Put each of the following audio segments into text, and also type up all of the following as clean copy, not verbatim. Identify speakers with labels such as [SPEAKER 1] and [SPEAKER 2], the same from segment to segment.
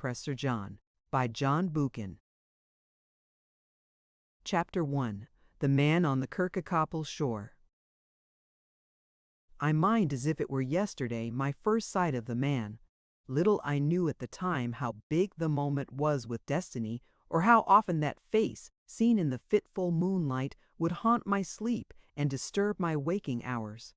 [SPEAKER 1] Prester John, by John Buchan. Chapter 1. The Man on the Kirkcaldy Shore. I mind as if it were yesterday my first sight of the man. Little I knew at the time how big the moment was with destiny, or how often that face, seen in the fitful moonlight, would haunt my sleep and disturb my waking hours.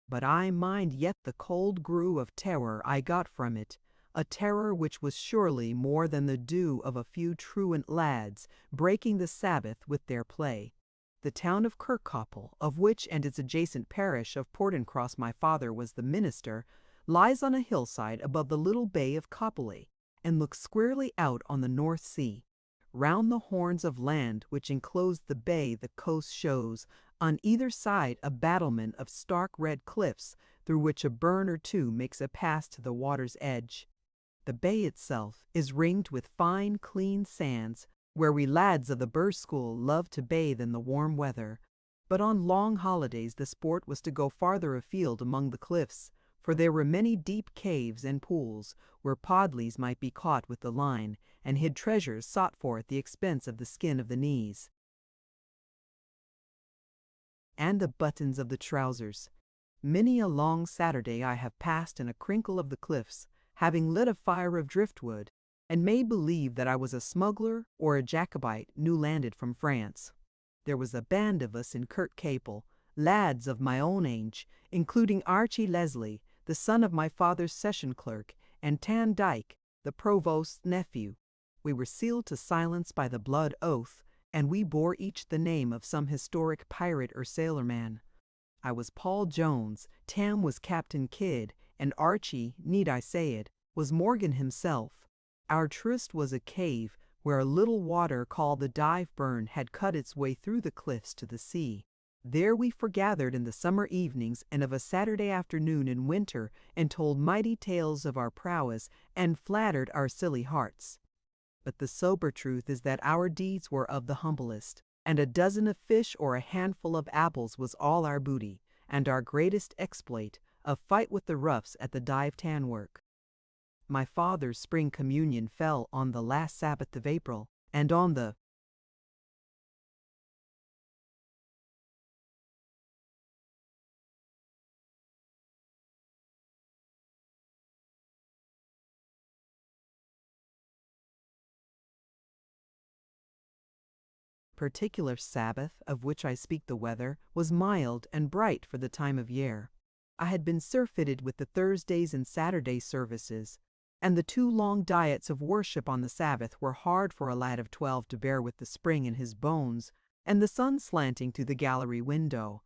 [SPEAKER 1] But I mind yet the cold grue of terror I got from it, a terror which was surely more than the due of a few truant lads breaking the Sabbath with their play. The town of Kirkcaldy, of which and its adjacent parish of Portincross my father was the minister, lies on a hillside above the little bay of Coppley, and looks squarely out on the North Sea. Round the horns of land which enclose the bay the coast shows, on either side a battlement of stark red cliffs, through which a burn or two makes a pass to the water's edge. The bay itself is ringed with fine, clean sands, where we lads of the Burr School loved to bathe in the warm weather. But on long holidays the sport was to go farther afield among the cliffs, for there were many deep caves and pools where podleys might be caught with the line, and hid treasures sought for at the expense of the skin of the knees and the buttons of the trousers. Many a long Saturday I have passed in a crinkle of the cliffs, having lit a fire of driftwood, and made believe that I was a smuggler or a Jacobite new landed from France. There was a band of us in Kirkcaldy, lads of my own age, including Archie Leslie, the son of my father's session clerk, and Tam Dyke, the provost's nephew. We were sealed to silence by the blood oath, and we bore each the name of some historic pirate or sailorman. I was Paul Jones, Tam was Captain Kidd, and Archie, need I say it, was Morgan himself. Our tryst was a cave where a little water called the Dive Burn had cut its way through the cliffs to the sea. There we forgathered in the summer evenings and of a Saturday afternoon in winter, and told mighty tales of our prowess and flattered our silly hearts. But the sober truth is that our deeds were of the humblest, and a dozen of fish or a handful of apples was all our booty, and our greatest exploit, a fight with the roughs at the dive tan work. My father's spring communion fell on the last Sabbath of April, and on the particular Sabbath of which I speak the weather was mild and bright for the time of year. I had been surfeited with the Thursdays and Saturday services, and the 2 long diets of worship on the Sabbath were hard for a lad of 12 to bear with the spring in his bones, and the sun slanting through the gallery window.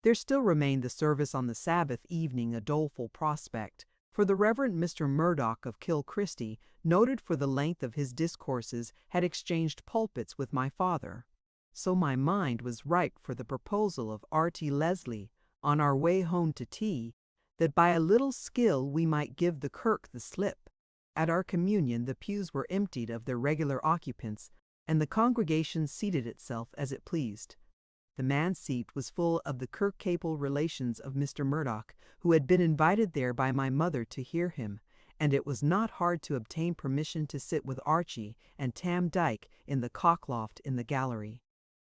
[SPEAKER 1] There still remained the service on the Sabbath evening a doleful prospect, for the Reverend Mr. Murdoch of Kilchristie, noted for the length of his discourses, had exchanged pulpits with my father. So my mind was ripe for the proposal of Archie Leslie, on our way home to tea, that by a little skill we might give the kirk the slip. At our communion the pews were emptied of their regular occupants, and the congregation seated itself as it pleased. The man's seat was full of the Kirkcaldy relations of Mr. Murdoch, who had been invited there by my mother to hear him, and it was not hard to obtain permission to sit with Archie and Tam Dyke in the cockloft in the gallery.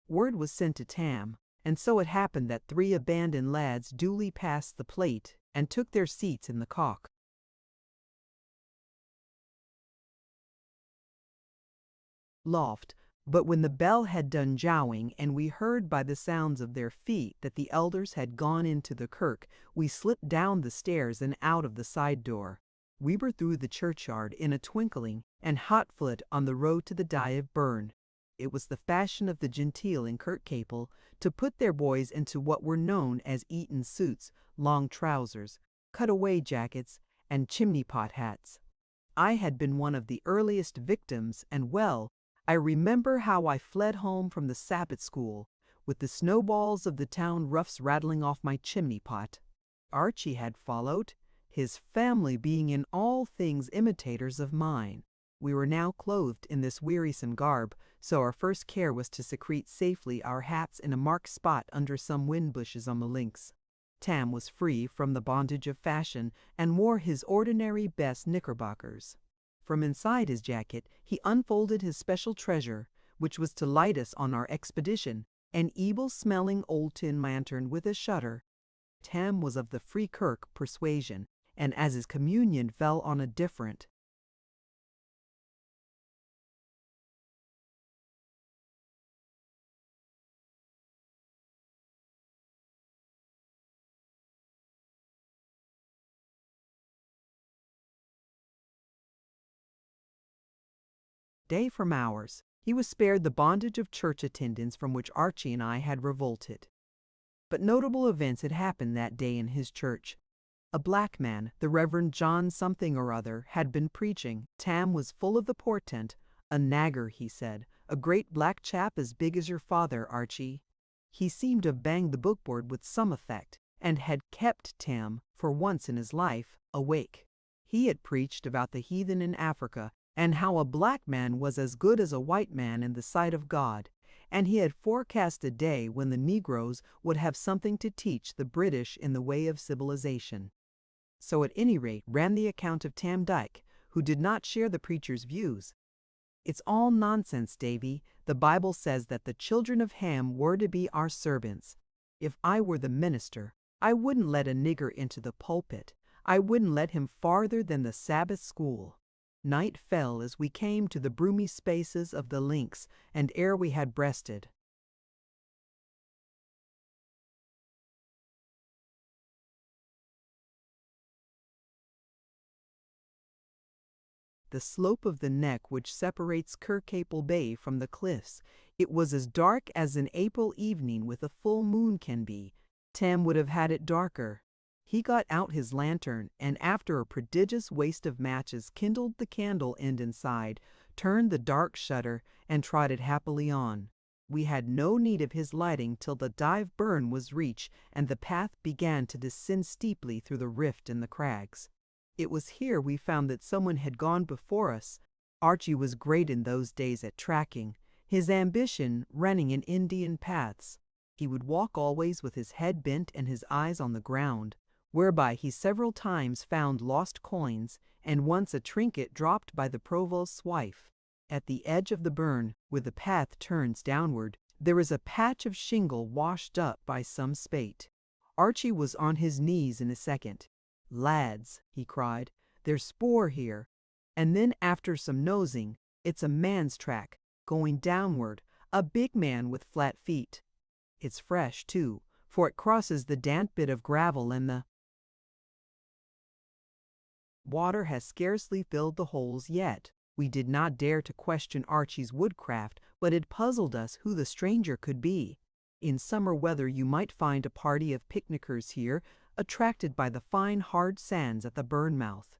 [SPEAKER 1] Word was sent to Tam, and so it happened that 3 abandoned lads duly passed the plate and took their seats in the cock loft. But when the bell had done jowing, and we heard by the sounds of their feet that the elders had gone into the kirk, we slipped down the stairs and out of the side door. We were through the churchyard in a twinkling, and hot-foot on the road to the Dive Burn. It was the fashion of the genteel in Kirkcaldy to put their boys into what were known as Eton suits, long trousers, cut-away jackets, and chimney-pot hats. I had been one of the earliest victims, and well, I remember how I fled home from the Sabbath school, with the snowballs of the town roughs rattling off my chimney-pot. Archie had followed, his family being in all things imitators of mine. We were now clothed in this wearisome garb, so our first care was to secrete safely our hats in a marked spot under some wind bushes on the links. Tam was free from the bondage of fashion, and wore his ordinary best knickerbockers. From inside his jacket, he unfolded his special treasure, which was to light us on our expedition, an evil-smelling old tin lantern with a shutter. Tam was of the Free Kirk persuasion, and as his communion fell on a different day from ours, he was spared the bondage of church attendance from which Archie and I had revolted. But notable events had happened that day in his church. A black man, the Reverend John something or other, had been preaching. Tam was full of the portent. A nagger, he said, a great black chap as big as your father, Archie. He seemed to have banged the bookboard with some effect, and had kept Tam, for once in his life, awake. He had preached about the heathen in Africa, and how a black man was as good as a white man in the sight of God, and he had forecast a day when the Negroes would have something to teach the British in the way of civilization. So at any rate ran the account of Tam Dyke, who did not share the preacher's views. It's all nonsense, Davy. The Bible says that the children of Ham were to be our servants. If I were the minister, I wouldn't let a nigger into the pulpit. I wouldn't let him farther than the Sabbath school. Night fell as we came to the broomy spaces of the links, and ere we had breasted the slope of the neck which separates Kirkapel Bay from the cliffs, it was as dark as an April evening with a full moon can be. Tam would have had it darker. He got out his lantern, and after a prodigious waste of matches kindled the candle end inside, turned the dark shutter, and trotted happily on. We had no need of his lighting till the Dive Burn was reached, and the path began to descend steeply through the rift in the crags. It was here we found that someone had gone before us. Archie was great in those days at tracking, his ambition running in Indian paths. He would walk always with his head bent and his eyes on the ground, whereby he several times found lost coins, and once a trinket dropped by the provost's wife. At the edge of the burn, where the path turns downward, there is a patch of shingle washed up by some spate. Archie was on his knees in a second. "Lads," he cried, "there's spoor here." And then after some nosing, it's a man's track, going downward, a big man with flat feet. It's fresh, too, for it crosses the damp bit of gravel and the water has scarcely filled the holes yet. We did not dare to question Archie's woodcraft, but it puzzled us who the stranger could be. In summer weather you might find a party of picnickers here, attracted by the fine hard sands at the burn mouth.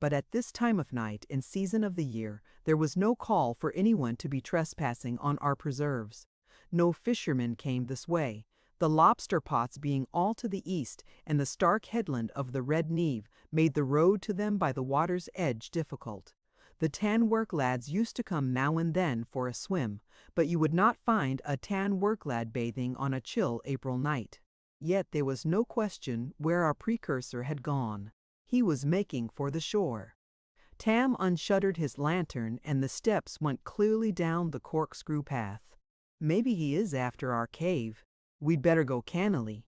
[SPEAKER 1] But at this time of night and season of the year there was no call for anyone to be trespassing on our preserves. No fishermen came this way, the lobster pots being all to the east, and the stark headland of the Red Neve made the road to them by the water's edge difficult. The tan work lads used to come now and then for a swim, but you would not find a tan work lad bathing on a chill April night. Yet there was no question where our precursor had gone. He was making for the shore. Tam unshuttered his lantern, and the steps went clearly down the corkscrew path. "Maybe he is after our cave. We'd better go cannily."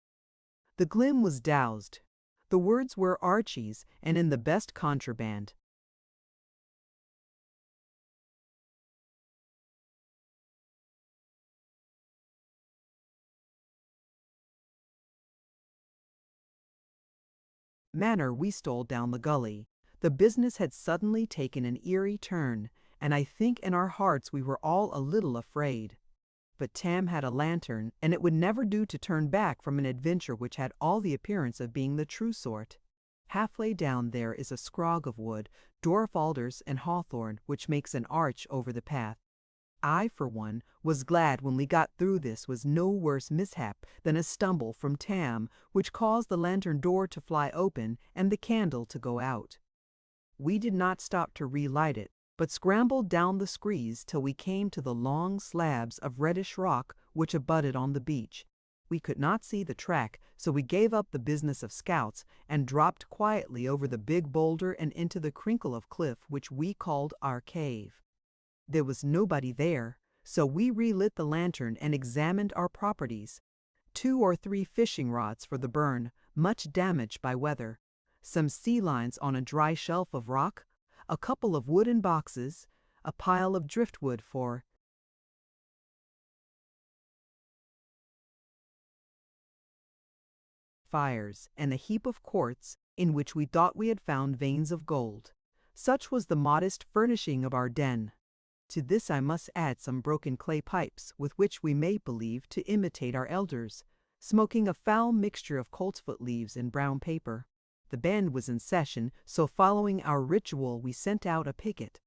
[SPEAKER 1] The glim was doused. The words were Archie's, and in the best contraband. Manner we stole down the gully. The business had suddenly taken an eerie turn, and I think in our hearts we were all a little afraid. But Tam had a lantern, and it would never do to turn back from an adventure which had all the appearance of being the true sort. Halfway down there is a scrog of wood, dwarf alders and hawthorn, which makes an arch over the path. I, for one, was glad when we got through this was no worse mishap than a stumble from Tam, which caused the lantern door to fly open and the candle to go out. We did not stop to relight it, but scrambled down the screes till we came to the long slabs of reddish rock which abutted on the beach. We could not see the track, so we gave up the business of scouts and dropped quietly over the big boulder and into the crinkle of cliff which we called our cave. There was nobody there, so we relit the lantern and examined our properties. 2 or 3 fishing rods for the burn, much damaged by weather, some sea lines on a dry shelf of rock, a couple of wooden boxes, a pile of driftwood for fires, and a heap of quartz in which we thought we had found veins of gold. Such was the modest furnishing of our den. To this I must add some broken clay pipes with which we made believe to imitate our elders, smoking a foul mixture of coltsfoot leaves and brown paper. The band was in session, so following our ritual we sent out a picket.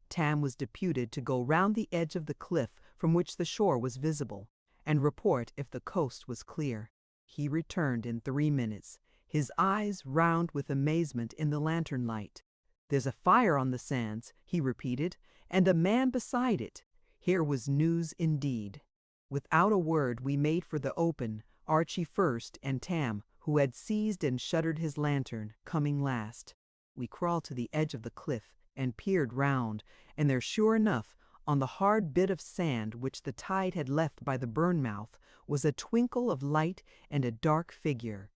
[SPEAKER 1] Tam was deputed to go round the edge of the cliff from which the shore was visible, and report if the coast was clear. He returned in 3 minutes, his eyes round with amazement in the lantern light. "There's a fire on the sands," he repeated, "and a man beside it." Here was news indeed. Without a word we made for the open, Archie first and Tam, who had seized and shuttered his lantern, coming last. We crawled to the edge of the cliff and peered round, and there sure enough, on the hard bit of sand which the tide had left by the burn mouth, was a twinkle of light and a dark figure.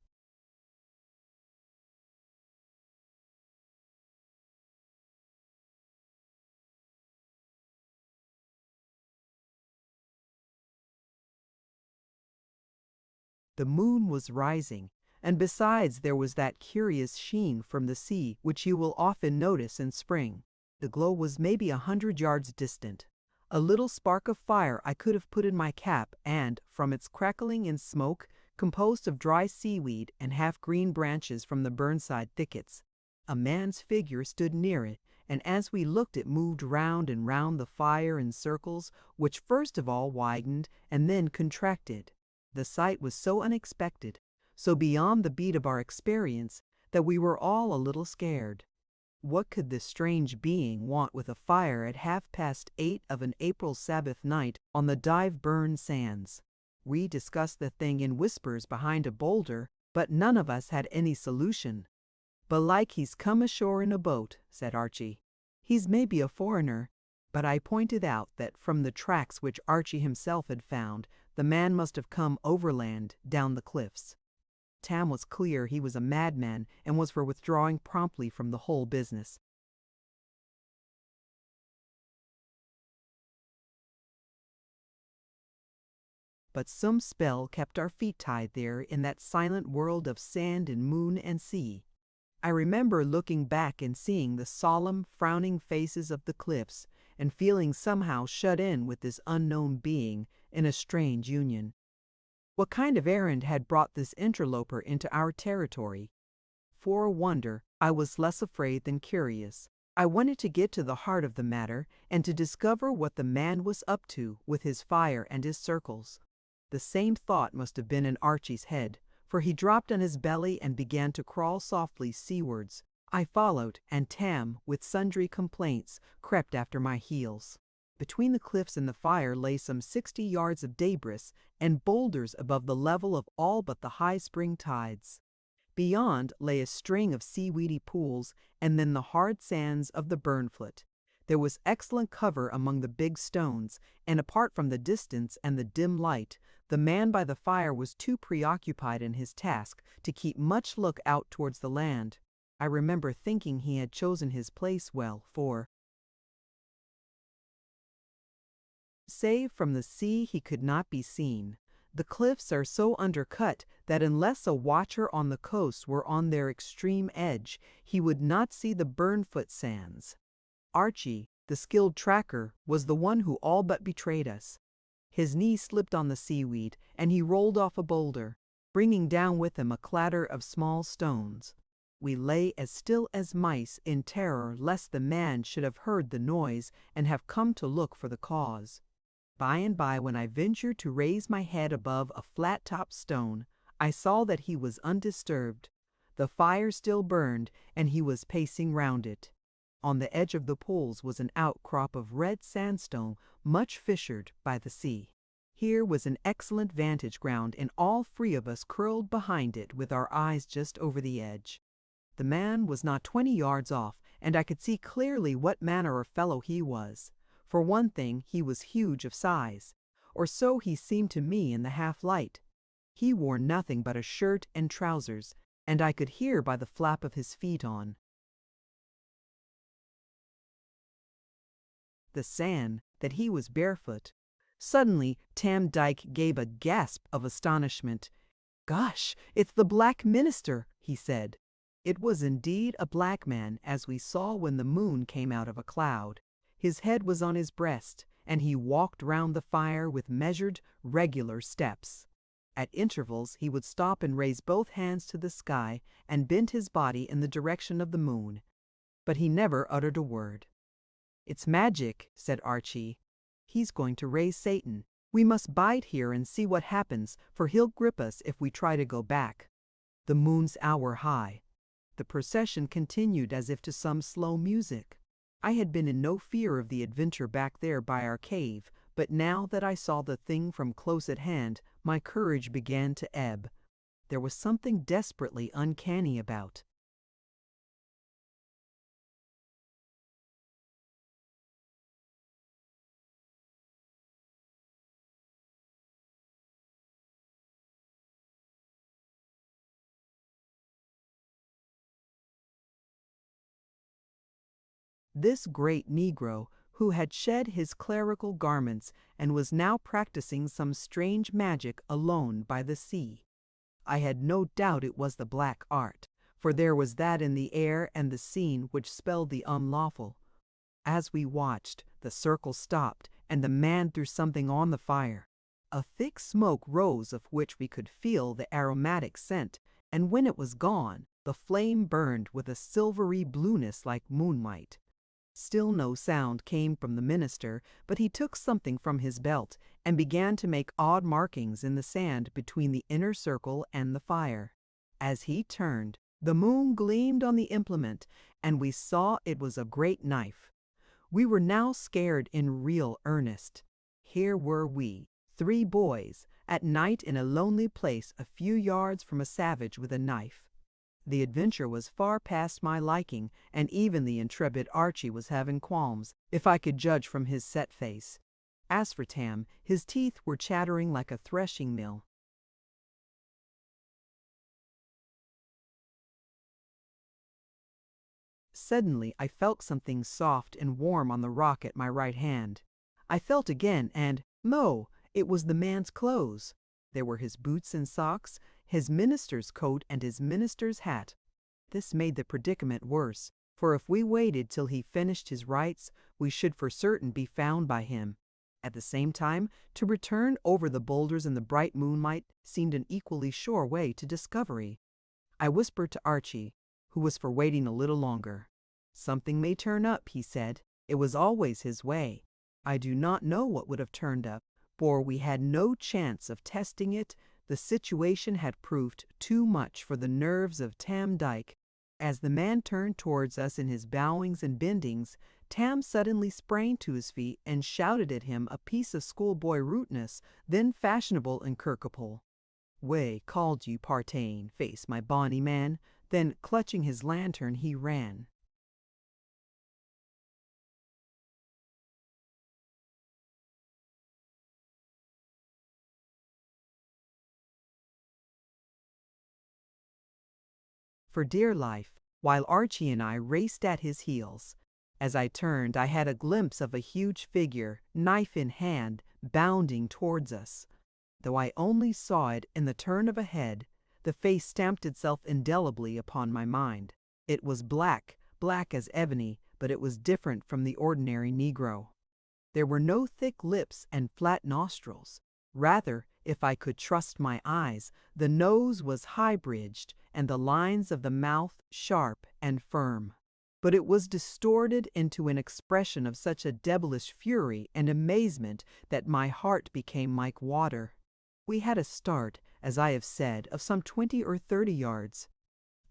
[SPEAKER 1] The moon was rising, and besides there was that curious sheen from the sea which you will often notice in spring. The glow was maybe 100 yards distant. A little spark of fire I could have put in my cap, and, from its crackling in smoke, composed of dry seaweed and half-green branches from the burnside thickets, a man's figure stood near it, and as we looked it moved round and round the fire in circles, which first of all widened and then contracted. The sight was so unexpected, so beyond the beat of our experience, that we were all a little scared. What could this strange being want with a fire at 8:30 of an April Sabbath night on the dive-burn sands? We discussed the thing in whispers behind a boulder, but none of us had any solution. "Belike he's come ashore in a boat," said Archie. "He's maybe a foreigner." But I pointed out that from the tracks which Archie himself had found, the man must have come overland down the cliffs. Tam was clear he was a madman and was for withdrawing promptly from the whole business. But some spell kept our feet tied there in that silent world of sand and moon and sea. I remember looking back and seeing the solemn, frowning faces of the cliffs, and feeling somehow shut in with this unknown being in a strange union. What kind of errand had brought this interloper into our territory? For a wonder, I was less afraid than curious. I wanted to get to the heart of the matter and to discover what the man was up to with his fire and his circles. The same thought must have been in Archie's head, for he dropped on his belly and began to crawl softly seawards. I followed, and Tam, with sundry complaints, crept after my heels. Between the cliffs and the fire lay some 60 yards of debris and boulders above the level of all but the high spring tides. Beyond lay a string of seaweedy pools and then the hard sands of the Burnfoot. There was excellent cover among the big stones, and apart from the distance and the dim light, the man by the fire was too preoccupied in his task to keep much look out towards the land. I remember thinking he had chosen his place well, for save from the sea he could not be seen. The cliffs are so undercut that unless a watcher on the coast were on their extreme edge, he would not see the Burnfoot sands. Archie, the skilled tracker, was the one who all but betrayed us. His knee slipped on the seaweed, and he rolled off a boulder, bringing down with him a clatter of small stones. We lay as still as mice in terror lest the man should have heard the noise and have come to look for the cause. By and by, when I ventured to raise my head above a flat-topped stone, I saw that he was undisturbed. The fire still burned, and he was pacing round it. On the edge of the pools was an outcrop of red sandstone much fissured by the sea. Here was an excellent vantage ground, and all three of us curled behind it with our eyes just over the edge. The man was not 20 yards off, and I could see clearly what manner of fellow he was. For one thing, he was huge of size, or so he seemed to me in the half-light. He wore nothing but a shirt and trousers, and I could hear by the flap of his feet on the sand that he was barefoot. Suddenly, Tam Dyke gave a gasp of astonishment. "Gosh, it's the Black Minister," he said. It was indeed a black man, as we saw when the moon came out of a cloud. His head was on his breast, and he walked round the fire with measured, regular steps. At intervals he would stop and raise both hands to the sky and bend his body in the direction of the moon. But he never uttered a word. "It's magic," said Archie. "He's going to raise Satan. We must bide here and see what happens, for he'll grip us if we try to go back." The moon's hour high. The procession continued as if to some slow music. I had been in no fear of the adventure back there by our cave, but now that I saw the thing from close at hand, my courage began to ebb. There was something desperately uncanny about this great Negro, who had shed his clerical garments and was now practicing some strange magic alone by the sea. I had no doubt it was the black art, for there was that in the air and the scene which spelled the unlawful. As we watched, the circle stopped, and the man threw something on the fire. A thick smoke rose of which we could feel the aromatic scent, and when it was gone, the flame burned with a silvery blueness like moonlight. Still no sound came from the minister, but he took something from his belt and began to make odd markings in the sand between the inner circle and the fire. As he turned, the moon gleamed on the implement, and we saw it was a great knife. We were now scared in real earnest. Here were we, 3 boys, at night in a lonely place a few yards from a savage with a knife. The adventure was far past my liking, and even the intrepid Archie was having qualms, if I could judge from his set face. As for Tam, his teeth were chattering like a threshing mill. Suddenly I felt something soft and warm on the rock at my right hand. I felt again, and, it was the man's clothes. There were his boots and socks, his minister's coat and his minister's hat. This made the predicament worse, for if we waited till he finished his rites, we should for certain be found by him. At the same time, to return over the boulders in the bright moonlight seemed an equally sure way to discovery. I whispered to Archie, who was for waiting a little longer. "Something may turn up," he said. It was always his way. I do not know what would have turned up, for we had no chance of testing it. The situation had proved too much for the nerves of Tam Dyke. As the man turned towards us in his bowings and bendings, Tam suddenly sprang to his feet and shouted at him a piece of schoolboy rudeness, then fashionable in Kirkopole. "Wha called you partain face, my bonny man?" Then, clutching his lantern, he ran. For dear life, while Archie and I raced at his heels. As I turned, I had a glimpse of a huge figure, knife in hand, bounding towards us. Though I only saw it in the turn of a head, the face stamped itself indelibly upon my mind. It was black, black as ebony, but it was different from the ordinary Negro. There were no thick lips and flat nostrils. Rather, if I could trust my eyes, the nose was high-bridged and the lines of the mouth sharp and firm. But it was distorted into an expression of such a devilish fury and amazement that my heart became like water. We had a start, as I have said, of some 20 or 30 yards.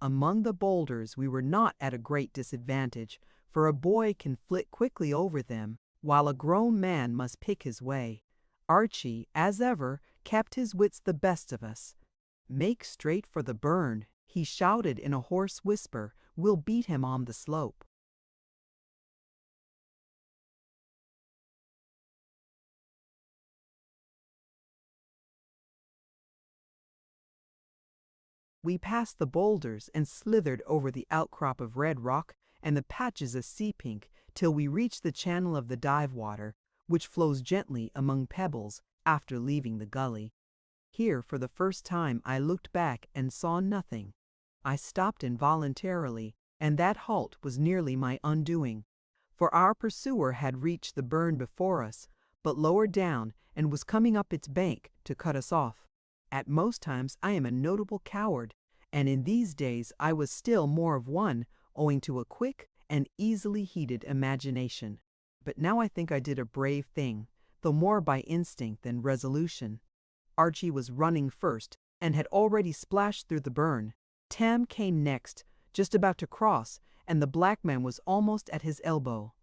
[SPEAKER 1] Among the boulders we were not at a great disadvantage, for a boy can flit quickly over them, while a grown man must pick his way. Archie, as ever, kept his wits the best of us. "Make straight for the burn," he shouted in a hoarse whisper. "We'll beat him on the slope." We passed the boulders and slithered over the outcrop of red rock and the patches of sea pink till we reached the channel of the dive water, which flows gently among pebbles after leaving the gully. Here, for the first time, I looked back and saw nothing. I stopped involuntarily, and that halt was nearly my undoing, for our pursuer had reached the burn before us, but lower down, and was coming up its bank to cut us off. At most times I am a notable coward, and in these days I was still more of one, owing to a quick and easily heated imagination. But now I think I did a brave thing, though more by instinct than resolution. Archie was running first, and had already splashed through the burn. Tam came next, just about to cross, and the black man was almost at his elbow.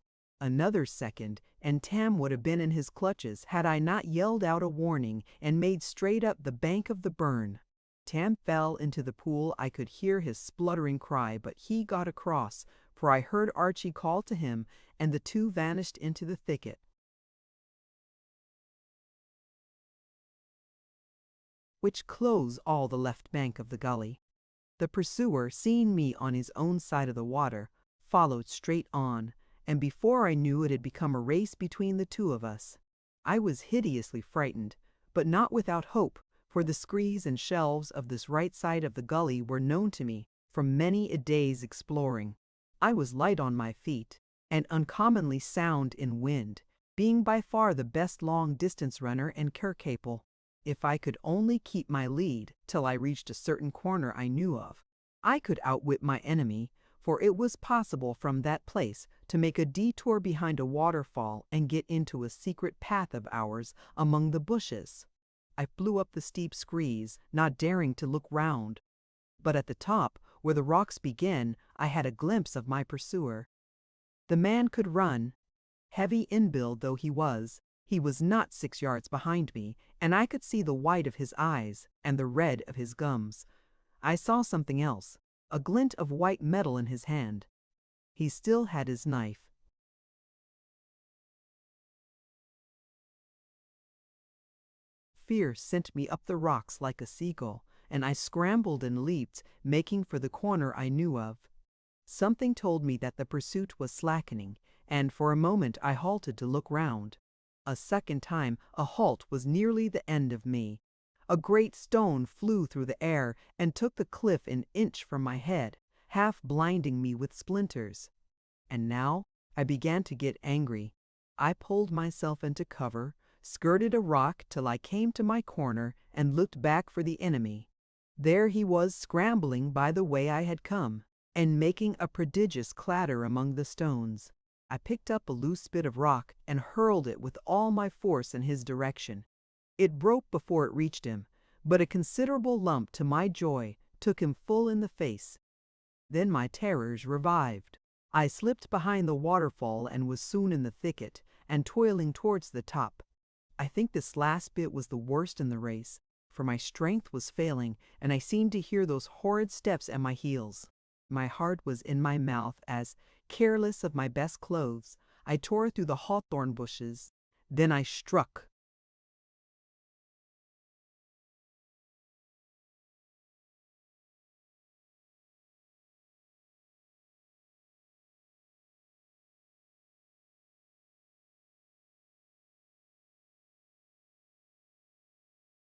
[SPEAKER 1] Another second, and Tam would have been in his clutches had I not yelled out a warning and made straight up the bank of the burn. Tam fell into the pool. I could hear his spluttering cry, but he got across, for I heard Archie call to him, and the two vanished into the thicket, which closed all the left bank of the gully. The pursuer, seeing me on his own side of the water, followed straight on, and before I knew it had become a race between the two of us. I was hideously frightened, but not without hope, for the screes and shelves of this right side of the gully were known to me from many a day's exploring. I was light on my feet, and uncommonly sound in wind, being by far the best long-distance runner in Kirkcaple. If I could only keep my lead till I reached a certain corner I knew of, I could outwit my enemy, for it was possible from that place to make a detour behind a waterfall and get into a secret path of ours among the bushes. I flew up the steep screes, not daring to look round. But at the top, where the rocks began, I had a glimpse of my pursuer. The man could run. Heavy in build though he was not 6 yards behind me, and I could see the white of his eyes and the red of his gums. I saw something else, a glint of white metal in his hand. He still had his knife. Fear sent me up the rocks like a seagull, and I scrambled and leaped, making for the corner I knew of. Something told me that the pursuit was slackening, and for a moment I halted to look round. A second time a halt was nearly the end of me. A great stone flew through the air and took the cliff an inch from my head, half blinding me with splinters. And now I began to get angry. I pulled myself into cover, skirted a rock till I came to my corner, and looked back for the enemy. There he was, scrambling by the way I had come, and making a prodigious clatter among the stones. I picked up a loose bit of rock and hurled it with all my force in his direction. It broke before it reached him, but a considerable lump, to my joy, took him full in the face. Then my terrors revived. I slipped behind the waterfall and was soon in the thicket, and toiling towards the top. I think this last bit was the worst in the race, for my strength was failing, and I seemed to hear those horrid steps at my heels. My heart was in my mouth as, careless of my best clothes, I tore through the hawthorn bushes. Then I struck.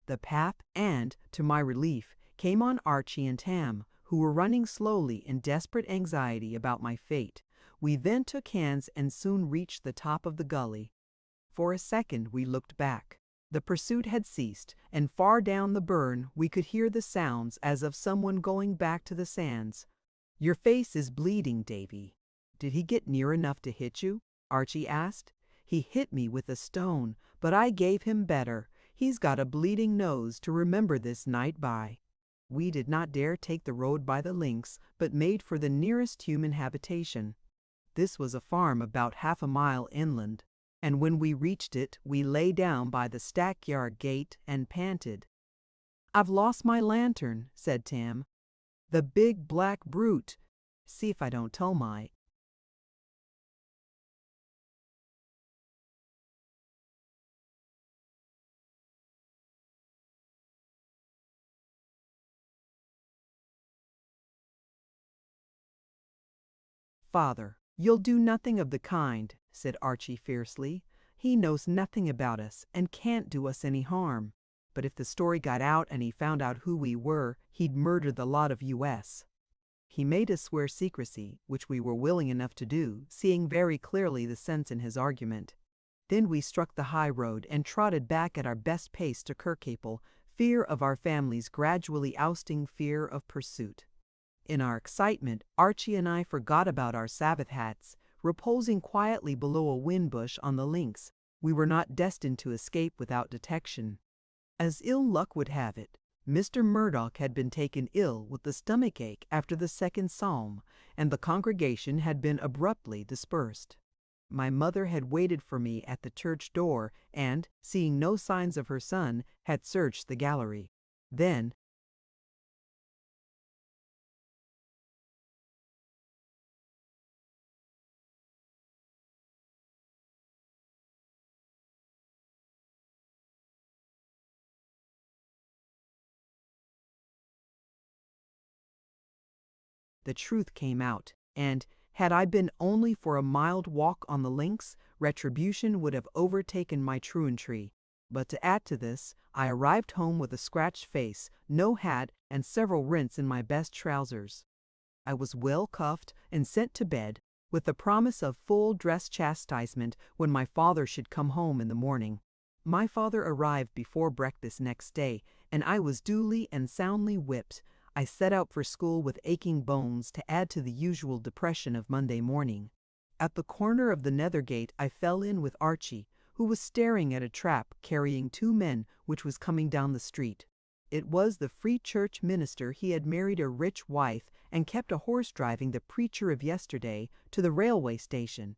[SPEAKER 1] The path, and, to my relief, came on Archie and Tam, who were running slowly in desperate anxiety about my fate. We then took hands and soon reached the top of the gully. For a second we looked back. The pursuit had ceased, and far down the burn we could hear the sounds as of someone going back to the sands. "Your face is bleeding, Davy." "Did he get near enough to hit you?" Archie asked. "He hit me with a stone, but I gave him better. He's got a bleeding nose to remember this night by." We did not dare take the road by the links, but made for the nearest human habitation. This was a farm about half a mile inland, and when we reached it, we lay down by the stackyard gate and panted. "I've lost my lantern," said Tam. "The big black brute. See if I don't tell my." "Father, you'll do nothing of the kind," said Archie fiercely. "He knows nothing about us and can't do us any harm. But if the story got out and he found out who we were, he'd murder the lot of us." He made us swear secrecy, which we were willing enough to do, seeing very clearly the sense in his argument. Then we struck the high road and trotted back at our best pace to Kirkcaple, fear of our families gradually ousting fear of pursuit. In our excitement, Archie and I forgot about our Sabbath hats. Reposing quietly below a whin bush on the links, we were not destined to escape without detection. As ill luck would have it, Mr. Murdoch had been taken ill with the stomach ache after the second psalm, and the congregation had been abruptly dispersed. My mother had waited for me at the church door and, seeing no signs of her son, had searched the gallery. Then, the truth came out, and, had I been only for a mild walk on the links, retribution would have overtaken my truantry. But to add to this, I arrived home with a scratched face, no hat, and several rents in my best trousers. I was well cuffed and sent to bed, with the promise of full dress chastisement when my father should come home in the morning. My father arrived before breakfast next day, and I was duly and soundly whipped. I set out for school with aching bones to add to the usual depression of Monday morning. At the corner of the Nethergate I fell in with Archie, who was staring at a trap carrying two men which was coming down the street. It was the Free Church minister. He had married a rich wife and kept a horse driving the preacher of yesterday to the railway station.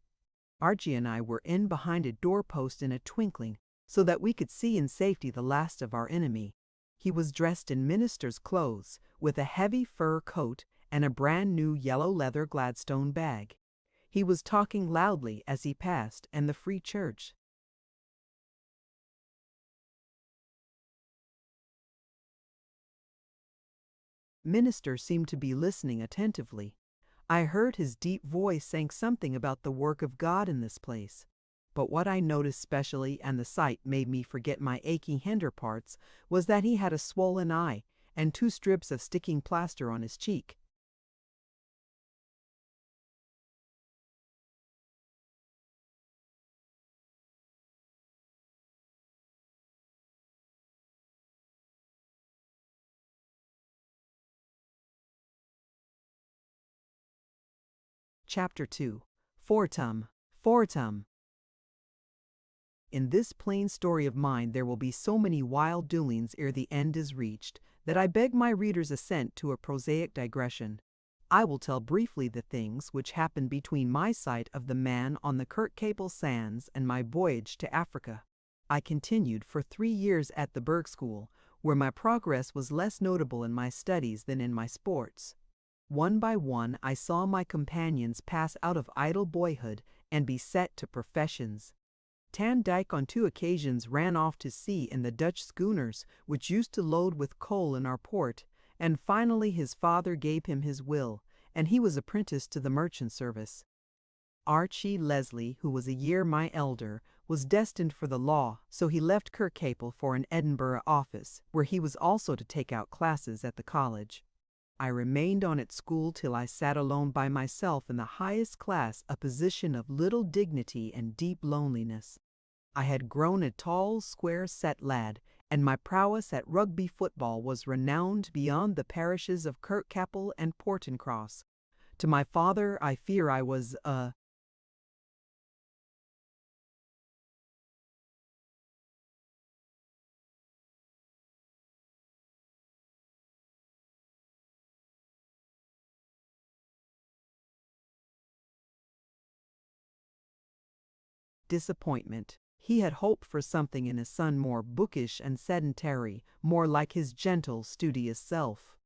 [SPEAKER 1] Archie and I were in behind a doorpost in a twinkling, so that we could see in safety the last of our enemy. He was dressed in minister's clothes, with a heavy fur coat and a brand new yellow leather Gladstone bag. He was talking loudly as he passed, and the Free Church minister seemed to be listening attentively. I heard his deep voice saying something about the work of God in this place. But what I noticed specially, and the sight made me forget my aching hinder parts, was that he had a swollen eye and 2 strips of sticking plaster on his cheek. Chapter 2. Fortum. Fortum. In this plain story of mine there will be so many wild doings ere the end is reached, that I beg my reader's assent to a prosaic digression. I will tell briefly the things which happened between my sight of the man on the Kirkcaple sands and my voyage to Africa. I continued for 3 years at the Burgh School, where my progress was less notable in my studies than in my sports. One by one I saw my companions pass out of idle boyhood and be set to professions. Tan Dyke on 2 occasions ran off to sea in the Dutch schooners which used to load with coal in our port, and finally his father gave him his will, and he was apprenticed to the merchant service. Archie Leslie, who was a year my elder, was destined for the law, so he left Kirkcaple for an Edinburgh office, where he was also to take out classes at the college. I remained on at school till I sat alone by myself in the highest class, a position of little dignity and deep loneliness. I had grown a tall, square-set lad, and my prowess at rugby football was renowned beyond the parishes of Kirkcaple and Portincross. To my father I fear I was a disappointment. He had hoped for something in his son more bookish and sedentary, more like his gentle, studious self.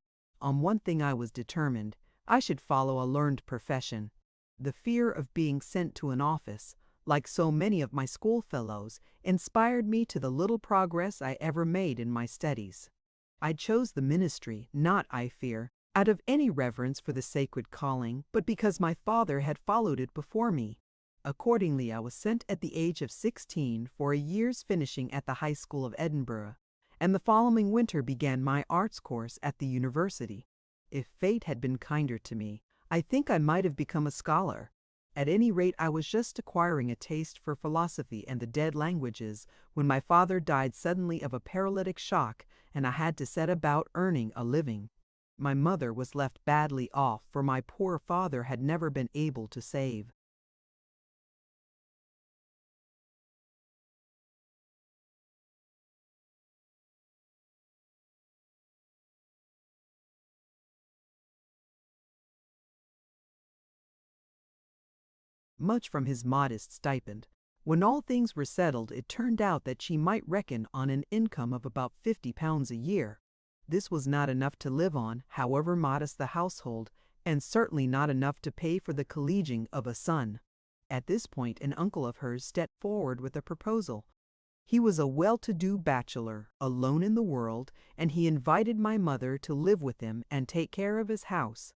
[SPEAKER 1] On one thing I was determined: I should follow a learned profession. The fear of being sent to an office, like so many of my schoolfellows, inspired me to the little progress I ever made in my studies. I chose the ministry, not, I fear, out of any reverence for the sacred calling, but because my father had followed it before me. Accordingly, I was sent at the age of 16 for a year's finishing at the High School of Edinburgh, and the following winter began my arts course at the university. If fate had been kinder to me, I think I might have become a scholar. At any rate, I was just acquiring a taste for philosophy and the dead languages when my father died suddenly of a paralytic shock, and I had to set about earning a living. My mother was left badly off, for my poor father had never been able to save. Much from his modest stipend. When all things were settled, it turned out that she might reckon on an income of about £50 a year. This was not enough to live on, however modest the household, and certainly not enough to pay for the collegiate of a son. At this point, an uncle of hers stepped forward with a proposal. He was a well-to-do bachelor, alone in the world, and he invited my mother to live with him and take care of his house.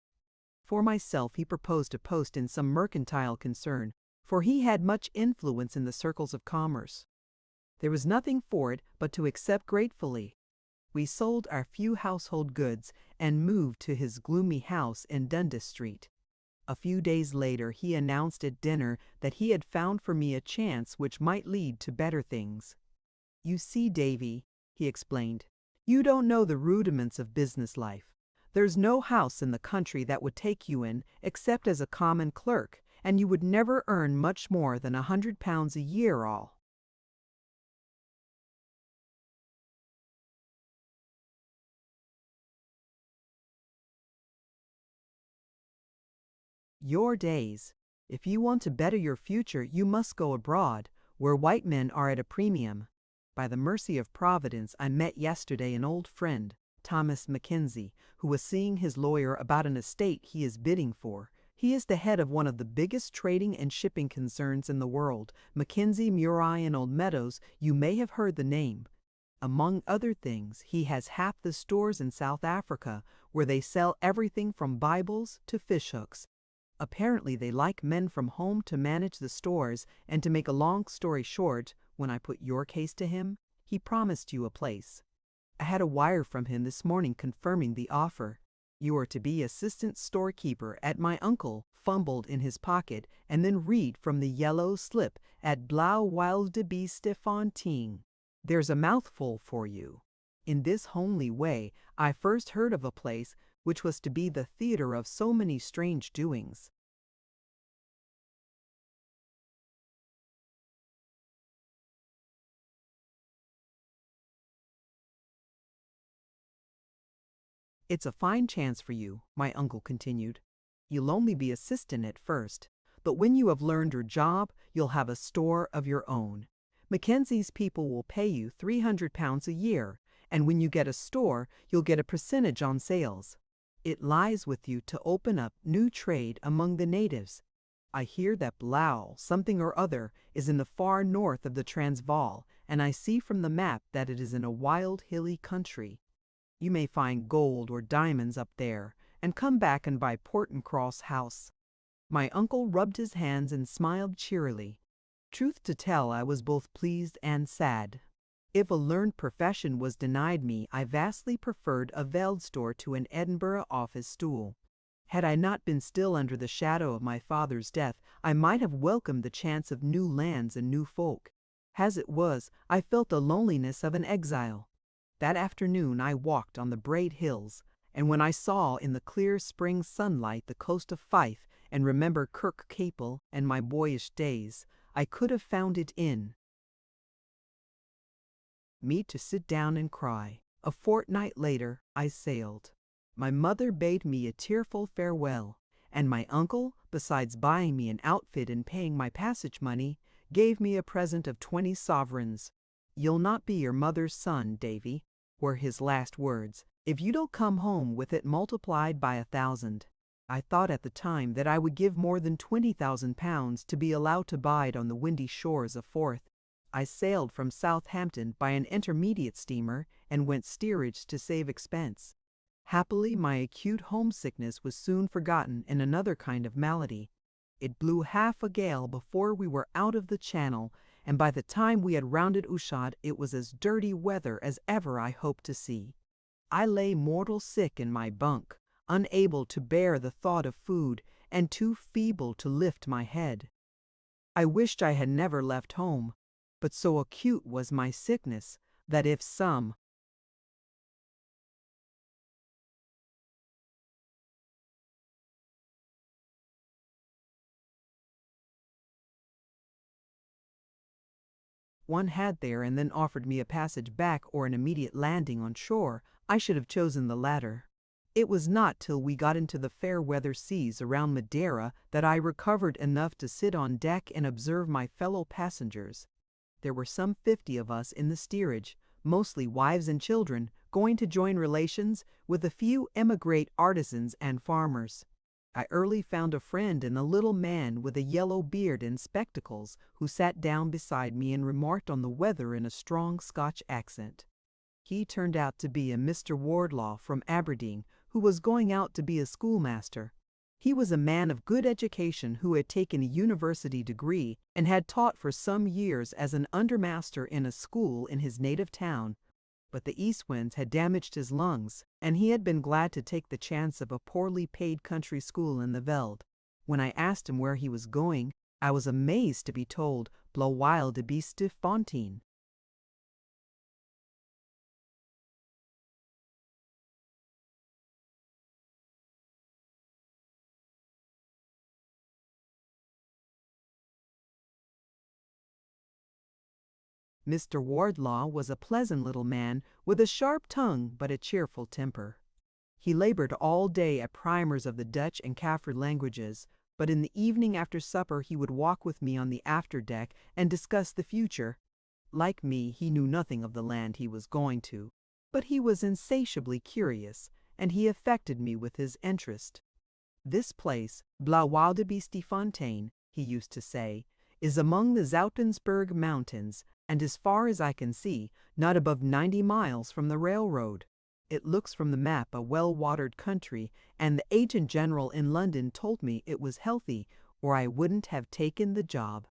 [SPEAKER 1] For myself, he proposed a post in some mercantile concern, for he had much influence in the circles of commerce. There was nothing for it but to accept gratefully. We sold our few household goods and moved to his gloomy house in Dundas Street. A few days later, he announced at dinner that he had found for me a chance which might lead to better things. "You see, Davy," he explained, "you don't know the rudiments of business life. There's no house in the country that would take you in except as a common clerk, and you would never earn much more than £100 a year all." Your days. If you want to better your future, you must go abroad, where white men are at a premium. By the mercy of Providence, I met yesterday an old friend, Thomas Mackenzie, who was seeing his lawyer about an estate he is bidding for. He is the head of one of the biggest trading and shipping concerns in the world, Mackenzie, Murray and Old Meadows. You may have heard the name. Among other things, he has half the stores in South Africa, where they sell everything from Bibles to fishhooks. Apparently they like men from home to manage the stores, and to make a long story short, when I put your case to him, he promised you a place. I had a wire from him this morning confirming the offer. You are to be assistant storekeeper at my uncle, fumbled in his pocket, and then read from the yellow slip at Blau Wildebiesterfontein. There's a mouthful for you. In this homely way, I first heard of a place which was to be the theater of so many strange doings. "It's a fine chance for you," my uncle continued. "You'll only be assistant at first, but when you have learned your job, you'll have a store of your own. Mackenzie's people will pay you £300 a year, and when you get a store, you'll get a percentage on sales. It lies with you to open up new trade among the natives. I hear that Blau, something or other, is in the far north of the Transvaal, and I see from the map that it is in a wild, hilly country. You may find gold or diamonds up there, and come back and buy Portincross House." My uncle rubbed his hands and smiled cheerily. Truth to tell, I was both pleased and sad. If a learned profession was denied me, I vastly preferred a Veldstore to an Edinburgh office stool. Had I not been still under the shadow of my father's death, I might have welcomed the chance of new lands and new folk. As it was, I felt the loneliness of an exile. That afternoon I walked on the Braid Hills, and when I saw in the clear spring sunlight the coast of Fife, and remembered Kirk Capel and my boyish days, I could have found it in me to sit down and cry. A fortnight later I sailed. My mother bade me a tearful farewell, and my uncle, besides buying me an outfit and paying my passage money, gave me a present of 20 sovereigns. "You'll not be your mother's son, Davy," were his last words, "if you don't come home with it multiplied by 1,000. I thought at the time that I would give more than £20,000 to be allowed to bide on the windy shores of Forth. I sailed from Southampton by an intermediate steamer and went steerage to save expense. Happily, my acute homesickness was soon forgotten in another kind of malady. It blew half a gale before we were out of the Channel, and by the time we had rounded Ushant it was as dirty weather as ever I hoped to see. I lay mortal sick in my bunk, unable to bear the thought of food, and too feeble to lift my head. I wished I had never left home, but so acute was my sickness that if some one had there and then offered me a passage back or an immediate landing on shore, I should have chosen the latter. It was not till we got into the fair weather seas around Madeira that I recovered enough to sit on deck and observe my fellow passengers. There were some 50 of us in the steerage, mostly wives and children, going to join relations, with a few emigrate artisans and farmers. I early found a friend in a little man with a yellow beard and spectacles, who sat down beside me and remarked on the weather in a strong Scotch accent. He turned out to be a Mr. Wardlaw from Aberdeen, who was going out to be a schoolmaster. He was a man of good education who had taken a university degree and had taught for some years as an undermaster in a school in his native town. But the east winds had damaged his lungs, and he had been glad to take the chance of a poorly paid country school in the veld. When I asked him where he was going, I was amazed to be told Blaauwilde de Fontein. Mr. Wardlaw was a pleasant little man with a sharp tongue but a cheerful temper. He labored all day at primers of the Dutch and Kaffir languages, but in the evening after supper he would walk with me on the after deck and discuss the future. Like me, he knew nothing of the land he was going to, but he was insatiably curious, and he affected me with his interest. "This place, Blaauwilde de Fontein," he used to say, "is among the Zoutensberg Mountains, and as far as I can see, not above 90 miles from the railroad. It looks from the map a well-watered country, and the agent general in London told me it was healthy, or I wouldn't have taken the job.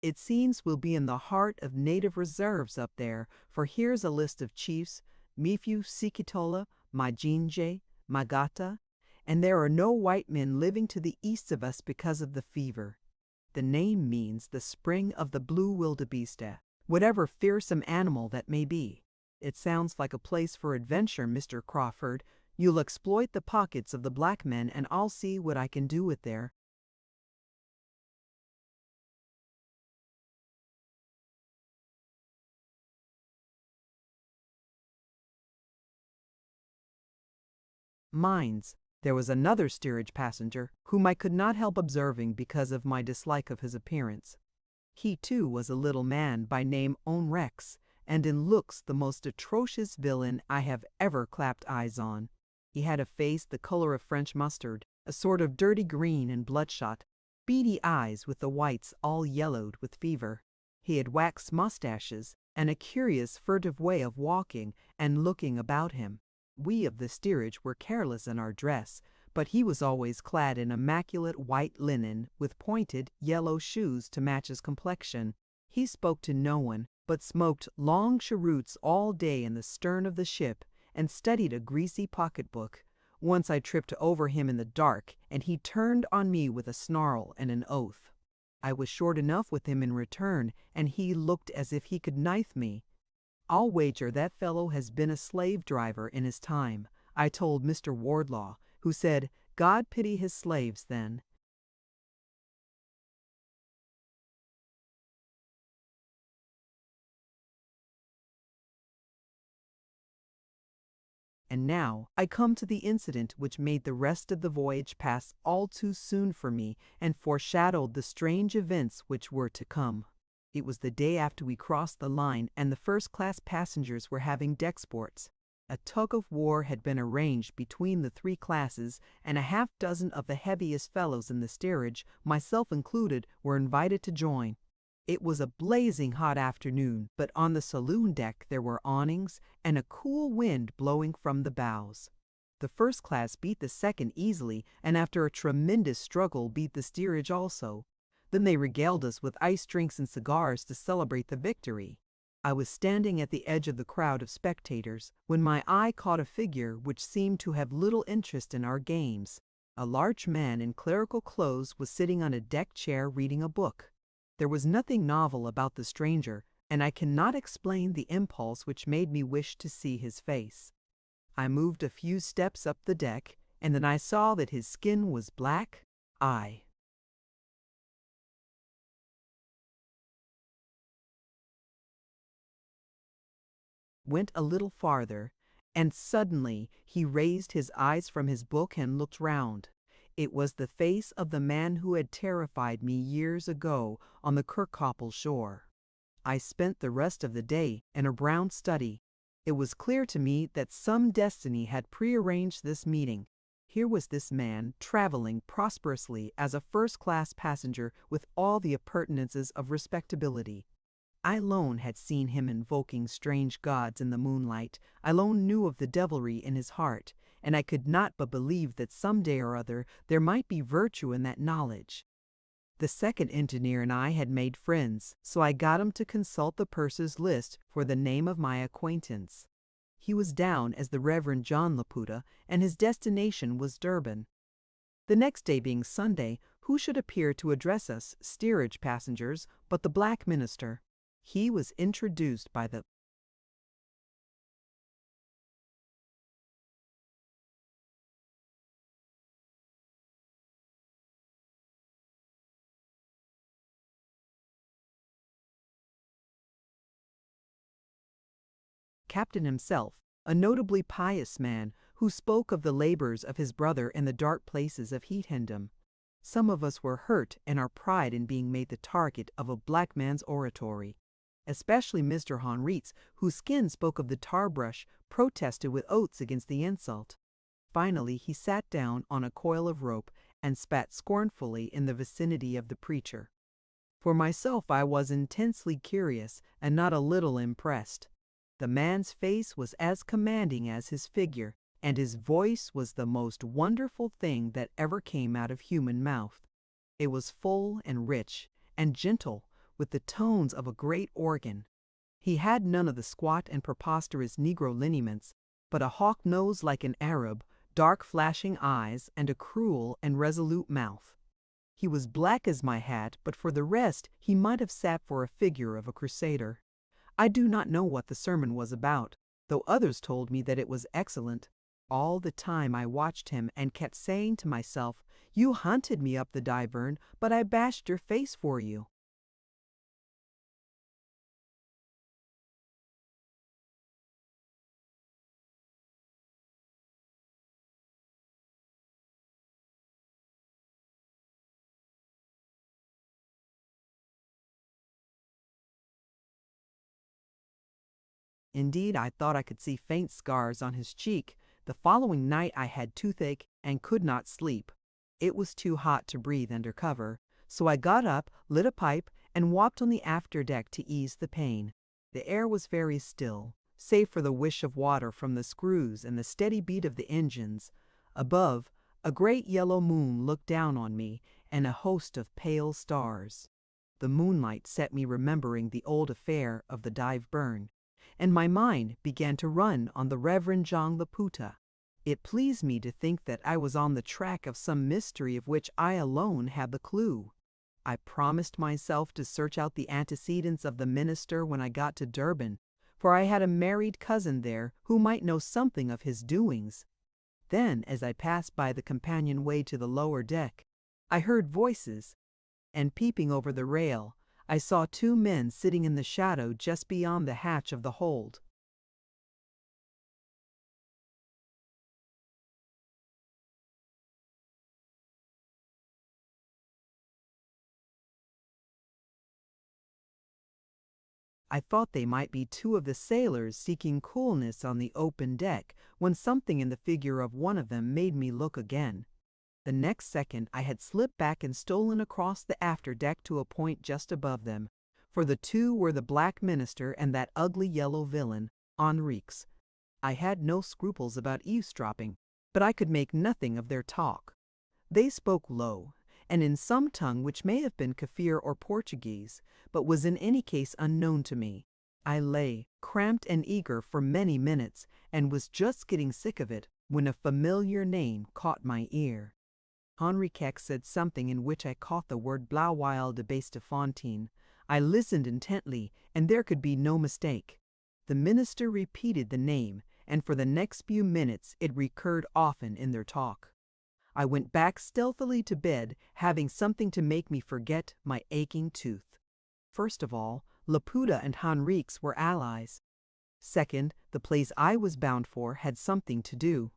[SPEAKER 1] It seems we'll be in the heart of native reserves up there, for here's a list of chiefs: Mifu Sikitola, Majinje, Magata, and there are no white men living to the east of us because of the fever. The name means the spring of the blue wildebeeste, whatever fearsome animal that may be. It sounds like a place for adventure, Mr. Crawford. You'll exploit the pockets of the black men, and I'll see what I can do with their minds." There was another steerage passenger whom I could not help observing because of my dislike of his appearance. He too was a little man by name Onrex, and in looks the most atrocious villain I have ever clapped eyes on. He had a face the color of French mustard, a sort of dirty green and bloodshot, beady eyes with the whites all yellowed with fever. He had waxed mustaches and a curious furtive way of walking and looking about him. We of the steerage were careless in our dress, but he was always clad in immaculate white linen with pointed yellow shoes to match his complexion. He spoke to no one, but smoked long cheroots all day in the stern of the ship and studied a greasy pocketbook. Once I tripped over him in the dark, and he turned on me with a snarl and an oath. I was short enough with him in return, and he looked as if he could knife me. "I'll wager that fellow has been a slave driver in his time," I told Mr. Wardlaw, who said, "God pity his slaves then." And now I come to the incident which made the rest of the voyage pass all too soon for me and foreshadowed the strange events which were to come. It was the day after we crossed the line and the first-class passengers were having deck sports. A tug-of-war had been arranged between the three classes, and a half-dozen of the heaviest fellows in the steerage, myself included, were invited to join. It was a blazing hot afternoon, but on the saloon deck there were awnings and a cool wind blowing from the bows. The first class beat the second easily, and after a tremendous struggle beat the steerage also. Then they regaled us with iced drinks and cigars to celebrate the victory. I was standing at the edge of the crowd of spectators when my eye caught a figure which seemed to have little interest in our games. A large man in clerical clothes was sitting on a deck chair reading a book. There was nothing novel about the stranger, and I cannot explain the impulse which made me wish to see his face. I moved a few steps up the deck, and then I saw that his skin was black. I went a little farther, and suddenly he raised his eyes from his book and looked round. It was the face of the man who had terrified me years ago on the Kirkcopple shore. I spent the rest of the day in a brown study. It was clear to me that some destiny had prearranged this meeting. Here was this man traveling prosperously as a first-class passenger with all the appurtenances of respectability. I alone had seen him invoking strange gods in the moonlight. I alone knew of the devilry in his heart, and I could not but believe that some day or other there might be virtue in that knowledge. The second engineer and I had made friends, so I got him to consult the purser's list for the name of my acquaintance. He was down as the Reverend John Buchan, and his destination was Durban. The next day being Sunday, who should appear to address us, steerage passengers, but the black minister? He was introduced by the captain himself, a notably pious man who spoke of the labors of his brother in the dark places of heathendom. Some of us were hurt in our pride in being made the target of a black man's oratory. Especially Mr. Honreitz, whose skin spoke of the tar-brush, protested with oaths against the insult. Finally he sat down on a coil of rope and spat scornfully in the vicinity of the preacher. For myself I was intensely curious and not a little impressed. The man's face was as commanding as his figure, and his voice was the most wonderful thing that ever came out of human mouth. It was full and rich and gentle, with the tones of a great organ. He had none of the squat and preposterous Negro lineaments, but a hawk nose like an Arab, dark flashing eyes, and a cruel and resolute mouth. He was black as my hat, but for the rest he might have sat for a figure of a crusader. I do not know what the sermon was about, though others told me that it was excellent. All the time I watched him and kept saying to myself, "You hunted me up the Dyvern, but I bashed your face for you." Indeed, I thought I could see faint scars on his cheek. The following night I had toothache and could not sleep. It was too hot to breathe under cover, so I got up, lit a pipe, and walked on the after deck to ease the pain. The air was very still, save for the whish of water from the screws and the steady beat of the engines. Above, a great yellow moon looked down on me, and a host of pale stars. The moonlight set me remembering the old affair of the Dyvern, and my mind began to run on the Reverend John Buchan. It pleased me to think that I was on the track of some mystery of which I alone had the clue. I promised myself to search out the antecedents of the minister when I got to Durban, for I had a married cousin there who might know something of his doings. Then, as I passed by the companion-way to the lower deck, I heard voices, and peeping over the rail, I saw two men sitting in the shadow just beyond the hatch of the hold. I thought they might be two of the sailors seeking coolness on the open deck when something in the figure of one of them made me look again. The next second I had slipped back and stolen across the afterdeck to a point just above them, for the two were the black minister and that ugly yellow villain, Henriques. I had no scruples about eavesdropping, but I could make nothing of their talk. They spoke low, and in some tongue which may have been Kaffir or Portuguese, but was in any case unknown to me. I lay, cramped and eager, for many minutes, and was just getting sick of it, when a familiar name caught my ear. Henriques said something in which I caught the word Blauweill de Bestefontein. I listened intently, and there could be no mistake. The minister repeated the name, and for the next few minutes it recurred often in their talk. I went back stealthily to bed, having something to make me forget my aching tooth. First of all, Laputa and Henriques were allies. Second, the place I was bound for had something to do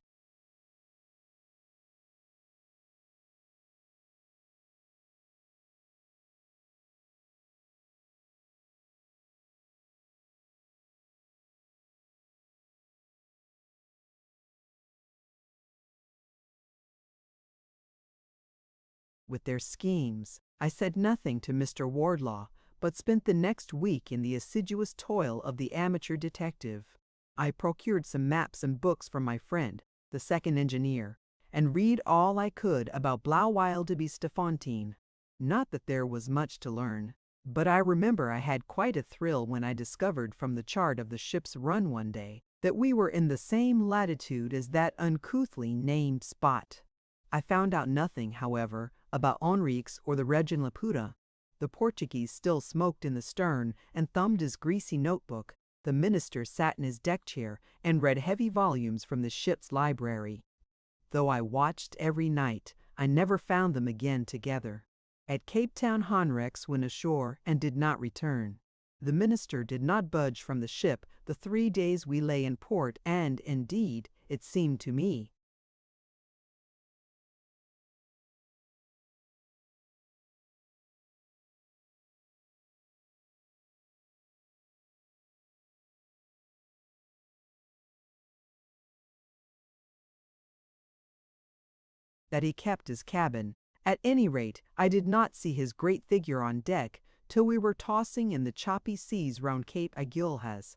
[SPEAKER 1] with their schemes. I said nothing to Mr. Wardlaw, but spent the next week in the assiduous toil of the amateur detective. I procured some maps and books from my friend, the second engineer, and read all I could about Blauweill de Bestefontein. Not that there was much to learn, but I remember I had quite a thrill when I discovered from the chart of the ship's run one day that we were in the same latitude as that uncouthly named spot. I found out nothing, however, about Henriques or the Regin Laputa. The Portuguese still smoked in the stern and thumbed his greasy notebook. The minister sat in his deck chair and read heavy volumes from the ship's library. Though I watched every night, I never found them again together. At Cape Town Henriques went ashore and did not return. The minister did not budge from the ship the 3 days we lay in port, and, indeed, it seemed to me, that he kept his cabin. At any rate, I did not see his great figure on deck till we were tossing in the choppy seas round Cape Agulhas.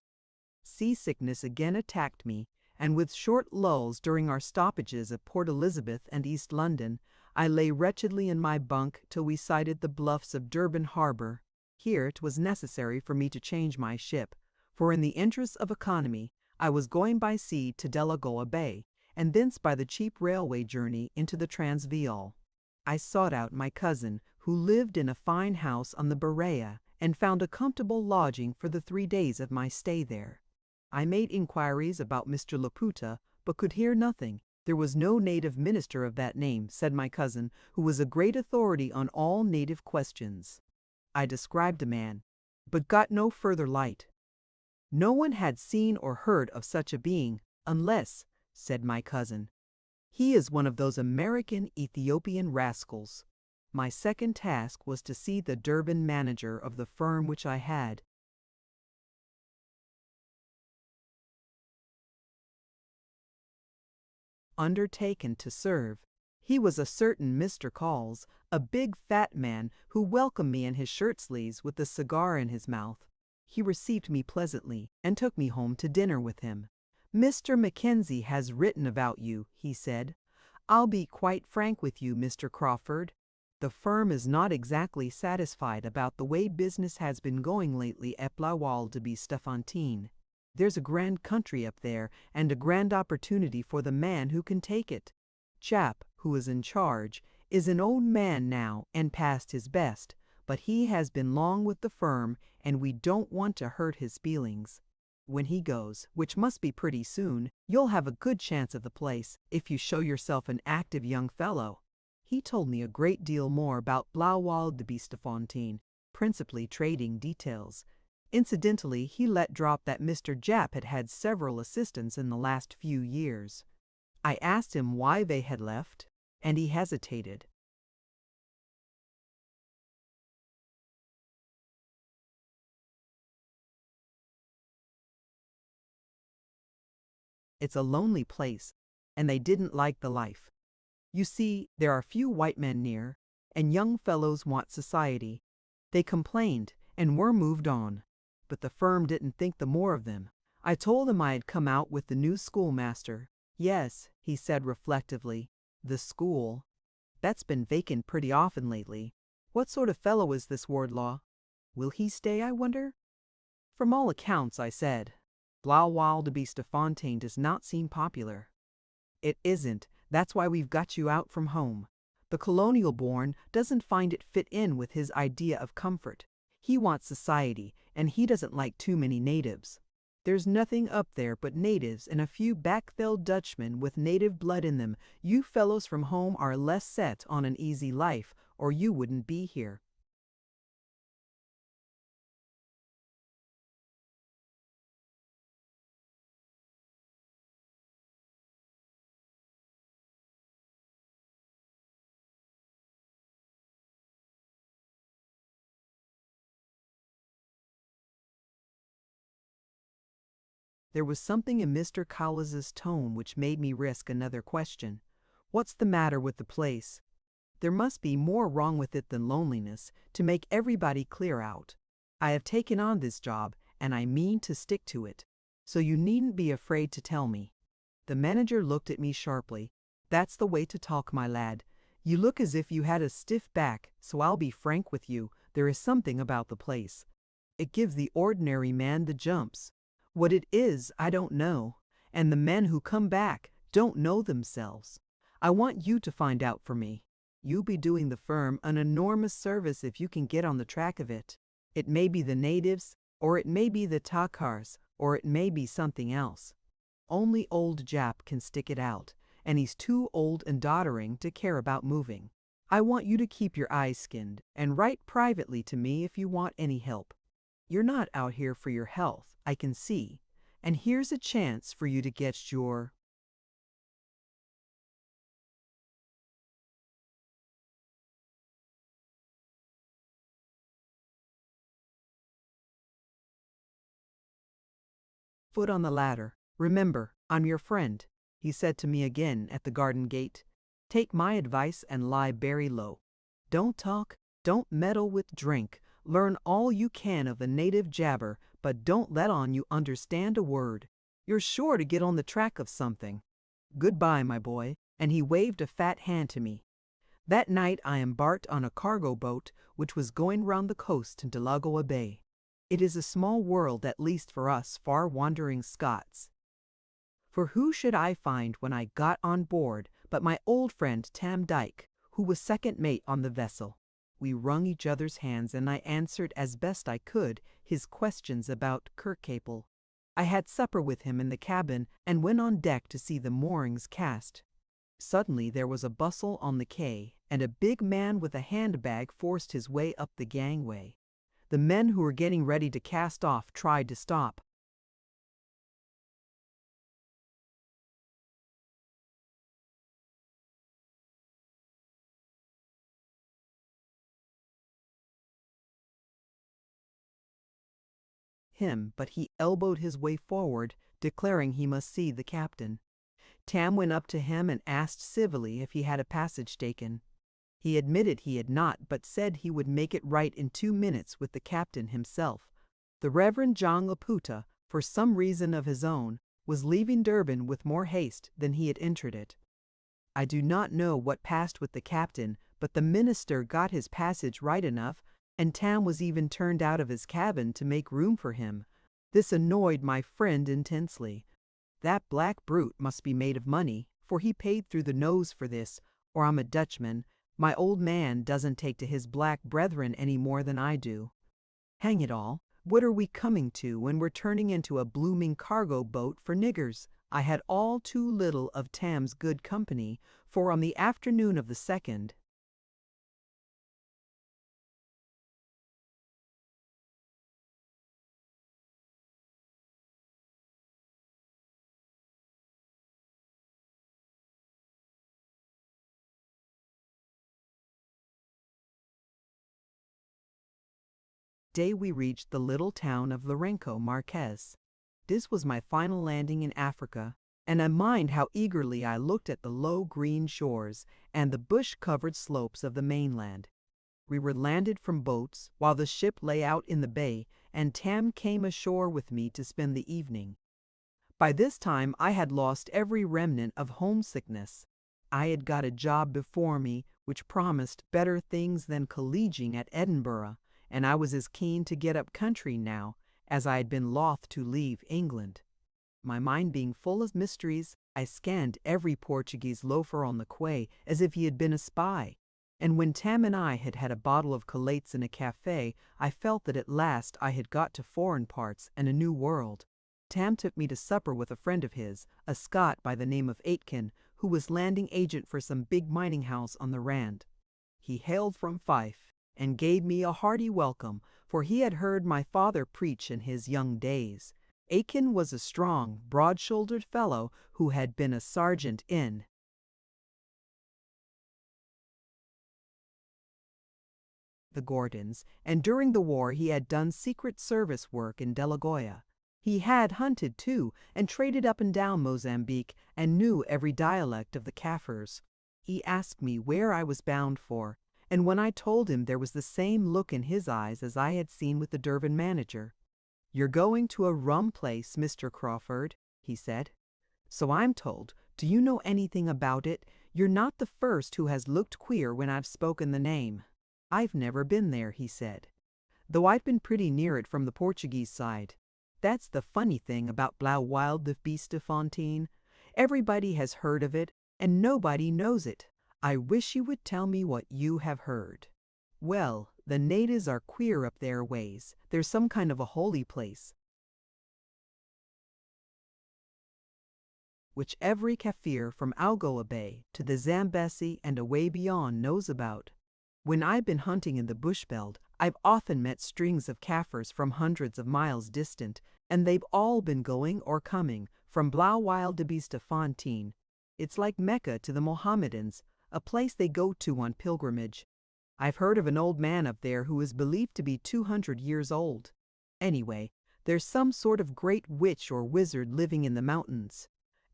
[SPEAKER 1] Seasickness again attacked me, and with short lulls during our stoppages at Port Elizabeth and East London, I lay wretchedly in my bunk till we sighted the bluffs of Durban Harbour. Here it was necessary for me to change my ship, for in the interests of economy I was going by sea to Delagoa Bay, and thence by the cheap railway journey into the Transvaal. I sought out my cousin, who lived in a fine house on the Berea, and found a comfortable lodging for the 3 days of my stay there. I made inquiries about Mr. Laputa, but could hear nothing. There was no native minister of that name, said my cousin, who was a great authority on all native questions. I described the man, but got no further light. No one had seen or heard of such a being, unless, said my cousin, he is one of those American Ethiopian rascals. My second task was to see the Durban manager of the firm which I had undertaken to serve. He was a certain Mr. Calls, a big fat man who welcomed me in his shirt sleeves with a cigar in his mouth. He received me pleasantly and took me home to dinner with him. "Mr. Mackenzie has written about you," he said. "I'll be quite frank with you, Mr. Crawford. The firm is not exactly satisfied about the way business has been going lately at Blauweill de Bestefontein. There's a grand country up there, and a grand opportunity for the man who can take it. Chap, who is in charge, is an old man now and past his best, but he has been long with the firm, and we don't want to hurt his feelings. When he goes, which must be pretty soon, you'll have a good chance of the place, if you show yourself an active young fellow." He told me a great deal more about Blauweill de Bestefontein, principally trading details. Incidentally, he let drop that Mr. Japp had had several assistants in the last few years. I asked him why they had left, and he hesitated. It's a lonely place, and they didn't like the life. You see, there are few white men near, and young fellows want society. They complained, and were moved on. But the firm didn't think the more of them. I told them I had come out with the new schoolmaster. Yes, he said reflectively, the school. That's been vacant pretty often lately. What sort of fellow is this Wardlaw? Will he stay, I wonder? From all accounts, I said, Blaauwilde de Fontaine does not seem popular. It isn't. That's why we've got you out from home. The colonial-born doesn't find it fit in with his idea of comfort. He wants society, and he doesn't like too many natives. There's nothing up there but natives and a few backveld Dutchmen with native blood in them. You fellows from home are less set on an easy life, or you wouldn't be here. There was something in Mr. Collins's tone which made me risk another question. What's the matter with the place? There must be more wrong with it than loneliness, to make everybody clear out. I have taken on this job, and I mean to stick to it. So you needn't be afraid to tell me. The manager looked at me sharply. That's the way to talk, my lad. You look as if you had a stiff back, so I'll be frank with you. There is something about the place. It gives the ordinary man the jumps. What it is, I don't know, and the men who come back don't know themselves. I want you to find out for me. You'll be doing the firm an enormous service if you can get on the track of it. It may be the natives, or it may be the Takars, or it may be something else. Only old Jap can stick it out, and he's too old and doddering to care about moving. I want you to keep your eyes skinned, and write privately to me if you want any help. You're not out here for your health, I can see, and here's a chance for you to get your foot on the ladder. Remember, I'm your friend, he said to me again at the garden gate. Take my advice and lie very low. Don't talk, don't meddle with drink. Learn all you can of the native jabber, but don't let on you understand a word. You're sure to get on the track of something. Goodbye, my boy, and he waved a fat hand to me. That night I embarked on a cargo boat which was going round the coast into Lagoa Bay. It is a small world, at least for us far-wandering Scots. For who should I find when I got on board but my old friend Tam Dyke, who was second mate on the vessel. We wrung each other's hands, and I answered as best I could his questions about Kirkcaple. I had supper with him in the cabin and went on deck to see the moorings cast. Suddenly there was a bustle on the quay, and a big man with a handbag forced his way up the gangway. The men who were getting ready to cast off tried to stop. Him, but he elbowed his way forward, declaring he must see the captain. Tam went up to him and asked civilly if he had a passage taken. He admitted he had not, but said he would make it right in 2 minutes with the captain himself. The Reverend John Laputa, for some reason of his own, was leaving Durban with more haste than he had entered it. I do not know what passed with the captain, but the minister got his passage right enough, and Tam was even turned out of his cabin to make room for him. This annoyed my friend intensely. That black brute must be made of money, for he paid through the nose for this, or I'm a Dutchman. My old man doesn't take to his black brethren any more than I do. Hang it all, what are we coming to when we're turning into a blooming cargo boat for niggers? I had all too little of Tam's good company, for on the afternoon of the 2nd, day we reached the little town of Lourenço Marques. This was my final landing in Africa, and I mind how eagerly I looked at the low green shores and the bush-covered slopes of the mainland. We were landed from boats while the ship lay out in the bay, and Tam came ashore with me to spend the evening. By this time I had lost every remnant of homesickness. I had got a job before me which promised better things than collegiing at Edinburgh, and I was as keen to get up country now as I had been loth to leave England. My mind being full of mysteries, I scanned every Portuguese loafer on the quay as if he had been a spy. And when Tam and I had had a bottle of collates in a cafe, I felt that at last I had got to foreign parts and a new world. Tam took me to supper with a friend of his, a Scot by the name of Aitken, who was landing agent for some big mining house on the Rand. He hailed from Fife, and gave me a hearty welcome, for he had heard my father preach in his young days. Aitken was a strong, broad-shouldered fellow who had been a sergeant in the Gordons, and during the war he had done secret service work in Delagoa. He had hunted too, and traded up and down Mozambique, and knew every dialect of the Kaffirs. He asked me where I was bound for, and when I told him there was the same look in his eyes as I had seen with the Durban manager. "You're going to a rum place, Mr. Crawford," he said. "So I'm told. Do you know anything about it? You're not the first who has looked queer when I've spoken the name." "I've never been there," he said, "though I've been pretty near it from the Portuguese side. That's the funny thing about Blaauwilde de Beestefontein. Everybody has heard of it, and nobody knows it. I wish you would tell me what you have heard." "Well, the natives are queer up their ways. There's some kind of a holy place which every Kaffir from Algoa Bay to the Zambesi and away beyond knows about. When I've been hunting in the bushveld, I've often met strings of Kaffirs from hundreds of miles distant, and they've all been going or coming from Blaauwilde de Beestefontein. It's like Mecca to the Mohammedans, a place they go to on pilgrimage. I've heard of an old man up there who is believed to be 200 years old. Anyway, there's some sort of great witch or wizard living in the mountains."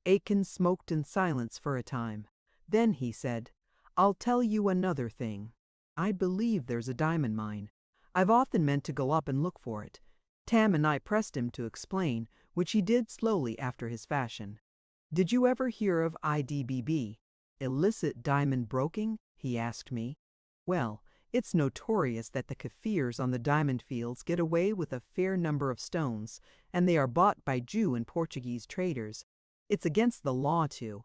[SPEAKER 1] Aitken smoked in silence for a time. Then he said, "I'll tell you another thing. I believe there's a diamond mine. I've often meant to go up and look for it." Tam and I pressed him to explain, which he did slowly after his fashion. "Did you ever hear of IDBB? Illicit diamond broking?" he asked me. "Well, it's notorious that the Kaffirs on the diamond fields get away with a fair number of stones, and they are bought by Jew and Portuguese traders. It's against the law to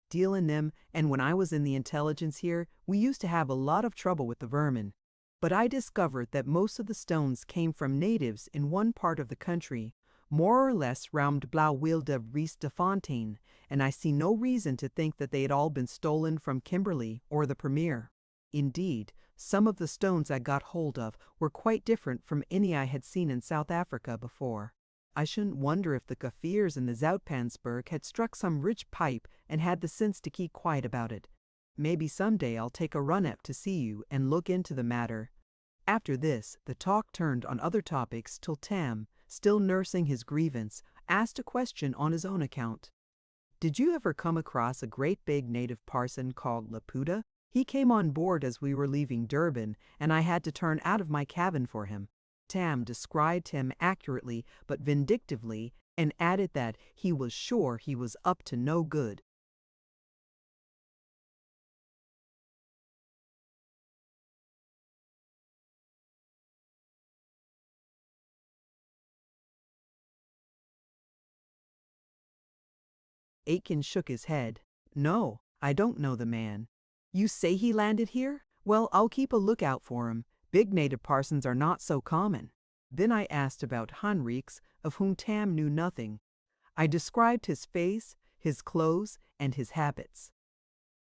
[SPEAKER 1] deal in them, and when I was in the intelligence here, we used to have a lot of trouble with the vermin. But I discovered that most of the stones came from natives in one part of the country, more or less round Blaauwilde Beestefontein, and I see no reason to think that they had all been stolen from Kimberley or the Premier. Indeed, some of the stones I got hold of were quite different from any I had seen in South Africa before. I shouldn't wonder if the Kaffirs in the Zoutpansberg had struck some rich pipe and had the sense to keep quiet about it. Maybe someday I'll take a run up to see you and look into the matter." After this, the talk turned on other topics till Tam, still nursing his grievance, asked a question on his own account. "Did you ever come across a great big native parson called Laputa? He came on board as we were leaving Durban, and I had to turn out of my cabin for him." Tam described him accurately but vindictively, and added that he was sure he was up to no good. Aitken shook his head. "No, I don't know the man." "You say he landed here? Well, I'll keep a lookout for him. Big native parsons are not so common." Then I asked about Henriques, of whom Tam knew nothing. I described his face, his clothes, and his habits.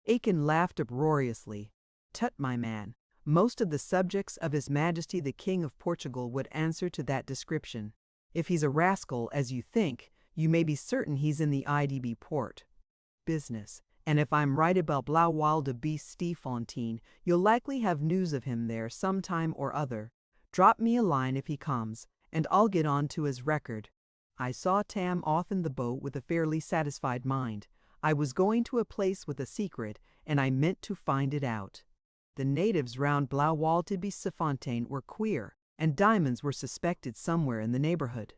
[SPEAKER 1] Aitken laughed uproariously. "Tut, my man, most of the subjects of His Majesty the King of Portugal would answer to that description. If he's a rascal, as you think, you may be certain he's in the IDB port. Business, And if I'm right about Blaauwildebeestefontein, you'll likely have news of him there sometime or other. Drop me a line if he comes, and I'll get on to his record." I saw Tam off in the boat with a fairly satisfied mind. I was going to a place with a secret, and I meant to find it out. The natives round Blaauwildebeestefontein were queer, and diamonds were suspected somewhere in the neighborhood.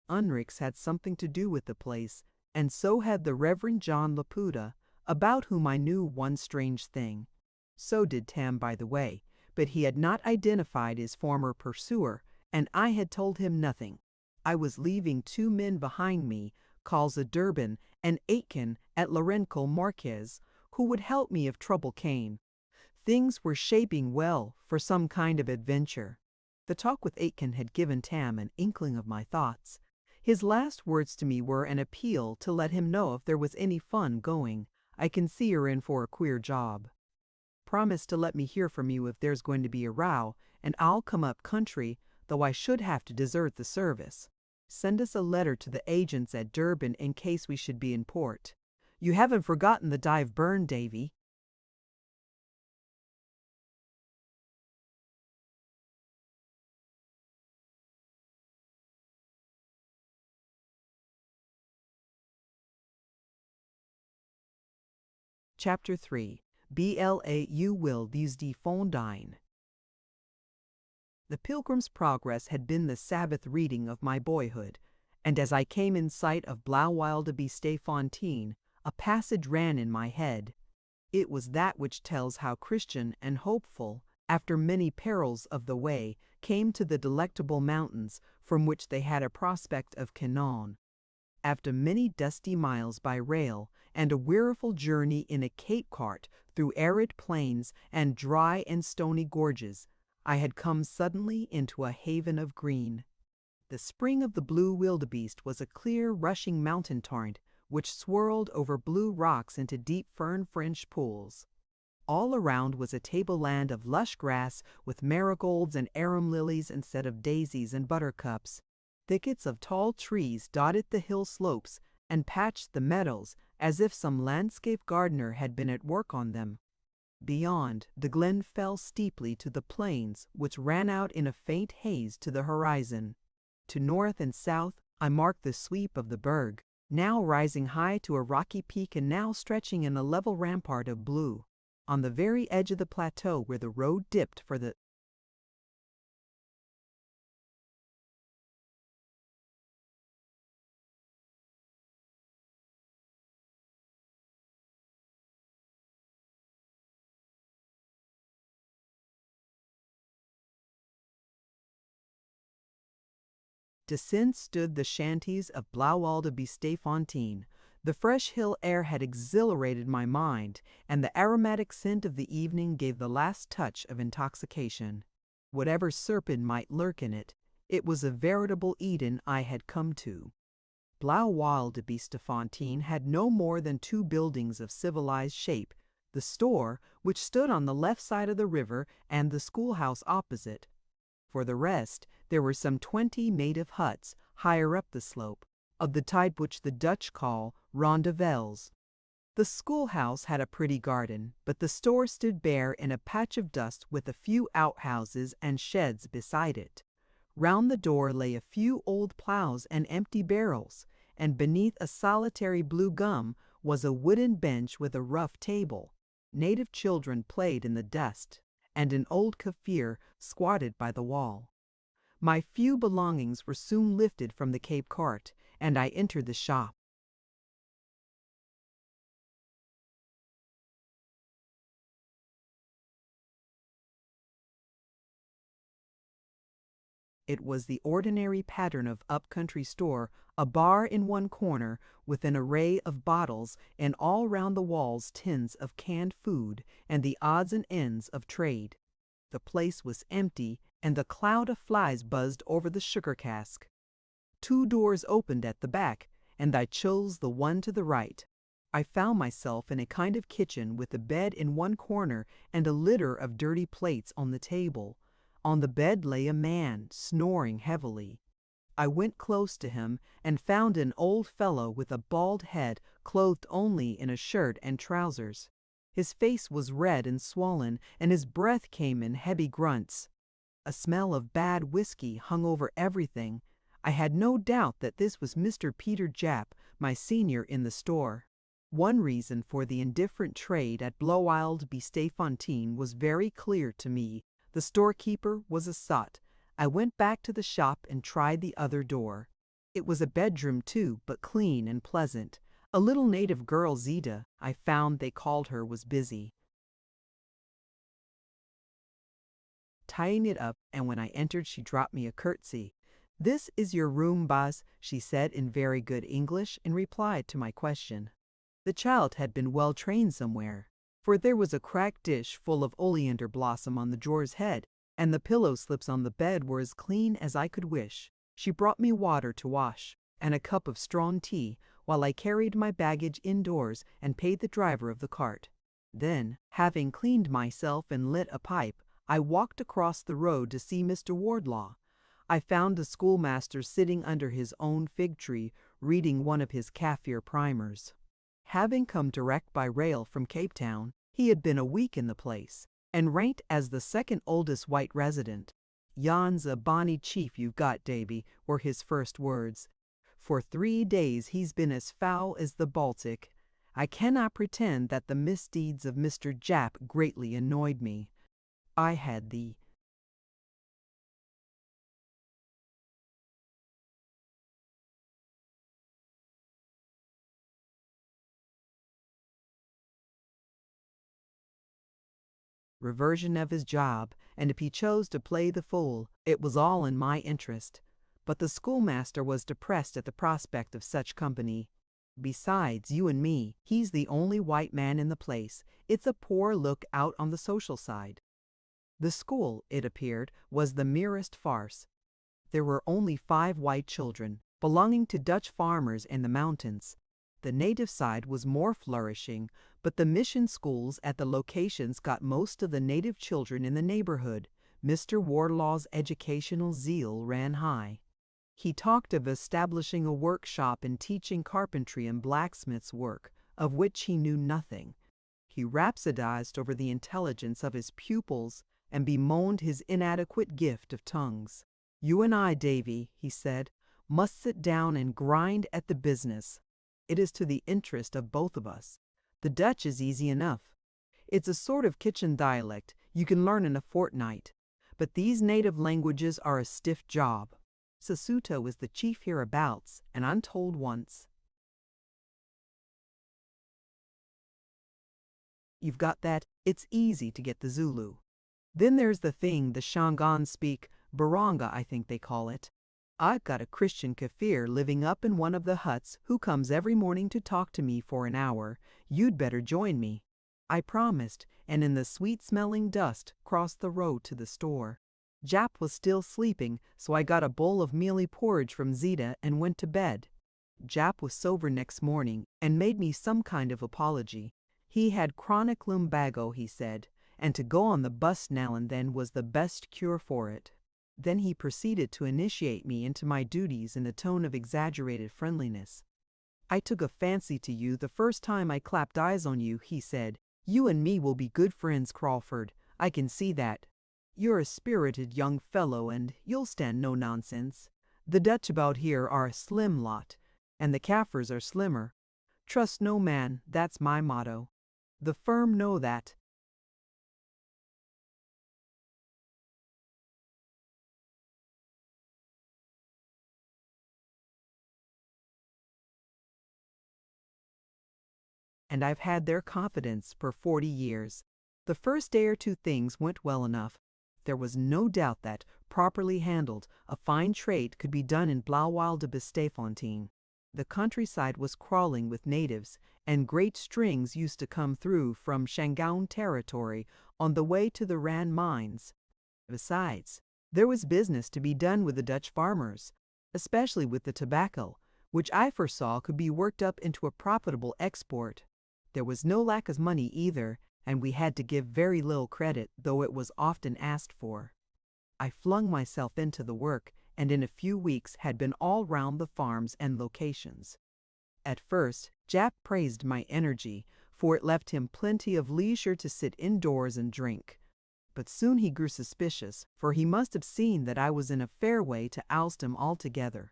[SPEAKER 1] Unrix had something to do with the place, and so had the Reverend John Laputa, about whom I knew one strange thing. So did Tam, by the way, but he had not identified his former pursuer, and I had told him nothing. I was leaving 2 men behind me, calls Durban and Aitken at Lourenço Marques, who would help me if trouble came. Things were shaping well for some kind of adventure. The talk with Aitken had given Tam an inkling of my thoughts. His last words to me were an appeal to let him know if there was any fun going. "I can see you're in for a queer job. Promise to let me hear from you if there's going to be a row, and I'll come up country, though I should have to desert the service. Send us a letter to the agents at Durban in case we should be in port. You haven't forgotten the dive burn, Davy." Chapter 3. Blau Wildbeestefontein. The Pilgrim's Progress had been the Sabbath reading of my boyhood, and as I came in sight of Blaauwildebeestefontein, a passage ran in my head. It was that which tells how Christian and hopeful, after many perils of the way, came to the delectable mountains from which they had a prospect of Canaan. After many dusty miles by rail and a weariful journey in a Cape cart through arid plains and dry and stony gorges, I had come suddenly into a haven of green. The spring of the blue wildebeest was a clear, rushing mountain torrent which swirled over blue rocks into deep fern-fringed pools. All around was a tableland of lush grass with marigolds and arum lilies instead of daisies and buttercups. Thickets of tall trees dotted the hill slopes and patched the meadows as if some landscape gardener had been at work on them. Beyond, the glen fell steeply to the plains, which ran out in a faint haze to the horizon. To north and south, I marked the sweep of the Berg, now rising high to a rocky peak and now stretching in a level rampart of blue. On the very edge of the plateau where the road dipped for the descent stood the shanties of Blaauwildebeestefontein. The fresh hill air had exhilarated my mind, and the aromatic scent of the evening gave the last touch of intoxication. Whatever serpent might lurk in it, it was a veritable Eden I had come to. Blaauwildebeestefontein had no more than 2 buildings of civilized shape, the store, which stood on the left side of the river, and the schoolhouse opposite. For the rest, there were some 20 native huts higher up the slope, of the type which the Dutch call rondavels. The schoolhouse had a pretty garden, but the store stood bare in a patch of dust with a few outhouses and sheds beside it. Round the door lay a few old ploughs and empty barrels, and beneath a solitary blue gum was a wooden bench with a rough table. Native children played in the dust, and an old Kaffir squatted by the wall. My few belongings were soon lifted from the Cape cart, and I entered the shop. It was the ordinary pattern of up-country store, a bar in one corner with an array of bottles, and all round the walls tins of canned food and the odds and ends of trade. The place was empty, and the cloud of flies buzzed over the sugar cask. 2 doors opened at the back, and I chose the one to the right. I found myself in a kind of kitchen with a bed in one corner and a litter of dirty plates on the table. On the bed lay a man, snoring heavily. I went close to him and found an old fellow with a bald head, clothed only in a shirt and trousers. His face was red and swollen, and his breath came in heavy grunts. A smell of bad whiskey hung over everything. I had no doubt that this was Mr. Peter Japp, my senior in the store. One reason for the indifferent trade at Blowild be Stayfontein was very clear to me. The storekeeper was a sot. I went back to the shop and tried the other door. It was a bedroom too, but clean and pleasant. A little native girl, Zita, I found they called her, was busy tying it up, and when I entered she dropped me a curtsy. "This is your room, Baz," she said in very good English in reply to my question. The child had been well trained somewhere, for there was a cracked dish full of oleander blossom on the drawer's head, and the pillow slips on the bed were as clean as I could wish. She brought me water to wash, and a cup of strong tea, while I carried my baggage indoors and paid the driver of the cart. Then, having cleaned myself and lit a pipe, I walked across the road to see Mr. Wardlaw. I found the schoolmaster sitting under his own fig tree, reading one of his Kaffir primers. Having come direct by rail from Cape Town, he had been a week in the place, and ranked as the second oldest white resident. "Yon's a bonny chief you've got, Davy," were his first words. "For 3 days he's been as foul as the Baltic. I cannot pretend that the misdeeds of Mr. Japp greatly annoyed me. I had the reversion of his job, and if he chose to play the fool, it was all in my interest. But the schoolmaster was depressed at the prospect of such company. Besides you and me, he's the only white man in the place. It's a poor look out on the social side. The school, it appeared, was the merest farce. There were only 5 white children, belonging to Dutch farmers in the mountains. The native side was more flourishing, but the mission schools at the locations got most of the native children in the neighborhood. Mr. Wardlaw's educational zeal ran high. He talked of establishing a workshop and teaching carpentry and blacksmith's work, of which he knew nothing. He rhapsodized over the intelligence of his pupils and bemoaned his inadequate gift of tongues. "You and I, Davy," he said, "must sit down and grind at the business. It is to the interest of both of us. The Dutch is easy enough. It's a sort of kitchen dialect you can learn in a fortnight. But these native languages are a stiff job. Sesotho is the chief hereabouts, and I'm told once. You've got that, it's easy to get the Zulu. Then there's the thing the Shangans speak, Baranga I think they call it. I've got a Christian Kaffir living up in one of the huts who comes every morning to talk to me for an hour. You'd better join me." I promised, and in the sweet-smelling dust crossed the road to the store. Jap was still sleeping, so I got a bowl of mealy porridge from Zita and went to bed. Jap was sober next morning and made me some kind of apology. He had chronic lumbago, he said, and to go on the bus now and then was the best cure for it. Then he proceeded to initiate me into my duties in a tone of exaggerated friendliness. "I took a fancy to you the first time I clapped eyes on you," he said. "You and me will be good friends, Crawford. I can see that. You're a spirited young fellow, and you'll stand no nonsense. The Dutch about here are a slim lot, and the Kaffirs are slimmer. Trust no man, that's my motto. The firm know that." And I've had their confidence for 40 years. The first day or two things went well enough. There was no doubt that, properly handled, a fine trade could be done in Blauwilde de Stayfontein. The countryside was crawling with natives, and great strings used to come through from Shangaun territory on the way to the Rand mines. Besides, there was business to be done with the Dutch farmers, especially with the tobacco, which I foresaw could be worked up into a profitable export. There was no lack of money either, and we had to give very little credit, though it was often asked for. I flung myself into the work, and in a few weeks had been all round the farms and locations. At first, Jap praised my energy, for it left him plenty of leisure to sit indoors and drink. But soon he grew suspicious, for he must have seen that I was in a fair way to oust him altogether.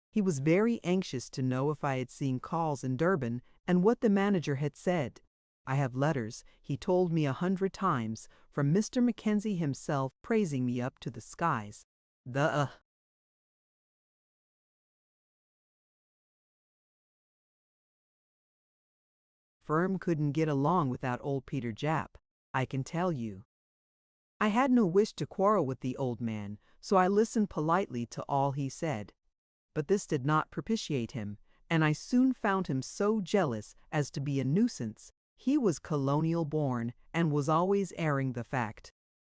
[SPEAKER 1] He was very anxious to know if I had seen calls in Durban and what the manager had said. I have letters, he told me 100 times, from Mr. Mackenzie himself praising me up to the skies. The firm couldn't get along without old Peter Jap, I can tell you. I had no wish to quarrel with the old man, so I listened politely to all he said. But this did not propitiate him, and I soon found him so jealous as to be a nuisance. He was colonial born and was always airing the fact.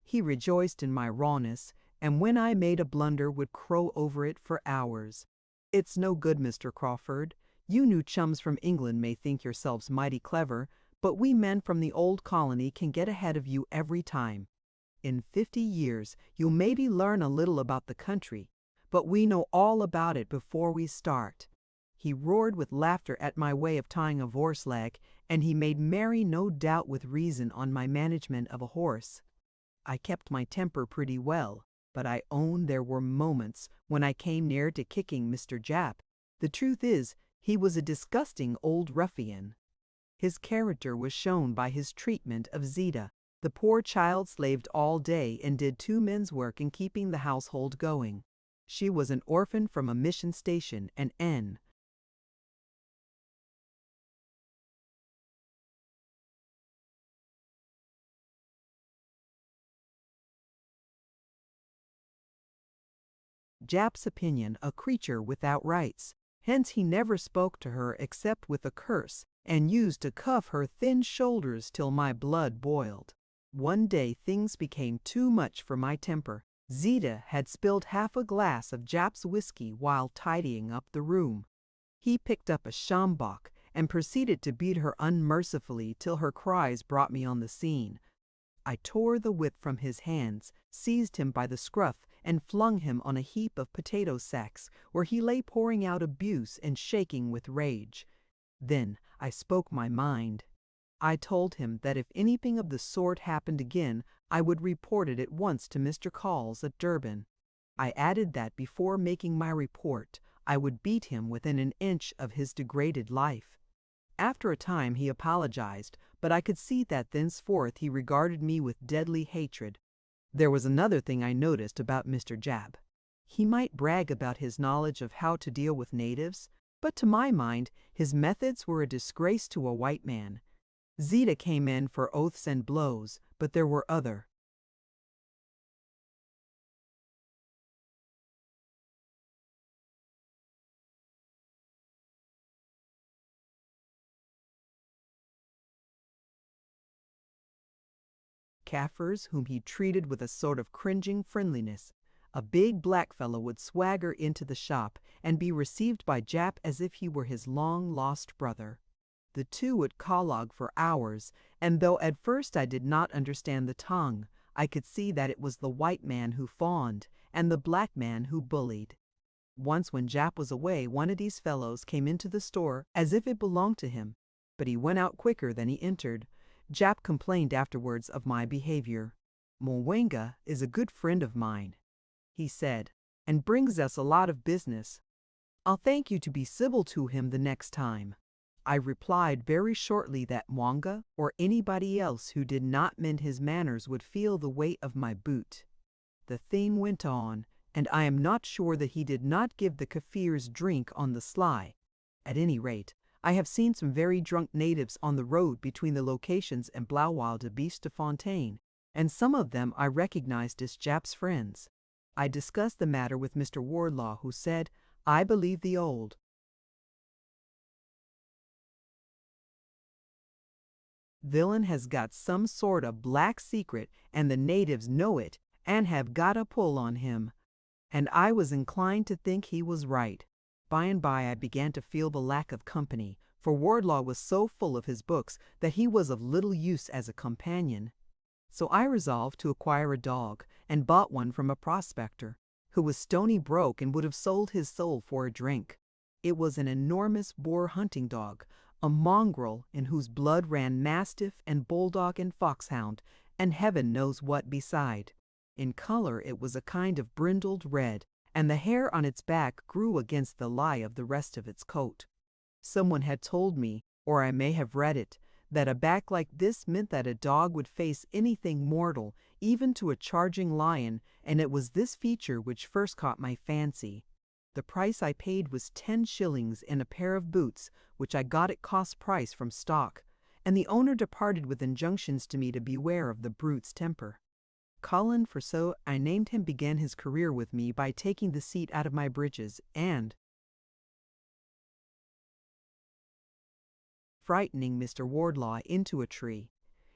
[SPEAKER 1] He rejoiced in my rawness, and when I made a blunder would crow over it for hours. It's no good, Mr. Crawford. You new chums from England may think yourselves mighty clever, but we men from the old colony can get ahead of you every time. In 50 years, you'll maybe learn a little about the country, but we know all about it before we start. He roared with laughter at my way of tying a horse leg, and he made merry, no doubt with reason, on my management of a horse. I kept my temper pretty well, but I own there were moments when I came near to kicking Mr. Jap. The truth is, he was a disgusting old ruffian. His character was shown by his treatment of Zita. The poor child slaved all day and did 2 men's work in keeping the household going. She was an orphan from a mission station, and N. Jap's opinion a creature without rights. Hence he never spoke to her except with a curse, and used to cuff her thin shoulders till my blood boiled. One day things became too much for my temper. Zita had spilled half a glass of Jap's whiskey while tidying up the room. He picked up a sjambok and proceeded to beat her unmercifully till her cries brought me on the scene. I tore the whip from his hands, seized him by the scruff, and flung him on a heap of potato sacks, where he lay pouring out abuse and shaking with rage. Then I spoke my mind. I told him that if anything of the sort happened again, I would report it at once to Mr. Calls at Durban. I added that before making my report, I would beat him within an inch of his degraded life. After a time he apologized, but I could see that thenceforth he regarded me with deadly hatred. There was another thing I noticed about Mr. Jap. He might brag about his knowledge of how to deal with natives, but to my mind his methods were a disgrace to a white man. Zita came in for oaths and blows, but there were other. Kaffirs whom he treated with a sort of cringing friendliness. A big black fellow would swagger into the shop and be received by Jap as if he were his long-lost brother. The two would collogue for hours, and though at first I did not understand the tongue, I could see that it was the white man who fawned and the black man who bullied. Once when Jap was away, one of these fellows came into the store as if it belonged to him, but he went out quicker than he entered. Jap complained afterwards of my behavior. "Mwenga is a good friend of mine," he said, "and brings us a lot of business. I'll thank you to be civil to him the next time." I replied very shortly that Mwanga or anybody else who did not mend his manners would feel the weight of my boot. The thing went on, and I am not sure that he did not give the Kaffirs drink on the sly. At any rate, I have seen some very drunk natives on the road between the locations and Blauwil de Biestefontein, and some of them I recognized as Jap's friends. I discussed the matter with Mr. Wardlaw, who said, "I believe the old villain has got some sort of black secret, and the natives know it and have got a pull on him." And I was inclined to think he was right. By and by I began to feel the lack of company, for Wardlaw was so full of his books that he was of little use as a companion. So I resolved to acquire a dog, and bought one from a prospector, who was stony broke and would have sold his soul for a drink. It was an enormous boar hunting dog, a mongrel in whose blood ran mastiff and bulldog and foxhound, and heaven knows what beside. In color it was a kind of brindled red, and the hair on its back grew against the lie of the rest of its coat. Someone had told me, or I may have read it, that a back like this meant that a dog would face anything mortal, even to a charging lion, and it was this feature which first caught my fancy. The price I paid was 10 shillings and a pair of boots, which I got at cost price from stock, and the owner departed with injunctions to me to beware of the brute's temper. Colin, for so I named him, began his career with me by taking the seat out of my breeches and frightening Mr. Wardlaw into a tree.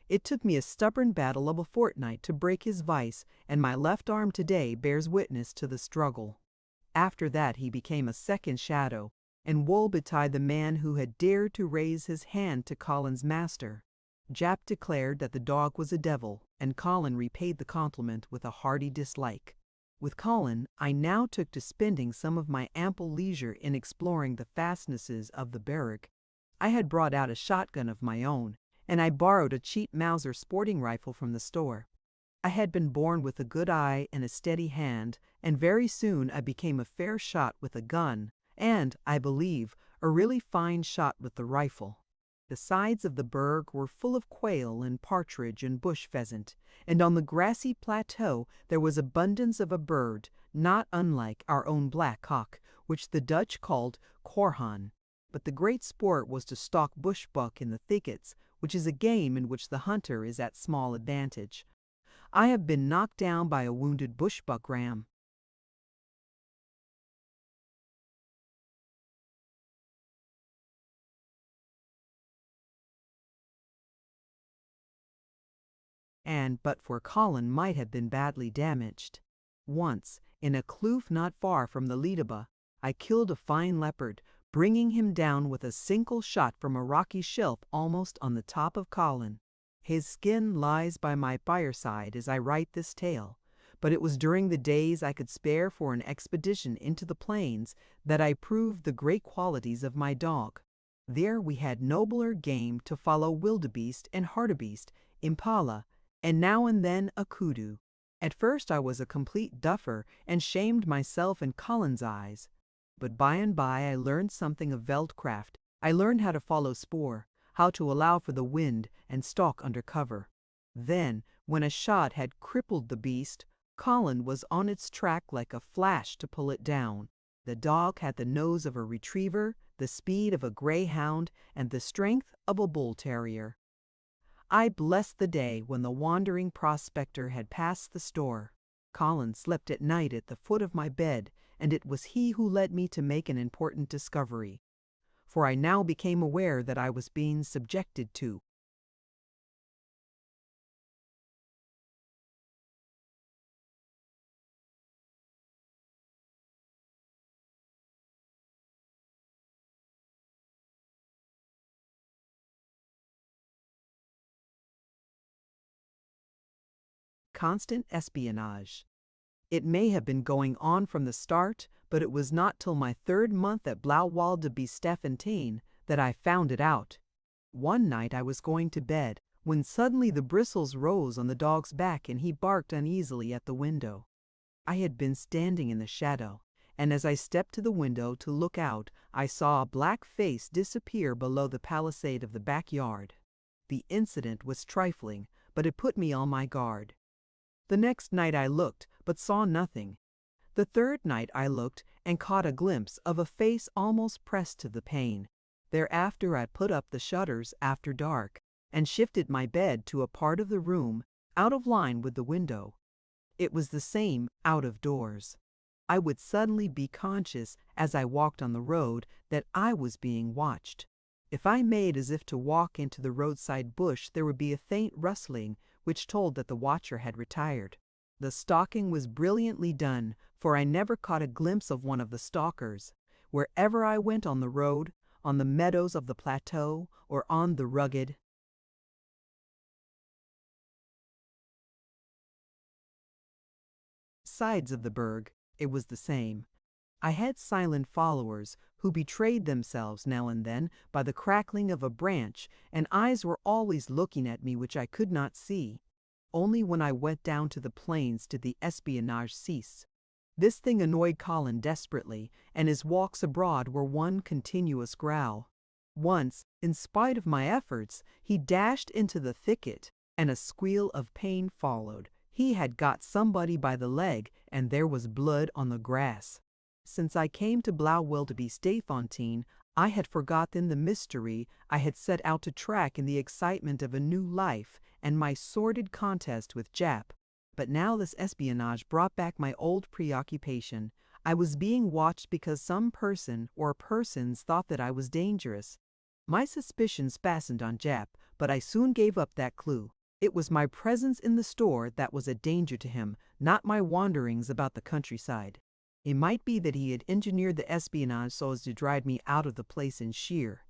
[SPEAKER 1] It took me a stubborn battle of a fortnight to break his vice, and my left arm today bears witness to the struggle. After that he became a second shadow, and woe betide the man who had dared to raise his hand to Colin's master. Jap declared that the dog was a devil, and Colin repaid the compliment with a hearty dislike. With Colin, I now took to spending some of my ample leisure in exploring the fastnesses of the barrack. I had brought out a shotgun of my own, and I borrowed a cheap Mauser sporting rifle from the store. I had been born with a good eye and a steady hand, and very soon I became a fair shot with a gun, and, I believe, a really fine shot with the rifle. The sides of the burg were full of quail and partridge and bush pheasant, and on the grassy plateau there was abundance of a bird, not unlike our own black cock, which the Dutch called korhaan. But the great sport was to stalk bushbuck in the thickets, which is a game in which the hunter is at small advantage. I have been knocked down by a wounded bushbuck ram. And but for Colin might have been badly damaged. Once, in a kloof not far from the Liedeba, I killed a fine leopard, bringing him down with a single shot from a rocky shelf almost on the top of Colin. His skin lies by my fireside as I write this tale, but it was during the days I could spare for an expedition into the plains that I proved the great qualities of my dog. There we had nobler game to follow wildebeest and hartebeest, impala, and now and then a kudu. At first I was a complete duffer and shamed myself in Colin's eyes. But by and by I learned something of veldcraft. I learned how to follow spoor, how to allow for the wind and stalk under cover. Then, when a shot had crippled the beast, Colin was on its track like a flash to pull it down. The dog had the nose of a retriever, the speed of a greyhound, and the strength of a bull terrier. I blessed the day when the wandering prospector had passed the store. Colin slept at night at the foot of my bed, and it was he who led me to make an important discovery. For I now became aware that I was being subjected to constant espionage. It may have been going on from the start, but it was not till my 3rd month at Blauwald de Biestefontein that I found it out. One night I was going to bed, when suddenly the bristles rose on the dog's back and he barked uneasily at the window. I had been standing in the shadow, and as I stepped to the window to look out, I saw a black face disappear below the palisade of the backyard. The incident was trifling, but it put me on my guard. The next night I looked, but saw nothing. The 3rd night I looked and caught a glimpse of a face almost pressed to the pane. Thereafter I put up the shutters after dark, and shifted my bed to a part of the room out of line with the window. It was the same out of doors. I would suddenly be conscious, as I walked on the road, that I was being watched. If I made as if to walk into the roadside bush, there would be a faint rustling, which told that the watcher had retired. The stalking was brilliantly done, for I never caught a glimpse of one of the stalkers. wherever I went on the road, on the meadows of the plateau, or on the rugged sides of the berg, it was the same. I had silent followers who betrayed themselves now and then by the crackling of a branch, and eyes were always looking at me which I could not see. Only when I went down to the plains did the espionage cease. This thing annoyed Colin desperately, and his walks abroad were one continuous growl. Once, in spite of my efforts, he dashed into the thicket, and a squeal of pain followed. He had got somebody by the leg, and there was blood on the grass. Since I came to Blaauwildebeestefontein, I had forgotten the mystery I had set out to track in the excitement of a new life and my sordid contest with Jap. But now this espionage brought back my old preoccupation. I was being watched because some person or persons thought that I was dangerous. My suspicions fastened on Jap, but I soon gave up that clue. It was my presence in the store that was a danger to him, not my wanderings about the countryside. It might be that he had engineered the espionage so as to drive me out of the place in sheer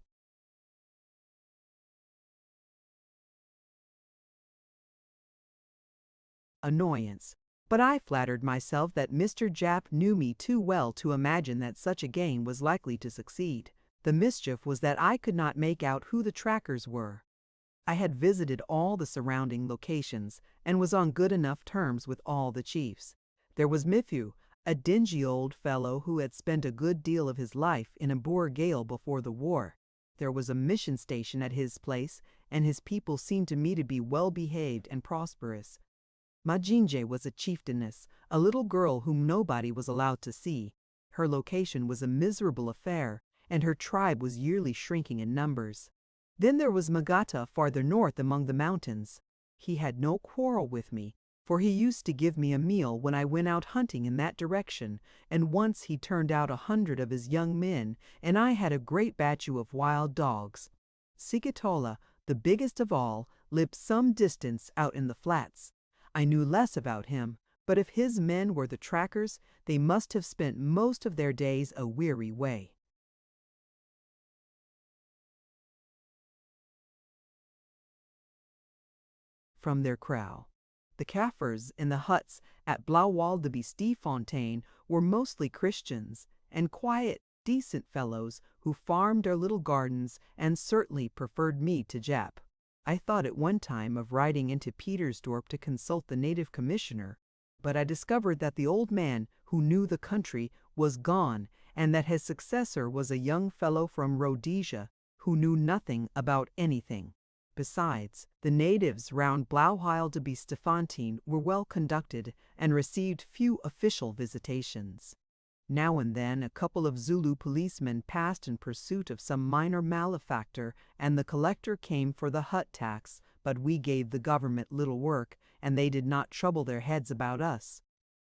[SPEAKER 1] annoyance. But I flattered myself that Mr. Jap knew me too well to imagine that such a game was likely to succeed. The mischief was that I could not make out who the trackers were. I had visited all the surrounding locations and was on good enough terms with all the chiefs. There was Mifu, a dingy old fellow who had spent a good deal of his life in a Boer gale before the war. There was a mission station at his place, and his people seemed to me to be well behaved and prosperous. Majinje was a chieftainess, a little girl whom nobody was allowed to see. Her location was a miserable affair, and her tribe was yearly shrinking in numbers. Then there was Magata farther north among the mountains. He had no quarrel with me, for he used to give me a meal when I went out hunting in that direction, and once he turned out 100 of his young men, and I had a great battue of wild dogs. Sikitola, the biggest of all, lived some distance out in the flats. I knew less about him, but if his men were the trackers, they must have spent most of their days a weary way. From their kraal. The Kaffirs in the huts at Blaauwildebeestefontein were mostly Christians, and quiet, decent fellows who farmed their little gardens and certainly preferred me to Jap. I thought at one time of riding into Petersdorp to consult the native commissioner, but I discovered that the old man who knew the country was gone, and that his successor was a young fellow from Rhodesia who knew nothing about anything. Besides, the natives round Blaauwildebeestefontein were well conducted and received few official visitations. Now and then a couple of Zulu policemen passed in pursuit of some minor malefactor, and the collector came for the hut tax, but we gave the government little work, and they did not trouble their heads about us.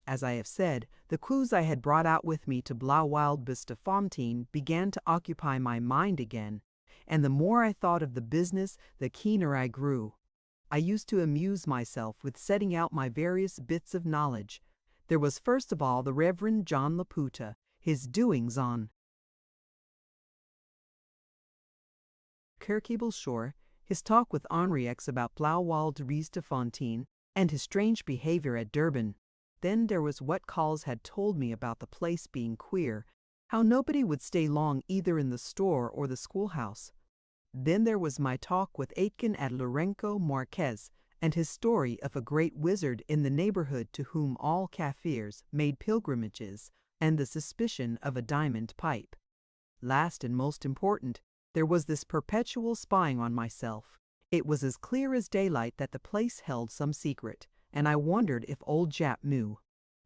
[SPEAKER 1] As I have said, the clues I had brought out with me to Blaauwildebeestefontein began to occupy my mind again, and the more I thought of the business, the keener I grew. I used to amuse myself with setting out my various bits of knowledge. There was first of all the Reverend John Laputa, his doings on Kirkable Shore, his talk with Henriques about Blaauwildebeestefontein, and his strange behavior at Durban. Then there was what Calls had told me about the place being queer, how nobody would stay long either in the store or the schoolhouse. Then there was my talk with Aitken at Lourenço Marques, and his story of a great wizard in the neighborhood to whom all Kaffirs made pilgrimages, and the suspicion of a diamond pipe. Last and most important, there was this perpetual spying on myself. It was as clear as daylight that the place held some secret, and I wondered if old Jap knew.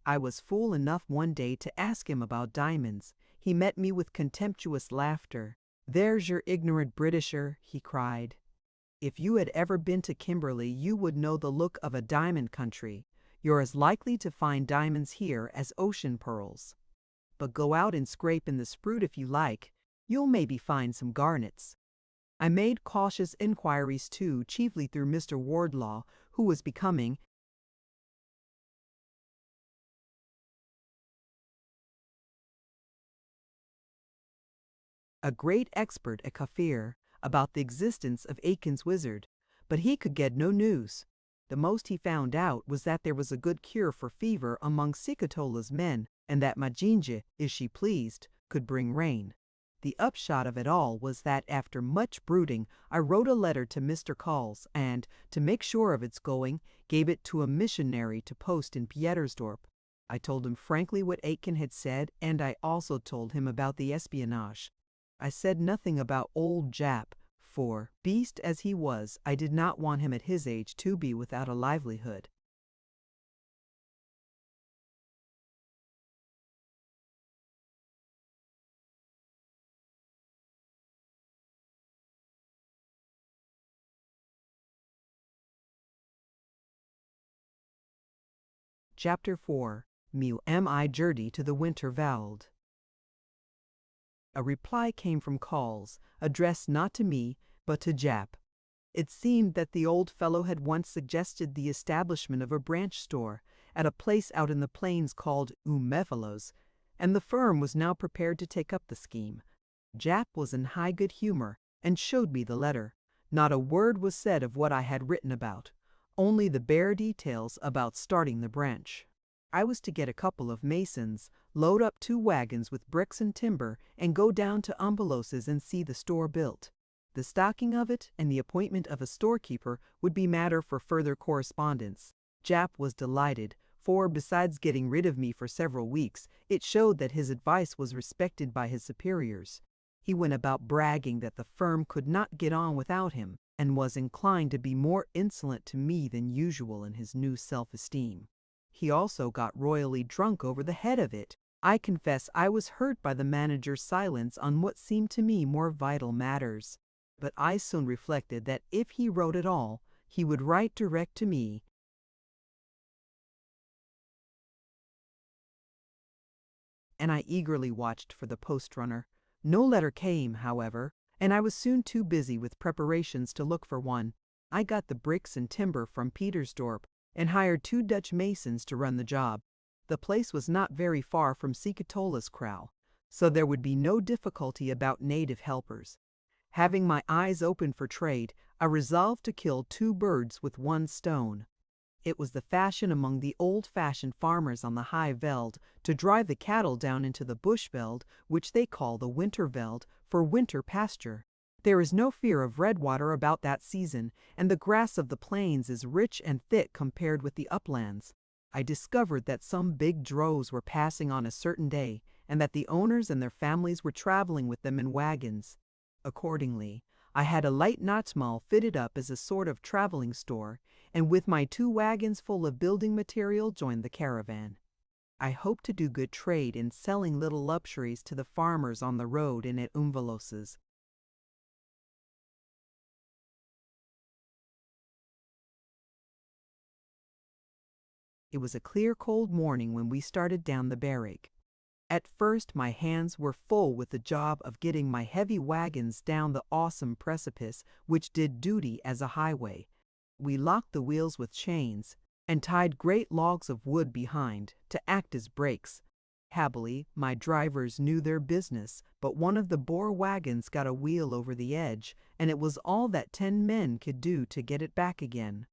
[SPEAKER 1] I was fool enough one day to ask him about diamonds. He met me with contemptuous laughter. "There's your ignorant Britisher," he cried. "If you had ever been to Kimberley, you would know the look of a diamond country. You're as likely to find diamonds here as ocean pearls. But go out and scrape in the spruit if you like. You'll maybe find some garnets." I made cautious inquiries too, chiefly through Mr. Wardlaw, who was becoming, a great expert at Kafir, about the existence of Aiken's wizard, but he could get no news. The most he found out was that there was a good cure for fever among Sikatola's men, and that Majinje, if she pleased, could bring rain. The upshot of it all was that after much brooding, I wrote a letter to Mr. Calls and, to make sure of its going, gave it to a missionary to post in Pietersdorp. I told him frankly what Aiken had said, and I also told him about the espionage. I said nothing about old Jap, for, beast as he was, I did not want him at his age to be without a livelihood. Chapter 4. Mew am I journey to the winter veld. A reply came from Calls, addressed not to me, but to Jap. It seemed that the old fellow had once suggested the establishment of a branch store at a place out in the plains called Umefalos, and the firm was now prepared to take up the scheme. Jap was in high good humor and showed me the letter. Not a word was said of what I had written about, only the bare details about starting the branch. I was to get a couple of masons, load up 2 wagons with bricks and timber, and go down to Umbelos's and see the store built. The stocking of it and the appointment of a storekeeper would be matter for further correspondence. Jap was delighted, for besides getting rid of me for several weeks, it showed that his advice was respected by his superiors. He went about bragging that the firm could not get on without him, and was inclined to be more insolent to me than usual in his new self-esteem. He also got royally drunk over the head of it. I confess I was hurt by the manager's silence on what seemed to me more vital matters. But I soon reflected that if he wrote at all, he would write direct to me, and I eagerly watched for the post-runner. No letter came, however, and I was soon too busy with preparations to look for one. I got the bricks and timber from Pietersdorp and hired 2 Dutch masons to run the job. The place was not very far from Sikatola's kraal, so there would be no difficulty about native helpers. Having my eyes open for trade, I resolved to kill 2 birds with 1 stone. It was the fashion among the old-fashioned farmers on the high veld to drive the cattle down into the bush veld, which they call the winter veld, for winter pasture. There is no fear of redwater about that season, and the grass of the plains is rich and thick compared with the uplands. I discovered that some big droves were passing on a certain day, and that the owners and their families were traveling with them in wagons. Accordingly, I had a light nachtmaal fitted up as a sort of traveling store, and with my 2 wagons full of building material joined the caravan. I hoped to do good trade in selling little luxuries to the farmers on the road and at Umveloses. It was a clear, cold morning when we started down the barrack. At first my hands were full with the job of getting my heavy wagons down the awesome precipice which did duty as a highway. We locked the wheels with chains and tied great logs of wood behind to act as brakes. Happily, my drivers knew their business, but one of the Boer wagons got a wheel over the edge, and it was all that 10 men could do to get it back again.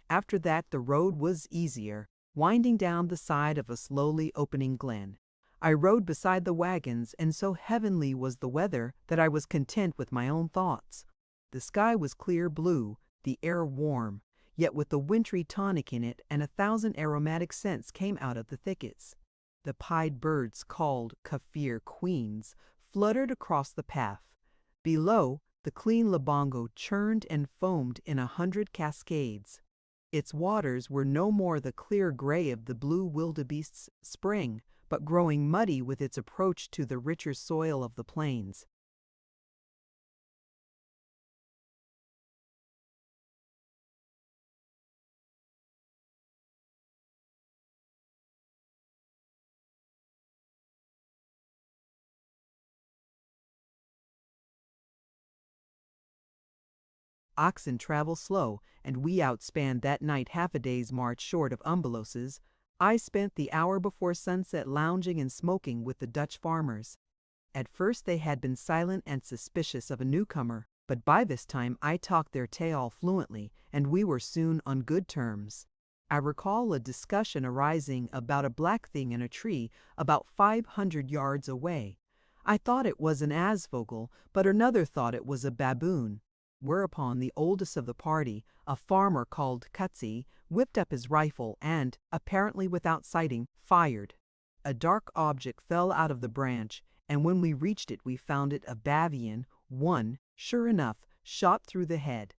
[SPEAKER 1] After that the road was easier, winding down the side of a slowly opening glen. I rode beside the wagons, and so heavenly was the weather that I was content with my own thoughts. The sky was clear blue, the air warm, yet with the wintry tonic in it, and 1,000 aromatic scents came out of the thickets. The pied birds, called Kafir queens, fluttered across the path. Below, the clean Labongo churned and foamed in 100 cascades. Its waters were no more the clear gray of the blue wildebeest's spring, but growing muddy with its approach to the richer soil of the plains. Oxen travel slow, and we outspanned that night half a day's march short of Umbeloses. I spent the hour before sunset lounging and smoking with the Dutch farmers. At first they had been silent and suspicious of a newcomer, but by this time I talked their tale fluently, and we were soon on good terms. I recall a discussion arising about a black thing in a tree about 500 yards away. I thought it was an asvogel, but another thought it was a baboon. Whereupon the oldest of the party, a farmer called Kutsi, whipped up his rifle and, apparently without sighting, fired. A dark object fell out of the branch, and when we reached it we found it a bavian, one, sure enough, shot through the head.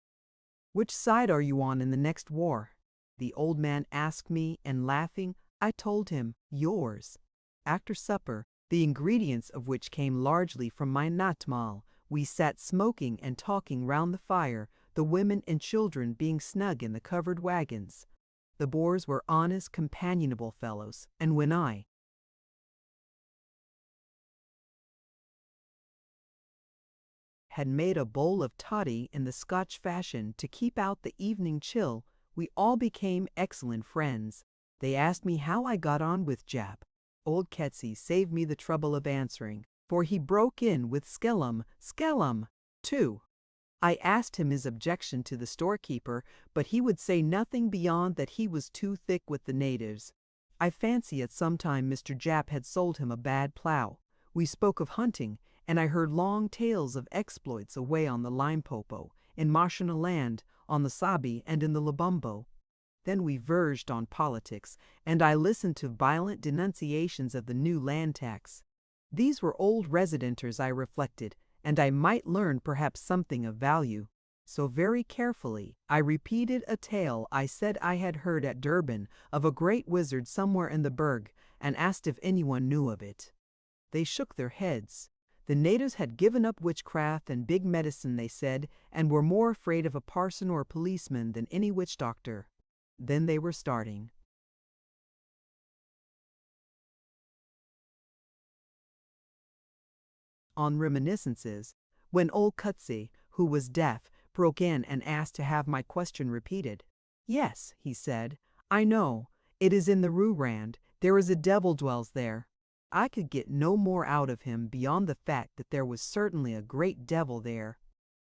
[SPEAKER 1] "Which side are you on in the next war?" the old man asked me, and laughing, I told him, "Yours." After supper, the ingredients of which came largely from my natmal, we sat smoking and talking round the fire, the women and children being snug in the covered wagons. The Boers were honest, companionable fellows, and when I had made a bowl of toddy in the Scotch fashion to keep out the evening chill, we all became excellent friends. They asked me how I got on with Jap. Old Ketsy saved me the trouble of answering, for he broke in with skellum, too. I asked him his objection to the storekeeper, but he would say nothing beyond that he was too thick with the natives. I fancy at some time Mr. Jap had sold him a bad plough. We spoke of hunting, and I heard long tales of exploits away on the Limpopo, in Mashonaland, on the Sabi, and in the Lubumbo. Then we verged on politics, and I listened to violent denunciations of the new land tax. These were old residenters, I reflected, and I might learn perhaps something of value. So very carefully I repeated a tale I said I had heard at Durban of a great wizard somewhere in the Berg, and asked if anyone knew of it. They shook their heads. The natives had given up witchcraft and big medicine, they said, and were more afraid of a parson or a policeman than any witch doctor. Then they were starting. On reminiscences, when old Kutsi, who was deaf, broke in and asked to have my question repeated. "Yes," he said, "I know. It is in the Rurand. There is a devil dwells there." I could get no more out of him beyond the fact that there was certainly a great devil there.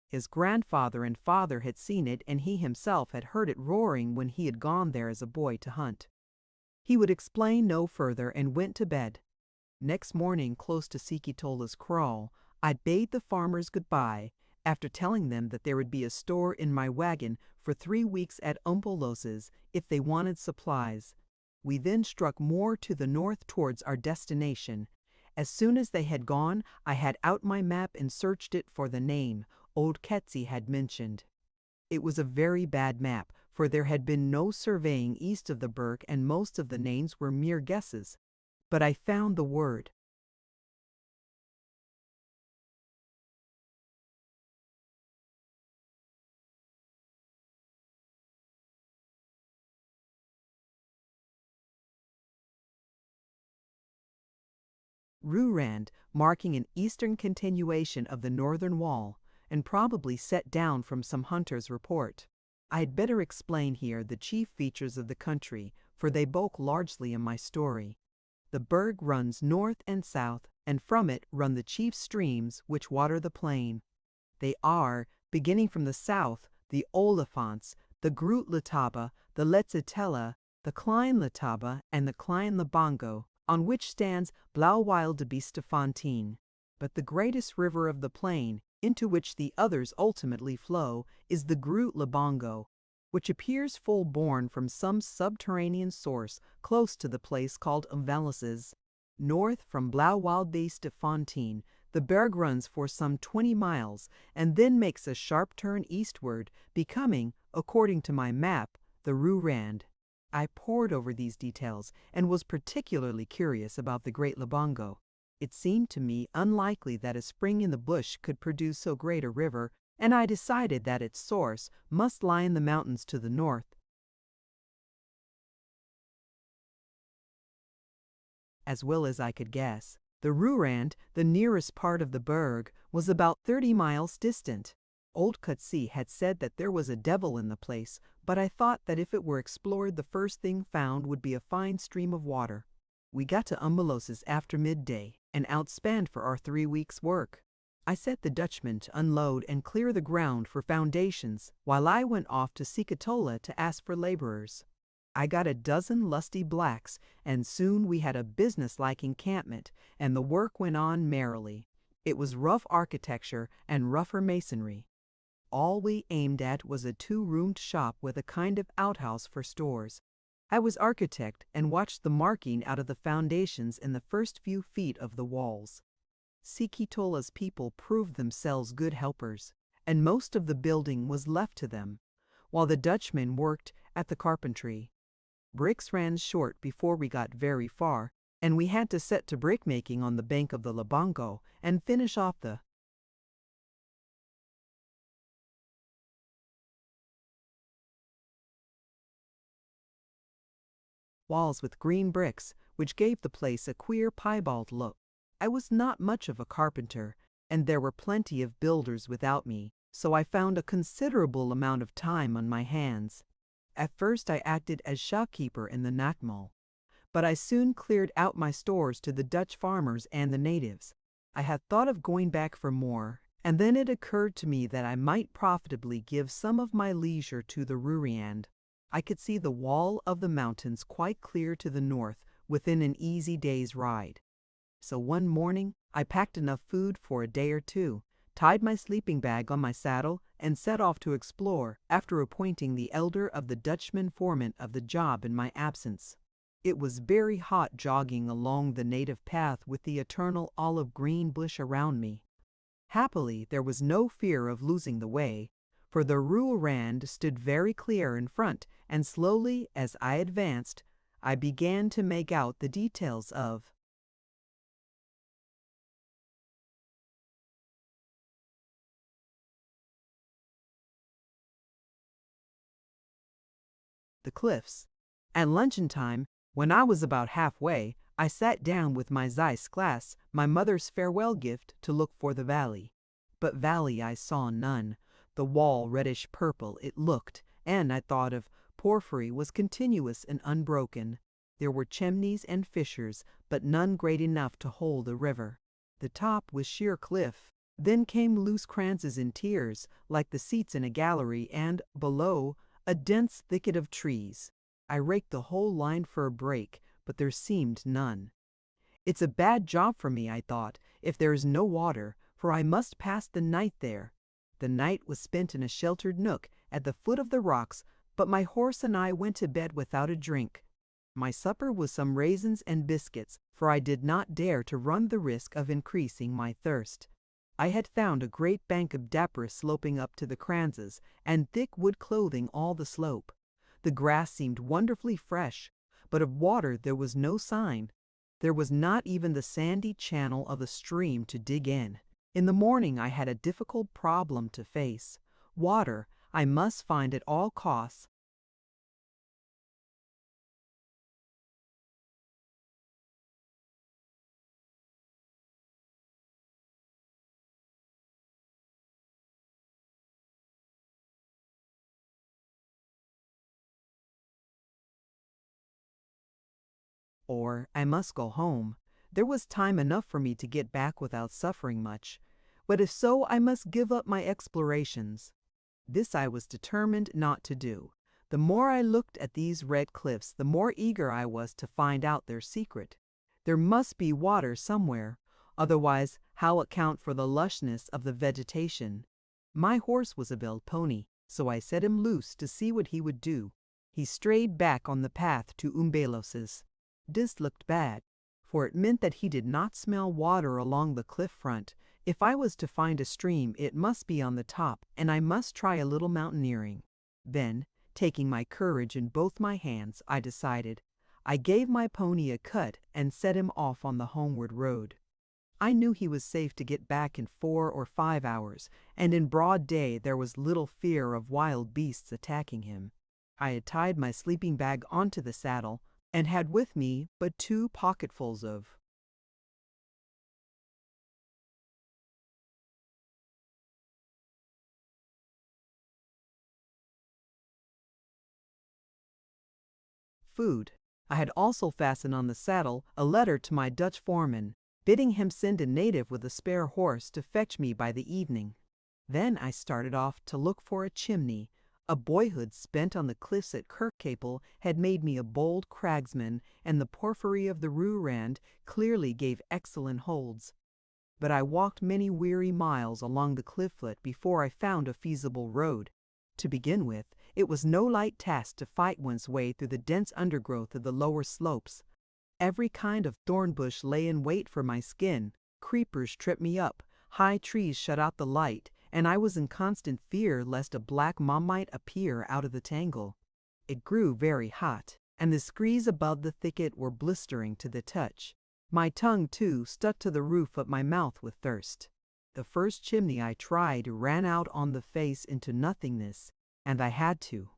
[SPEAKER 1] His grandfather and father had seen it, and he himself had heard it roaring when he had gone there as a boy to hunt. He would explain no further and went to bed. Next morning, close to Sikitola's kraal, I bade the farmers goodbye, after telling them that there would be a store in my wagon for 3 weeks at Umpolos's if they wanted supplies. We then struck more to the north towards our destination. As soon as they had gone, I had out my map and searched it for the name old Ketsy had mentioned. It was a very bad map, for there had been no surveying east of the Berg and most of the names were mere guesses. But I found the word. Rurand, marking an eastern continuation of the northern wall, and probably set down from some hunter's report. I had better explain here the chief features of the country, for they bulk largely in my story. The Berg runs north and south, and from it run the chief streams which water the plain. They are, beginning from the south, the Olifants, the Groot Letaba, the Letsitela, the Klein Letaba, and the Klein Labango, on which stands Blauwilde de Biesterfontein. But the greatest river of the plain, into which the others ultimately flow, is the Groot Labango, which appears full born from some subterranean source close to the place called Umvelisses. North from Blauwilde Biesterfontein, the Berg runs for some 20 miles, and then makes a sharp turn eastward, becoming, according to my map, the Rurand. I pored over these details and was particularly curious about the Great Labango. It seemed to me unlikely that a spring in the bush could produce so great a river, and I decided that its source must lie in the mountains to the north. As well as I could guess, the Rurand, the nearest part of the Berg, was about 30 miles distant. Old Kutsi had said that there was a devil in the place, but I thought that if it were explored the first thing found would be a fine stream of water. We got to Umbeloses after midday, and outspanned for our 3 weeks' work. I set the Dutchman to unload and clear the ground for foundations while I went off to Sikatola to ask for laborers. I got a dozen lusty blacks, and soon we had a business-like encampment, and the work went on merrily. It was rough architecture and rougher masonry. All we aimed at was a 2-roomed shop with a kind of outhouse for stores. I was architect and watched the marking out of the foundations in the first few feet of the walls. Sikitola's people proved themselves good helpers, and most of the building was left to them, while the Dutchmen worked at the carpentry. Bricks ran short before we got very far, and we had to set to brickmaking on the bank of the Labango and finish off the walls with green bricks, which gave the place a queer piebald look. I was not much of a carpenter, and there were plenty of builders without me, so I found a considerable amount of time on my hands. At first I acted as shopkeeper in the Nakmal, but I soon cleared out my stores to the Dutch farmers and the natives. I had thought of going back for more, and then it occurred to me that I might profitably give some of my leisure to the Ruriand. I could see the wall of the mountains quite clear to the north within an easy day's ride. So one morning I packed enough food for a day or two, tied my sleeping bag on my saddle, and set off to explore, after appointing the elder of the Dutchman foreman of the job in my absence. It was very hot jogging along the native path with the eternal olive-green bush around me. Happily, there was no fear of losing the way, for the Rurand stood very clear in front, and slowly, as I advanced, I began to make out the details of the cliffs. At luncheon time, when I was about halfway, I sat down with my Zeiss glass, my mother's farewell gift, to look for the valley. But valley I saw none. The wall reddish purple it looked, and I thought of porphyry was continuous and unbroken. There were chimneys and fissures, but none great enough to hold a river. The top was sheer cliff. Then came loose kranzes in tiers, like the seats in a gallery, and, below, a dense thicket of trees. I raked the whole line for a break, but there seemed none. It's a bad job for me, I thought, if there is no water, for I must pass the night there. The night was spent in a sheltered nook at the foot of the rocks, but my horse and I went to bed without a drink. My supper was some raisins and biscuits, for I did not dare to run the risk of increasing my thirst. I had found a great bank of dapper sloping up to the kranzes, and thick wood clothing all the slope. The grass seemed wonderfully fresh, but of water there was no sign. There was not even the sandy channel of a stream to dig in. In the morning I had a difficult problem to face. Water I must find at all costs. Or I must go home. There was time enough for me to get back without suffering much, but if so, I must give up my explorations. This I was determined not to do. The more I looked at these red cliffs, the more eager I was to find out their secret. There must be water somewhere, otherwise how account for the lushness of the vegetation? My horse was a bell pony, so I set him loose to see what he would do. He strayed back on the path to Umbelos's. This looked bad, for it meant that he did not smell water along the cliff front. If I was to find a stream, it must be on the top, and I must try a little mountaineering. Then, taking my courage in both my hands, I decided. I gave my pony a cut and set him off on the homeward road. I knew he was safe to get back in 4 or 5 hours, and in broad day there was little fear of wild beasts attacking him. I had tied my sleeping bag onto the saddle, and had with me but 2 pocketfuls of food. I had also fastened on the saddle a letter to my Dutch foreman, bidding him send a native with a spare horse to fetch me by the evening. Then I started off to look for a chimney. A boyhood spent on the cliffs at Kirkcaple had made me a bold cragsman, and the porphyry of the Rurand clearly gave excellent holds. But I walked many weary miles along the clifflet before I found a feasible road. To begin with, it was no light task to fight one's way through the dense undergrowth of the lower slopes. Every kind of thorn bush lay in wait for my skin, creepers tripped me up, high trees shut out the light, and I was in constant fear lest a black mom might appear out of the tangle. It grew very hot, and the screes above the thicket were blistering to the touch. My tongue, too, stuck to the roof of my mouth with thirst. The first chimney I tried ran out on the face into nothingness, and I had to.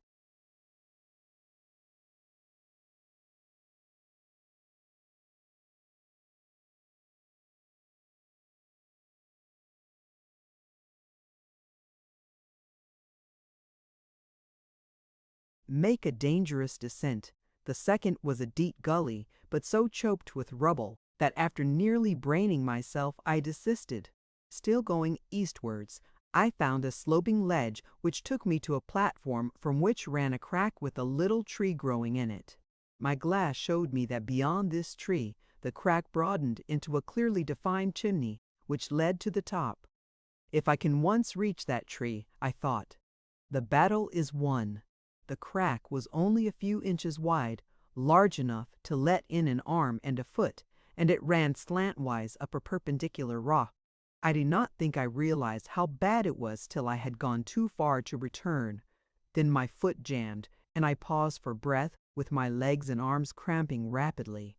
[SPEAKER 1] Make a dangerous descent. The second was a deep gully, but so choked with rubble that after nearly braining myself I desisted. Still going eastwards, I found a sloping ledge which took me to a platform from which ran a crack with a little tree growing in it. My glass showed me that beyond this tree the crack broadened into a clearly defined chimney which led to the top. If I can once reach that tree, I thought, the battle is won. The crack was only a few inches wide, large enough to let in an arm and a foot, and it ran slantwise up a perpendicular rock. I did not think I realized how bad it was till I had gone too far to return. Then my foot jammed, and I paused for breath, with my legs and arms cramping rapidly.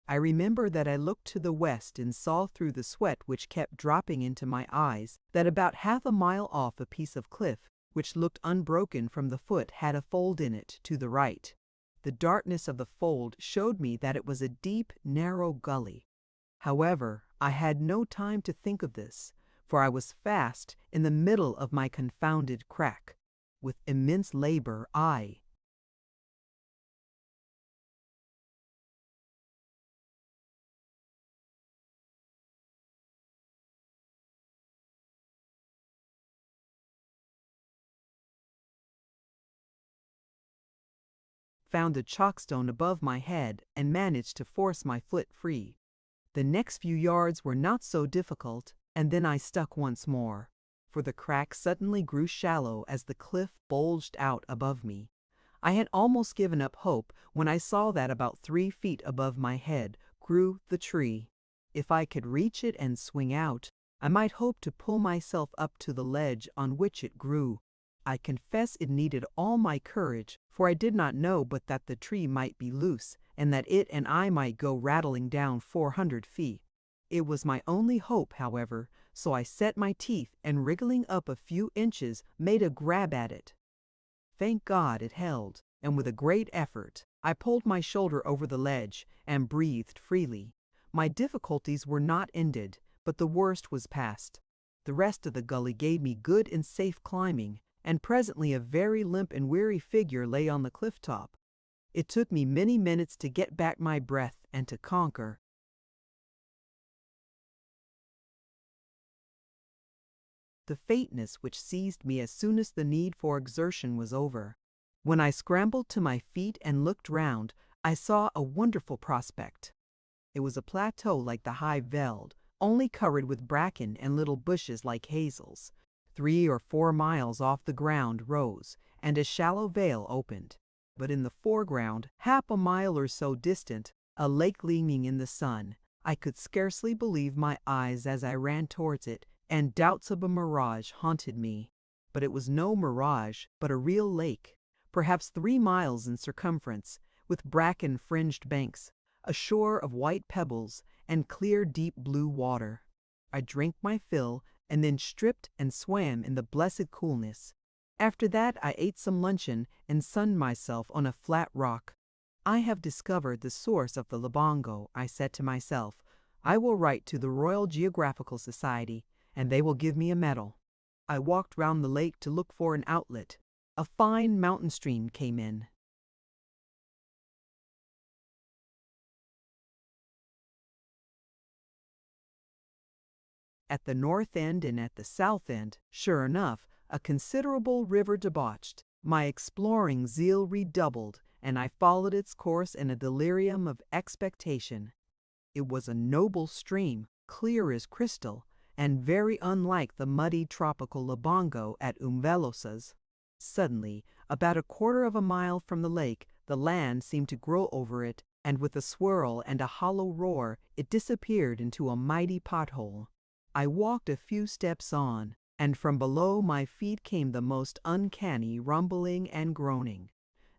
[SPEAKER 1] I remember that I looked to the west and saw through the sweat which kept dropping into my eyes that about half a mile off a piece of cliff, which looked unbroken from the foot, had a fold in it to the right. The darkness of the fold showed me that it was a deep, narrow gully. However, I had no time to think of this, for I was fast in the middle of my confounded crack. With immense labor, I found a chalkstone above my head and managed to force my foot free. The next few yards were not so difficult, and then I stuck once more, for the crack suddenly grew shallow as the cliff bulged out above me. I had almost given up hope when I saw that about 3 feet above my head grew the tree. If I could reach it and swing out, I might hope to pull myself up to the ledge on which it grew. I confess it needed all my courage, for I did not know but that the tree might be loose, and that it and I might go rattling down 400 feet. It was my only hope, however, so I set my teeth and, wriggling up a few inches, made a grab at it. Thank God it held, and with a great effort, I pulled my shoulder over the ledge and breathed freely. My difficulties were not ended, but the worst was past. The rest of the gully gave me good and safe climbing, and presently a very limp and weary figure lay on the cliff top. It took me many minutes to get back my breath and to conquer. The faintness which seized me as soon as the need for exertion was over. When I scrambled to my feet and looked round, I saw a wonderful prospect. It was a plateau like the High Veld, only covered with bracken and little bushes like hazels. 3 or 4 miles off the ground rose, and a shallow vale opened. But in the foreground, half a mile or so distant, a lake gleaming in the sun. I could scarcely believe my eyes as I ran towards it, and doubts of a mirage haunted me. But it was no mirage, but a real lake, perhaps 3 miles in circumference, with bracken-fringed banks, a shore of white pebbles, and clear deep blue water. I drank my fill, and then stripped and swam in the blessed coolness. After that I ate some luncheon and sunned myself on a flat rock. I have discovered the source of the Labongo, I said to myself. I will write to the Royal Geographical Society, and they will give me a medal. I walked round the lake to look for an outlet. A fine mountain stream came in. At the north end and at the south end, sure enough, a considerable river debauched. My exploring zeal redoubled, and I followed its course in a delirium of expectation. It was a noble stream, clear as crystal, and very unlike the muddy tropical Labongo at Umvelosa's. Suddenly, about a quarter of a mile from the lake, the land seemed to grow over it, and with a swirl and a hollow roar, it disappeared into a mighty pothole. I walked a few steps on, and from below my feet came the most uncanny rumbling and groaning.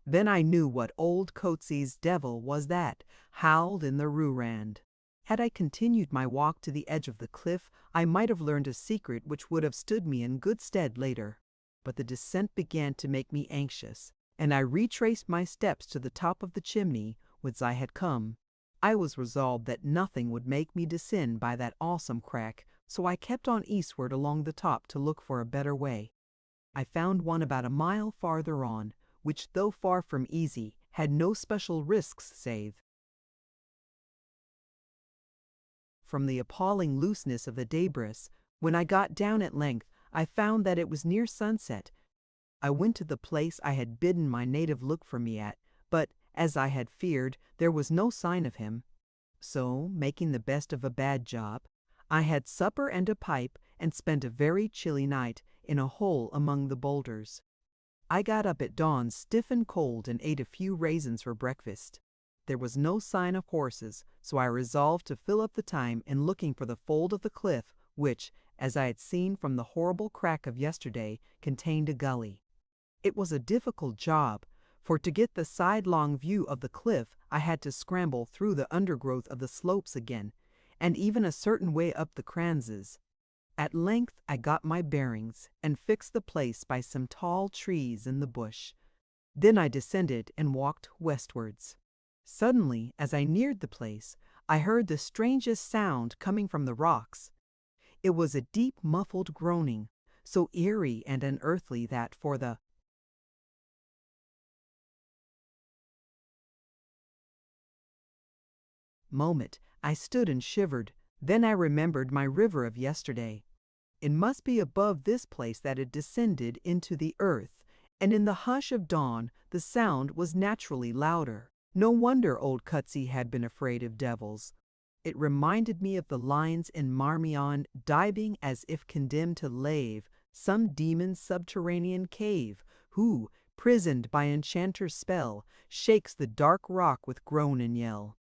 [SPEAKER 1] Then I knew what old Coetzee's devil was that howled in the Roorand. Had I continued my walk to the edge of the cliff, I might have learned a secret which would have stood me in good stead later. But the descent began to make me anxious, and I retraced my steps to the top of the chimney whence I had come. I was resolved that nothing would make me descend by that awesome crack, so I kept on eastward along the top to look for a better way. I found one about a mile farther on, which, though far from easy, had no special risks save from the appalling looseness of the debris. When I got down at length, I found that it was near sunset. I went to the place I had bidden my native look for me at, but, as I had feared, there was no sign of him. So, making the best of a bad job, I had supper and a pipe, and spent a very chilly night in a hole among the boulders. I got up at dawn stiff and cold and ate a few raisins for breakfast. There was no sign of horses, so I resolved to fill up the time in looking for the fold of the cliff which, as I had seen from the horrible crack of yesterday, contained a gully. It was a difficult job, for to get the sidelong view of the cliff I had to scramble through the undergrowth of the slopes again, and even a certain way up the kranzes. At length I got my bearings and fixed the place by some tall trees in the bush. Then I descended and walked westwards. Suddenly, as I neared the place, I heard the strangest sound coming from the rocks. It was a deep muffled groaning, so eerie and unearthly that for the moment I stood and shivered. Then I remembered my river of yesterday. It must be above this place that it descended into the earth, and in the hush of dawn the sound was naturally louder. No wonder old Coetzee had been afraid of devils. It reminded me of the lines in Marmion diving as if condemned to lave some demon's subterranean cave, who, prisoned by enchanter's spell, shakes the dark rock with groan and yell.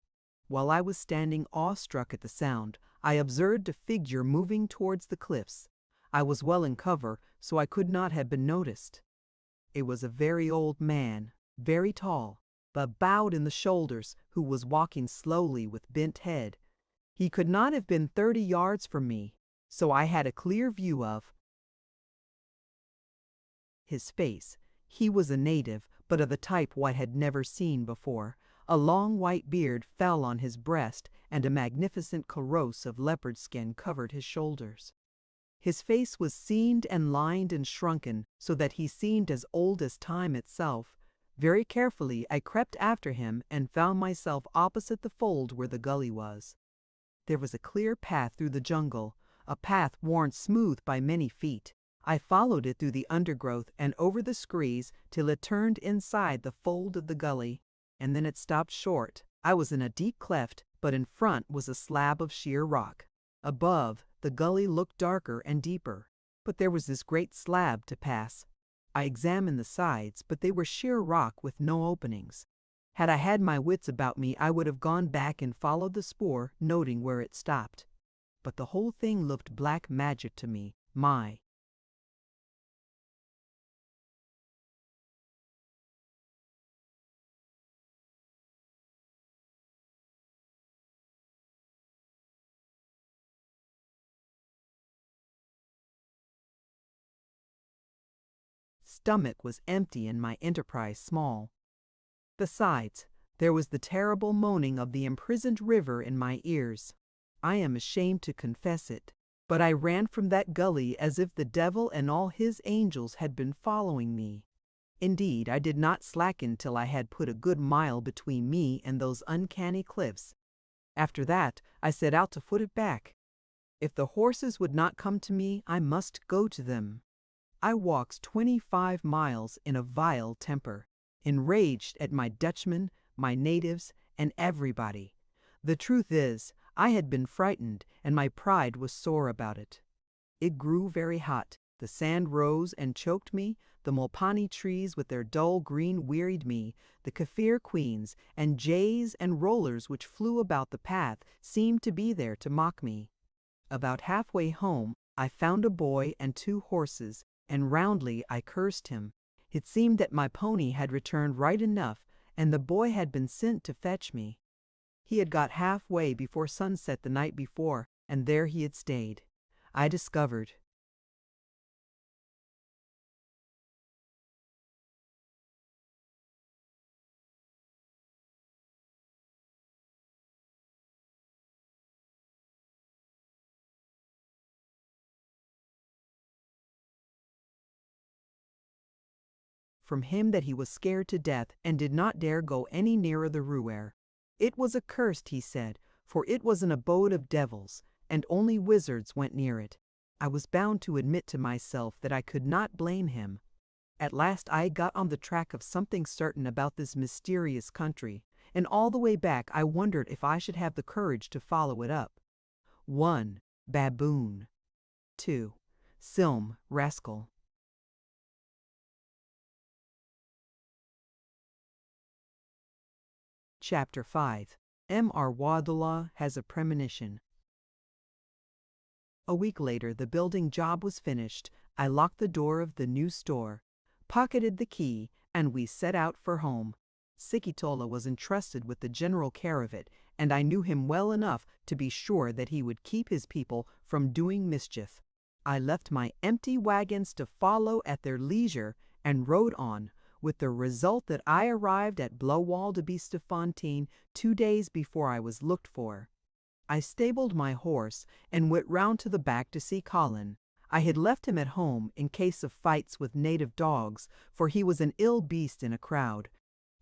[SPEAKER 1] While I was standing awestruck at the sound, I observed a figure moving towards the cliffs. I was well in cover, so I could not have been noticed. It was a very old man, very tall, but bowed in the shoulders, who was walking slowly with bent head. He could not have been 30 yards from me, so I had a clear view of his face. He was a native, but of the type one had never seen before. A long white beard fell on his breast, and a magnificent kaross of leopard skin covered his shoulders. His face was seamed and lined and shrunken, so that he seemed as old as time itself. Very carefully I crept after him and found myself opposite the fold where the gully was. There was a clear path through the jungle, a path worn smooth by many feet. I followed it through the undergrowth and over the screes till it turned inside the fold of the gully, and then it stopped short. I was in a deep cleft, but in front was a slab of sheer rock. Above, the gully looked darker and deeper, but there was this great slab to pass. I examined the sides, but they were sheer rock with no openings. Had I had my wits about me, I would have gone back and followed the spoor, noting where it stopped. But the whole thing looked black magic to me. My stomach was empty and my enterprise small. Besides, there was the terrible moaning of the imprisoned river in my ears. I am ashamed to confess it, but I ran from that gully as if the devil and all his angels had been following me. Indeed, I did not slacken till I had put a good mile between me and those uncanny cliffs. After that, I set out to foot it back. If the horses would not come to me, I must go to them. I walked 25 miles in a vile temper, enraged at my Dutchmen, my natives, and everybody. The truth is, I had been frightened, and my pride was sore about it. It grew very hot. The sand rose and choked me. The mulpani trees with their dull green wearied me. The Kaffir queens and jays and rollers which flew about the path seemed to be there to mock me. About halfway home, I found a boy and 2 horses, and roundly I cursed him. It seemed that my pony had returned right enough, and the boy had been sent to fetch me. He had got halfway before sunset the night before, and there he had stayed. I discovered. From him that he was scared to death and did not dare go any nearer the ruer. It was accursed, he said, for it was an abode of devils, and only wizards went near it. I was bound to admit to myself that I could not blame him. At last I got on the track of something certain about this mysterious country, and all the way back I wondered if I should have the courage to follow it up. 1. Baboon. 2. Silm, rascal. Chapter 5. M.R. Wadula has a premonition. A week later, the building job was finished. I locked the door of the new store, pocketed the key, and we set out for home. Sikitola was entrusted with the general care of it, and I knew him well enough to be sure that he would keep his people from doing mischief. I left my empty wagons to follow at their leisure and rode on, with the result that I arrived at Blowwall de Biestefontein 2 days before I was looked for. I stabled my horse and went round to the back to see Colin. I had left him at home in case of fights with native dogs, for he was an ill beast in a crowd.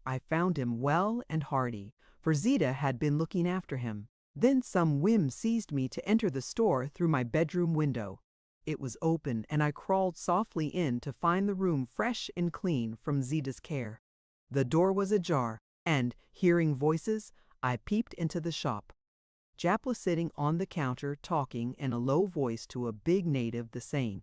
[SPEAKER 1] I found him well and hearty, for Zita had been looking after him. Then some whim seized me to enter the store through my bedroom window. It was open, and I crawled softly in to find the room fresh and clean from Zita's care. The door was ajar, and, hearing voices, I peeped into the shop. Jap was sitting on the counter talking in a low voice to a big native the same.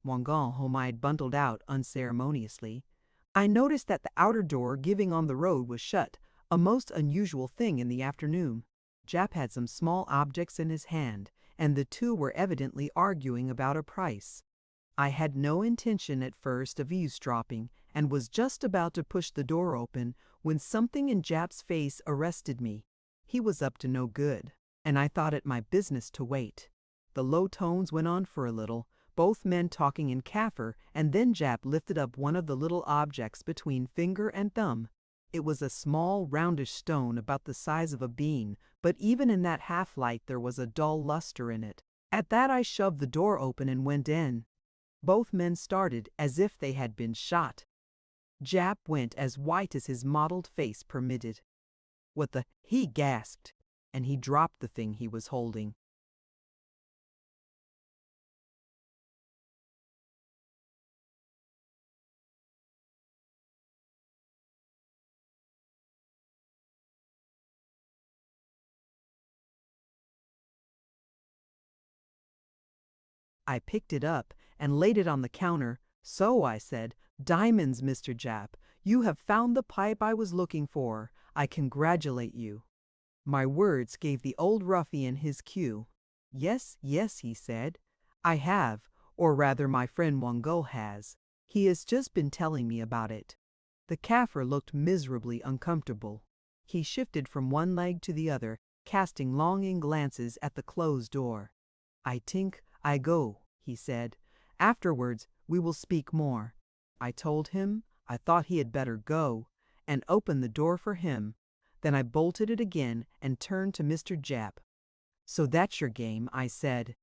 [SPEAKER 1] Wangal, whom I had bundled out unceremoniously. I noticed that the outer door giving on the road was shut, a most unusual thing in the afternoon. Jap had some small objects in his hand, and the 2 were evidently arguing about a price. I had no intention at first of eavesdropping, and was just about to push the door open when something in Jap's face arrested me. He was up to no good, and I thought it my business to wait. The low tones went on for a little, both men talking in Kaffir, and then Jap lifted up one of the little objects between finger and thumb. It was a small, roundish stone about the size of a bean, but even in that half-light there was a dull luster in it. At that I shoved the door open and went in. Both men started as if they had been shot. Jap went as white as his mottled face permitted. "What the—" he gasped, and he dropped the thing he was holding. I picked it up and laid it on the counter. "So," I said, "diamonds, Mr. Jap. You have found the pipe I was looking for. I congratulate you." My words gave the old ruffian his cue. "Yes, yes," he said, "I have, or rather my friend Wango has. He has just been telling me about it." The Kaffir looked miserably uncomfortable. He shifted from one leg to the other, casting longing glances at the closed door. "I think I go," he said. "Afterwards we will speak more." I told him I thought he had better go, and opened the door for him. Then I bolted it again and turned to Mr. Jap. "So that's your game," I said.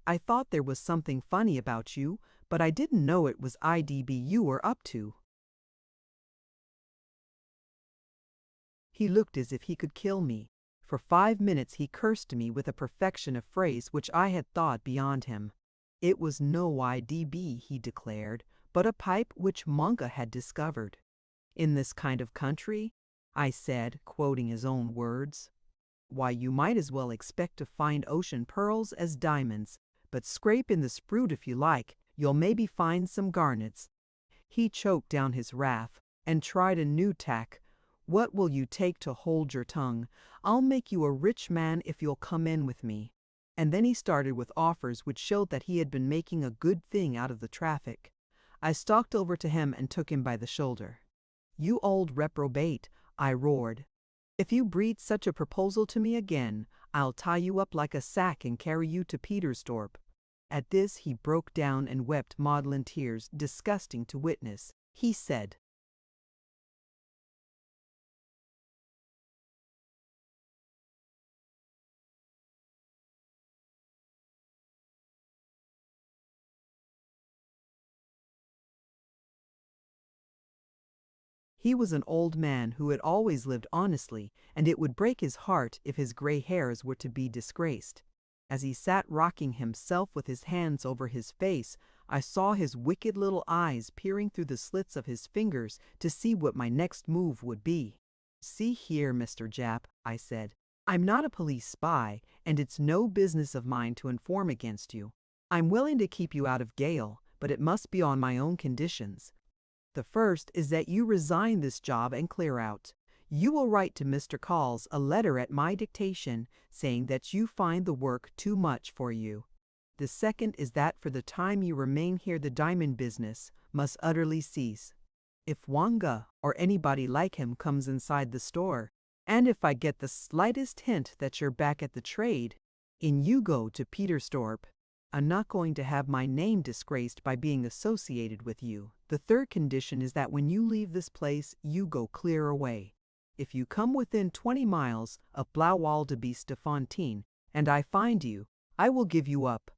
[SPEAKER 1] "I thought there was something funny about you, but I didn't know it was IDB you were up to." He looked as if he could kill me. For 5 minutes he cursed me with a perfection of phrase which I had thought beyond him. It was no IDB, he declared, but a pipe which Monga had discovered. "In this kind of country?" I said, quoting his own words. "Why, you might as well expect to find ocean pearls as diamonds, but scrape in the spruit if you like, you'll maybe find some garnets." He choked down his wrath and tried a new tack. "What will you take to hold your tongue? I'll make you a rich man if you'll come in with me." And then he started with offers which showed that he had been making a good thing out of the traffic. I stalked over to him and took him by the shoulder. "You old reprobate," I roared. "If you breathe such a proposal to me again, I'll tie you up like a sack and carry you to Petersdorp." At this he broke down and wept maudlin tears, disgusting to witness. He said, he was an old man who had always lived honestly, and it would break his heart if his gray hairs were to be disgraced. As he sat rocking himself with his hands over his face, I saw his wicked little eyes peering through the slits of his fingers to see what my next move would be. "See here, Mr. Jap," I said, "I'm not a police spy, and it's no business of mine to inform against you. I'm willing to keep you out of jail, but it must be on my own conditions. The first is that you resign this job and clear out. You will write to Mr. Calls a letter at my dictation saying that you find the work too much for you. The second is that for the time you remain here the diamond business must utterly cease. If Wanga or anybody like him comes inside the store, and if I get the slightest hint that you're back at the trade, in you go to Petersdorp. I'm not going to have my name disgraced by being associated with you. The third condition is that when you leave this place, you go clear away. If you come within 20 miles of Blauwaldebeestefontein and I find you, I will give you up."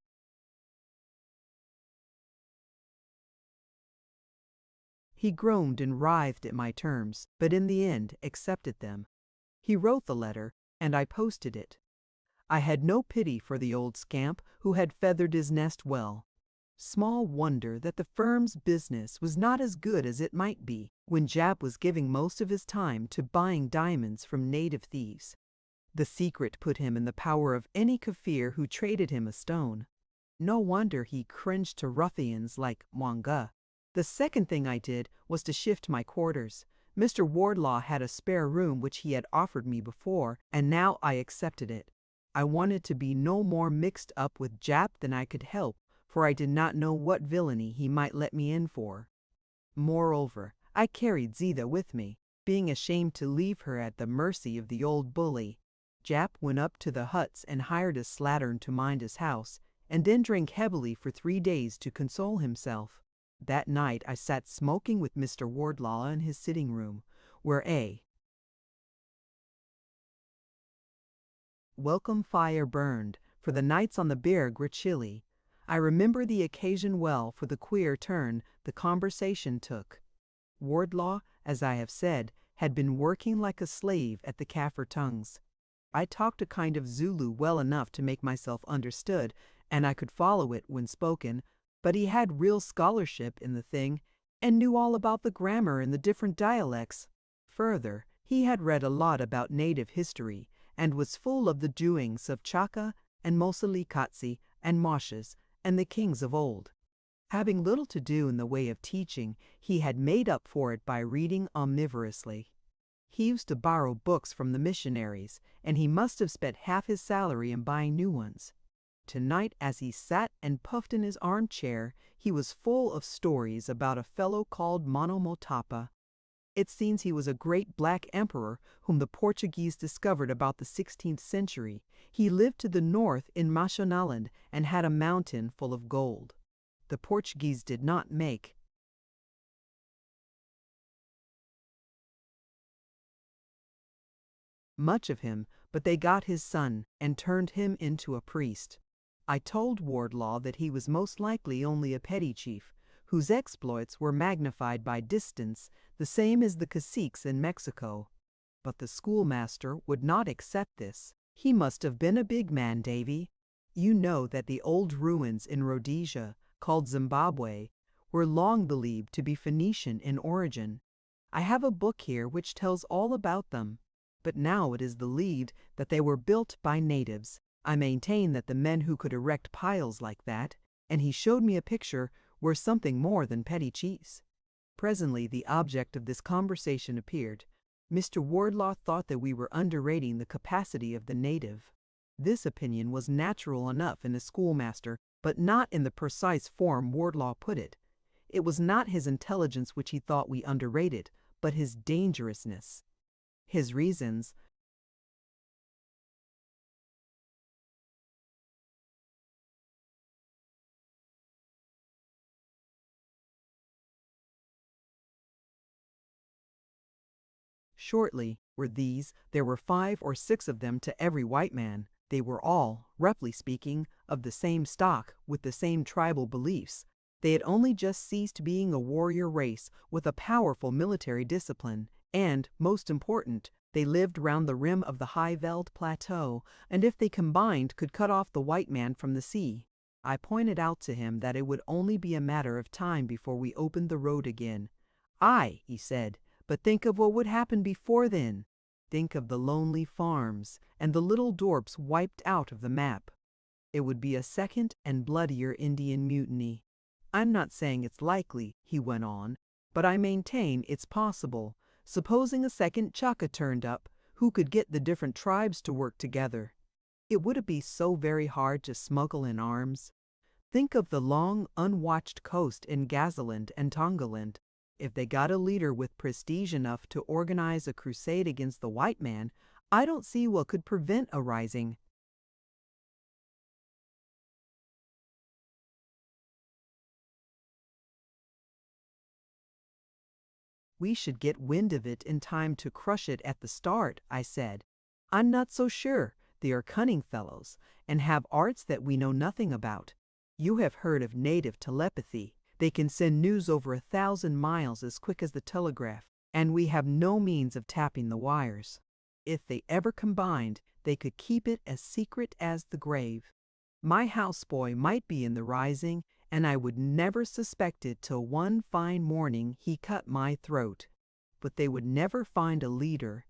[SPEAKER 1] He groaned and writhed at my terms, but in the end accepted them. He wrote the letter, and I posted it. I had no pity for the old scamp who had feathered his nest well. Small wonder that the firm's business was not as good as it might be when Jap was giving most of his time to buying diamonds from native thieves. The secret put him in the power of any Kaffir who traded him a stone. No wonder he cringed to ruffians like Mwanga. The second thing I did was to shift my quarters. Mr. Wardlaw had a spare room which he had offered me before, and now I accepted it. I wanted to be no more mixed up with Jap than I could help, for I did not know what villainy he might let me in for. Moreover, I carried Zita with me, being ashamed to leave her at the mercy of the old bully. Jap went up to the huts and hired a slattern to mind his house, and then drank heavily for 3 days to console himself. That night I sat smoking with Mr. Wardlaw in his sitting room, where a welcome fire burned, for the nights on the Berg were chilly. I remember the occasion well for the queer turn the conversation took. Wardlaw, as I have said, had been working like a slave at the Kaffir tongues. I talked a kind of Zulu well enough to make myself understood, and I could follow it when spoken, but he had real scholarship in the thing, and knew all about the grammar and the different dialects. Further, he had read a lot about native history, and was full of the doings of Chaka and Mosalikatsi and Moshes and the kings of old. Having little to do in the way of teaching, he had made up for it by reading omnivorously. He used to borrow books from the missionaries, and he must have spent half his salary in buying new ones. Tonight, as he sat and puffed in his armchair, he was full of stories about a fellow called Monomotapa. It seems he was a great black emperor whom the Portuguese discovered about the 16th century. He lived to the north in Mashonaland and had a mountain full of gold. The Portuguese did not make much of him, but they got his son and turned him into a priest. I told Wardlaw that he was most likely only a petty chief, whose exploits were magnified by distance, the same as the caciques in Mexico. But the schoolmaster would not accept this. He must have been a big man, Davy. You know that the old ruins in Rhodesia, called Zimbabwe, were long believed to be Phoenician in origin. I have a book here which tells all about them, but now it is believed that they were built by natives. I maintain that the men who could erect piles like that, and he showed me a picture, were something more than petty chiefs. Presently the object of this conversation appeared. Mr. Wardlaw thought that we were underrating the capacity of the native. This opinion was natural enough in a schoolmaster, but not in the precise form Wardlaw put it. It was not his intelligence which he thought we underrated, but his dangerousness. His reasons. Shortly were these. There were 5 or 6 of them to every white man. They were all, roughly speaking, of the same stock, with the same tribal beliefs. They had only just ceased being a warrior race with a powerful military discipline, and, most important, they lived round the rim of the high veld plateau, and if they combined could cut off the white man from the sea. I pointed out to him that it would only be a matter of time before we opened the road again. "Aye," he said, "but think of what would happen before then. Think of the lonely farms, and the little dorps wiped out of the map. It would be a second and bloodier Indian mutiny. I'm not saying it's likely," he went on, "but I maintain it's possible. Supposing a second Chaka turned up, who could get the different tribes to work together? It would be so very hard to smuggle in arms. Think of the long, unwatched coast in Gazaland and Tongaland. If they got a leader with prestige enough to organize a crusade against the white man, I don't see what could prevent a rising." "We should get wind of it in time to crush it at the start," I said. "I'm not so sure. They are cunning fellows, and have arts that we know nothing about. You have heard of native telepathy. They can send news over 1,000 miles as quick as the telegraph, and we have no means of tapping the wires. If they ever combined, they could keep it as secret as the grave. My houseboy might be in the rising, and I would never suspect it till one fine morning he cut my throat. But they would never find a leader.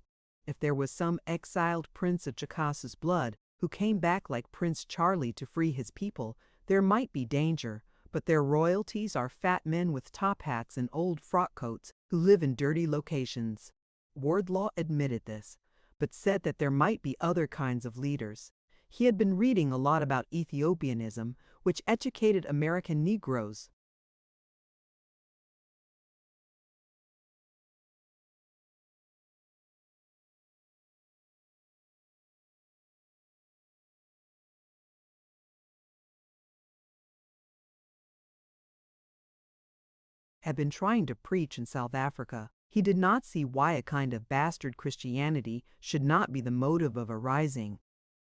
[SPEAKER 1] If there was some exiled prince of Chakasa's blood who came back like Prince Charlie to free his people, there might be danger, but their royalties are fat men with top hats and old frock coats who live in dirty locations." Wardlaw admitted this, but said that there might be other kinds of leaders. He had been reading a lot about Ethiopianism, which educated American Negroes. Had been trying to preach in South Africa. He did not see why a kind of bastard Christianity should not be the motive of a rising.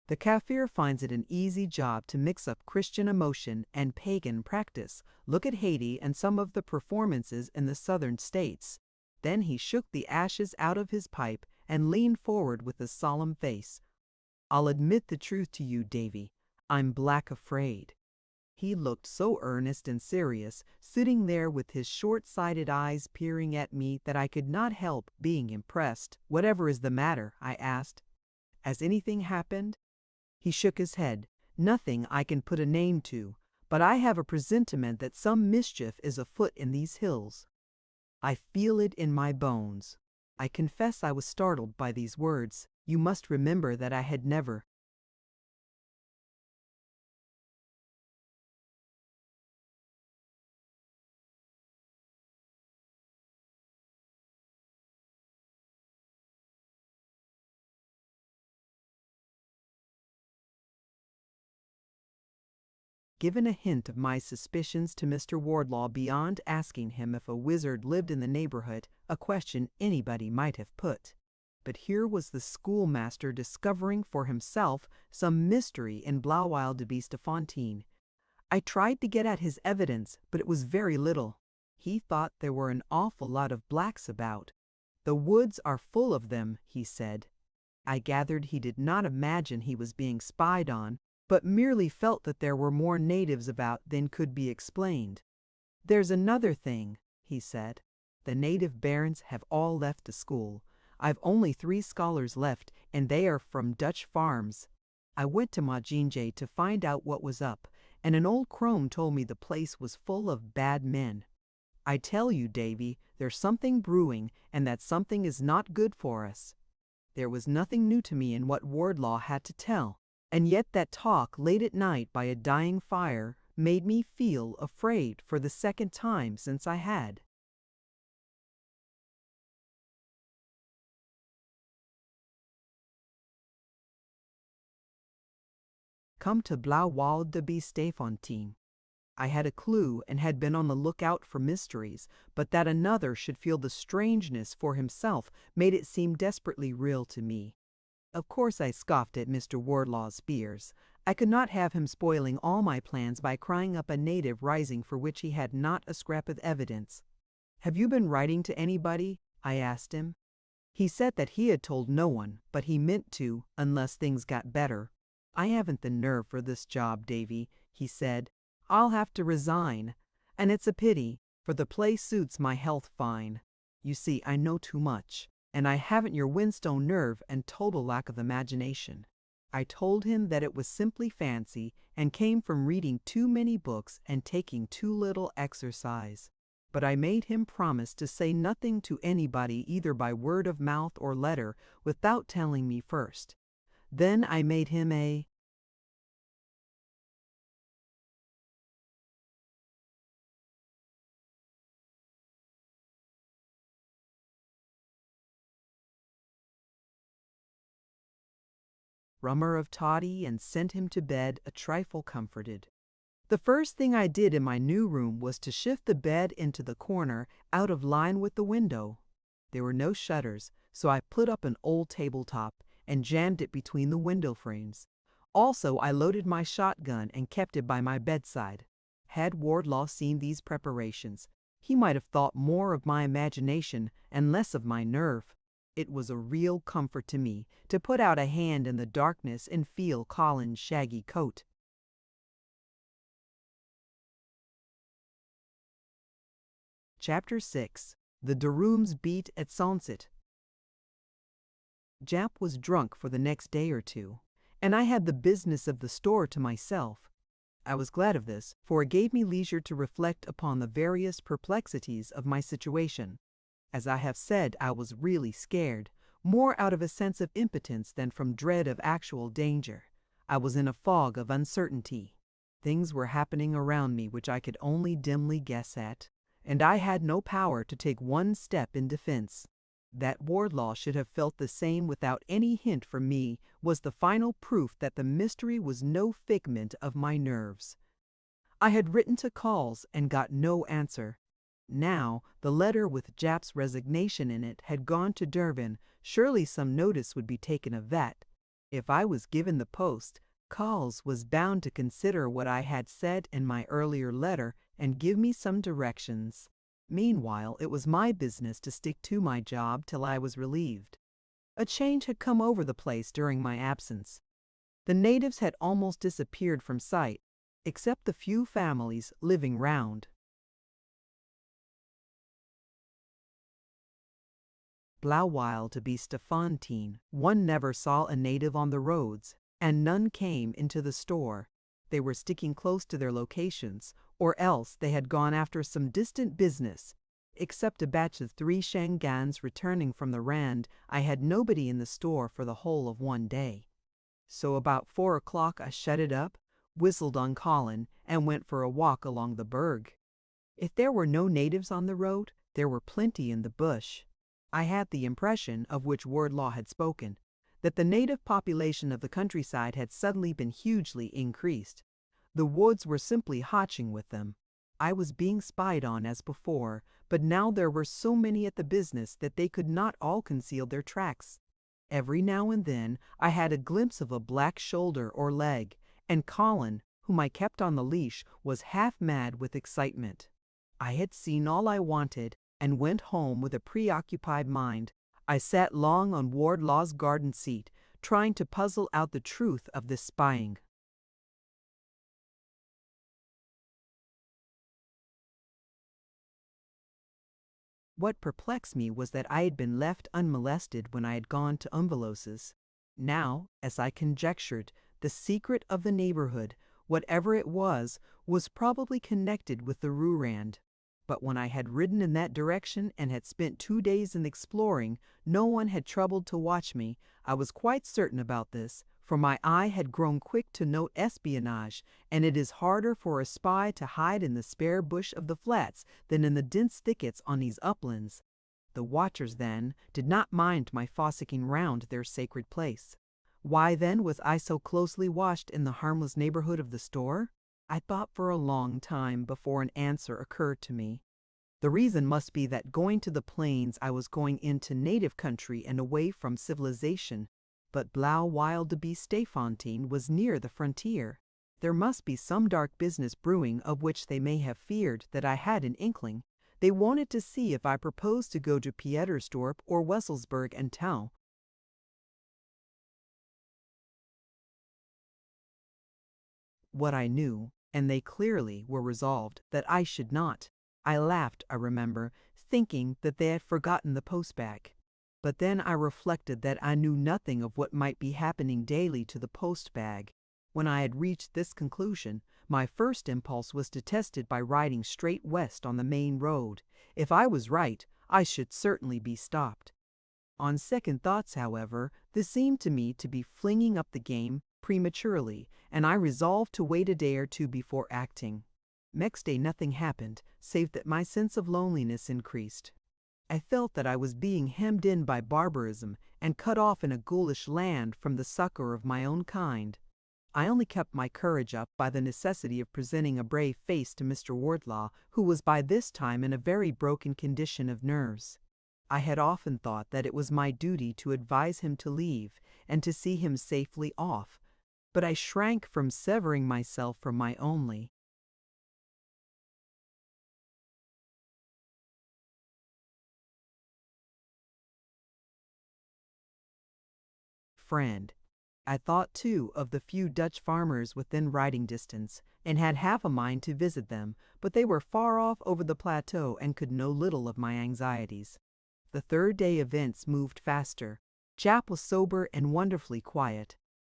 [SPEAKER 1] The Kafir finds it an easy job to mix up Christian emotion and pagan practice. Look at Haiti and some of the performances in the southern states. Then he shook the ashes out of his pipe and leaned forward with a solemn face. "I'll admit the truth to you, Davy. I'm black afraid." He looked so earnest and serious, sitting there with his short-sighted eyes peering at me, that I could not help being impressed. "Whatever is the matter?" I asked. "Has anything happened?" He shook his head. "Nothing I can put a name to, but I have a presentiment that some mischief is afoot in these hills. I feel it in my bones." I confess I was startled by these words. You must remember that I had never given a hint of my suspicions to Mr. Wardlaw beyond asking him if a wizard lived in the neighborhood, a question anybody might have put. But here was the schoolmaster discovering for himself some mystery in Blaauwilde de Fontein. I tried to get at his evidence, but it was very little. He thought there were an awful lot of blacks about. The woods are full of them, he said. I gathered he did not imagine he was being spied on, but merely felt that there were more natives about than could be explained. There's another thing, he said. The native bairns have all left the school. I've only 3 scholars left, and they are from Dutch farms. I went to Majinje to find out what was up, and an old crone told me the place was full of bad men. I tell you, Davy, there's something brewing, and that something is not good for us. There was nothing new to me in what Wardlaw had to tell, and yet that talk late at night by a dying fire made me feel afraid for the second time since I had. Come to Blaauwilde de Fontein. I had a clue and had been on the lookout for mysteries, but that another should feel the strangeness for himself made it seem desperately real to me. Of course I scoffed at Mr. Wardlaw's fears. I could not have him spoiling all my plans by crying up a native rising for which he had not a scrap of evidence. "Have you been writing to anybody?" I asked him. He said that he had told no one, but he meant to, unless things got better. "I haven't the nerve for this job, Davy," he said. "I'll have to resign. And it's a pity, for the place suits my health fine. You see, I know too much, and I haven't your whinstone nerve and total lack of imagination." I told him that it was simply fancy and came from reading too many books and taking too little exercise. But I made him promise to say nothing to anybody either by word of mouth or letter without telling me first. Then I made him a rummer of toddy and sent him to bed a trifle comforted. The first thing I did in my new room was to shift the bed into the corner out of line with the window. There were no shutters, so I put up an old tabletop and jammed it between the window frames. Also, I loaded my shotgun and kept it by my bedside. Had Wardlaw seen these preparations, he might have thought more of my imagination and less of my nerve. It was a real comfort to me to put out a hand in the darkness and feel Colin's shaggy coat. Chapter 6. The Derooms Beat at Sunset. Jap was drunk for the next day or two, and I had the business of the store to myself. I was glad of this, for it gave me leisure to reflect upon the various perplexities of my situation. As I have said, I was really scared, more out of a sense of impotence than from dread of actual danger. I was in a fog of uncertainty. Things were happening around me which I could only dimly guess at, and I had no power to take one step in defense. That Wardlaw should have felt the same without any hint from me was the final proof that the mystery was no figment of my nerves. I had written to Calls and got no answer. Now, the letter with Jap's resignation in it had gone to Durban. Surely some notice would be taken of that. If I was given the post, Calls was bound to consider what I had said in my earlier letter and give me some directions. Meanwhile, it was my business to stick to my job till I was relieved. A change had come over the place during my absence. The natives had almost disappeared from sight, except the few families living round. Blaauwilde de Fontein, one never saw a native on the roads, and none came into the store. They were sticking close to their locations, or else they had gone after some distant business. Except a batch of 3 Shangans returning from the Rand, I had nobody in the store for the whole of one day. So about 4 o'clock I shut it up, whistled on Colin, and went for a walk along the Berg. If there were no natives on the road, there were plenty in the bush. I had the impression, of which Wardlaw had spoken, that the native population of the countryside had suddenly been hugely increased. The woods were simply hatching with them. I was being spied on as before, but now there were so many at the business that they could not all conceal their tracks. Every now and then I had a glimpse of a black shoulder or leg, and Colin, whom I kept on the leash, was half mad with excitement. I had seen all I wanted and went home with a preoccupied mind. I sat long on Wardlaw's garden seat, trying to puzzle out the truth of this spying. What perplexed me was that I had been left unmolested when I had gone to Umveloses. Now, as I conjectured, the secret of the neighborhood, whatever it was probably connected with the Roorand. But when I had ridden in that direction and had spent 2 days in exploring, no one had troubled to watch me. I was quite certain about this, for my eye had grown quick to note espionage, and it is harder for a spy to hide in the spare bush of the flats than in the dense thickets on these uplands. The watchers, then, did not mind my fossicking round their sacred place. Why, then, was I so closely watched in the harmless neighborhood of the store? I thought for a long time before an answer occurred to me. The reason must be that going to the plains I was going into native country and away from civilization, but Blaauwildebeestefontein was near the frontier. There must be some dark business brewing of which they may have feared that I had an inkling. They wanted to see if I proposed to go to Pietersdorp or Wesselsburg and Touw. What I knew, and they clearly were resolved that I should not. I laughed, I remember, thinking that they had forgotten the postbag. But then I reflected that I knew nothing of what might be happening daily to the postbag. When I had reached this conclusion, my first impulse was to test it by riding straight west on the main road. If I was right, I should certainly be stopped. On second thoughts, however, this seemed to me to be flinging up the game prematurely, and I resolved to wait a day or two before acting. Next day nothing happened, save that my sense of loneliness increased. I felt that I was being hemmed in by barbarism and cut off in a ghoulish land from the succor of my own kind. I only kept my courage up by the necessity of presenting a brave face to Mr. Wardlaw, who was by this time in a very broken condition of nerves. I had often thought that it was my duty to advise him to leave and to see him safely off, but I shrank from severing myself from my only friend. I thought, too, of the few Dutch farmers within riding distance, and had half a mind to visit them, but they were far off over the plateau and could know little of my anxieties. The third day events moved faster. Jap was sober and wonderfully quiet.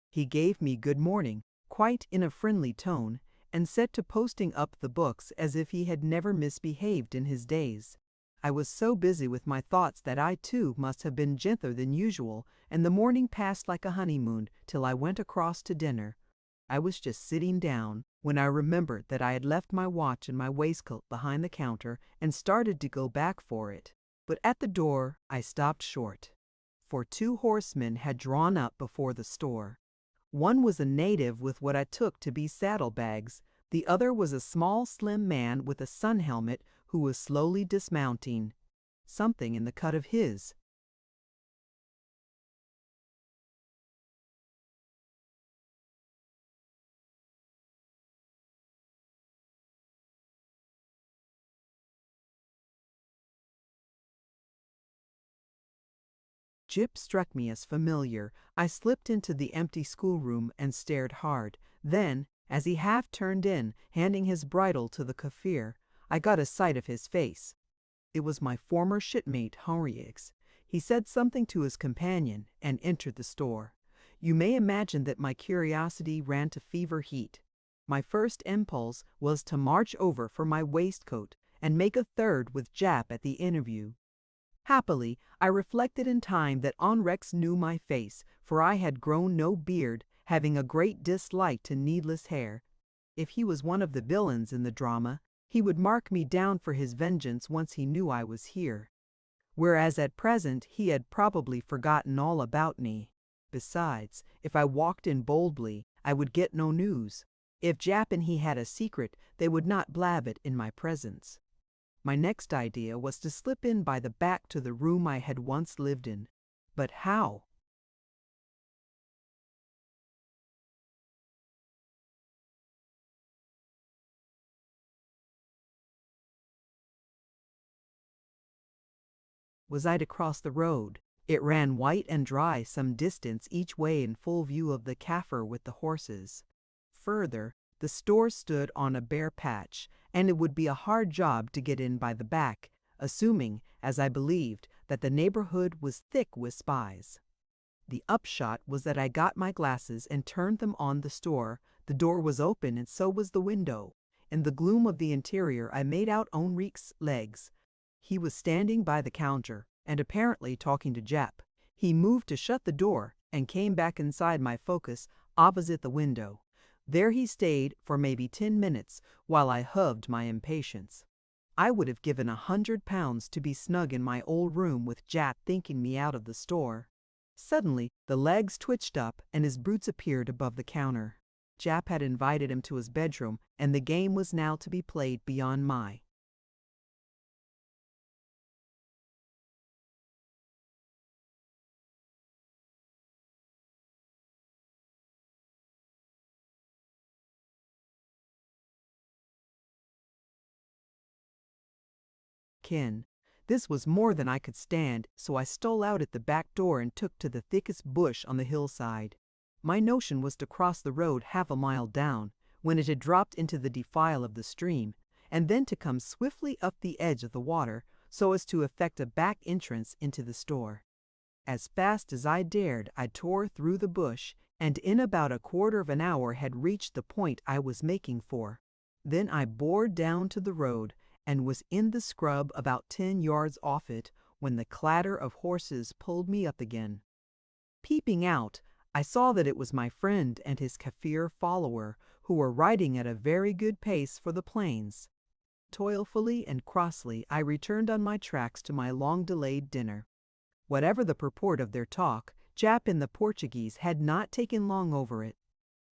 [SPEAKER 1] He gave me good morning, quite in a friendly tone, and set to posting up the books as if he had never misbehaved in his days. I was so busy with my thoughts that I too must have been gentler than usual, and the morning passed like a honeymoon till I went across to dinner. I was just sitting down when I remembered that I had left my watch and my waistcoat behind the counter and started to go back for it. But at the door I stopped short, for 2 horsemen had drawn up before the store. One was a native with what I took to be saddlebags. The other was a small, slim man with a sun helmet who was slowly dismounting. Something in the cut of his Jip struck me as familiar. I slipped into the empty schoolroom and stared hard. Then, as he half turned in, handing his bridle to the Kaffir, I got a sight of his face. It was my former shipmate, Henriques. He said something to his companion and entered the store. You may imagine that my curiosity ran to fever heat. My first impulse was to march over for my waistcoat and make a third with Jap at the interview. Happily, I reflected in time that Henriques knew my face, for I had grown no beard, having a great dislike to needless hair. If he was one of the villains in the drama, he would mark me down for his vengeance once he knew I was here. Whereas at present he had probably forgotten all about me. Besides, if I walked in boldly, I would get no news. If Jap and he had a secret, they would not blab it in my presence. My next idea was to slip in by the back to the room I had once lived in. But how? was I to cross the road. It ran white and dry some distance each way in full view of the Kaffir with the horses. Further, the store stood on a bare patch, and it would be a hard job to get in by the back, assuming, as I believed, that the neighborhood was thick with spies. The upshot was that I got my glasses and turned them on the store. The door was open and so was the window. In the gloom of the interior I made out Henrique's legs. He was standing by the counter and apparently talking to Jap. He moved to shut the door and came back inside my focus opposite the window. There he stayed for maybe 10 minutes while I huffed my impatience. I would have given £100 to be snug in my old room with Jap thinking me out of the store. Suddenly, the legs twitched up and his boots appeared above the counter. Jap had invited him to his bedroom, and the game was now to be played beyond my ken. This was more than I could stand, so I stole out at the back door and took to the thickest bush on the hillside. My notion was to cross the road half a mile down, when it had dropped into the defile of the stream, and then to come swiftly up the edge of the water so as to effect a back entrance into the store. As fast as I dared, I tore through the bush, and in about a quarter of an hour had reached the point I was making for. Then I bore down to the road, and was in the scrub about 10 yards off it when the clatter of horses pulled me up again. Peeping out, I saw that it was my friend and his Kaffir follower, who were riding at a very good pace for the plains. Toilfully and crossly I returned on my tracks to my long-delayed dinner. Whatever the purport of their talk, Jap and the Portuguese had not taken long over it.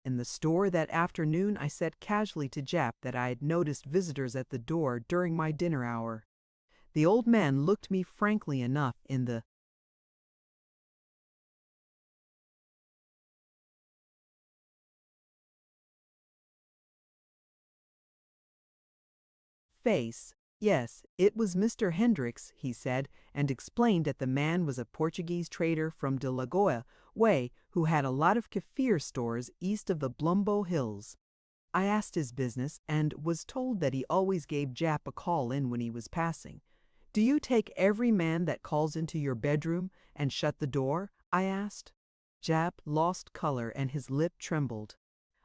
[SPEAKER 1] In the store that afternoon I said casually to Jap that I had noticed visitors at the door during my dinner hour. The old man looked me frankly enough in the face. Yes, it was Mr. Hendricks, he said, and explained that the man was a Portuguese trader from De Lagoa way who had a lot of Kaffir stores east of the Blumbo Hills. I asked his business and was told that he always gave Jap a call in when he was passing. "Do you take every man that calls into your bedroom and shut the door?" I asked. Jap lost color and his lip trembled.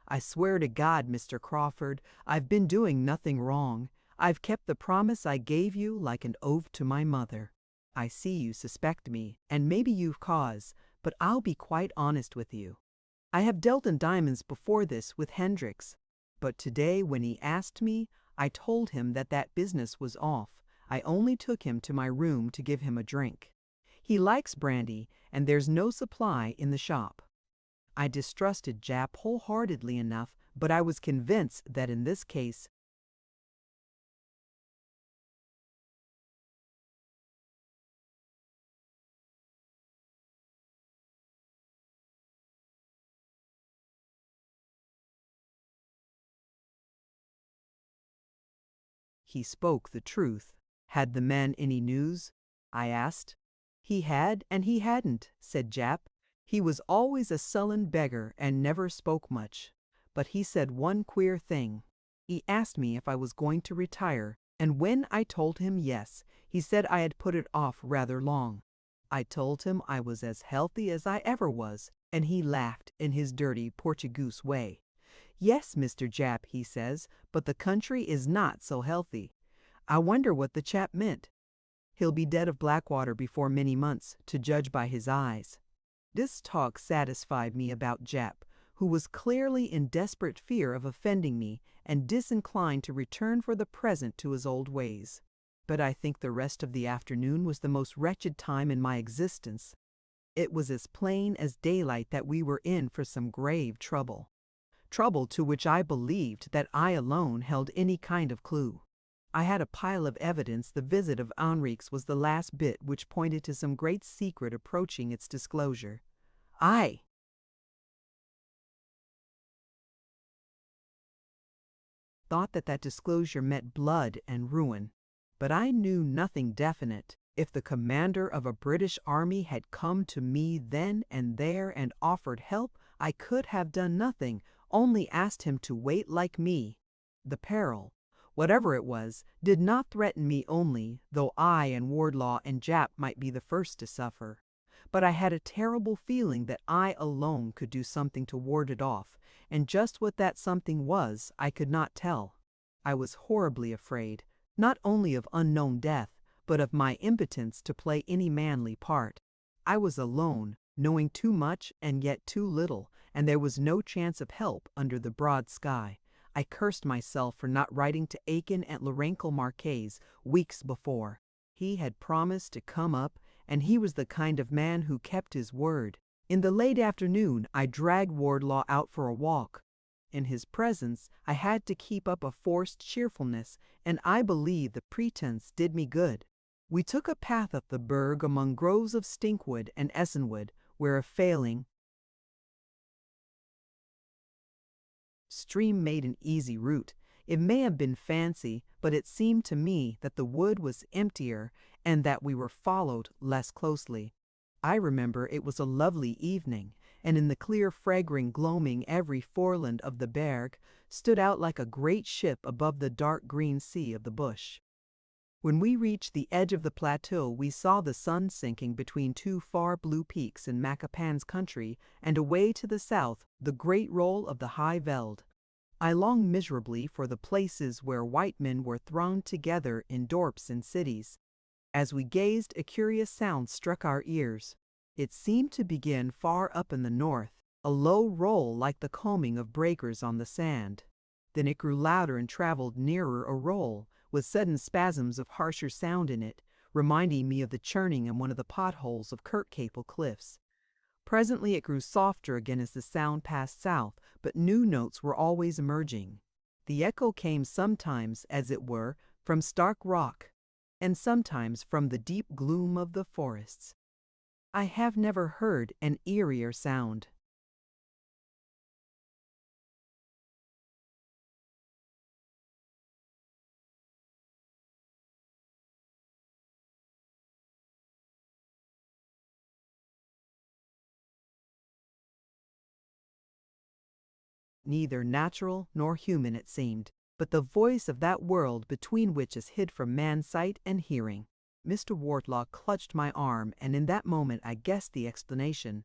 [SPEAKER 1] "I swear to God, Mr. Crawford, I've been doing nothing wrong. I've kept the promise I gave you like an oath to my mother. I see you suspect me, and maybe you've cause, but I'll be quite honest with you. I have dealt in diamonds before this with Hendricks, but today when he asked me, I told him that that business was off. I only took him to my room to give him a drink. He likes brandy, and there's no supply in the shop." I distrusted Jap wholeheartedly enough, but I was convinced that in this case he spoke the truth. "Had the man any news?" I asked. "He had and he hadn't," said Jap. "He was always a sullen beggar and never spoke much. But he said one queer thing. He asked me if I was going to retire, and when I told him yes, he said I had put it off rather long. I told him I was as healthy as I ever was, and he laughed in his dirty Portugoose way. 'Yes, Mr. Jap,' he says, 'but the country is not so healthy.' I wonder what the chap meant. He'll be dead of Blackwater before many months, to judge by his eyes." This talk satisfied me about Jap, who was clearly in desperate fear of offending me and disinclined to return for the present to his old ways. But I think the rest of the afternoon was the most wretched time in my existence. It was as plain as daylight that we were in for some grave trouble. Trouble to which I believed that I alone held any kind of clue. I had a pile of evidence the visit of Henrique's was the last bit which pointed to some great secret approaching its disclosure. I thought that disclosure meant blood and ruin, but I knew nothing definite. If the commander of a British army had come to me then and there and offered help, I could have done nothing, only asked him to wait like me. The peril, whatever it was, did not threaten me only, though I and Wardlaw and Jap might be the first to suffer. But I had a terrible feeling that I alone could do something to ward it off, and just what that something was, I could not tell. I was horribly afraid, not only of unknown death, but of my impotence to play any manly part. I was alone, knowing too much and yet too little, and there was no chance of help under the broad sky. I cursed myself for not writing to Aiken at Lourenço Marques weeks before. He had promised to come up, and he was the kind of man who kept his word. In the late afternoon, I dragged Wardlaw out for a walk. In his presence, I had to keep up a forced cheerfulness, and I believe the pretense did me good. We took a path up the Berg among groves of stinkwood and essenwood, where a failing stream made an easy route. It may have been fancy, but it seemed to me that the wood was emptier and that we were followed less closely. I remember it was a lovely evening, and in the clear fragrant gloaming every foreland of the Berg stood out like a great ship above the dark green sea of the bush. When we reached the edge of the plateau, we saw the sun sinking between two far blue peaks in Macapan's country, and away to the south, the great roll of the High Veld. I longed miserably for the places where white men were thronged together in dorps and cities. As we gazed, a curious sound struck our ears. It seemed to begin far up in the north, a low roll like the combing of breakers on the sand. Then it grew louder and traveled nearer a roll, with sudden spasms of harsher sound in it, reminding me of the churning in one of the potholes of Kirkcaple cliffs. Presently it grew softer again as the sound passed south, but new notes were always emerging. The echo came sometimes, as it were, from stark rock, and sometimes from the deep gloom of the forests. I have never heard an eerier sound. Neither natural nor human it seemed, but the voice of that world between which is hid from man's sight and hearing. Mr. Wardlaw clutched my arm, and in that moment I guessed the explanation.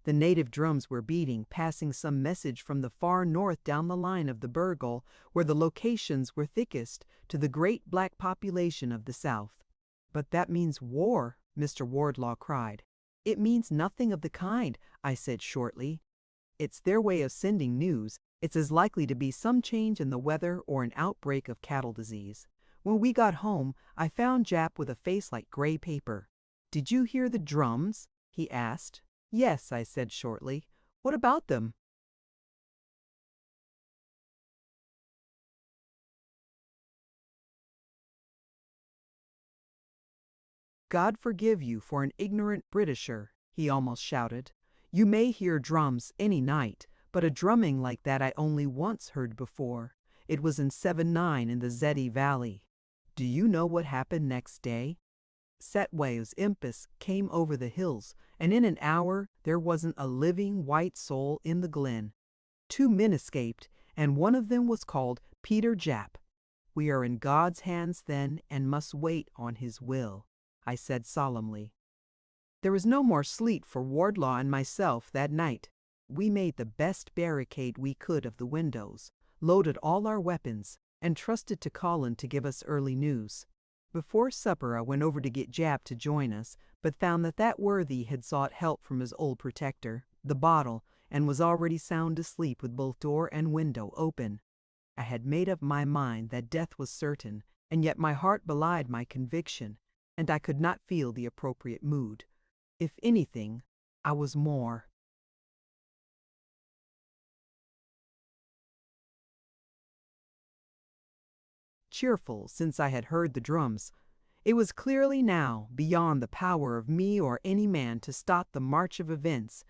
[SPEAKER 1] The native drums were beating, passing some message from the far north down the line of the Burgle, where the locations were thickest, to the great black population of the south. "But that means war," Mr. Wardlaw cried. "It means nothing of the kind," I said shortly. "It's their way of sending news. It's as likely to be some change in the weather or an outbreak of cattle disease." When we got home, I found Jap with a face like gray paper. "Did you hear the drums?" he asked. "Yes," I said shortly. "What about them?" "God forgive you for an ignorant Britisher," he almost shouted. "You may hear drums any night, but a drumming like that I only once heard before. It was in 7/9 in the Zeddy Valley. Do you know what happened next day? Setways impus came over the hills, and in an hour there wasn't a living white soul in the glen. 2 men escaped, and one of them was called Peter Jap. We are in God's hands then, and must wait on his will," I said solemnly. There was no more sleep for Wardlaw and myself that night. We made the best barricade we could of the windows, loaded all our weapons, and trusted to Colin to give us early news. Before supper I went over to get Jap to join us, but found that worthy had sought help from his old protector, the bottle, and was already sound asleep with both door and window open. I had made up my mind that death was certain, and yet my heart belied my conviction, and I could not feel the appropriate mood. If anything, I was more cheerful since I had heard the drums. It was clearly now beyond the power of me or any man to stop the march of events.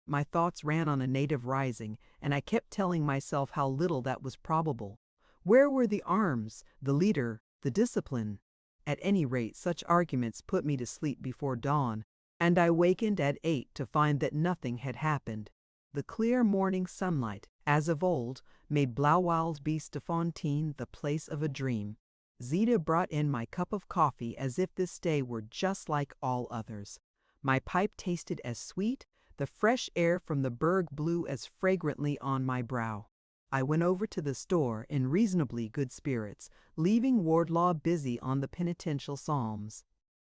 [SPEAKER 1] My thoughts ran on a native rising, and I kept telling myself how little that was probable. Where were the arms, the leader, the discipline? At any rate, such arguments put me to sleep before dawn, and I wakened at 8 to find that nothing had happened. The clear morning sunlight, as of old, made Blaauwildebeestefontein the place of a dream. Zita brought in my cup of coffee as if this day were just like all others. My pipe tasted as sweet, the fresh air from the Berg blew as fragrantly on my brow. I went over to the store in reasonably good spirits, leaving Wardlaw busy on the penitential psalms.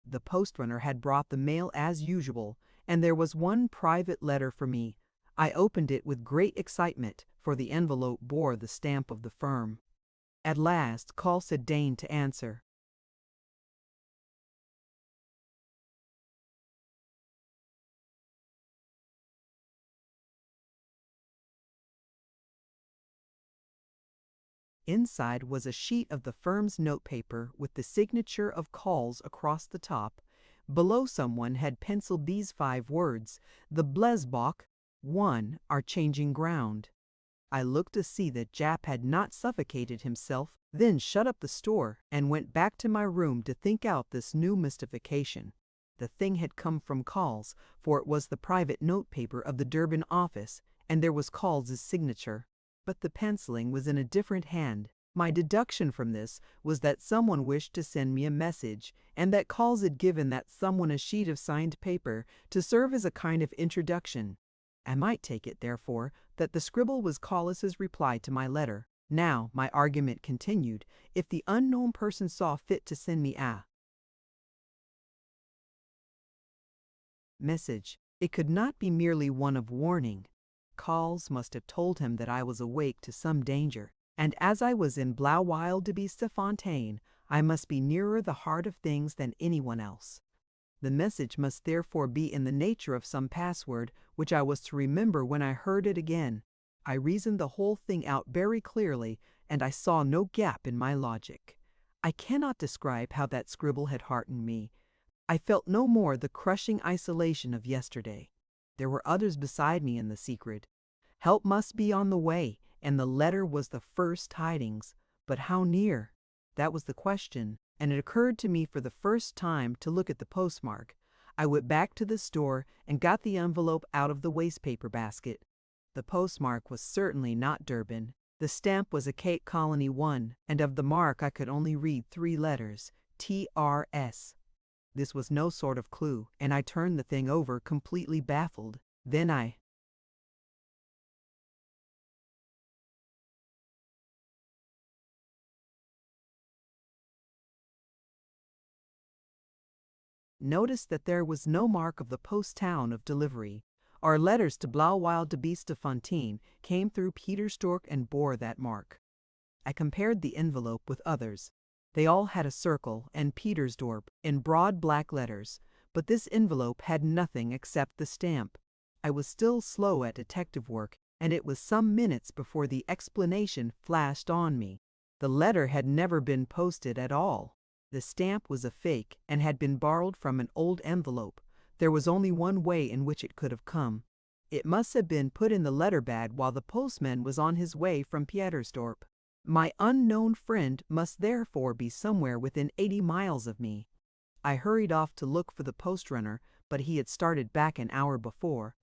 [SPEAKER 1] The postrunner had brought the mail as usual, and there was one private letter for me. I opened it with great excitement, for the envelope bore the stamp of the firm. At last, Calls had deigned to answer. Inside was a sheet of the firm's notepaper with the signature of Calls across the top. Below, someone had penciled these 5 words: "The Blesbok 1 are changing ground." I looked to see that Jap had not suffocated himself, then shut up the store and went back to my room to think out this new mystification. The thing had come from Calls, for it was the private notepaper of the Durban office, and there was Calls's signature. But the penciling was in a different hand. My deduction from this was that someone wished to send me a message, and that Calls had given that someone a sheet of signed paper to serve as a kind of introduction. I might take it, therefore, that the scribble was Collis's reply to my letter. Now, my argument continued, if the unknown person saw fit to send me a message, it could not be merely one of warning. Calls must have told him that I was awake to some danger, and as I was in Blaauwildebeestefontein, I must be nearer the heart of things than anyone else. The message must therefore be in the nature of some password which I was to remember when I heard it again. I reasoned the whole thing out very clearly, and I saw no gap in my logic. I cannot describe how that scribble had heartened me. I felt no more the crushing isolation of yesterday. There were others beside me in the secret. Help must be on the way, and the letter was the first tidings. But how near? That was the question, and it occurred to me for the first time to look at the postmark. I went back to the store and got the envelope out of the wastepaper basket. The postmark was certainly not Durban. The stamp was a Cape Colony 1, and of the mark I could only read 3 letters, TRS. This was no sort of clue, and I turned the thing over completely baffled. Then I noticed that there was no mark of the post town of delivery. Our letters to Blaauwildebeestefontein came through Pietersdorp and bore that mark. I compared the envelope with others. They all had a circle and Pietersdorp in broad black letters, but this envelope had nothing except the stamp. I was still slow at detective work, and it was some minutes before the explanation flashed on me. The letter had never been posted at all. The stamp was a fake and had been borrowed from an old envelope. There was only one way in which it could have come. It must have been put in the letter bag while the postman was on his way from Pietersdorp. My unknown friend must therefore be somewhere within 80 miles of me. I hurried off to look for the postrunner, but he had started back an hour before.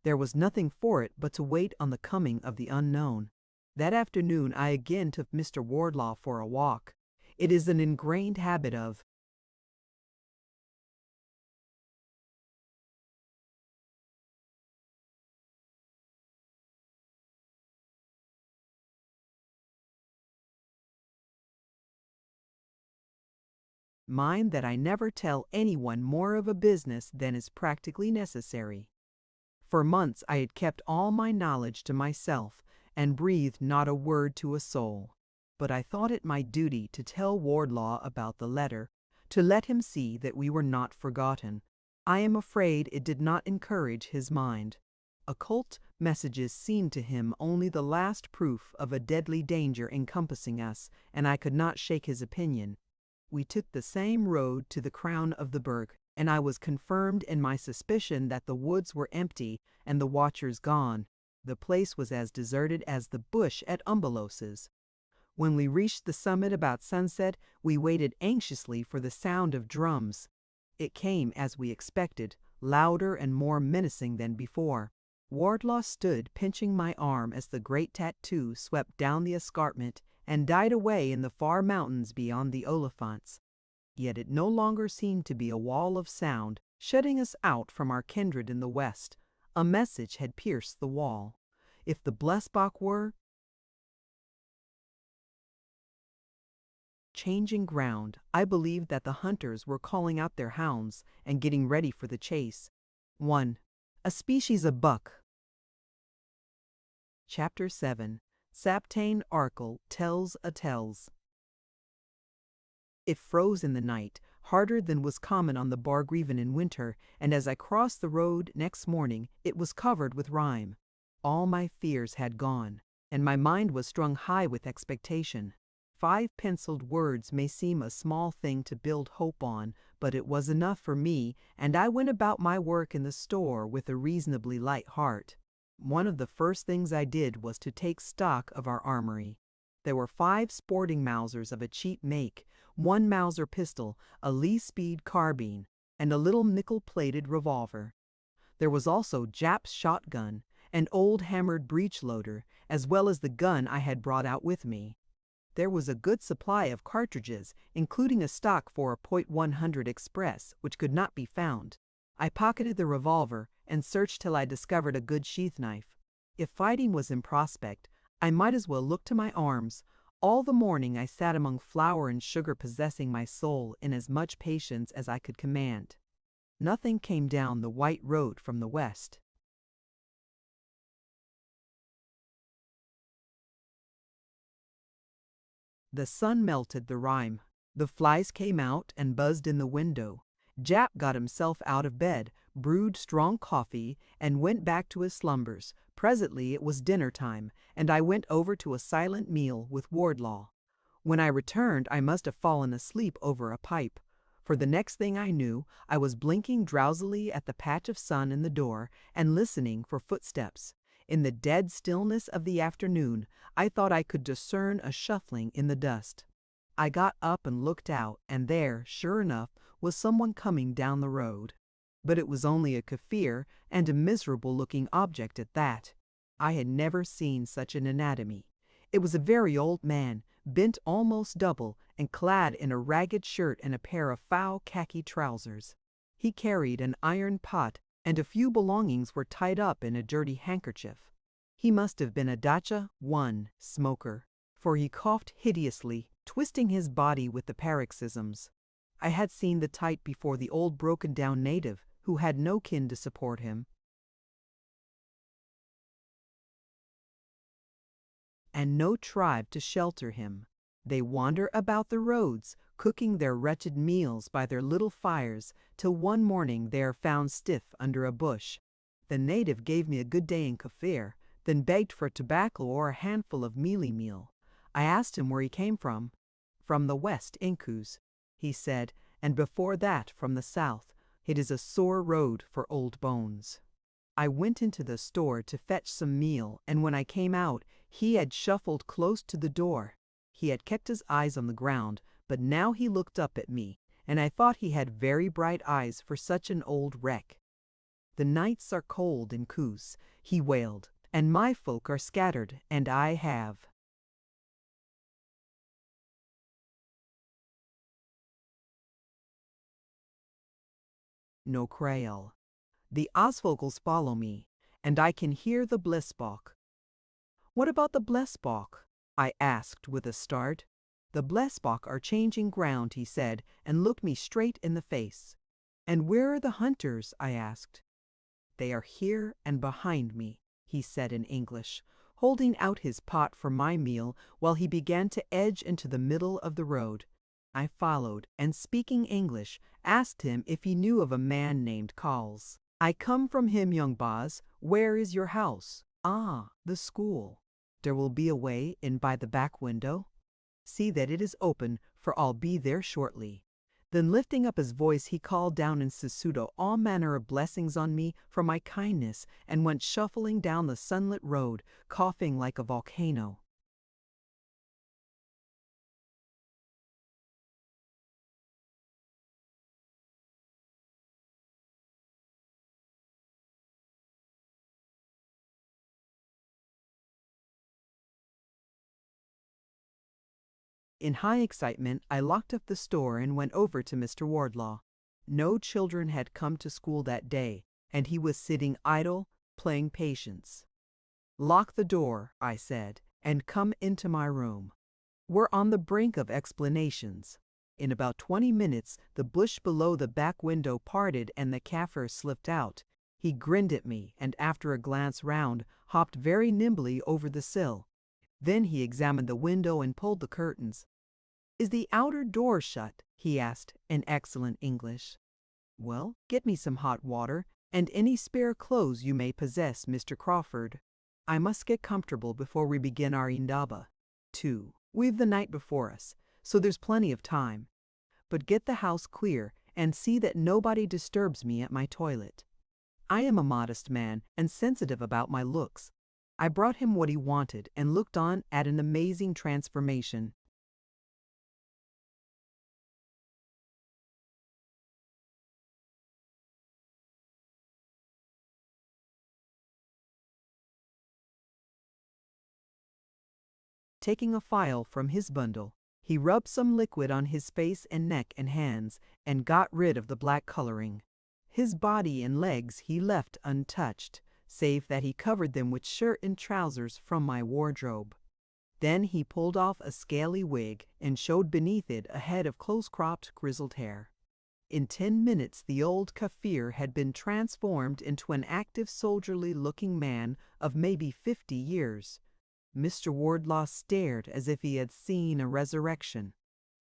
[SPEAKER 1] There was nothing for it but to wait on the coming of the unknown. That afternoon I again took Mr. Wardlaw for a walk. It is an ingrained habit of mine that I never tell anyone more of a business than is practically necessary. For months I had kept all my knowledge to myself and breathed not a word to a soul. But I thought it my duty to tell Wardlaw about the letter, to let him see that we were not forgotten. I am afraid it did not encourage his mind. Occult messages seemed to him only the last proof of a deadly danger encompassing us, and I could not shake his opinion. We took the same road to the crown of the Berg, and I was confirmed in my suspicion that the woods were empty and the watchers gone. The place was as deserted as the bush at Umbelos's. When we reached the summit about sunset, we waited anxiously for the sound of drums. It came as we expected, louder and more menacing than before. Wardlaw stood pinching my arm as the great tattoo swept down the escarpment and died away in the far mountains beyond the Oliphants. Yet it no longer seemed to be a wall of sound, shutting us out from our kindred in the west. A message had pierced the wall. If the Blessbach were changing ground, I believed that the hunters were calling out their hounds and getting ready for the chase. 1. A species of buck. Chapter 7. Saptane Arkle tells a tells. It froze in the night, harder than was common on the Bargreaven in winter, and as I crossed the road next morning, it was covered with rime. All my fears had gone, and my mind was strung high with expectation. 5 penciled words may seem a small thing to build hope on, but it was enough for me, and I went about my work in the store with a reasonably light heart. One of the first things I did was to take stock of our armory. There were 5 sporting Mausers of a cheap make, 1 Mauser pistol, a Lee-Speed carbine, and a little nickel-plated revolver. There was also Jap's shotgun, an old hammered breech-loader, as well as the gun I had brought out with me. There was a good supply of cartridges, including a stock for a .100 Express, which could not be found. I pocketed the revolver and searched till I discovered a good sheath knife. If fighting was in prospect, I might as well look to my arms. All the morning I sat among flour and sugar, possessing my soul in as much patience as I could command. Nothing came down the white road from the west. The sun melted the rime. The flies came out and buzzed in the window. Jap got himself out of bed, brewed strong coffee, and went back to his slumbers. Presently it was dinner time, and I went over to a silent meal with Wardlaw. When I returned, I must have fallen asleep over a pipe, for the next thing I knew, I was blinking drowsily at the patch of sun in the door and listening for footsteps. In the dead stillness of the afternoon, I thought I could discern a shuffling in the dust. I got up and looked out, and there, sure enough, was someone coming down the road. But it was only a Kaffir, and a miserable-looking object at that. I had never seen such an anatomy. It was a very old man, bent almost double, and clad in a ragged shirt and a pair of foul khaki trousers. He carried an iron pot, and a few belongings were tied up in a dirty handkerchief. He must have been a Dacha 1 smoker, for he coughed hideously, twisting his body with the paroxysms. I had seen the type before: the old broken-down native who had no kin to support him, and no tribe to shelter him. They wander about the roads, cooking their wretched meals by their little fires, till one morning they are found stiff under a bush. The native gave me a good day in Kaffir, then begged for tobacco or a handful of mealie meal. I asked him where he came from. From the west, Inkus, he said, and before that from the south. It is a sore road for old bones. I went into the store to fetch some meal, and when I came out, he had shuffled close to the door. He had kept his eyes on the ground, but now he looked up at me, and I thought he had very bright eyes for such an old wreck. "The nights are cold in Koos," he wailed, "and my folk are scattered, and I have no kraal. The Osvogels follow me, and I can hear the Blessbach." "What about the Blessbach?" I asked with a start. "The Blessbach are changing ground," he said, and looked me straight in the face. "And where are the hunters?" I asked. "They are here and behind me," he said in English, holding out his pot for my meal while he began to edge into the middle of the road. I followed, and speaking English, asked him if he knew of a man named Calls. "I come from him, young Boz. Where is your house?" "Ah, the school. There will be a way in by the back window. See that it is open, for I'll be there shortly." Then lifting up his voice, he called down in Sesotho all manner of blessings on me for my kindness, and went shuffling down the sunlit road, coughing like a volcano. In high excitement, I locked up the store and went over to Mr. Wardlaw. No children had come to school that day, and he was sitting idle, playing patience. "Lock the door," I said, "and come into my room. We're on the brink of explanations." In about 20 minutes, the bush below the back window parted and the Kaffir slipped out. He grinned at me and, after a glance round, hopped very nimbly over the sill. Then he examined the window and pulled the curtains. "Is the outer door shut?" he asked in excellent English. "Well, get me some hot water and any spare clothes you may possess, Mr. Crawford. I must get comfortable before we begin our indaba. 2. We've the night before us, so there's plenty of time. But get the house clear and see that nobody disturbs me at my toilet." I am a modest man and sensitive about my looks. I brought him what he wanted and looked on at an amazing transformation. Taking a file from his bundle, he rubbed some liquid on his face and neck and hands and got rid of the black coloring. His body and legs he left untouched, save that he covered them with shirt and trousers from my wardrobe. Then he pulled off a scaly wig and showed beneath it a head of close-cropped, grizzled hair. In 10 minutes the old Kaffir had been transformed into an active, soldierly-looking man of maybe 50 years. Mr. Wardlaw stared as if he had seen a resurrection.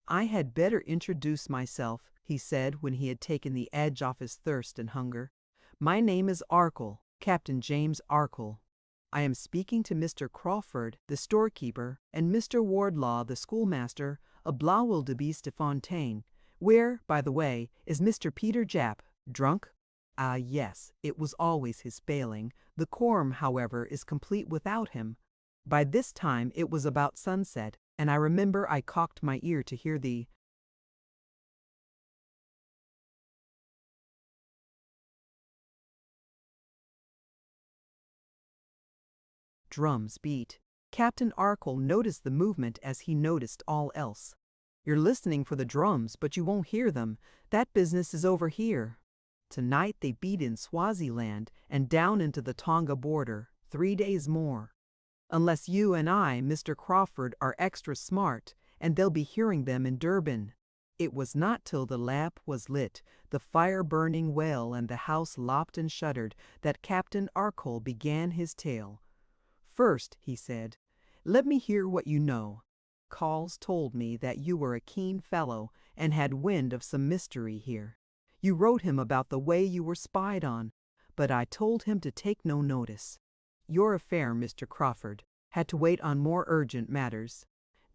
[SPEAKER 1] "I had better introduce myself," he said when he had taken the edge off his thirst and hunger. "My name is Arkell, Captain James Arkell. I am speaking to Mr. Crawford, the storekeeper, and Mr. Wardlaw, the schoolmaster, of Blaauwil de Beeste Fontein. Where, by the way, is Mr. Peter Japp? Drunk?" Ah, yes, it was always his failing. The quorum, however, is complete without him. By this time it was about sunset, and I remember I cocked my ear to hear the drums beat. Captain Arkell noticed the movement as he noticed all else. "You're listening for the drums, but you won't hear them. That business is over here." Tonight they beat in Swaziland and down into the Tonga border, 3 days more. Unless you and I, Mr. Crawford, are extra smart, and they'll be hearing them in Durban. It was not till the lamp was lit, the fire burning well, and the house locked and shuttered, that Captain Arkell began his tale. "First," he said, "let me hear what you know. Calls told me that you were a keen fellow and had wind of some mystery here. You wrote him about the way you were spied on, but I told him to take no notice. Your affair, Mr. Crawford, had to wait on more urgent matters.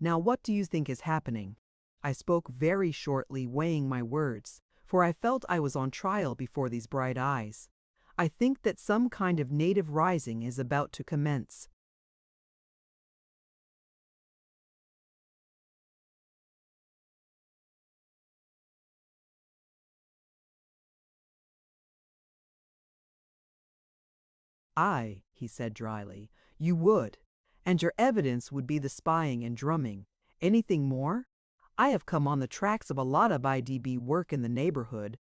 [SPEAKER 1] Now what do you think is happening?" I spoke very shortly, weighing my words, for I felt I was on trial before these bright eyes. "I think that some kind of native rising is about to commence." "Aye," he said dryly, "you would. And your evidence would be the spying and drumming. Anything more? I have come on the tracks of a lot of IDB work in the neighborhood.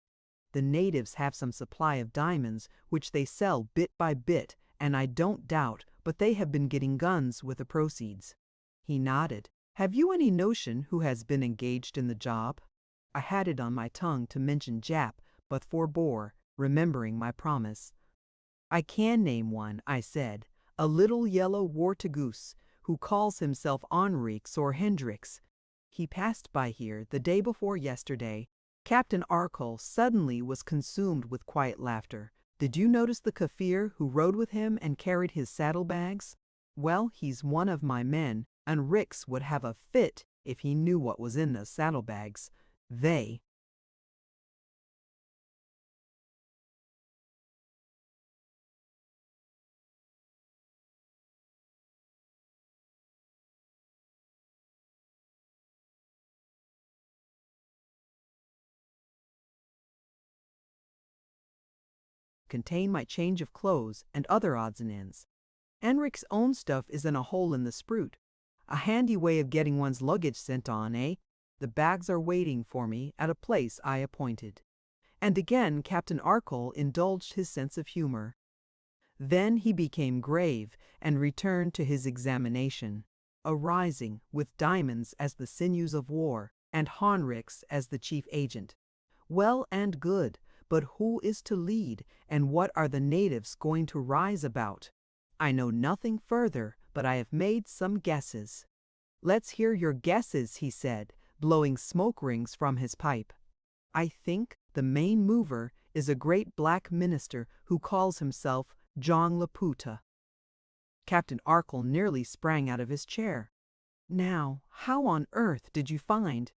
[SPEAKER 1] The natives have some supply of diamonds, which they sell bit by bit, and I don't doubt but they have been getting guns with the proceeds." He nodded. "Have you any notion who has been engaged in the job?" I had it on my tongue to mention Jap, but forbore, remembering my promise. "I can name one," I said, "a little yellow wartagoose, who calls himself Enriques or Hendricks. He passed by here the day before yesterday." Captain Arkell suddenly was consumed with quiet laughter. "Did you notice the Kaffir who rode with him and carried his saddlebags? Well, he's one of my men, and Rix would have a fit if he knew what was in the saddlebags. They contain my change of clothes and other odds and ends. Enric's own stuff is in a hole in the spruit. A handy way of getting one's luggage sent on, eh? The bags are waiting for me at a place I appointed." And again Captain Arkell indulged his sense of humor. Then he became grave and returned to his examination, arising with diamonds as the sinews of war, and Honricks as the chief agent. Well and good, but who is to lead, and what are the natives going to rise about? I know nothing further, but I have made some guesses. "Let's hear your guesses," he said, blowing smoke rings from his pipe. "I think the main mover is a great black minister who calls himself John Laputa." Captain Arkell nearly sprang out of his chair. "Now, how on earth did you find—"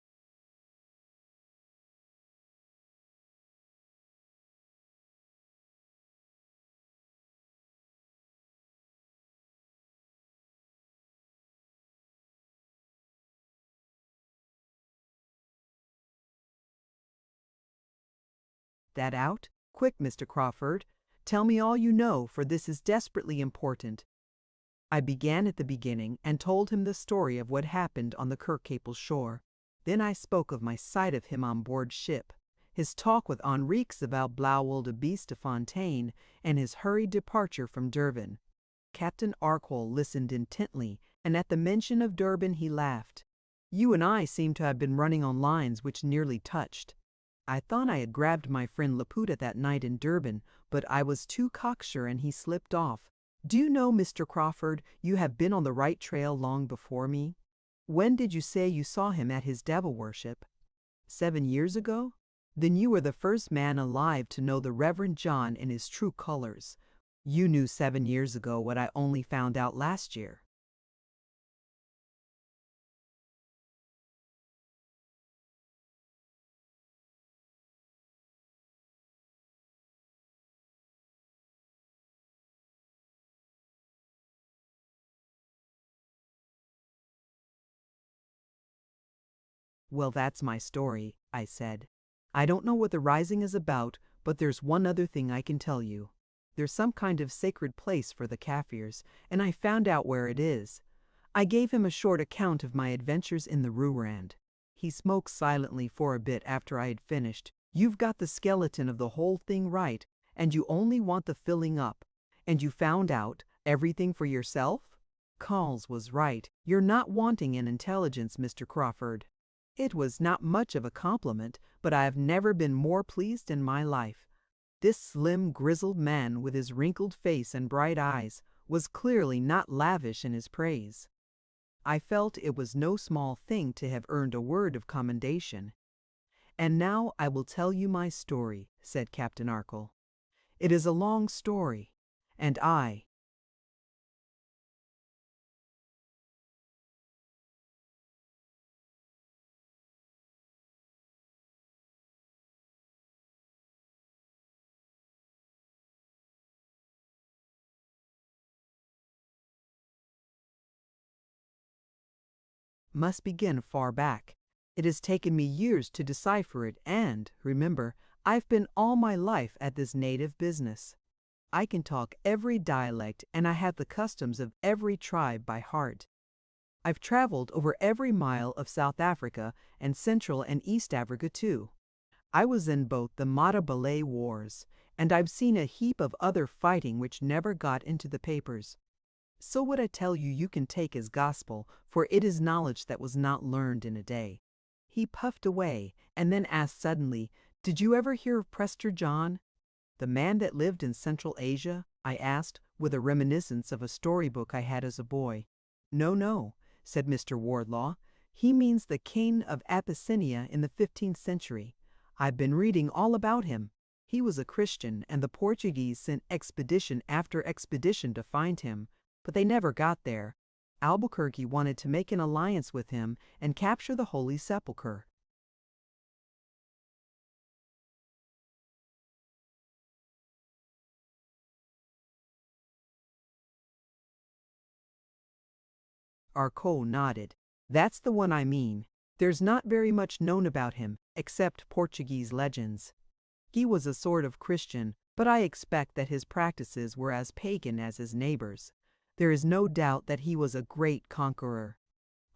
[SPEAKER 1] that out? Quick, Mr. Crawford. Tell me all you know, for this is desperately important. I began at the beginning and told him the story of what happened on the Kirkcaple shore. Then I spoke of my sight of him on board ship, his talk with Henriques about Blaauwilde de Beest de Fontaine, and his hurried departure from Durban. Captain Arkell listened intently, and at the mention of Durban he laughed. "You and I seem to have been running on lines which nearly touched. I thought I had grabbed my friend Laputa that night in Durban, but I was too cocksure and he slipped off. Do you know, Mr. Crawford, you have been on the right trail long before me? When did you say you saw him at his devil worship? 7 years ago? Then you were the first man alive to know the Reverend John in his true colors. You knew 7 years ago what I only found out last year." "Well, that's my story," I said. "I don't know what the rising is about, but there's one other thing I can tell you. There's some kind of sacred place for the Kaffirs, and I found out where it is." I gave him a short account of my adventures in the Rooirand. He smoked silently for a bit after I had finished. "You've got the skeleton of the whole thing right, and you only want the filling up. And you found out everything for yourself?" Calls was right. "You're not wanting in intelligence, Mr. Crawford." It was not much of a compliment, but I have never been more pleased in my life. This slim, grizzled man with his wrinkled face and bright eyes was clearly not lavish in his praise. I felt it was no small thing to have earned a word of commendation. "And now I will tell you my story," said Captain Arkell. "It is a long story, and I must begin far back. It has taken me years to decipher it, and, remember, I've been all my life at this native business. I can talk every dialect, and I have the customs of every tribe by heart. I've traveled over every mile of South Africa and Central and East Africa too. I was in both the Matabele Wars, and I've seen a heap of other fighting which never got into the papers. So what I tell you you can take as gospel, for it is knowledge that was not learned in a day." He puffed away, and then asked suddenly, "Did you ever hear of Prester John?" "The man that lived in Central Asia?" I asked, with a reminiscence of a storybook I had as a boy. "No, no," said Mr. Wardlaw. "He means the king of Abyssinia in the 15th century. I've been reading all about him. He was a Christian, and the Portuguese sent expedition after expedition to find him, but they never got there. Albuquerque wanted to make an alliance with him and capture the Holy Sepulchre. Arkell nodded. "That's the one I mean. There's not very much known about him, except Portuguese legends. He was a sort of Christian, but I expect that his practices were as pagan as his neighbors. There is no doubt that he was a great conqueror.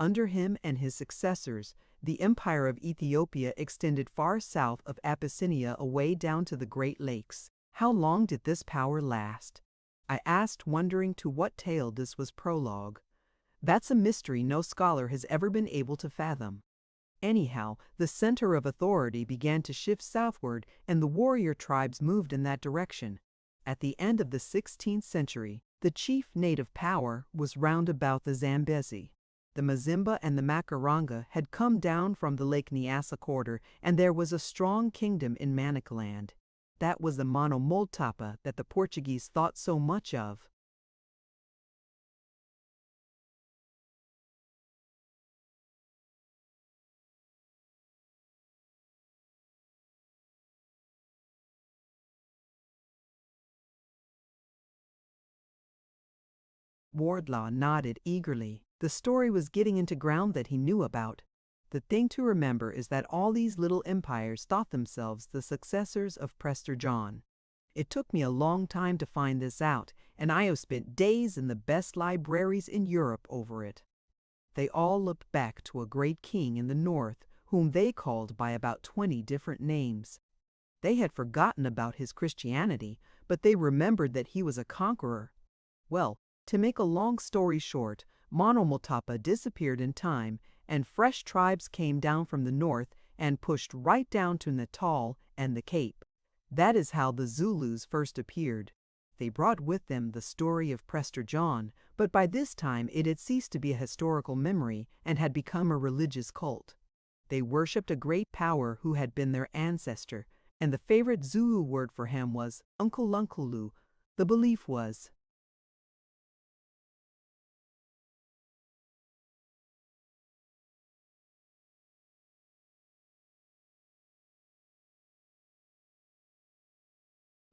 [SPEAKER 1] Under him and his successors, the empire of Ethiopia extended far south of Abyssinia away down to the Great Lakes. How long did this power last? I asked, wondering to what tale this was prologue. That's a mystery no scholar has ever been able to fathom. Anyhow, the center of authority began to shift southward, and the warrior tribes moved in that direction. At the end of the 16th century, the chief native power was round about the Zambezi. The Mazimba and the Makaranga had come down from the Lake Nyassa quarter, and there was a strong kingdom in Manicaland. That was the Monomotapa that the Portuguese thought so much of. Wardlaw nodded eagerly. The story was getting into ground that he knew about. The thing to remember is that all these little empires thought themselves the successors of Prester John. It took me a long time to find this out, and I have spent days in the best libraries in Europe over it. They all looked back to a great king in the north, whom they called by about 20 different names. They had forgotten about his Christianity, but they remembered that he was a conqueror. Well, to make a long story short, Monomotapa disappeared in time, and fresh tribes came down from the north and pushed right down to Natal and the Cape. That is how the Zulus first appeared. They brought with them the story of Prester John, but by this time it had ceased to be a historical memory and had become a religious cult. They worshipped a great power who had been their ancestor, and the favorite Zulu word for him was Unkulunkulu. The belief was,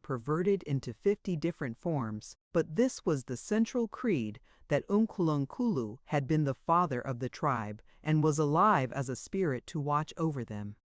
[SPEAKER 1] perverted into 50 different forms, but this was the central creed, that Unkulunkulu had been the father of the tribe and was alive as a spirit to watch over them.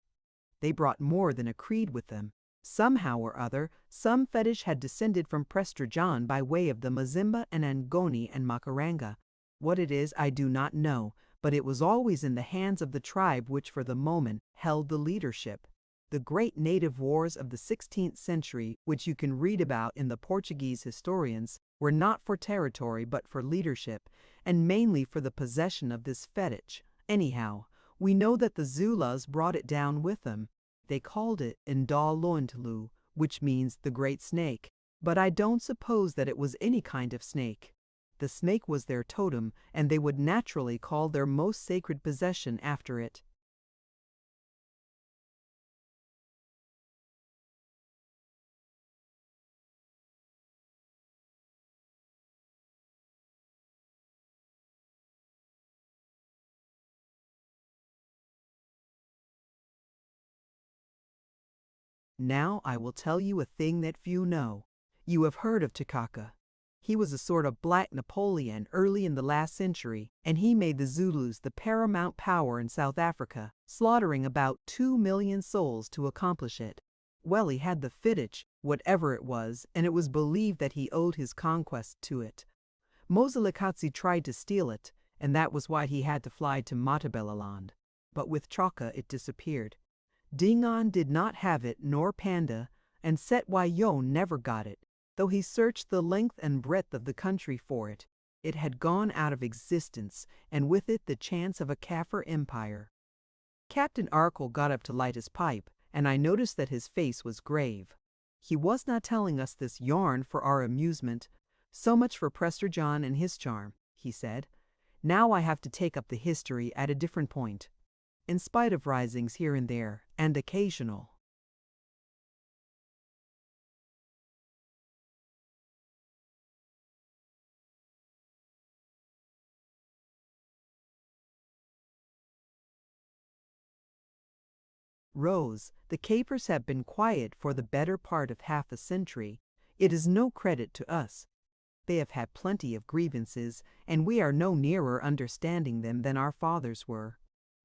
[SPEAKER 1] They brought more than a creed with them. Somehow or other, some fetish had descended from Prester John by way of the Mazimba and Angoni and Makaranga. What it is I do not know, but it was always in the hands of the tribe which for the moment held the leadership. The great native wars of the 16th century, which you can read about in the Portuguese historians, were not for territory but for leadership, and mainly for the possession of this fetish. Anyhow, we know that the Zulus brought it down with them. They called it Ndalontlu, which means the great snake, but I don't suppose that it was any kind of snake. The snake was their totem, and they would naturally call their most sacred possession after it. Now I will tell you a thing that few know. You have heard of Takaka. He was a sort of Black Napoleon early in the last century, and he made the Zulus the paramount power in South Africa, slaughtering about 2 million souls to accomplish it. Well, he had the fetish, whatever it was, and it was believed that he owed his conquest to it. Mozilakatsi tried to steal it, and that was why he had to fly to Matabeleland. But with Chaka it disappeared. Dingaan did not have it, nor Panda, and Setwayon never got it, though he searched the length and breadth of the country for it. It had gone out of existence, and with it the chance of a Kaffir empire. Captain Arkell got up to light his pipe, and I noticed that his face was grave. He was not telling us this yarn for our amusement. So much for Prester John and his charm, he said. Now I have to take up the history at a different point. In spite of risings here and there, and occasional Rose, the Capers have been quiet for the better part of half a century. It is no credit to us. They have had plenty of grievances, and we are no nearer understanding them than our fathers were.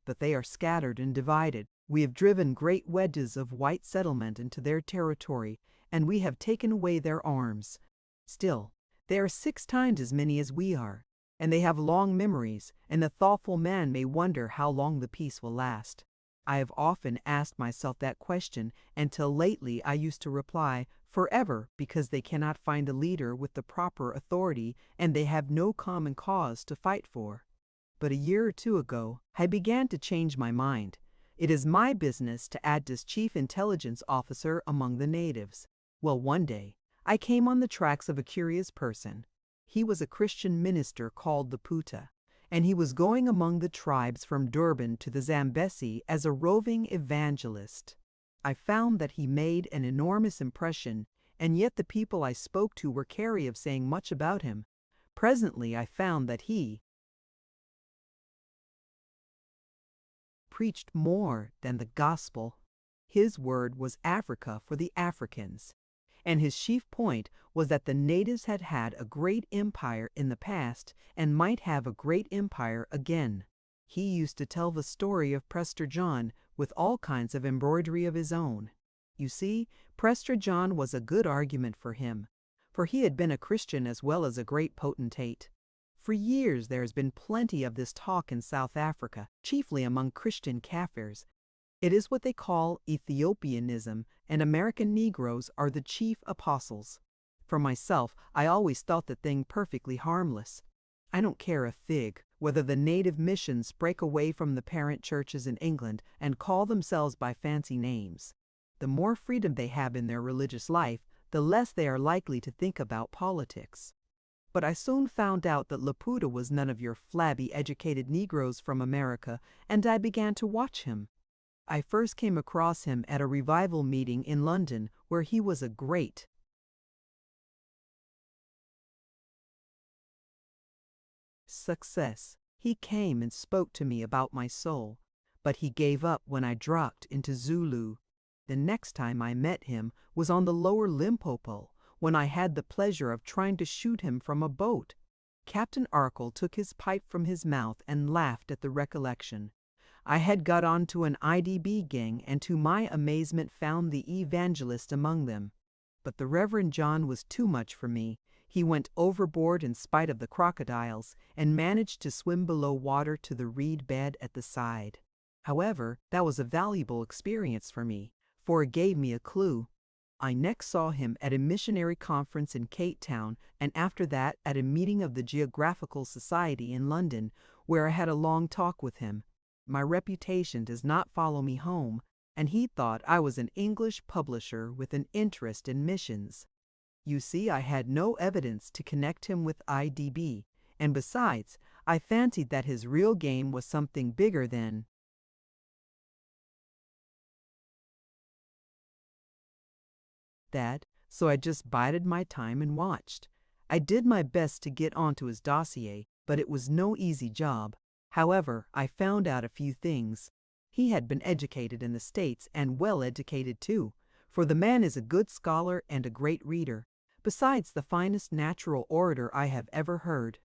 [SPEAKER 1] But they are scattered and divided. We have driven great wedges of white settlement into their territory, and we have taken away their arms. Still, they are 6 times as many as we are. and they have long memories, and the thoughtful man may wonder how long the peace will last. I have often asked myself that question, until lately I used to reply, forever, because they cannot find a leader with the proper authority and they have no common cause to fight for. But a year or two ago, I began to change my mind. It is my business to act as chief intelligence officer among the natives. Well, one day, I came on the tracks of a curious person. He was a Christian minister called the Puta, and he was going among the tribes from Durban to the Zambesi as a roving evangelist. I found that he made an enormous impression, and yet the people I spoke to were chary of saying much about him. Presently I found that he preached more than the gospel. His word was Africa for the Africans, and his chief point was that the natives had had a great empire in the past and might have a great empire again. He used to tell the story of Prester John with all kinds of embroidery of his own. You see, Prester John was a good argument for him, for he had been a Christian as well as a great potentate. For years there has been plenty of this talk in South Africa, chiefly among Christian Kaffirs. It is what they call Ethiopianism, and American Negroes are the chief apostles. For myself, I always thought the thing perfectly harmless. I don't care a fig whether the native missions break away from the parent churches in England and call themselves by fancy names. The more freedom they have in their religious life, the less they are likely to think about politics. But I soon found out that Laputa was none of your flabby, educated Negroes from America, and I began to watch him. I first came across him at a revival meeting in London, where he was a great success. He came and spoke to me about my soul, but he gave up when I dropped into Zulu. The next time I met him was on the lower Limpopo, when I had the pleasure of trying to shoot him from a boat. Captain Arkell took his pipe from his mouth and laughed at the recollection. I had got on to an IDB gang and to my amazement found the evangelist among them. But the Reverend John was too much for me. He went overboard in spite of the crocodiles and managed to swim below water to the reed bed at the side. However, that was a valuable experience for me, for it gave me a clue. I next saw him at a missionary conference in Cape Town, and after that at a meeting of the Geographical Society in London, where I had a long talk with him. My reputation does not follow me home, and he thought I was an English publisher with an interest in missions. You see, I had no evidence to connect him with IDB, and besides, I fancied that his real game was something bigger than that, so I just bided my time and watched. I did my best to get onto his dossier, but it was no easy job. However, I found out a few things. He had been educated in the States, and well educated too, for the man is a good scholar and a great reader, besides the finest natural orator I have ever heard.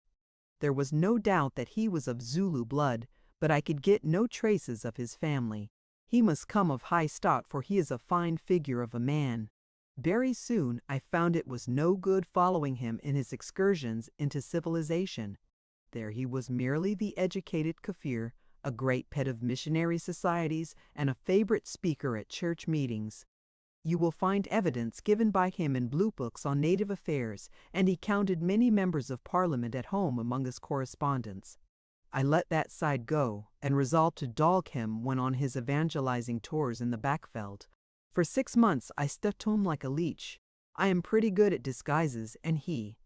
[SPEAKER 1] There was no doubt that he was of Zulu blood, but I could get no traces of his family. He must come of high stock, for he is a fine figure of a man. Very soon I found it was no good following him in his excursions into civilization. There he was merely the educated Kaffir, a great pet of missionary societies, and a favorite speaker at church meetings. You will find evidence given by him in blue books on native affairs, and he counted many members of Parliament at home among his correspondents. I let that side go, and resolved to dog him when on his evangelizing tours in the Backveld. For 6 months I stuck to him like a leech. I am pretty good at disguises, and he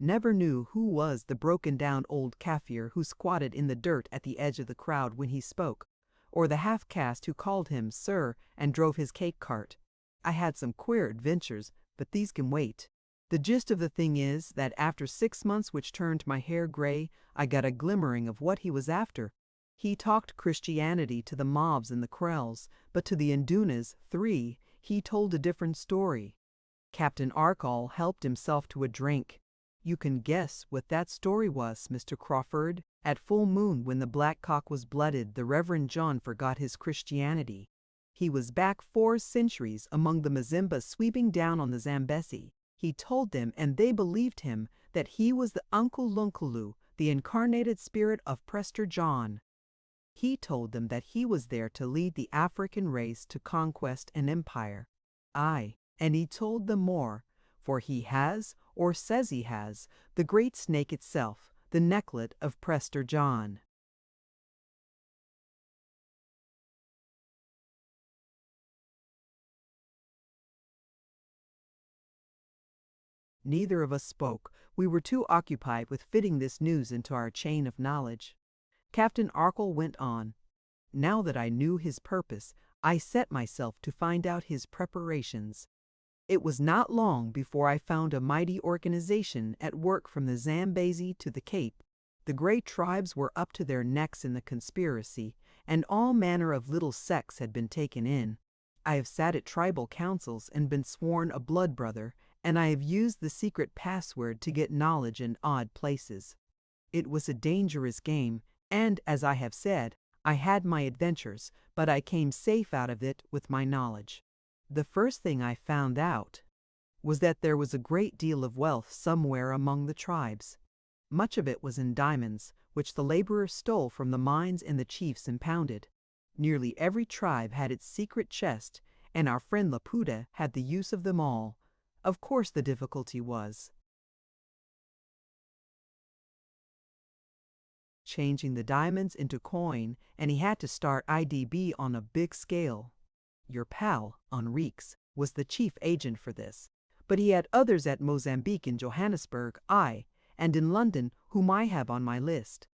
[SPEAKER 1] never knew who was the broken-down old Kaffir who squatted in the dirt at the edge of the crowd when he spoke, or the half-caste who called him sir and drove his cake cart. I had some queer adventures, but these can wait. The gist of the thing is that after 6 months which turned my hair gray, I got a glimmering of what he was after. He talked Christianity to the mobs and the Krells, but to the Indunas, 3, he told a different story. Captain Arkell helped himself to a drink. You can guess what that story was, Mr. Crawford. At full moon, when the black cock was blooded, the Reverend John forgot his Christianity. He was back 4 centuries among the Mazimbas sweeping down on the Zambesi. He told them, and they believed him, that he was the Uncle Lunkulu, the incarnated spirit of Prester John. He told them that he was there to lead the African race to conquest and empire. Aye, and he told them more, for he has, or says he has, the great snake itself, the necklet of Prester John. Neither of us spoke. We were too occupied with fitting this news into our chain of knowledge. Captain Arkell went on. Now that I knew his purpose, I set myself to find out his preparations. It was not long before I found a mighty organization at work from the Zambezi to the Cape. The great tribes were up to their necks in the conspiracy, and all manner of little sects had been taken in. I have sat at tribal councils and been sworn a blood brother, and I have used the secret password to get knowledge in odd places. It was a dangerous game, and, as I have said, I had my adventures, but I came safe out of it with my knowledge. The first thing I found out was that there was a great deal of wealth somewhere among the tribes. Much of it was in diamonds, which the laborers stole from the mines and the chiefs impounded. Nearly every tribe had its secret chest, and our friend Laputa had the use of them all. Of course, the difficulty was changing the diamonds into coin, and he had to start IDB on a big scale. Your pal, Enriques, was the chief agent for this, but he had others at Mozambique and Johannesburg, and in London, whom I have on my list.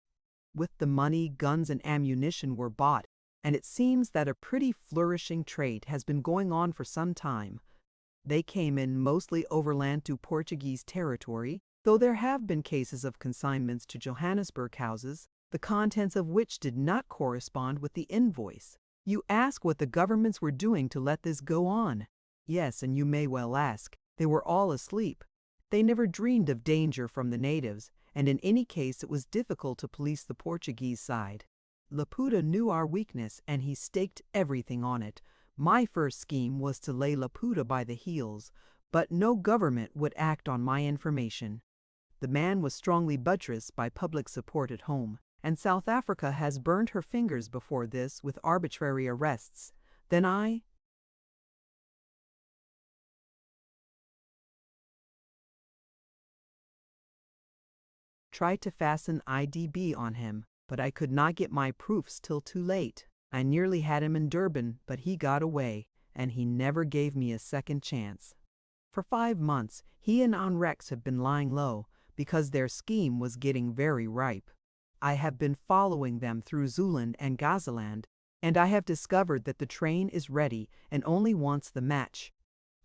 [SPEAKER 1] With the money, guns and ammunition were bought, and it seems that a pretty flourishing trade has been going on for some time. They came in mostly overland to Portuguese territory, though there have been cases of consignments to Johannesburg houses, the contents of which did not correspond with the invoice. You ask what the governments were doing to let this go on. Yes, and you may well ask. They were all asleep. They never dreamed of danger from the natives, and in any case it was difficult to police the Portuguese side. Laputa knew our weakness, and he staked everything on it. My first scheme was to lay Laputa by the heels, but no government would act on my information. The man was strongly buttressed by public support at home, and South Africa has burned her fingers before this with arbitrary arrests. Then I tried to fasten IDB on him, but I could not get my proofs till too late. I nearly had him in Durban, but he got away, and he never gave me a second chance. For 5 months, he and Enriques have been lying low, because their scheme was getting very ripe. I have been following them through Zululand and Gazaland, and I have discovered that the train is ready and only wants the match.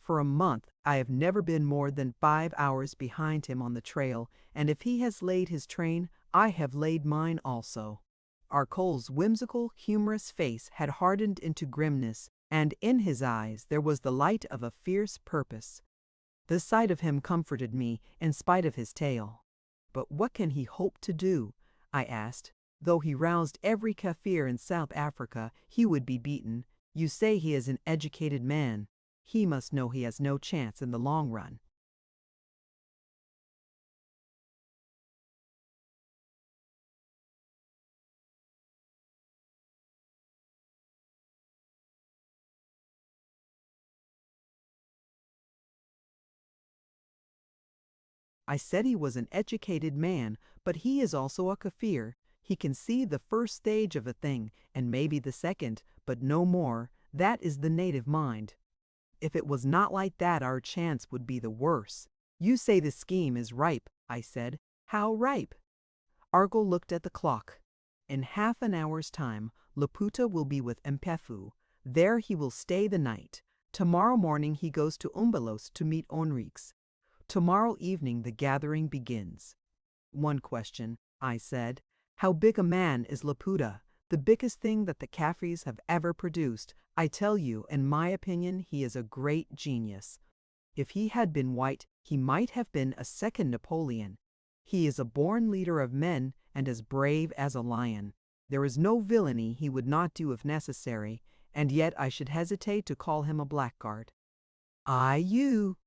[SPEAKER 1] For a month, I have never been more than 5 hours behind him on the trail, and if he has laid his train, I have laid mine also. Arkell's whimsical, humorous face had hardened into grimness, and in his eyes there was the light of a fierce purpose. The sight of him comforted me, in spite of his tale. But what can he hope to do? I asked. Though he roused every Kaffir in South Africa, he would be beaten. You say he is an educated man. He must know he has no chance in the long run. I said he was an educated man, but he is also a Kaffir. He can see the first stage of a thing, and maybe the second, but no more. That is the native mind. If it was not like that, our chance would be the worse. You say the scheme is ripe, I said. How ripe? Arkell looked at the clock. In half an hour's time, Laputa will be with Mpefu. There he will stay the night. Tomorrow morning he goes to Umbelos to meet Enriques. Tomorrow evening the gathering begins. One question, I said. How big a man is Laputa? The biggest thing that the Kaffirs have ever produced. I tell you, in my opinion, he is a great genius. If he had been white, he might have been a second Napoleon. He is a born leader of men and as brave as a lion. There is no villainy he would not do if necessary, and yet I should hesitate to call him a blackguard. You.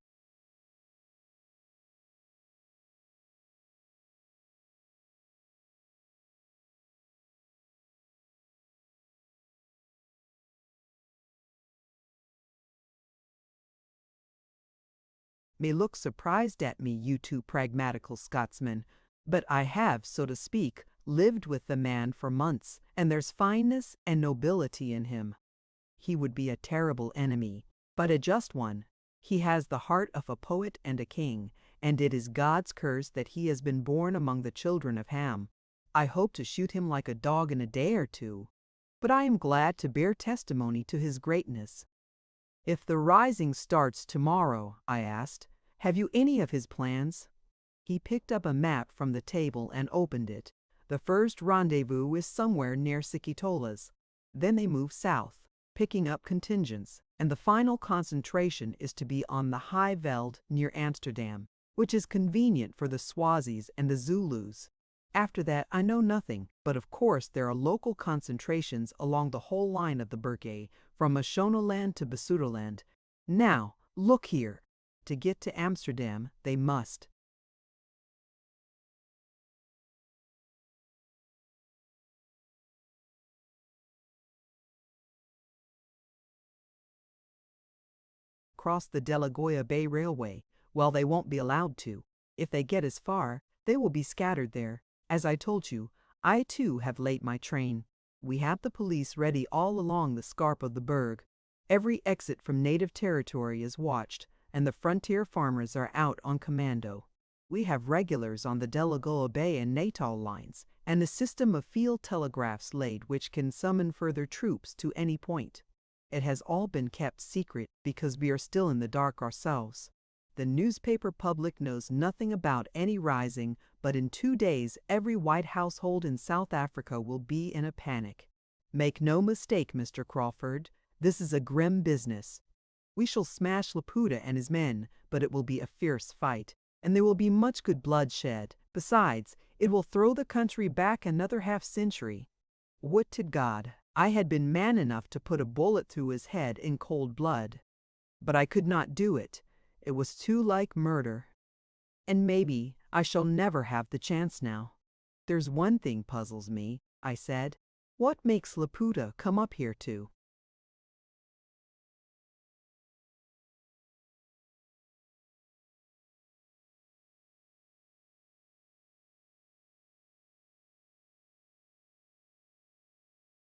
[SPEAKER 1] May look surprised at me, you two pragmatical Scotsmen, but I have, so to speak, lived with the man for months, and there's fineness and nobility in him. He would be a terrible enemy, but a just one. He has the heart of a poet and a king, and it is God's curse that he has been born among the children of Ham. I hope to shoot him like a dog in a day or two, but I am glad to bear testimony to his greatness. If the rising starts tomorrow, I asked, have you any of his plans? He picked up a map from the table and opened it. The first rendezvous is somewhere near Sikitolas. Then they move south, picking up contingents, and the final concentration is to be on the High Veld near Amsterdam, which is convenient for the Swazis and the Zulus. After that, I know nothing, but of course there are local concentrations along the whole line of the Berkay, from Mashonaland to Basutoland. Now, look here. To get to Amsterdam, they must cross the Delagoa Bay Railway. Well, they won't be allowed to. If they get as far, they will be scattered there. As I told you, I too have late my train. We have the police ready all along the scarp of the Berg. Every exit from native territory is watched, and the frontier farmers are out on commando. We have regulars on the Delagoa Bay and Natal lines, and a system of field telegraphs laid which can summon further troops to any point. It has all been kept secret because we are still in the dark ourselves. The newspaper public knows nothing about any rising, but in 2 days every white household in South Africa will be in a panic. Make no mistake, Mr. Crawford, this is a grim business. We shall smash Laputa and his men, but it will be a fierce fight, and there will be much good bloodshed. Besides, it will throw the country back another half-century. Would to God I had been man enough to put a bullet through his head in cold blood. But I could not do it. It was too like murder. And maybe I shall never have the chance now. There's one thing puzzles me, I said. What makes Laputa come up here to?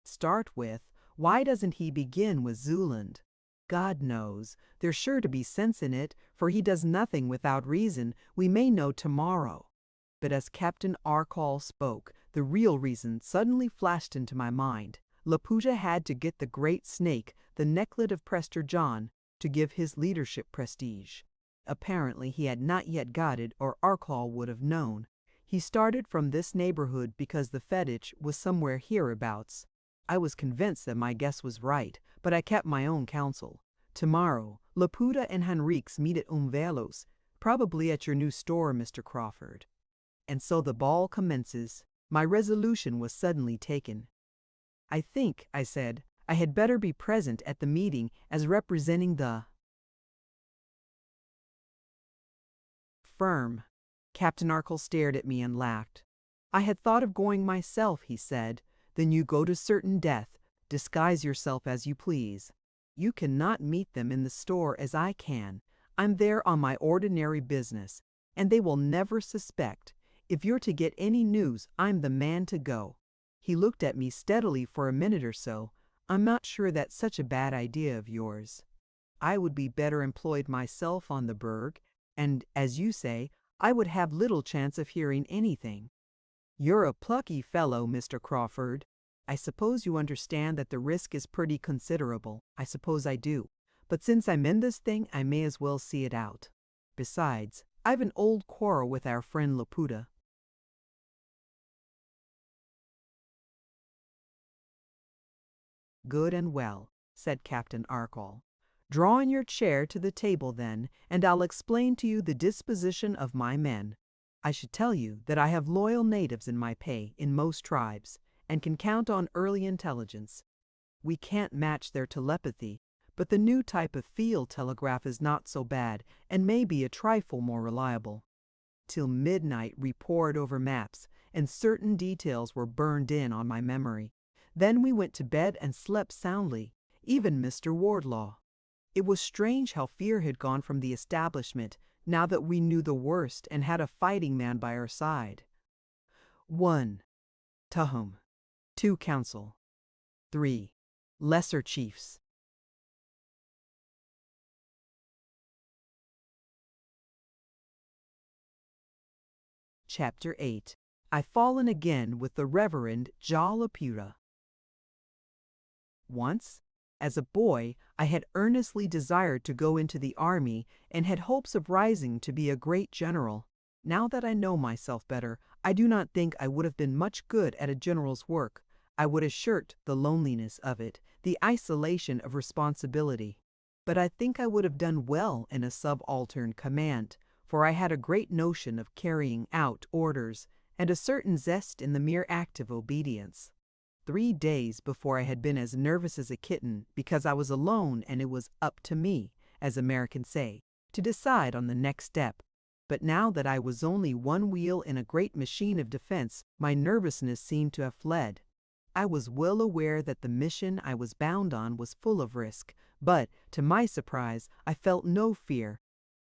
[SPEAKER 1] Start with, why doesn't he begin with Zuland? God knows, there's sure to be sense in it, for he does nothing without reason. We may know tomorrow. But as Captain Arkall spoke, the real reason suddenly flashed into my mind. Laputa had to get the great snake, the necklet of Prester John, to give his leadership prestige. Apparently he had not yet got it, or Arkall would have known. He started from this neighborhood because the fetich was somewhere hereabouts. I was convinced that my guess was right, but I kept my own counsel. Tomorrow, Laputa and Henriques meet at Umvelos, probably at your new store, Mr. Crawford. And so the ball commences. My resolution was suddenly taken. I think, I said, I had better be present at the meeting as representing the firm. Captain Arkell stared at me and laughed. I had thought of going myself, he said. Then you go to certain death, disguise yourself as you please. You cannot meet them in the store as I can. I'm there on my ordinary business, and they will never suspect. If you're to get any news, I'm the man to go. He looked at me steadily for a minute or so. I'm not sure that's such a bad idea of yours. I would be better employed myself on the Berg, and, as you say, I would have little chance of hearing anything. You're a plucky fellow, Mr. Crawford. I suppose you understand that the risk is pretty considerable. I suppose I do. But since I'm in this thing, I may as well see it out. Besides, I've an old quarrel with our friend Laputa. Good and well, said Captain Arkall. Draw in your chair to the table then, and I'll explain to you the disposition of my men. I should tell you that I have loyal natives in my pay in most tribes, and can count on early intelligence. We can't match their telepathy, but the new type of field telegraph is not so bad and may be a trifle more reliable. Till midnight we pored over maps, and certain details were burned in on my memory. Then we went to bed and slept soundly, even Mr. Wardlaw. It was strange how fear had gone from the establishment now that we knew the worst and had a fighting man by our side. 1. Tahom. 2. Council. 3. Lesser Chiefs. Chapter 8. I've fallen again with the Reverend Jalapura. Once, as a boy, I had earnestly desired to go into the army and had hopes of rising to be a great general. Now that I know myself better, I do not think I would have been much good at a general's work. I would have shirked the loneliness of it, the isolation of responsibility. But I think I would have done well in a subaltern command, for I had a great notion of carrying out orders, and a certain zest in the mere act of obedience. 3 days before I had been as nervous as a kitten because I was alone and it was up to me, as Americans say, to decide on the next step. But now that I was only one wheel in a great machine of defense, my nervousness seemed to have fled. I was well aware that the mission I was bound on was full of risk, but, to my surprise, I felt no fear.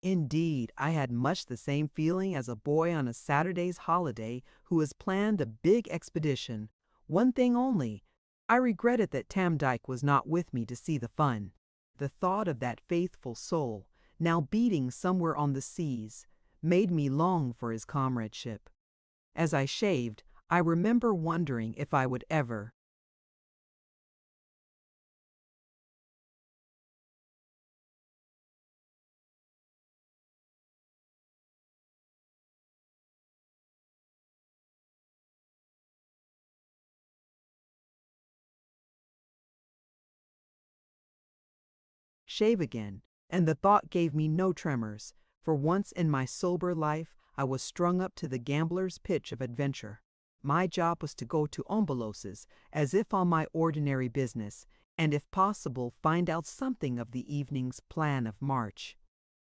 [SPEAKER 1] Indeed, I had much the same feeling as a boy on a Saturday's holiday who has planned a big expedition. One thing only, I regretted that Tam Dyke was not with me to see the fun. The thought of that faithful soul, now beating somewhere on the seas, made me long for his comradeship. As I shaved, I remember wondering if I would ever. Shave again, and the thought gave me no tremors. For once in my sober life, I was strung up to the gambler's pitch of adventure. My job was to go to Ombolosa's, as if on my ordinary business, and if possible find out something of the evening's plan of march.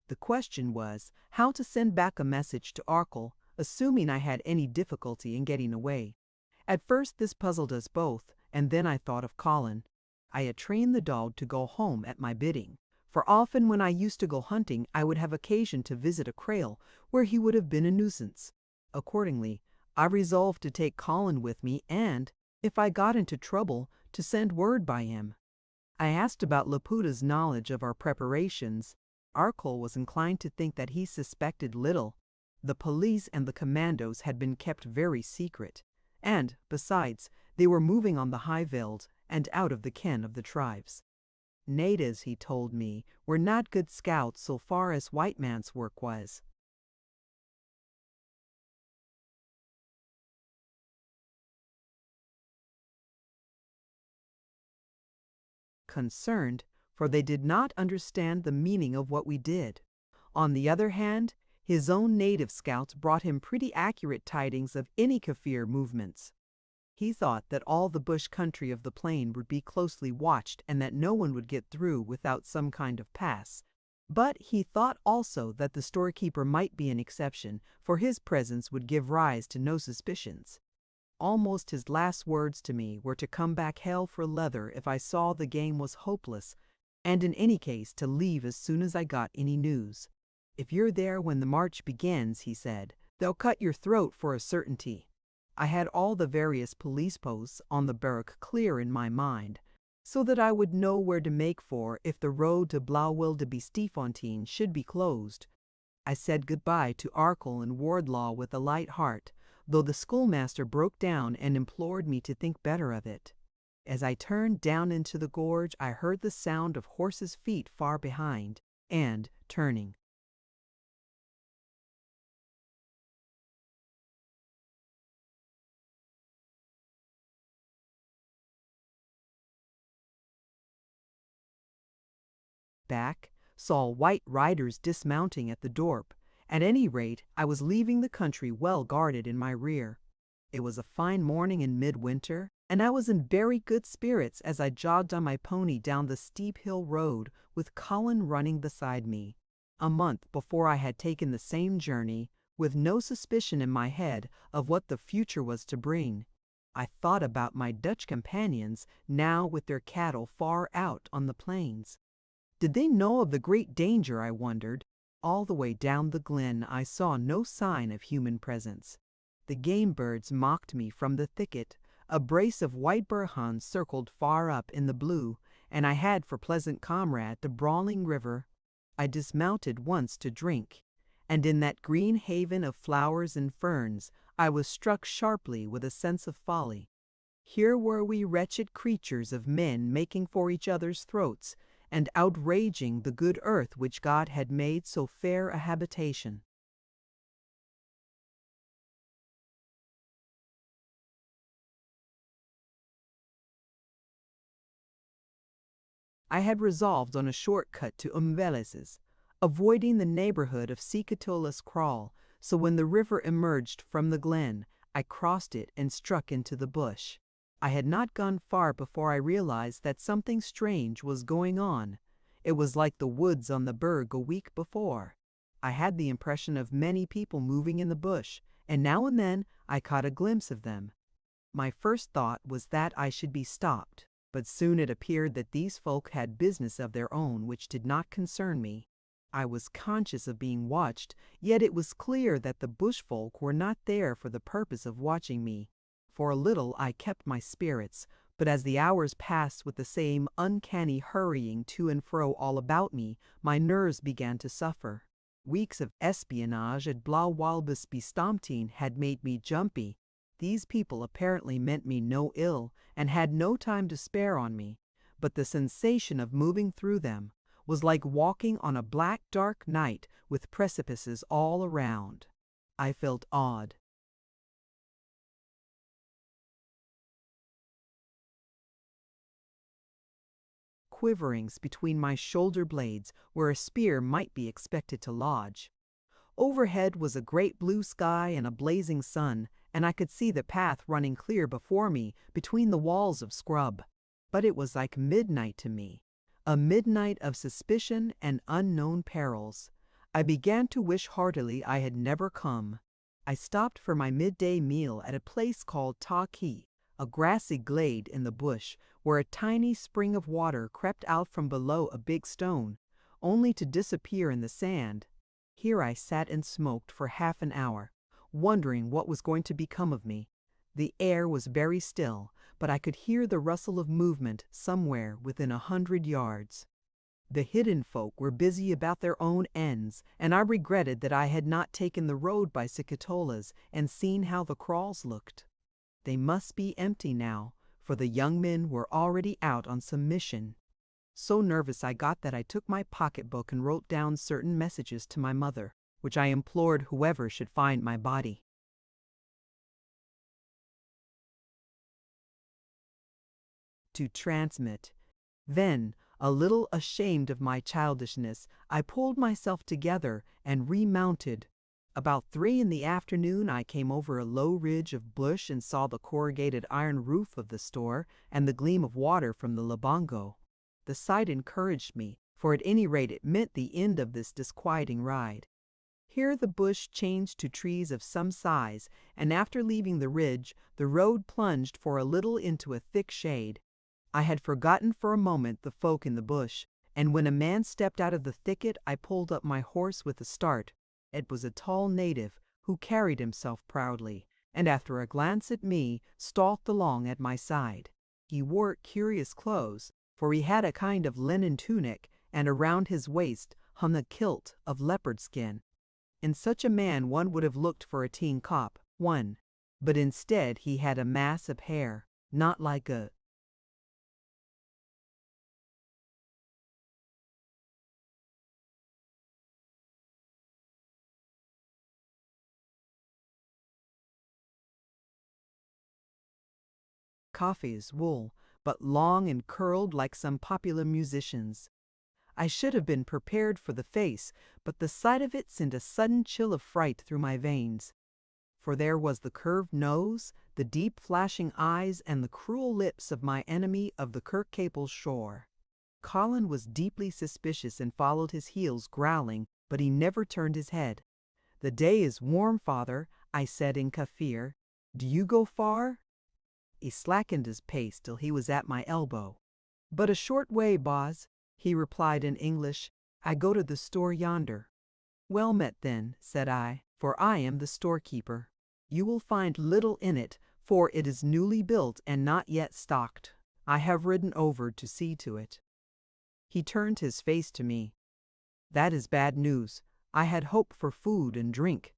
[SPEAKER 1] The question was how to send back a message to Arkell, assuming I had any difficulty in getting away. At first this puzzled us both, and then I thought of Colin. I had trained the dog to go home at my bidding, for often when I used to go hunting I would have occasion to visit a kraal where he would have been a nuisance. Accordingly, I resolved to take Colin with me and, if I got into trouble, to send word by him. I asked about Laputa's knowledge of our preparations. Arkell was inclined to think that he suspected little. The police and the commandos had been kept very secret, and, besides, they were moving on the high veld and out of the ken of the tribes. Natives, he told me, were not good scouts so far as white man's work was. Concerned, for they did not understand the meaning of what we did. On the other hand, his own native scouts brought him pretty accurate tidings of any Kaffir movements. He thought that all the bush country of the plain would be closely watched and that no one would get through without some kind of pass. But he thought also that the storekeeper might be an exception, for his presence would give rise to no suspicions. Almost his last words to me were to come back hell for leather if I saw the game was hopeless, and in any case to leave as soon as I got any news. If you're there when the march begins, he said, they'll cut your throat for a certainty. I had all the various police posts on the Berwick clear in my mind, so that I would know where to make for if the road to Blaauwil de Biestifontein should be closed. I said goodbye to Arkell and Wardlaw with a light heart, though the schoolmaster broke down and implored me to think better of it. As I turned down into the gorge, I heard the sound of horses' feet far behind, and, turning, back, saw white riders dismounting at the dorp. At any rate, I was leaving the country well guarded in my rear. It was a fine morning in midwinter, and I was in very good spirits as I jogged on my pony down the steep hill road with Colin running beside me. A month before I had taken the same journey, with no suspicion in my head of what the future was to bring. I thought about my Dutch companions now with their cattle far out on the plains. Did they know of the great danger, I wondered? All the way down the glen I saw no sign of human presence. The game birds mocked me from the thicket. A brace of white burhans circled far up in the blue, and I had for pleasant comrade the brawling river. I dismounted once to drink, and in that green haven of flowers and ferns I was struck sharply with a sense of folly. Here were we wretched creatures of men making for each other's throats, and outraging the good earth which God had made so fair a habitation. I had resolved on a short cut to Umvelis's, avoiding the neighborhood of Sikatola's kraal, so when the river emerged from the glen, I crossed it and struck into the bush. I had not gone far before I realized that something strange was going on. It was like the woods on the Berg a week before. I had the impression of many people moving in the bush, and now and then I caught a glimpse of them. My first thought was that I should be stopped, but soon it appeared that these folk had business of their own which did not concern me. I was conscious of being watched, yet it was clear that the bush folk were not there for the purpose of watching me. For a little I kept my spirits, but as the hours passed with the same uncanny hurrying to and fro all about me, my nerves began to suffer. Weeks of espionage at Blauwalbesbestamptien had made me jumpy. These people apparently meant me no ill and had no time to spare on me, but the sensation of moving through them was like walking on a black dark night with precipices all around. I felt awed. Quiverings between my shoulder blades where a spear might be expected to lodge. Overhead was a great blue sky and a blazing sun, and I could see the path running clear before me between the walls of scrub. But it was like midnight to me, a midnight of suspicion and unknown perils. I began to wish heartily I had never come. I stopped for my midday meal at a place called Taki, a grassy glade in the bush where a tiny spring of water crept out from below a big stone, only to disappear in the sand. Here I sat and smoked for half an hour, wondering what was going to become of me. The air was very still, but I could hear the rustle of movement somewhere within 100 yards. The hidden folk were busy about their own ends, and I regretted that I had not taken the road by Sikatola's and seen how the kraals looked. They must be empty now, for the young men were already out on some mission. So nervous I got that I took my pocketbook and wrote down certain messages to my mother, which I implored whoever should find my body to transmit. Then, a little ashamed of my childishness, I pulled myself together and remounted. About 3 in the afternoon I came over a low ridge of bush and saw the corrugated iron roof of the store and the gleam of water from the Labongo. The sight encouraged me, for at any rate it meant the end of this disquieting ride. Here the bush changed to trees of some size, and after leaving the ridge, the road plunged for a little into a thick shade. I had forgotten for a moment the folk in the bush, and when a man stepped out of the thicket I pulled up my horse with a start. It was a tall native who carried himself proudly, and after a glance at me, stalked along at my side. He wore curious clothes, for he had a kind of linen tunic, and around his waist hung a kilt of leopard skin. In such a man one would have looked for a teen cop, but instead he had a mass of hair, not like a coffee's wool, but long and curled like some popular musician's. I should have been prepared for the face, but the sight of it sent a sudden chill of fright through my veins. for there was the curved nose, the deep flashing eyes, and the cruel lips of my enemy of the Kirkcaple shore. Colin was deeply suspicious and followed his heels growling, but he never turned his head. "The day is warm, father," I said in Kaffir. "Do you go far?" He slackened his pace till he was at my elbow. "But a short way, Boz," he replied in English. "I go to the store yonder." "Well met then," said I, "for I am the storekeeper. You will find little in it, for it is newly built and not yet stocked. I have ridden over to see to it." He turned his face to me. "That is bad news. I had hoped for food and drink."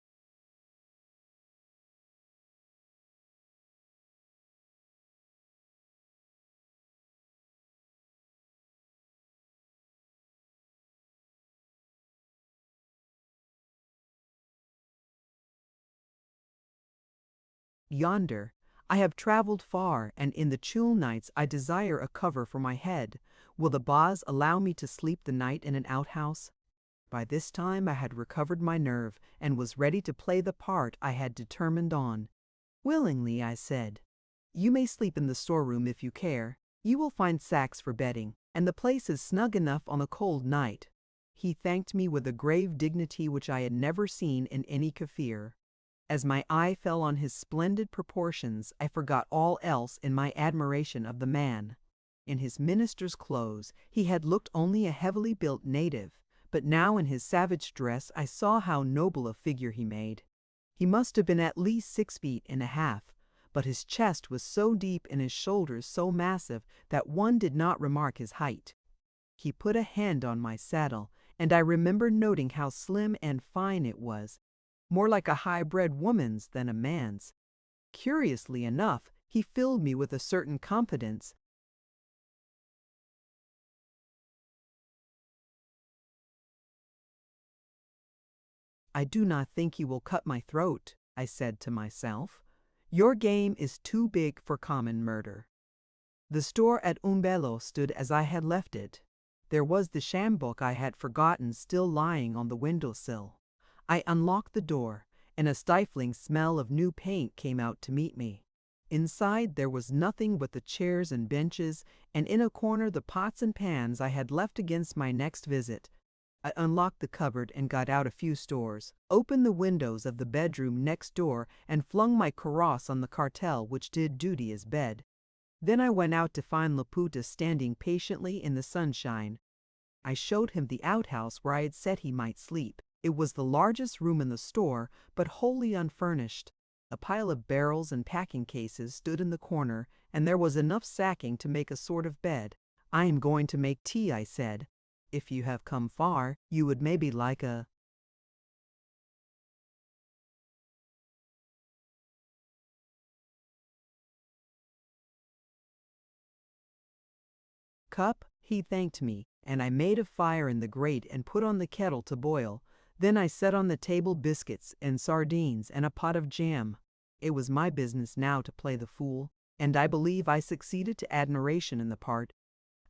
[SPEAKER 1] "Yonder. I have traveled far, and in the chill nights I desire a cover for my head. Will the Boz allow me to sleep the night in an outhouse?" By this time I had recovered my nerve, and was ready to play the part I had determined on. "Willingly," I said. "You may sleep in the storeroom if you care. You will find sacks for bedding, and the place is snug enough on a cold night." He thanked me with a grave dignity which I had never seen in any Kaffir. As my eye fell on his splendid proportions, I forgot all else in my admiration of the man. In his minister's clothes he had looked only a heavily built native, but now in his savage dress I saw how noble a figure he made. He must have been at least 6 feet and a half, but his chest was so deep and his shoulders so massive that one did not remark his height. He put a hand on my saddle, and I remember noting how slim and fine it was, more like a high-bred woman's than a man's. Curiously enough, he filled me with a certain confidence. "I do not think you will cut my throat," I said to myself. "Your game is too big for common murder." The store at Umbelo stood as I had left it. There was the sham book I had forgotten still lying on the window-sill. I unlocked the door, and a stifling smell of new paint came out to meet me. Inside there was nothing but the chairs and benches, and in a corner the pots and pans I had left against my next visit. I unlocked the cupboard and got out a few stores, opened the windows of the bedroom next door, and flung my kaross on the cartel which did duty as bed. Then I went out to find Laputa standing patiently in the sunshine. I showed him the outhouse where I had said he might sleep. It was the largest room in the store, but wholly unfurnished. A pile of barrels and packing cases stood in the corner, and there was enough sacking to make a sort of bed. "I am going to make tea," I said. "If you have come far, you would maybe like a cup?" He thanked me, and I made a fire in the grate and put on the kettle to boil. Then I set on the table biscuits and sardines and a pot of jam. It was my business now to play the fool, and I believe I succeeded to admiration in the part.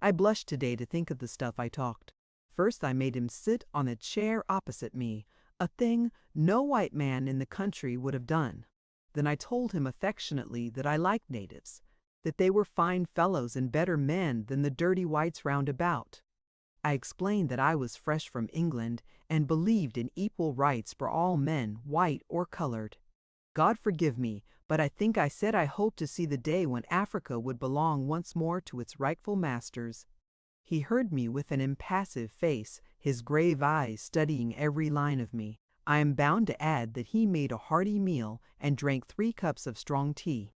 [SPEAKER 1] I blush today to think of the stuff I talked. First I made him sit on a chair opposite me, a thing no white man in the country would have done. Then I told him affectionately that I liked natives, that they were fine fellows and better men than the dirty whites round about. I explained that I was fresh from England and believed in equal rights for all men, white or colored. God forgive me, but I think I said I hoped to see the day when Africa would belong once more to its rightful masters. He heard me with an impassive face, his grave eyes studying every line of me. I am bound to add that he made a hearty meal and drank 3 cups of strong tea.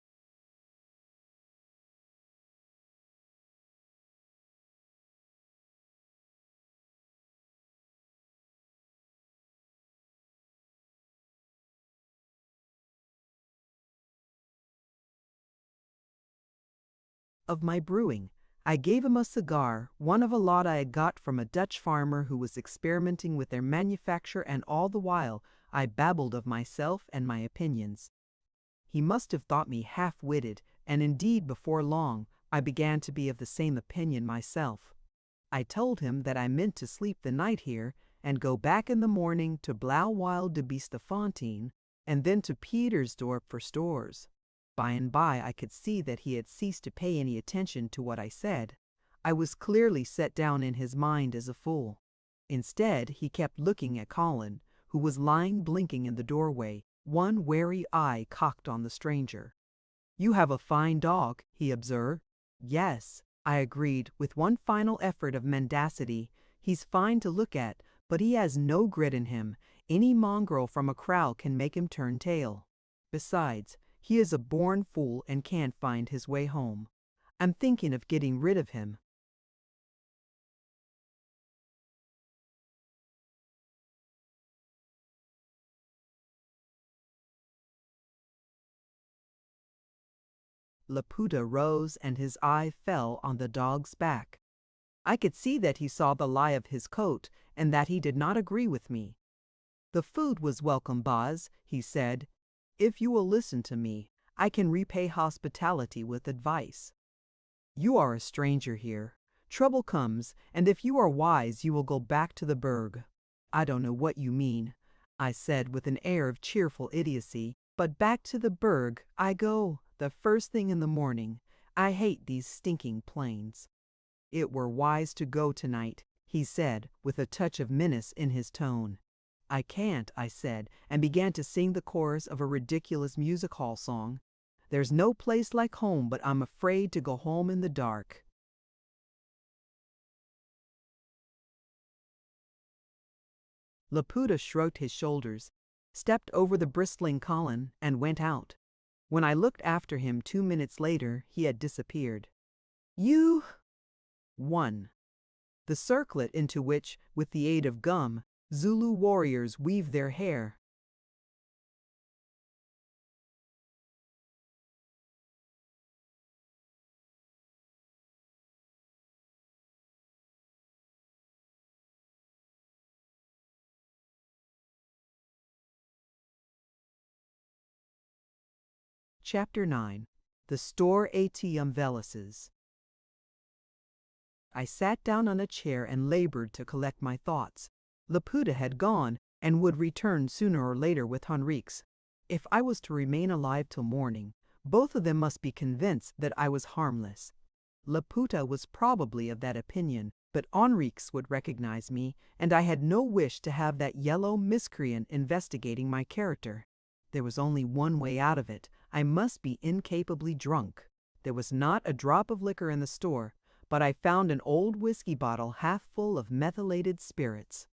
[SPEAKER 1] Of my brewing, I gave him a cigar, one of a lot I had got from a Dutch farmer who was experimenting with their manufacture, and all the while I babbled of myself and my opinions. He must have thought me half-witted, and indeed before long I began to be of the same opinion myself. I told him that I meant to sleep the night here, and go back in the morning to Blaauwilde de Biestefontein, and then to Petersdorp for stores. By and by I could see that he had ceased to pay any attention to what I said. I was clearly set down in his mind as a fool. Instead, he kept looking at Colin, who was lying blinking in the doorway, one wary eye cocked on the stranger. "You have a fine dog," he observed. "Yes," I agreed, with one final effort of mendacity. "He's fine to look at, but he has no grit in him. Any mongrel from a crowd can make him turn tail. Besides, he is a born fool and can't find his way home. I'm thinking of getting rid of him." Laputa rose and his eye fell on the dog's back. I could see that he saw the lie of his coat and that he did not agree with me. "The food was welcome, Boz," he said. "If you will listen to me, I can repay hospitality with advice. You are a stranger here. Trouble comes, and if you are wise you will go back to the burg." "I don't know what you mean," I said with an air of cheerful idiocy, "but back to the burg I go, the first thing in the morning. I hate these stinking plains." "It were wise to go tonight," he said, with a touch of menace in his tone. "I can't," I said, and began to sing the chorus of a ridiculous music hall song. "There's no place like home, but I'm afraid to go home in the dark." Laputa shrugged his shoulders, stepped over the bristling Colin, and went out. When I looked after him 2 minutes later, he had disappeared. You 1. The circlet into which, with the aid of gum, Zulu warriors weave their hair. Chapter 9. The Store ATM Velises. I sat down on a chair and labored to collect my thoughts. Laputa had gone and would return sooner or later with Henriques. If I was to remain alive till morning, both of them must be convinced that I was harmless. Laputa was probably of that opinion, but Henriques would recognize me, and I had no wish to have that yellow miscreant investigating my character. There was only one way out of it. I must be incapably drunk. There was not a drop of liquor in the store, but I found an old whiskey bottle half full of methylated spirits.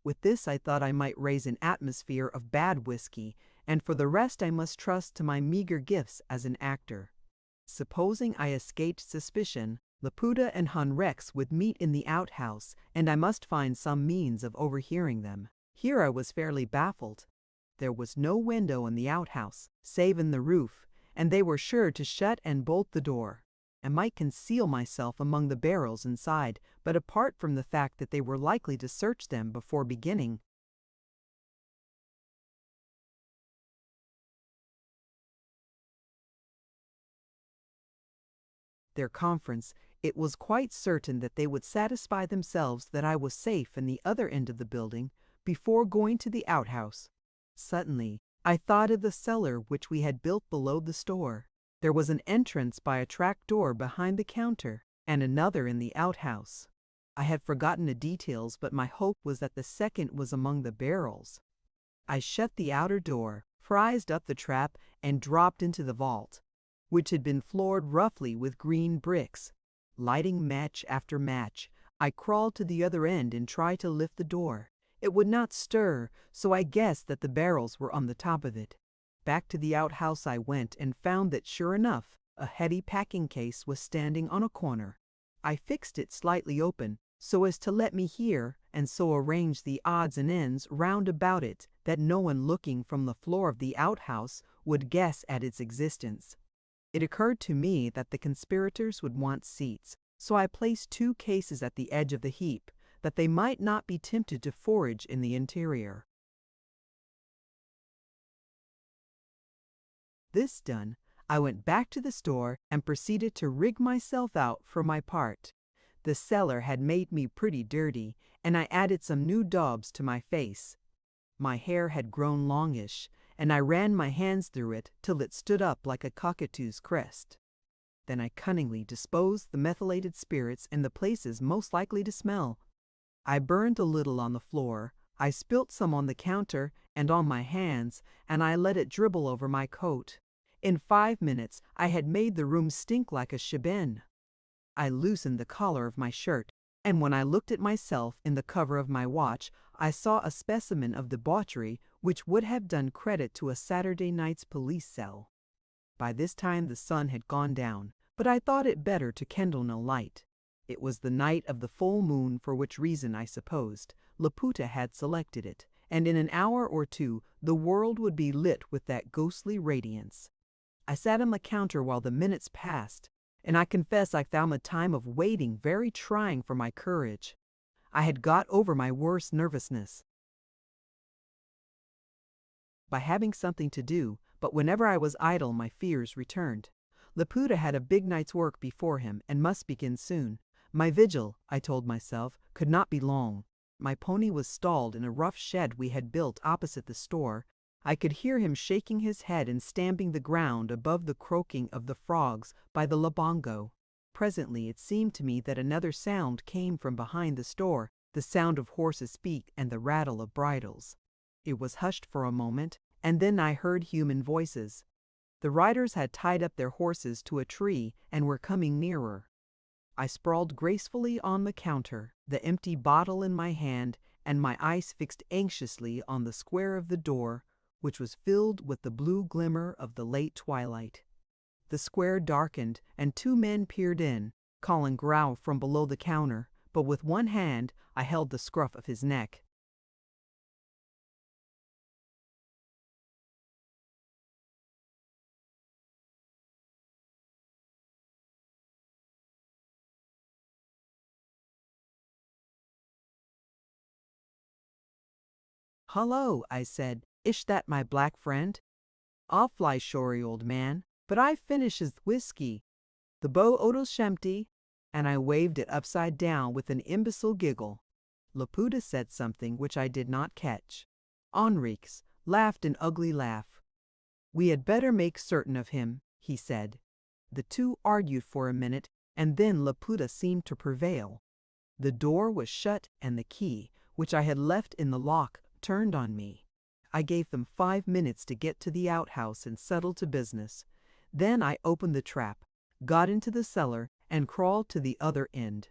[SPEAKER 1] With this I thought I might raise an atmosphere of bad whiskey, and for the rest I must trust to my meager gifts as an actor. Supposing I escaped suspicion, Laputa and Henriques would meet in the outhouse, and I must find some means of overhearing them. Here I was fairly baffled. There was no window in the outhouse, save in the roof, and they were sure to shut and bolt the door. I might conceal myself among the barrels inside, but apart from the fact that they were likely to search them before beginning, their conference, it was quite certain that they would satisfy themselves that I was safe in the other end of the building before going to the outhouse. Suddenly, I thought of the cellar which we had built below the store. There was an entrance by a trap-door behind the counter, and another in the outhouse. I had forgotten the details, but my hope was that the second was among the barrels. I shut the outer door, prized up the trap, and dropped into the vault, which had been floored roughly with green bricks. Lighting match after match, I crawled to the other end and tried to lift the door. It would not stir, so I guessed that the barrels were on the top of it. Back to the outhouse I went and found that, sure enough, a heavy packing case was standing on a corner. I fixed it slightly open, so as to let me hear, and so arranged the odds and ends round about it that no one looking from the floor of the outhouse would guess at its existence. It occurred to me that the conspirators would want seats, so I placed 2 cases at the edge of the heap, that they might not be tempted to forage in the interior. This done, I went back to the store and proceeded to rig myself out for my part. The cellar had made me pretty dirty, and I added some new daubs to my face. My hair had grown longish, and I ran my hands through it till it stood up like a cockatoo's crest. Then I cunningly disposed the methylated spirits in the places most likely to smell. I burned a little on the floor, I spilt some on the counter and on my hands, and I let it dribble over my coat. In 5 minutes I had made the room stink like a shebeen. I loosened the collar of my shirt, and when I looked at myself in the cover of my watch, I saw a specimen of debauchery which would have done credit to a Saturday night's police cell. By this time the sun had gone down, but I thought it better to kindle no light. It was the night of the full moon, for which reason, I supposed, Laputa had selected it, and in an hour or two the world would be lit with that ghostly radiance. I sat on the counter while the minutes passed, and I confess I found the time of waiting very trying for my courage. I had got over my worst nervousness by having something to do, but whenever I was idle my fears returned. Laputa had a big night's work before him and must begin soon. My vigil, I told myself, could not be long. My pony was stalled in a rough shed we had built opposite the store. I could hear him shaking his head and stamping the ground above the croaking of the frogs by the labongo. Presently it seemed to me that another sound came from behind the store, the sound of horses' feet and the rattle of bridles. It was hushed for a moment, and then I heard human voices. The riders had tied up their horses to a tree and were coming nearer. I sprawled gracefully on the counter, the empty bottle in my hand, and my eyes fixed anxiously on the square of the door, which was filled with the blue glimmer of the late twilight. The square darkened, and 2 men peered in. Colin growled from below the counter, but with one hand I held the scruff of his neck. "Hullo," I said, "ish that my black friend? I'll fly shory, old man, but I finishes whiskey. The bow odal shempty," and I waved it upside down with an imbecile giggle. Laputa said something which I did not catch. Enriquez laughed an ugly laugh. "We had better make certain of him," he said. The two argued for a minute, and then Laputa seemed to prevail. The door was shut and the key, which I had left in the lock, turned on me. I gave them 5 minutes to get to the outhouse and settle to business. Then I opened the trap, got into the cellar, and crawled to the other end.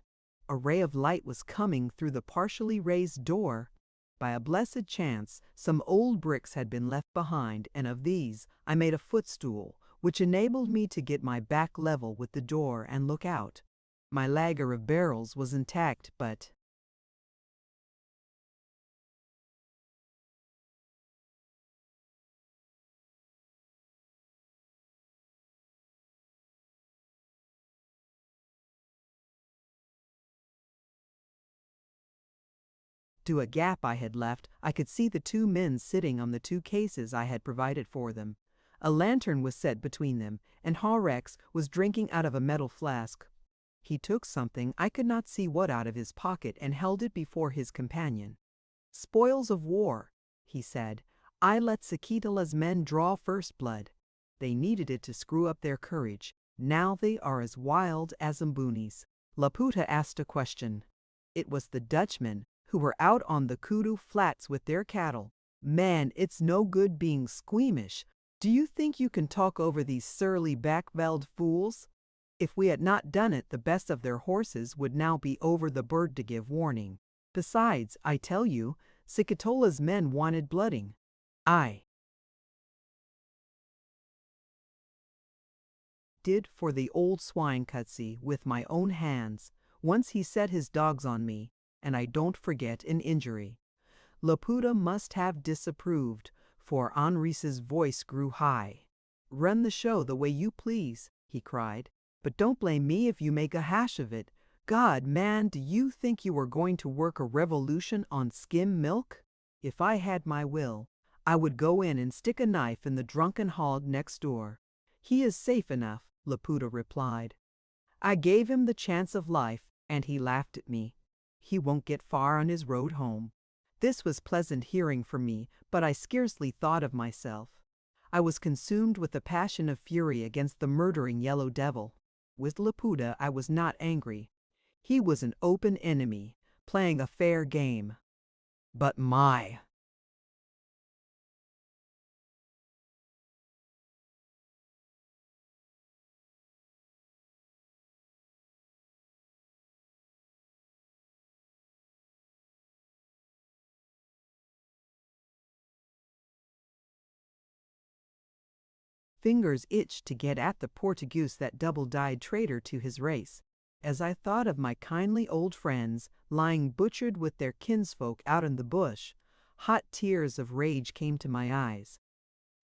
[SPEAKER 1] A ray of light was coming through the partially raised door. By a blessed chance, some old bricks had been left behind, and of these I made a footstool, which enabled me to get my back level with the door and look out. My lager of barrels was intact, but to a gap I had left, I could see the 2 men sitting on the 2 cases I had provided for them. A lantern was set between them, and Horex was drinking out of a metal flask. He took something, I could not see what, out of his pocket and held it before his companion. "Spoils of war," he said. "I let Sakitala's men draw first blood. They needed it to screw up their courage. Now they are as wild as Mbunis." Laputa asked a question. It was the Dutchmen, who were out on the Kudu flats with their cattle. "Man, it's no good being squeamish. Do you think you can talk over these surly back-veld fools? If we had not done it, the best of their horses would now be over the bird to give warning. Besides, I tell you, Sikitola's men wanted blooding. I did for the old swine Kutsi with my own hands. Once he set his dogs on me, and I don't forget an injury." Laputa must have disapproved, for Enriquez's voice grew high. "Run the show the way you please," he cried, "but don't blame me if you make a hash of it. God, man, do you think you are going to work a revolution on skim milk? If I had my will, I would go in and stick a knife in the drunken hog next door." "He is safe enough," Laputa replied. "I gave him the chance of life, and he laughed at me. He won't get far on his road home." This was pleasant hearing for me, but I scarcely thought of myself. I was consumed with a passion of fury against the murdering yellow devil. With Laputa I was not angry. He was an open enemy, playing a fair game. But my... fingers itched to get at the Portuguese, that double-dyed traitor to his race. As I thought of my kindly old friends lying butchered with their kinsfolk out in the bush, hot tears of rage came to my eyes.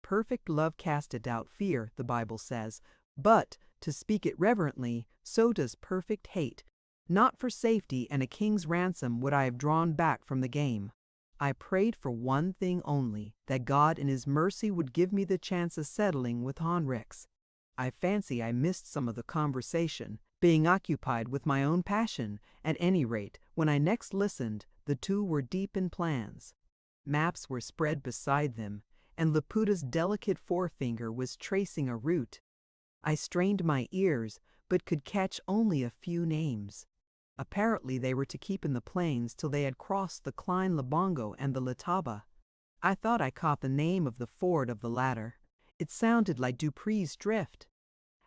[SPEAKER 1] Perfect love casteth out fear, the Bible says, but, to speak it reverently, so does perfect hate. Not for safety and a king's ransom would I have drawn back from the game. I prayed for one thing only, that God in his mercy would give me the chance of settling with Henrix. I fancy I missed some of the conversation, being occupied with my own passion. At any rate, when I next listened, the two were deep in plans. Maps were spread beside them, and Laputa's delicate forefinger was tracing a route. I strained my ears, but could catch only a few names. Apparently they were to keep in the plains till they had crossed the Klein Labongo and the Letaba. I thought I caught the name of the ford of the latter. It sounded like Dupree's Drift.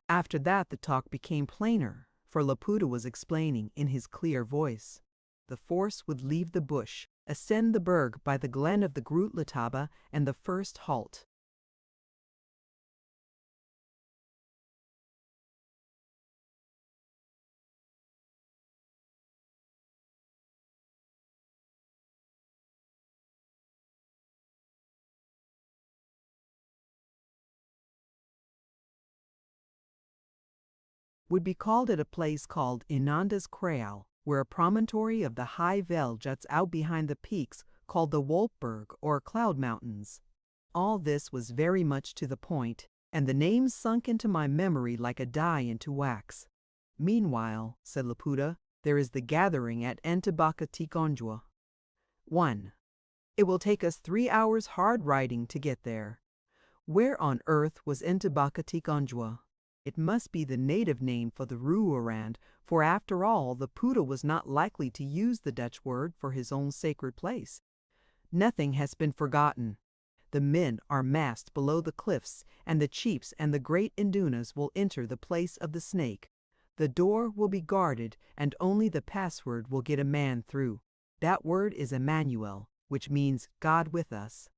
[SPEAKER 1] After that the talk became plainer, for Laputa was explaining in his clear voice. The force would leave the bush, ascend the berg by the glen of the Groot Letaba, and the first halt would be called at a place called Inanda's Creal, where a promontory of the high veld juts out behind the peaks called the Wolpberg or Cloud Mountains. All this was very much to the point, and the names sunk into my memory like a dye into wax. Meanwhile, said Laputa, there is the gathering at Ntibaka-Tikonjwa. 1. It will take us 3 hours hard riding to get there. Where on earth was Ntibaka-Tikonjwa? It must be the native name for the Ruerand, for after all, Laputa was not likely to use the Dutch word for his own sacred place. Nothing has been forgotten. The men are massed below the cliffs, and the chiefs and the great Indunas will enter the place of the snake. The door will be guarded, and only the password will get a man through. That word is Emmanuel, which means God with us.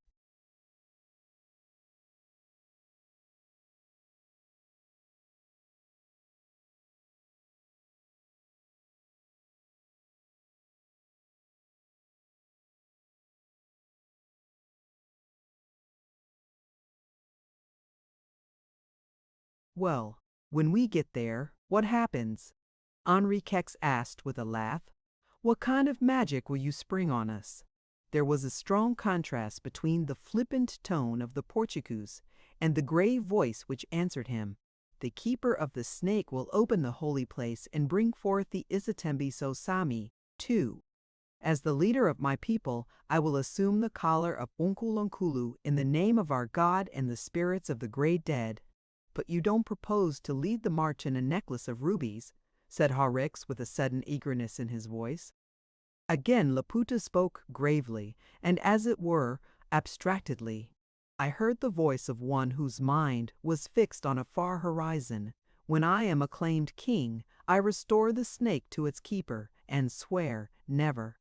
[SPEAKER 1] Well, when we get there, what happens? Henri Kex asked with a laugh. What kind of magic will you spring on us? There was a strong contrast between the flippant tone of the Portuguese and the grave voice which answered him. The keeper of the snake will open the holy place and bring forth the Isatembi Sosami, too. As the leader of my people, I will assume the collar of Unkulunkulu in the name of our God and the spirits of the great dead. But you don't propose to lead the march in a necklace of rubies, said Henrix with a sudden eagerness in his voice. Again Laputa spoke gravely, and as it were, abstractedly. I heard the voice of one whose mind was fixed on a far horizon. When I am acclaimed king, I restore the snake to its keeper, and swear never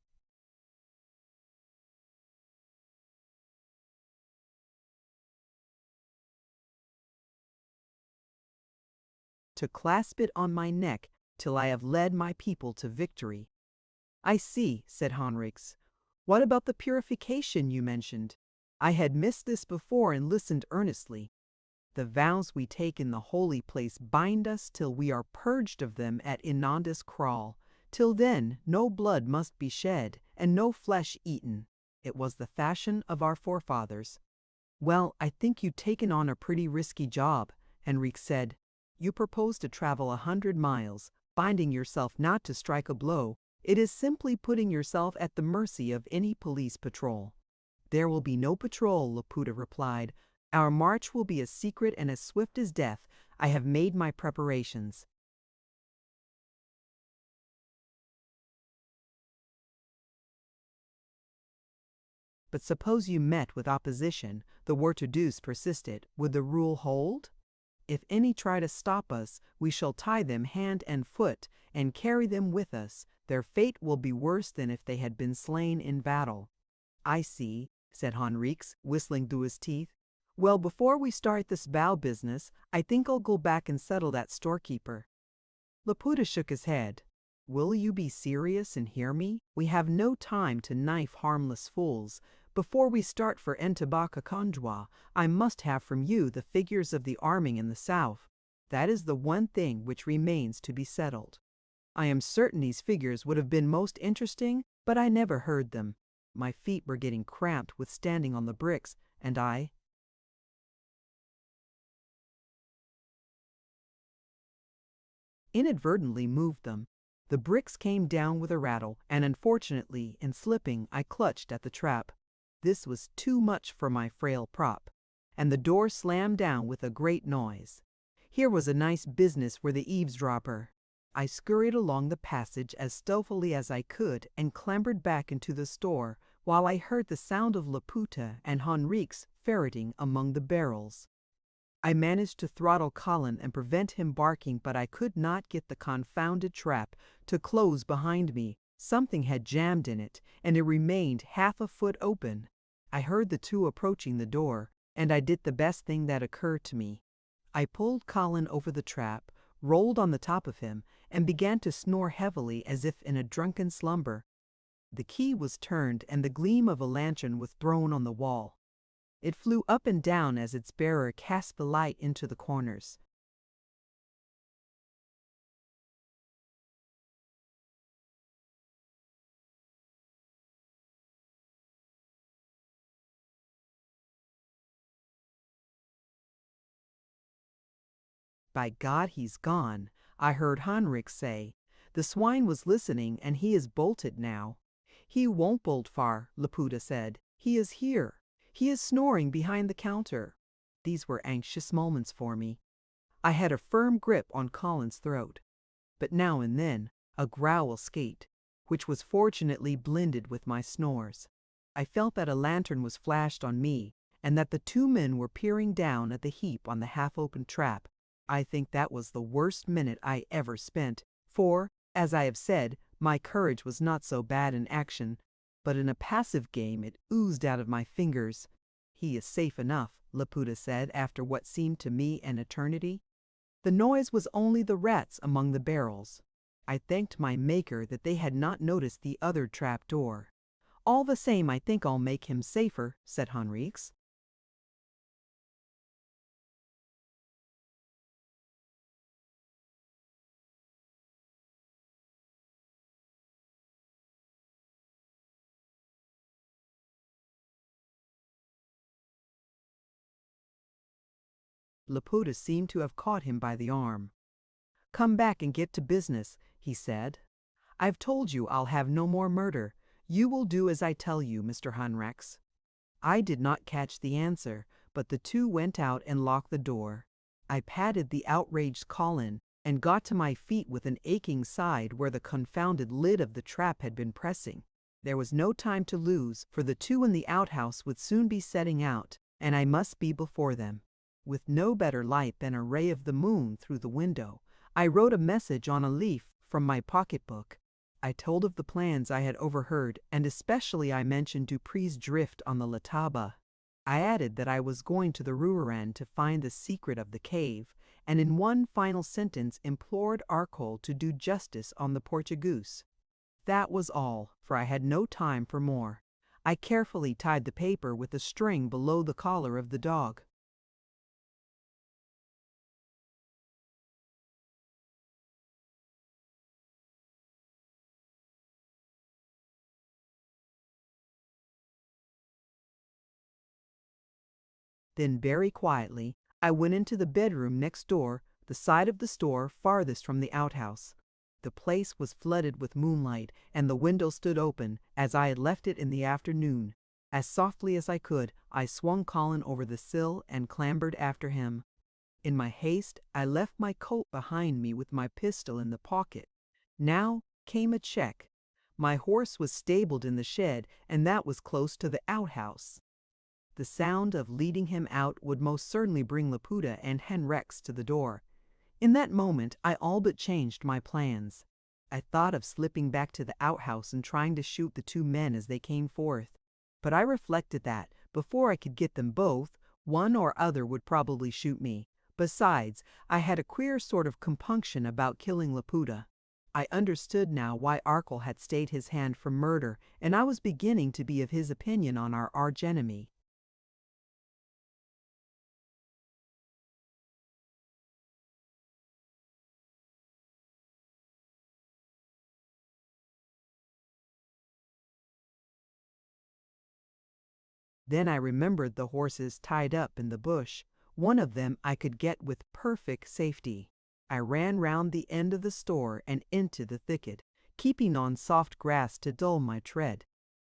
[SPEAKER 1] to clasp it on my neck till I have led my people to victory. I see, said Henrix. What about the purification you mentioned? I had missed this before and listened earnestly. The vows we take in the holy place bind us till we are purged of them at Inanda's Kraal. Till then, no blood must be shed, and no flesh eaten. It was the fashion of our forefathers. Well, I think you've taken on a pretty risky job, Henrix said. You propose to travel 100 miles, binding yourself not to strike a blow. It is simply putting yourself at the mercy of any police patrol. There will be no patrol, Laputa replied. Our march will be as secret and as swift as death. I have made my preparations. But suppose you met with opposition, the were-to-do's persisted, would the rule hold? If any try to stop us, we shall tie them hand and foot, and carry them with us. Their fate will be worse than if they had been slain in battle. I see, said Henriques, whistling through his teeth. Well, before we start this bow business, I think I'll go back and settle that storekeeper. Laputa shook his head. Will you be serious and hear me? We have no time to knife harmless fools. Before we start for Ntibaka, I must have from you the figures of the arming in the south. That is the one thing which remains to be settled. I am certain these figures would have been most interesting, but I never heard them. My feet were getting cramped with standing on the bricks, and I inadvertently moved them. The bricks came down with a rattle, and unfortunately, in slipping, I clutched at the trap. This was too much for my frail prop, and the door slammed down with a great noise. Here was a nice business for the eavesdropper. I scurried along the passage as stealthily as I could and clambered back into the store, while I heard the sound of Laputa and Henriques ferreting among the barrels. I managed to throttle Colin and prevent him barking, but I could not get the confounded trap to close behind me. Something had jammed in it, and it remained half a foot open. I heard the two approaching the door, and I did the best thing that occurred to me. I pulled Colin over the trap, rolled on the top of him, and began to snore heavily as if in a drunken slumber. The key was turned, and the gleam of a lantern was thrown on the wall. It flew up and down as its bearer cast the light into the corners. By God, he's gone, I heard Henriques say. The swine was listening, and he is bolted now. He won't bolt far, Laputa said. He is here. He is snoring behind the counter. These were anxious moments for me. I had a firm grip on Colin's throat, but now and then a growl escaped, which was fortunately blended with my snores. I felt that a lantern was flashed on me, and that the two men were peering down at the heap on the half-open trap. I think that was the worst minute I ever spent, for, as I have said, my courage was not so bad in action, but in a passive game it oozed out of my fingers. He is safe enough, Laputa said after what seemed to me an eternity. The noise was only the rats among the barrels. I thanked my Maker that they had not noticed the other trap door. All the same, I think I'll make him safer, said Henriques. Laputa seemed to have caught him by the arm. Come back and get to business, he said. I've told you I'll have no more murder. You will do as I tell you, Mr. Henriques. I did not catch the answer, but the two went out and locked the door. I patted the outraged Colin and got to my feet with an aching side where the confounded lid of the trap had been pressing. There was no time to lose, for the two in the outhouse would soon be setting out, and I must be before them. With no better light than a ray of the moon through the window, I wrote a message on a leaf from my pocketbook. I told of the plans I had overheard, and especially I mentioned Dupree's drift on the Letaba. I added that I was going to the Ruaran to find the secret of the cave, and in one final sentence implored Arcole to do justice on the Portuguese. That was all, for I had no time for more. I carefully tied the paper with a string below the collar of the dog. Then very quietly, I went into the bedroom next door, the side of the store farthest from the outhouse. The place was flooded with moonlight, and the window stood open, as I had left it in the afternoon. As softly as I could, I swung Colin over the sill and clambered after him. In my haste, I left my coat behind me with my pistol in the pocket. Now came a check. My horse was stabled in the shed, and that was close to the outhouse. The sound of leading him out would most certainly bring Laputa and Henrex to the door. In that moment, I all but changed my plans. I thought of slipping back to the outhouse and trying to shoot the two men as they came forth. But I reflected that, before I could get them both, one or other would probably shoot me. Besides, I had a queer sort of compunction about killing Laputa. I understood now why Arkell had stayed his hand from murder, and I was beginning to be of his opinion on our archenemy. Then I remembered the horses tied up in the bush. One of them I could get with perfect safety. I ran round the end of the store and into the thicket, keeping on soft grass to dull my tread.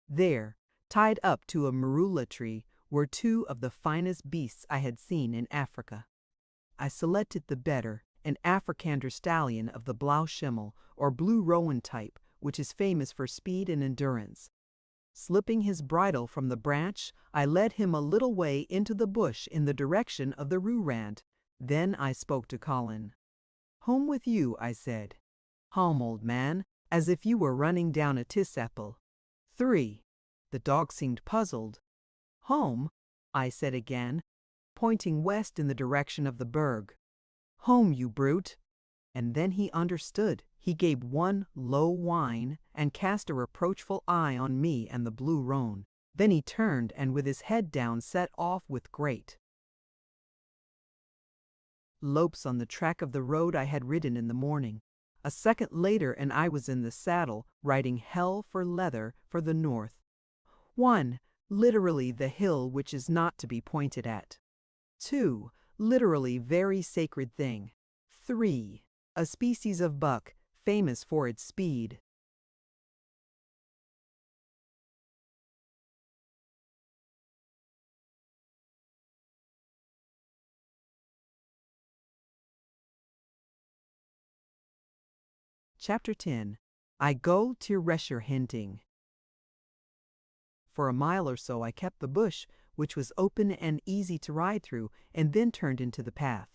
[SPEAKER 1] There, tied up to a marula tree, were two of the finest beasts I had seen in Africa. I selected the better, an Afrikander stallion of the Blauw Schimmel, or Blue Rowan type, which is famous for speed and endurance. Slipping his bridle from the branch, I led him a little way into the bush in the direction of the Roerand. Then I spoke to Colin. "Home with you," I said. "Home, old man, as if you were running down a tisapple." 3. The dog seemed puzzled. "Home?" I said again, pointing west in the direction of the Berg. "Home, you brute!" And then he understood. He gave one low whine and cast a reproachful eye on me and the blue roan. Then he turned and with his head down set off with great lopes on the track of the road I had ridden in the morning. A second later and I was in the saddle, riding hell for leather for the north. 1. Literally the hill which is not to be pointed at. 2. Literally very sacred thing. 3. A species of buck, famous for its speed. Chapter 10. I go to Rescher hinting. For a mile or so I kept the bush, which was open and easy to ride through, and then turned into the path.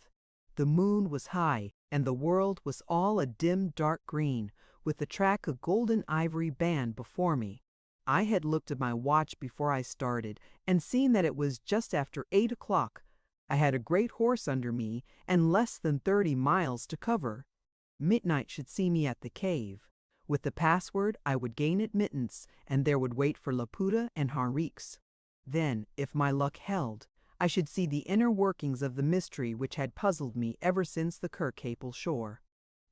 [SPEAKER 1] The moon was high, and the world was all a dim dark green, with the track a golden ivory band before me. I had looked at my watch before I started, and seen that it was just after 8 o'clock. I had a great horse under me, and less than 30 miles to cover. Midnight should see me at the cave. With the password, I would gain admittance, and there would wait for Laputa and Henriques. Then, if my luck held, I should see the inner workings of the mystery which had puzzled me ever since the Kirkapel shore.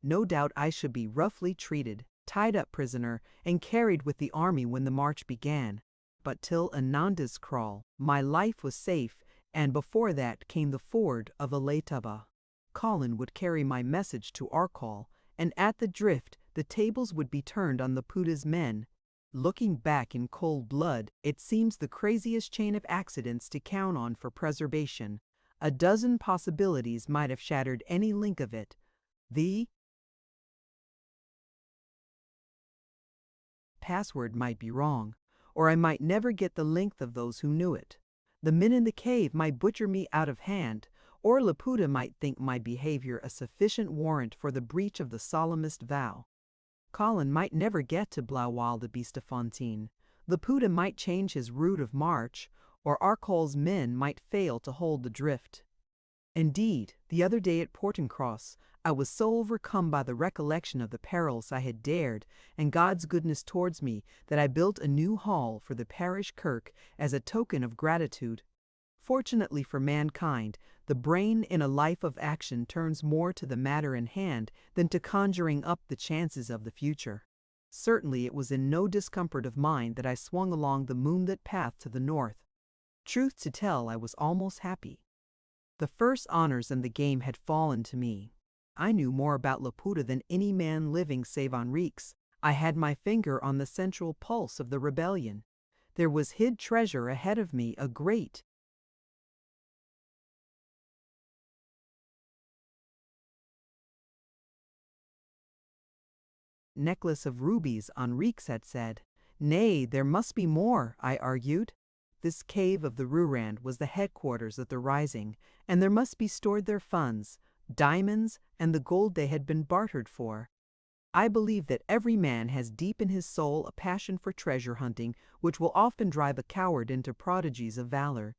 [SPEAKER 1] No doubt I should be roughly treated, tied up prisoner, and carried with the army when the march began. But till Ananda's crawl, my life was safe, and before that came the ford of Aletaba. Colin would carry my message to Arkell, and at the drift the tables would be turned on Laputa's men. Looking back in cold blood, it seems the craziest chain of accidents to count on for preservation. A dozen possibilities might have shattered any link of it. The password might be wrong, or I might never get the length of those who knew it. The men in the cave might butcher me out of hand, or Laputa might think my behavior a sufficient warrant for the breach of the solemnest vow. Colin might never get to Blauwildebeestefontein. Laputa might change his route of march, or Arkell's men might fail to hold the drift. Indeed, the other day at Portencross, I was so overcome by the recollection of the perils I had dared and God's goodness towards me that I built a new hall for the parish kirk as a token of gratitude. Fortunately for mankind, the brain in a life of action turns more to the matter in hand than to conjuring up the chances of the future. Certainly it was in no discomfort of mind that I swung along the moonlit path to the north. Truth to tell, I was almost happy. The first honors in the game had fallen to me. I knew more about Laputa than any man living save Henriques. I had my finger on the central pulse of the rebellion. There was hid treasure ahead of me, a great necklace of rubies, Enriques had said. Nay, there must be more, I argued. This cave of the Rourand was the headquarters of the Rising, and there must be stored their funds, diamonds, and the gold they had been bartered for. I believe that every man has deep in his soul a passion for treasure hunting, which will often drive a coward into prodigies of valor.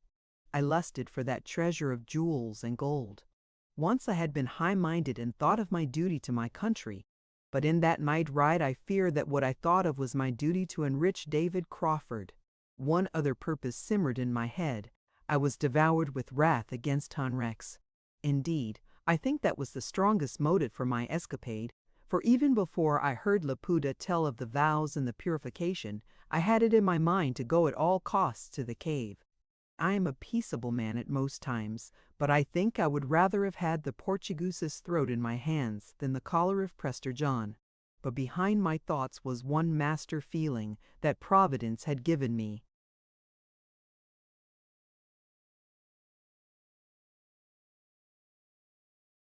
[SPEAKER 1] I lusted for that treasure of jewels and gold. Once I had been high-minded and thought of my duty to my country, but in that night ride I fear that what I thought of was my duty to enrich David Crawford. One other purpose simmered in my head. I was devoured with wrath against Henriques. Indeed, I think that was the strongest motive for my escapade, for even before I heard Laputa tell of the vows and the purification, I had it in my mind to go at all costs to the cave. I am a peaceable man at most times, but I think I would rather have had the Portuguese's throat in my hands than the collar of Prester John. But behind my thoughts was one master feeling that Providence had given me.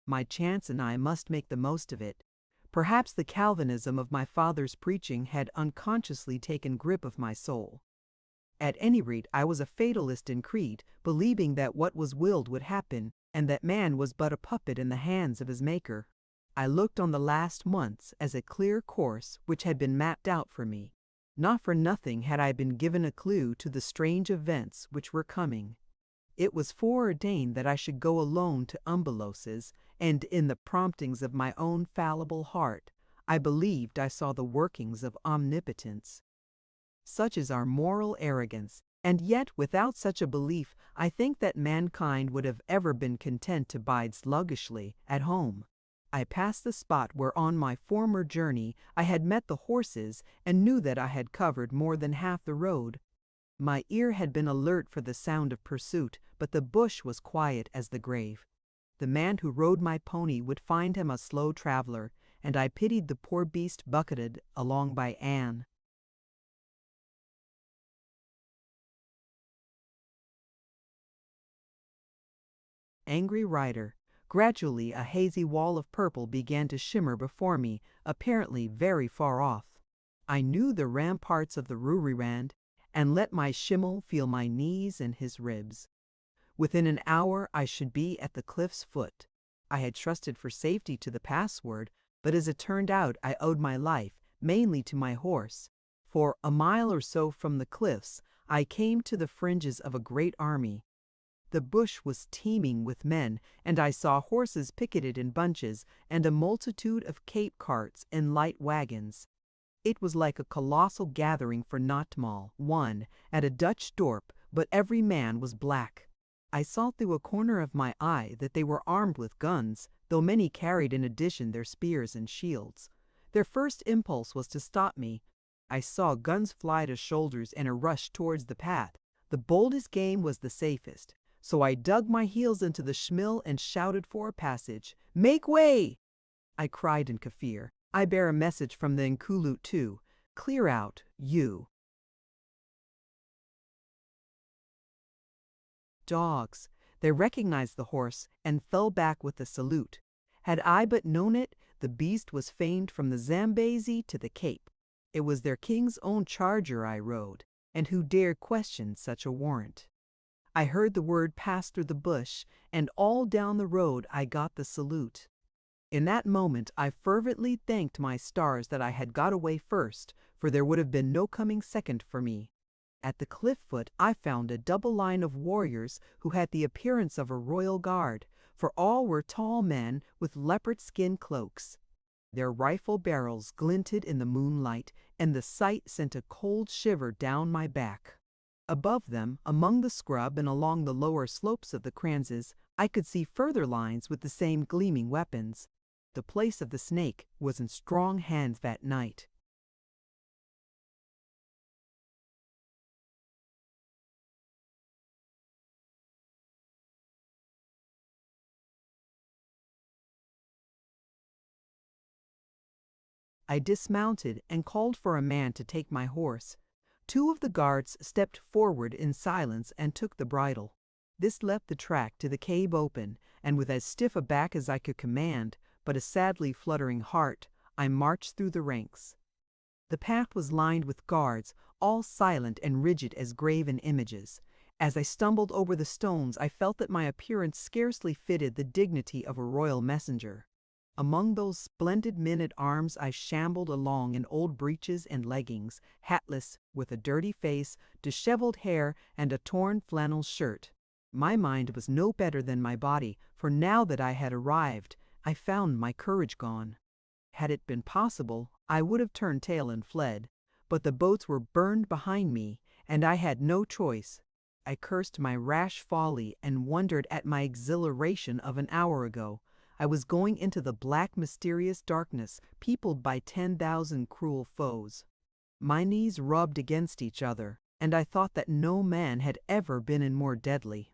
[SPEAKER 1] My chance, and I must make the most of it. Perhaps the Calvinism of my father's preaching had unconsciously taken grip of my soul. At any rate, I was a fatalist in creed, believing that what was willed would happen, and that man was but a puppet in the hands of his Maker. I looked on the last months as a clear course which had been mapped out for me. Not for nothing had I been given a clue to the strange events which were coming. It was foreordained that I should go alone to Umbelloses, and in the promptings of my own fallible heart, I believed I saw the workings of omnipotence. Such is our moral arrogance, and yet without such a belief I think that mankind would have ever been content to bide sluggishly at home. I passed the spot where on my former journey I had met the horses and knew that I had covered more than half the road. My ear had been alert for the sound of pursuit, but the bush was quiet as the grave. The man who rode my pony would find him a slow traveler, and I pitied the poor beast bucketed along by Anne. Angry rider. Gradually a hazy wall of purple began to shimmer before me, apparently very far off. I knew the ramparts of the Rooirand, and let my Schimmel feel my knees and his ribs. Within an hour I should be at the cliff's foot. I had trusted for safety to the password, but as it turned out I owed my life mainly to my horse, for a mile or so from the cliffs I came to the fringes of a great army. The bush was teeming with men, and I saw horses picketed in bunches and a multitude of Cape carts and light wagons. It was like a colossal gathering for Nachtmaal, one, at a Dutch dorp, but every man was black. I saw through a corner of my eye that they were armed with guns, though many carried in addition their spears and shields. Their first impulse was to stop me. I saw guns fly to shoulders and a rush towards the path. The boldest game was the safest. So I dug my heels into the schmill and shouted for a passage. "Make way!" I cried in Kaffir. "I bear a message from the Nkulut too. Clear out, you." Dogs. They recognized the horse and fell back with a salute. Had I but known it, the beast was famed from the Zambezi to the Cape. It was their king's own charger I rode, and who dared question such a warrant? I heard the word pass through the bush, and all down the road I got the salute. In that moment I fervently thanked my stars that I had got away first, for there would have been no coming second for me. At the cliff foot I found a double line of warriors who had the appearance of a royal guard, for all were tall men with leopard skin cloaks. Their rifle barrels glinted in the moonlight, and the sight sent a cold shiver down my back. Above them, among the scrub and along the lower slopes of the kranzes, I could see further lines with the same gleaming weapons. The place of the snake was in strong hands that night. I dismounted and called for a man to take my horse. Two of the guards stepped forward in silence and took the bridle. This left the track to the cave open, and with as stiff a back as I could command, but a sadly fluttering heart, I marched through the ranks. The path was lined with guards, all silent and rigid as graven images. As I stumbled over the stones, I felt that my appearance scarcely fitted the dignity of a royal messenger. Among those splendid men-at-arms I shambled along in old breeches and leggings, hatless, with a dirty face, disheveled hair, and a torn flannel shirt. My mind was no better than my body, for now that I had arrived, I found my courage gone. Had it been possible, I would have turned tail and fled, but the boats were burned behind me, and I had no choice. I cursed my rash folly and wondered at my exhilaration of an hour ago. I was going into the black, mysterious darkness, peopled by 10,000 cruel foes. My knees rubbed against each other, and I thought that no man had ever been in more deadly.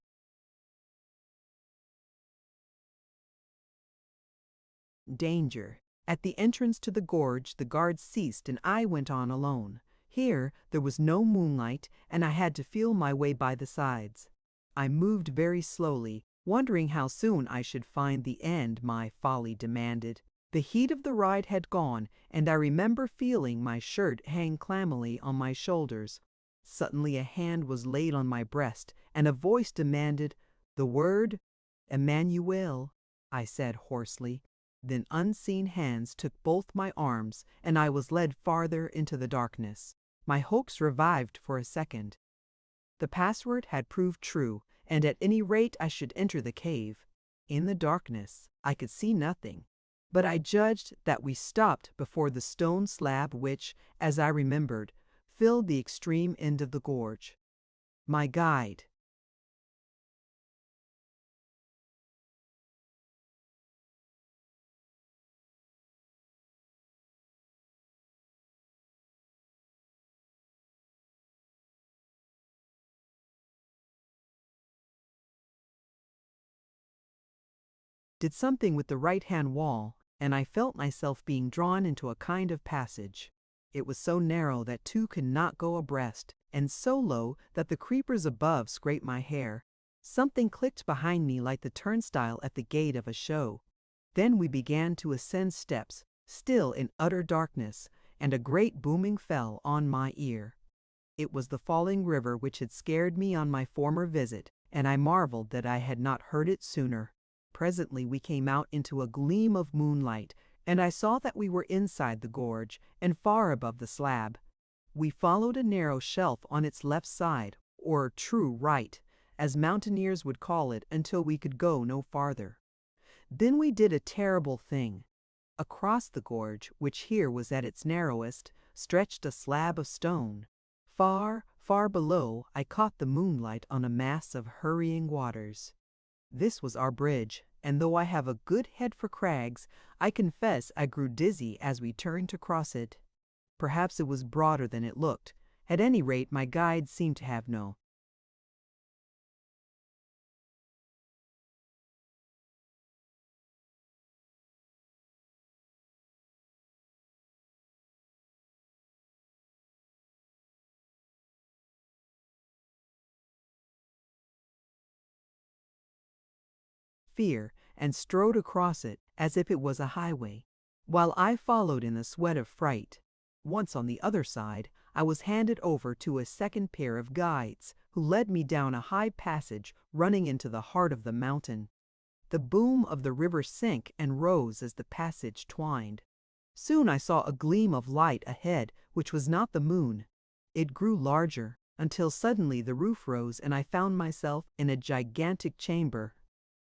[SPEAKER 1] Danger. At the entrance to the gorge, the guards ceased and I went on alone. Here, there was no moonlight, and I had to feel my way by the sides. I moved very slowly, wondering how soon I should find the end my folly demanded. The heat of the ride had gone, and I remember feeling my shirt hang clammily on my shoulders. Suddenly a hand was laid on my breast, and a voice demanded, "The word?" "Emmanuel," I said hoarsely. Then unseen hands took both my arms, and I was led farther into the darkness. My hopes revived for a second. The password had proved true, and at any rate I should enter the cave. In the darkness, I could see nothing, but I judged that we stopped before the stone slab which, as I remembered, filled the extreme end of the gorge. My guide. Did something with the right-hand wall, and I felt myself being drawn into a kind of passage. It was so narrow that two could not go abreast, and so low that the creepers above scraped my hair. Something clicked behind me like the turnstile at the gate of a show. Then we began to ascend steps, still in utter darkness, and a great booming fell on my ear. It was the falling river which had scared me on my former visit, and I marveled that I had not heard it sooner. Presently we came out into a gleam of moonlight, and I saw that we were inside the gorge, and far above the slab. We followed a narrow shelf on its left side, or true right, as mountaineers would call it, until we could go no farther. Then we did a terrible thing. Across the gorge, which here was at its narrowest, stretched a slab of stone. Far, far below, I caught the moonlight on a mass of hurrying waters. This was our bridge, and though I have a good head for crags, I confess I grew dizzy as we turned to cross it. Perhaps it was broader than it looked. At any rate, my guide seemed to have no fear, and strode across it as if it was a highway, while I followed in a sweat of fright. Once on the other side, I was handed over to a second pair of guides, who led me down a high passage running into the heart of the mountain. The boom of the river sank and rose as the passage twined. Soon I saw a gleam of light ahead, which was not the moon. It grew larger, until suddenly the roof rose and I found myself in a gigantic chamber.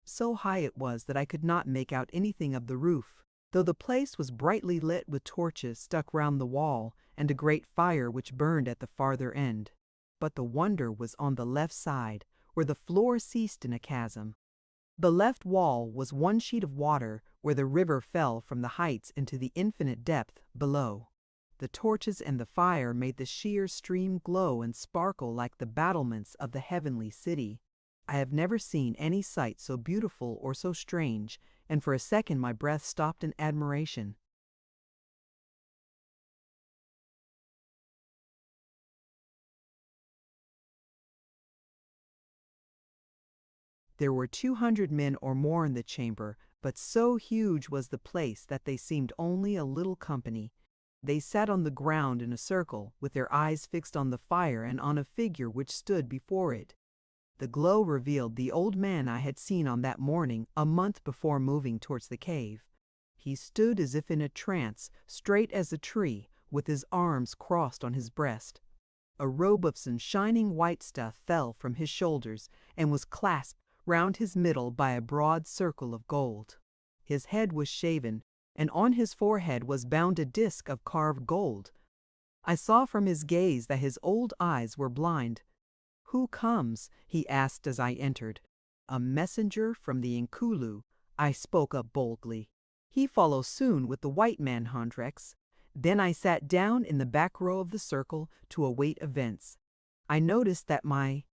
[SPEAKER 1] So high it was that I could not make out anything of the roof, though the place was brightly lit with torches stuck round the wall and a great fire which burned at the farther end. But the wonder was on the left side, where the floor ceased in a chasm. The left wall was one sheet of water where the river fell from the heights into the infinite depth below. The torches and the fire made the sheer stream glow and sparkle like the battlements of the heavenly city. I have never seen any sight so beautiful or so strange, and for a second my breath stopped in admiration. There were 200 men or more in the chamber, but so huge was the place that they seemed only a little company. They sat on the ground in a circle, with their eyes fixed on the fire and on a figure which stood before it. The glow revealed the old man I had seen on that morning, a month before moving towards the cave. He stood as if in a trance, straight as a tree, with his arms crossed on his breast. A robe of some shining white stuff fell from his shoulders and was clasped round his middle by a broad circle of gold. His head was shaven, and on his forehead was bound a disk of carved gold. I saw from his gaze that his old eyes were blind. "Who comes?" he asked as I entered. "A messenger from the Inkulu," I spoke up boldly. "He follows soon with the white man, Hendricks." Then I sat down in the back row of the circle to await events. I noticed that my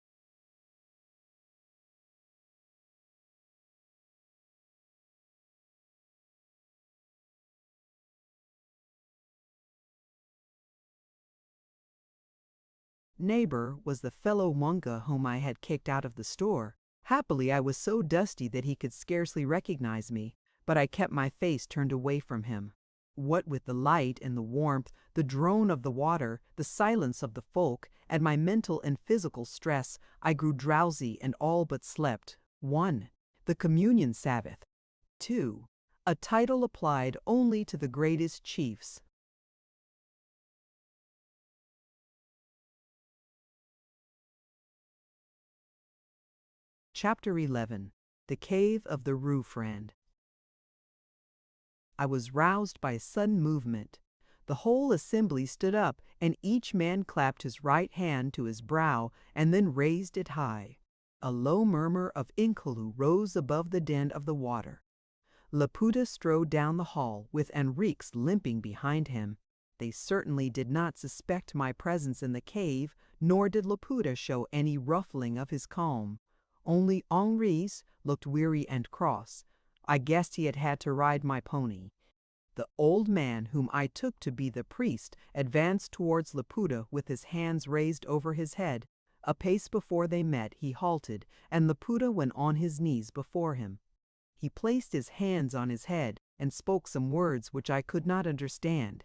[SPEAKER 1] neighbor was the fellow Munga whom I had kicked out of the store. Happily, I was so dusty that he could scarcely recognize me, but I kept my face turned away from him. What with the light and the warmth, the drone of the water, the silence of the folk, and my mental and physical stress, I grew drowsy and all but slept. 1. The Communion Sabbath. 2. A title applied only to the greatest chiefs. Chapter 11. The Cave of the Rue Friend. I was roused by a sudden movement. The whole assembly stood up, and each man clapped his right hand to his brow and then raised it high. A low murmur of Inkulu rose above the din of the water. Laputa strode down the hall, with Enriquez limping behind him. They certainly did not suspect my presence in the cave, nor did Laputa show any ruffling of his calm. Only Henri's looked weary and cross. I guessed he had had to ride my pony. The old man, whom I took to be the priest, advanced towards Laputa with his hands raised over his head. A pace before they met, he halted, and Laputa went on his knees before him. He placed his hands on his head and spoke some words which I could not understand.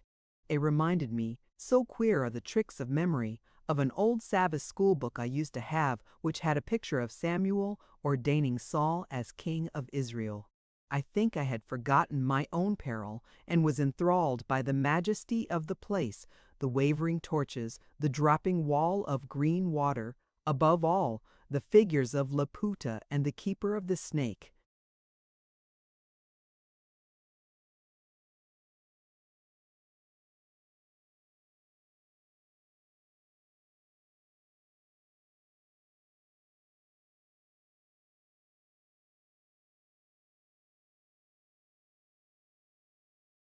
[SPEAKER 1] It reminded me, so queer are the tricks of memory, of an old Sabbath school book I used to have, which had a picture of Samuel ordaining Saul as king of Israel. I think I had forgotten my own peril and was enthralled by the majesty of the place, the wavering torches, the dropping wall of green water, above all, the figures of Laputa and the keeper of the snake.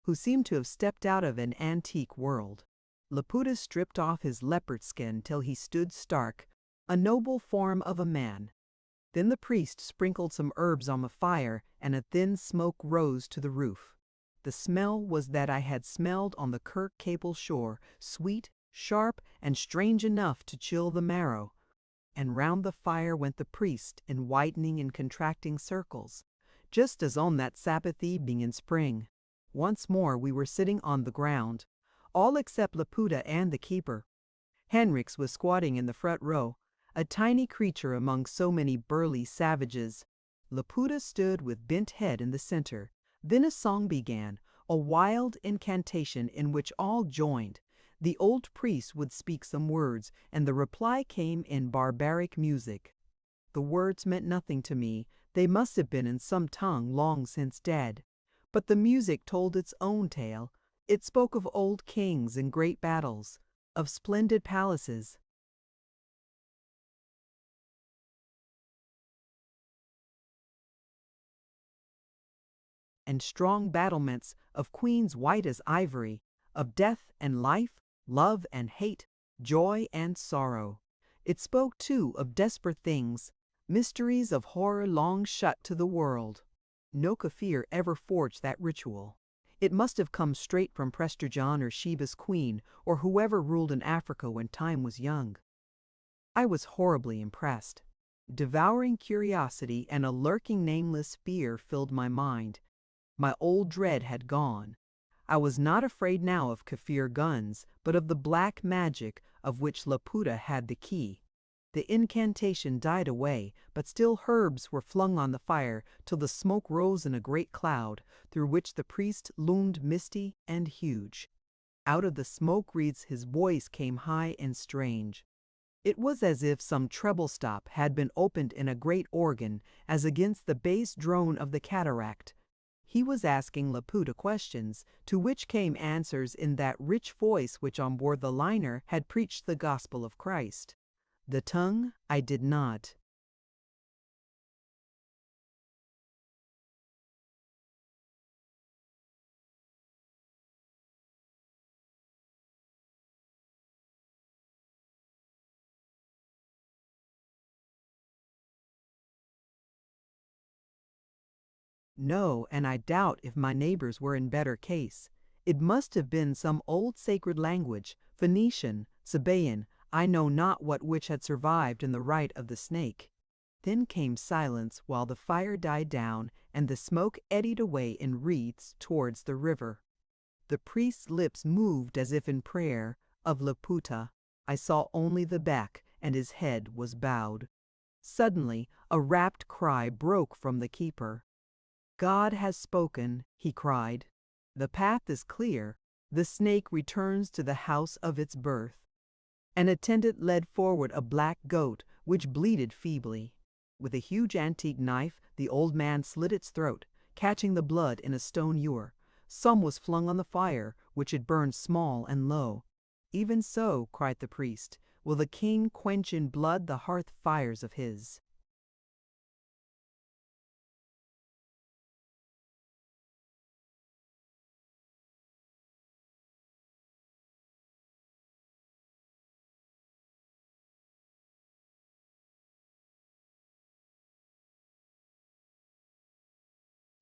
[SPEAKER 1] Who seemed to have stepped out of an antique world. Laputa stripped off his leopard skin till he stood stark, a noble form of a man. Then the priest sprinkled some herbs on the fire, and a thin smoke rose to the roof. The smell was that I had smelled on the Kirk Cable shore, sweet, sharp, and strange enough to chill the marrow. And round the fire went the priest in widening and contracting circles, just as on that Sabbath evening in spring. Once more we were sitting on the ground, all except Laputa and the keeper. Henricz was squatting in the front row, a tiny creature among so many burly savages. Laputa stood with bent head in the center. Then a song began, a wild incantation in which all joined. The old priest would speak some words, and the reply came in barbaric music. The words meant nothing to me. They must have been in some tongue long since dead. But the music told its own tale. It spoke of old kings and great battles, of splendid palaces, and strong battlements, of queens white as ivory, of death and life, love and hate, joy and sorrow. It spoke, too, of desperate things, mysteries of horror long shut to the world. No Kaffir ever forged that ritual. It must have come straight from Prester John or Sheba's queen, or whoever ruled in Africa when time was young. I was horribly impressed. Devouring curiosity and a lurking nameless fear filled my mind. My old dread had gone. I was not afraid now of Kaffir guns, but of the black magic of which Laputa had the key. The incantation died away, but still herbs were flung on the fire till the smoke rose in a great cloud, through which the priest loomed misty and huge. Out of the smoke wreaths his voice came high and strange. It was as if some treble stop had been opened in a great organ, as against the bass drone of the cataract. He was asking Laputa questions, to which came answers in that rich voice which on board the liner had preached the gospel of Christ. The tongue I did not. No, and I doubt if my neighbors were in better case. It must have been some old sacred language, Phoenician, Sabaean, I know not what, which had survived in the rite of the snake. Then came silence while the fire died down and the smoke eddied away in wreaths towards the river. The priest's lips moved as if in prayer. Of Laputa I saw only the back, and his head was bowed. Suddenly a rapt cry broke from the keeper. "God has spoken," he cried. "The path is clear. The snake returns to the house of its birth." An attendant led forward a black goat, which bleated feebly. With a huge antique knife, the old man slit its throat, catching the blood in a stone ewer. Some was flung on the fire, which had burned small and low. "Even so," cried the priest, "will the king quench in blood the hearth fires of his."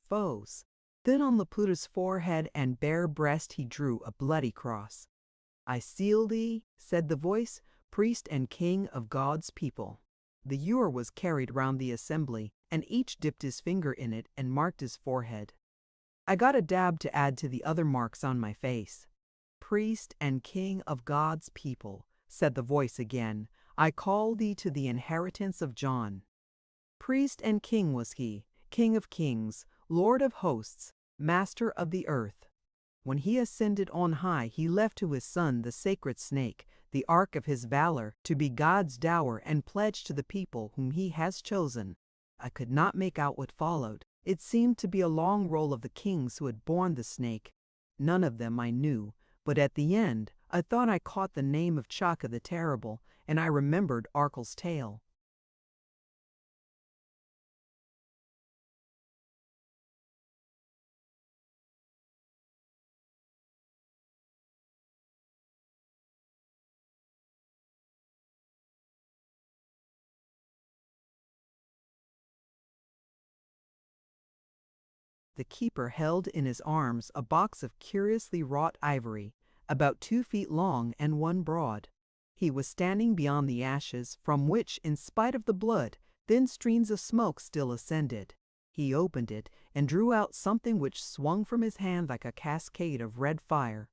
[SPEAKER 1] Foes. Then on Laputa's forehead and bare breast he drew a bloody cross. "I seal thee," said the voice, "priest and king of God's people." The ewer was carried round the assembly, and each dipped his finger in it and marked his forehead. I got a dab to add to the other marks on my face. "Priest and king of God's people," said the voice again, "I call thee to the inheritance of John." Priest and king was he, King of kings, Lord of hosts, Master of the earth. When he ascended on high, he left to his son the sacred snake, the ark of his valor, to be God's dower and pledge to the people whom he has chosen. I could not make out what followed. It seemed to be a long roll of the kings who had borne the snake. None of them I knew, but at the end I thought I caught the name of Chaka the Terrible, and I remembered Arkell's tale. The keeper held in his arms a box of curiously wrought ivory, about 2 feet long and 1 broad. He was standing beyond the ashes, from which, in spite of the blood, thin streams of smoke still ascended. He opened it and drew out something which swung from his hand like a cascade of red fire.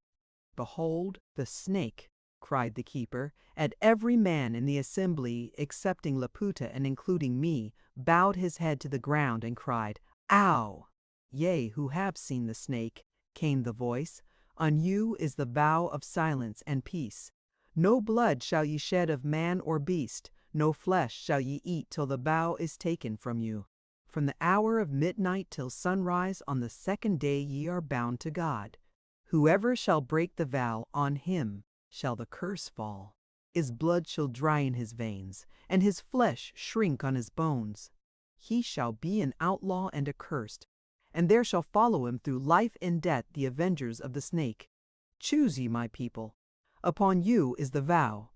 [SPEAKER 1] "Behold the snake!" cried the keeper, and every man in the assembly, excepting Laputa and including me, bowed his head to the ground and cried, "Ow!" "Yea, who have seen the snake," came the voice, "on you is the vow of silence and peace. No blood shall ye shed of man or beast, no flesh shall ye eat till the vow is taken from you. From the hour of midnight till sunrise on the second day ye are bound to God. Whoever shall break the vow, on him shall the curse fall. His blood shall dry in his veins, and his flesh shrink on his bones. He shall be an outlaw and accursed, and there shall follow him through life and death the avengers of the snake. Choose ye, my people. Upon you is the vow."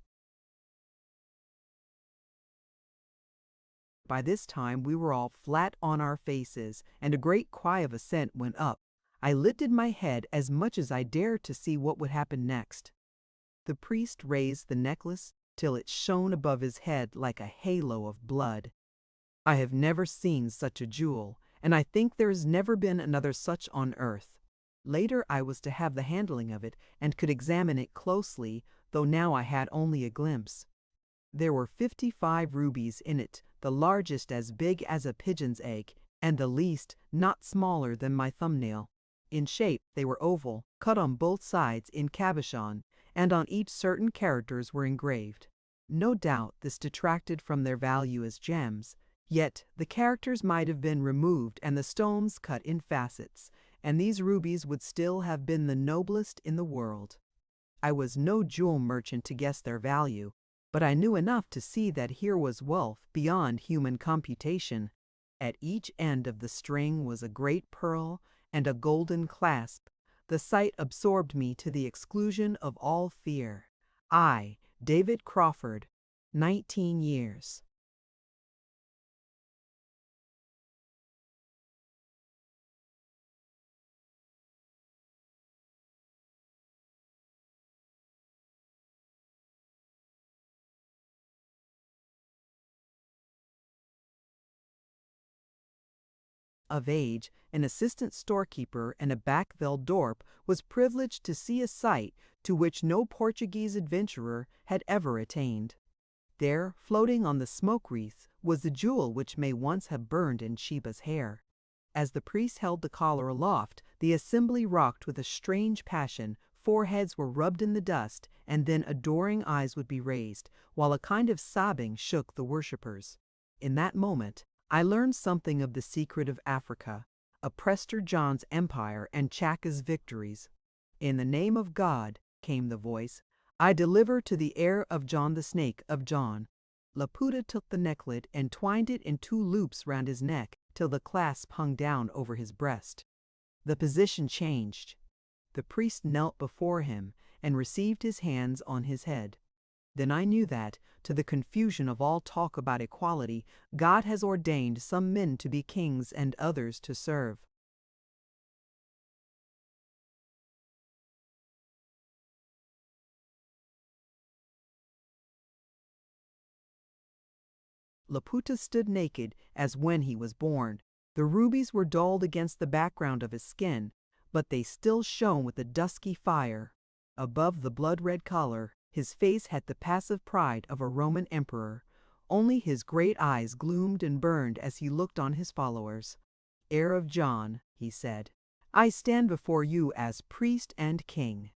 [SPEAKER 1] By this time we were all flat on our faces, and a great cry of assent went up. I lifted my head as much as I dared to see what would happen next. The priest raised the necklace till it shone above his head like a halo of blood. I have never seen such a jewel, and I think there has never been another such on earth. Later I was to have the handling of it and could examine it closely, though now I had only a glimpse. There were 55 rubies in it, the largest as big as a pigeon's egg, and the least not smaller than my thumbnail. In shape they were oval, cut on both sides in cabochon, and on each certain characters were engraved. No doubt this detracted from their value as gems, yet the characters might have been removed and the stones cut in facets, and these rubies would still have been the noblest in the world. I was no jewel merchant to guess their value, but I knew enough to see that here was wealth beyond human computation. At each end of the string was a great pearl and a golden clasp. The sight absorbed me to the exclusion of all fear. I, David Crawford, 19 years. Of age, an assistant storekeeper in a Backville dorp was privileged to see a sight to which no Portuguese adventurer had ever attained. There, floating on the smoke wreath, was the jewel which may once have burned in Sheba's hair. As the priest held the collar aloft, the assembly rocked with a strange passion, foreheads were rubbed in the dust, and then adoring eyes would be raised, while a kind of sobbing shook the worshippers. In that moment, I learned something of the secret of Africa, of Prester John's empire and Chaka's victories. In the name of God, came the voice, I deliver to the heir of John the snake of John. Laputa took the necklet and twined it in 2 loops round his neck till the clasp hung down over his breast. The position changed. The priest knelt before him and received his hands on his head. Then I knew that, to the confusion of all talk about equality, God has ordained some men to be kings and others to serve. Laputa stood naked as when he was born. The rubies were dulled against the background of his skin, but they still shone with a dusky fire. Above the blood-red collar, his face had the passive pride of a Roman emperor. Only his great eyes gloomed and burned as he looked on his followers. Heir of John, he said, I stand before you as priest and king.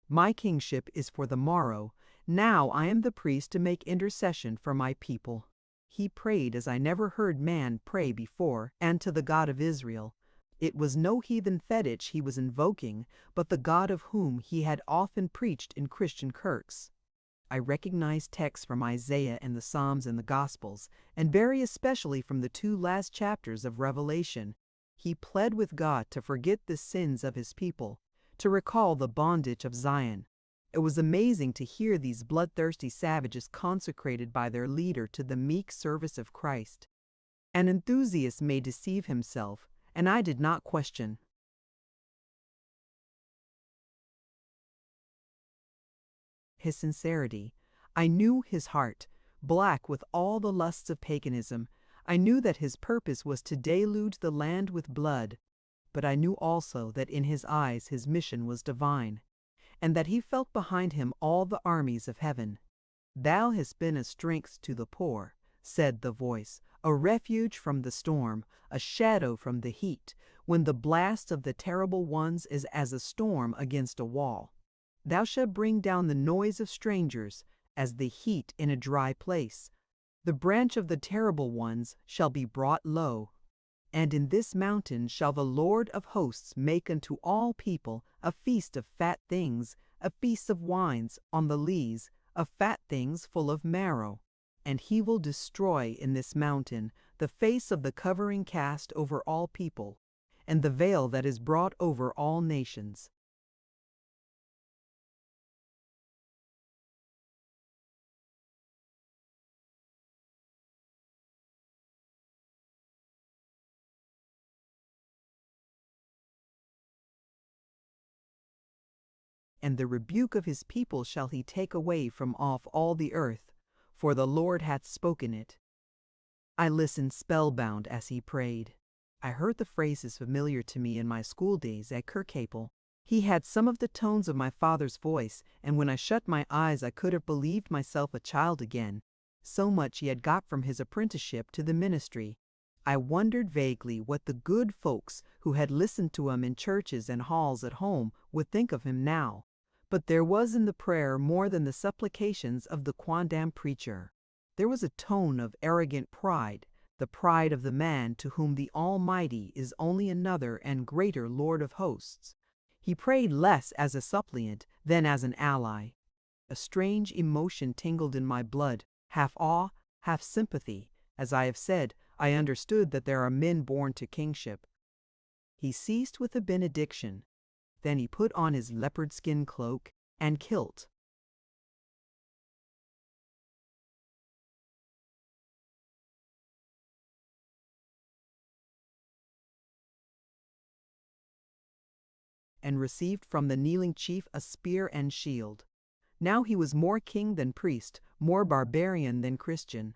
[SPEAKER 1] My kingship is for the morrow. Now I am the priest to make intercession for my people. He prayed as I never heard man pray before, and to the God of Israel. It was no heathen fetish he was invoking, but the God of whom he had often preached in Christian kirks. I recognized texts from Isaiah and the Psalms and the Gospels, and very especially from the 2 last chapters of Revelation. He pled with God to forget the sins of his people, to recall the bondage of Zion. It was amazing to hear these bloodthirsty savages consecrated by their leader to the meek service of Christ. An enthusiast may deceive himself, and I did not question his sincerity. I knew his heart, black with all the lusts of paganism. I knew that his purpose was to deluge the land with blood, but I knew also that in his eyes his mission was divine, and that he felt behind him all the armies of heaven. Thou hast been a strength to the poor, said the voice, a refuge from the storm, a shadow from the heat, when the blast of the terrible ones is as a storm against a wall. Thou shalt bring down the noise of strangers, as the heat in a dry place. The branch of the terrible ones shall be brought low. And in this mountain shall the Lord of hosts make unto all people a feast of fat things, a feast of wines on the lees, of fat things full of marrow. And he will destroy in this mountain the face of the covering cast over all people, and the veil that is brought over all nations. And the rebuke of his people shall he take away from off all the earth, for the Lord hath spoken it. I listened spellbound as he prayed. I heard the phrases familiar to me in my school days at Kirkhaple. He had some of the tones of my father's voice, and when I shut my eyes I could have believed myself a child again. So much he had got from his apprenticeship to the ministry. I wondered vaguely what the good folks who had listened to him in churches and halls at home would think of him now. But there was in the prayer more than the supplications of the quondam preacher. There was a tone of arrogant pride, the pride of the man to whom the Almighty is only another and greater Lord of hosts. He prayed less as a suppliant than as an ally. A strange emotion tingled in my blood, half awe, half sympathy. As I have said, I understood that there are men born to kingship. He ceased with a benediction. Then he put on his leopard skin cloak and kilt, and received from the kneeling chief a spear and shield. Now he was more king than priest, more barbarian than Christian.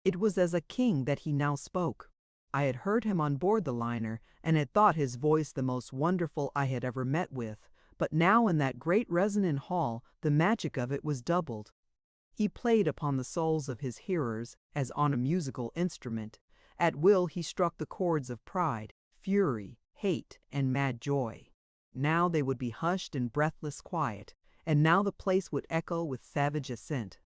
[SPEAKER 1] It was as a king that he now spoke. I had heard him on board the liner, and had thought his voice the most wonderful I had ever met with, but now in that great resonant hall the magic of it was doubled. He played upon the souls of his hearers as on a musical instrument. At will he struck the chords of pride, fury, hate, and mad joy. Now they would be hushed in breathless quiet, and now the place would echo with savage assent.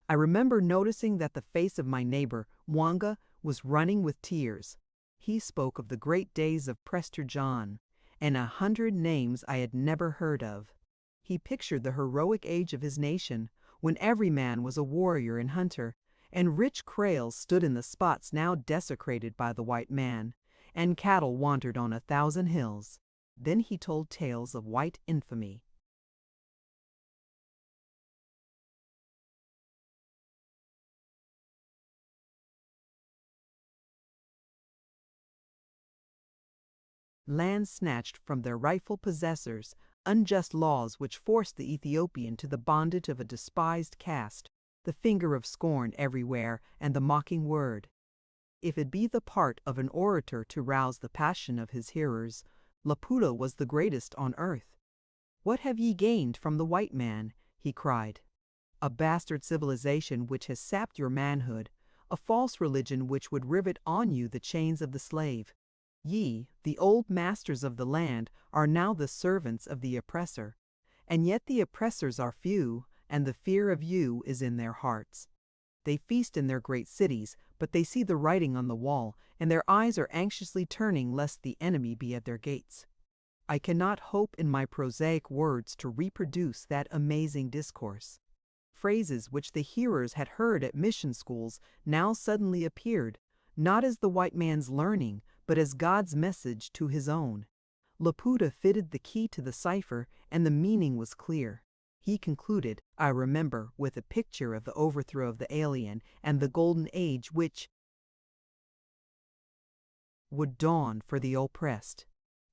[SPEAKER 1] I remember noticing that the face of my neighbor, Wanga, was running with tears. He spoke of the great days of Prester John, and 100 names I had never heard of. He pictured the heroic age of his nation, when every man was a warrior and hunter, and rich kraals stood in the spots now desecrated by the white man, and cattle wandered on 1,000 hills. Then he told tales of white infamy. Lands snatched from their rightful possessors, unjust laws which forced the Ethiopian to the bondage of a despised caste, the finger of scorn everywhere, and the mocking word. If it be the part of an orator to rouse the passion of his hearers, Laputa was the greatest on earth. "What have ye gained from the white man?" he cried. "A bastard civilization which has sapped your manhood, a false religion which would rivet on you the chains of the slave. Ye, the old masters of the land, are now the servants of the oppressor. And yet the oppressors are few, and the fear of you is in their hearts. They feast in their great cities, but they see the writing on the wall, and their eyes are anxiously turning lest the enemy be at their gates." I cannot hope in my prosaic words to reproduce that amazing discourse. Phrases which the hearers had heard at mission schools now suddenly appeared, not as the white man's learning, but as God's message to his own. Laputa fitted the key to the cipher, and the meaning was clear. He concluded, I remember, with a picture of the overthrow of the alien and the golden age which would dawn for the oppressed.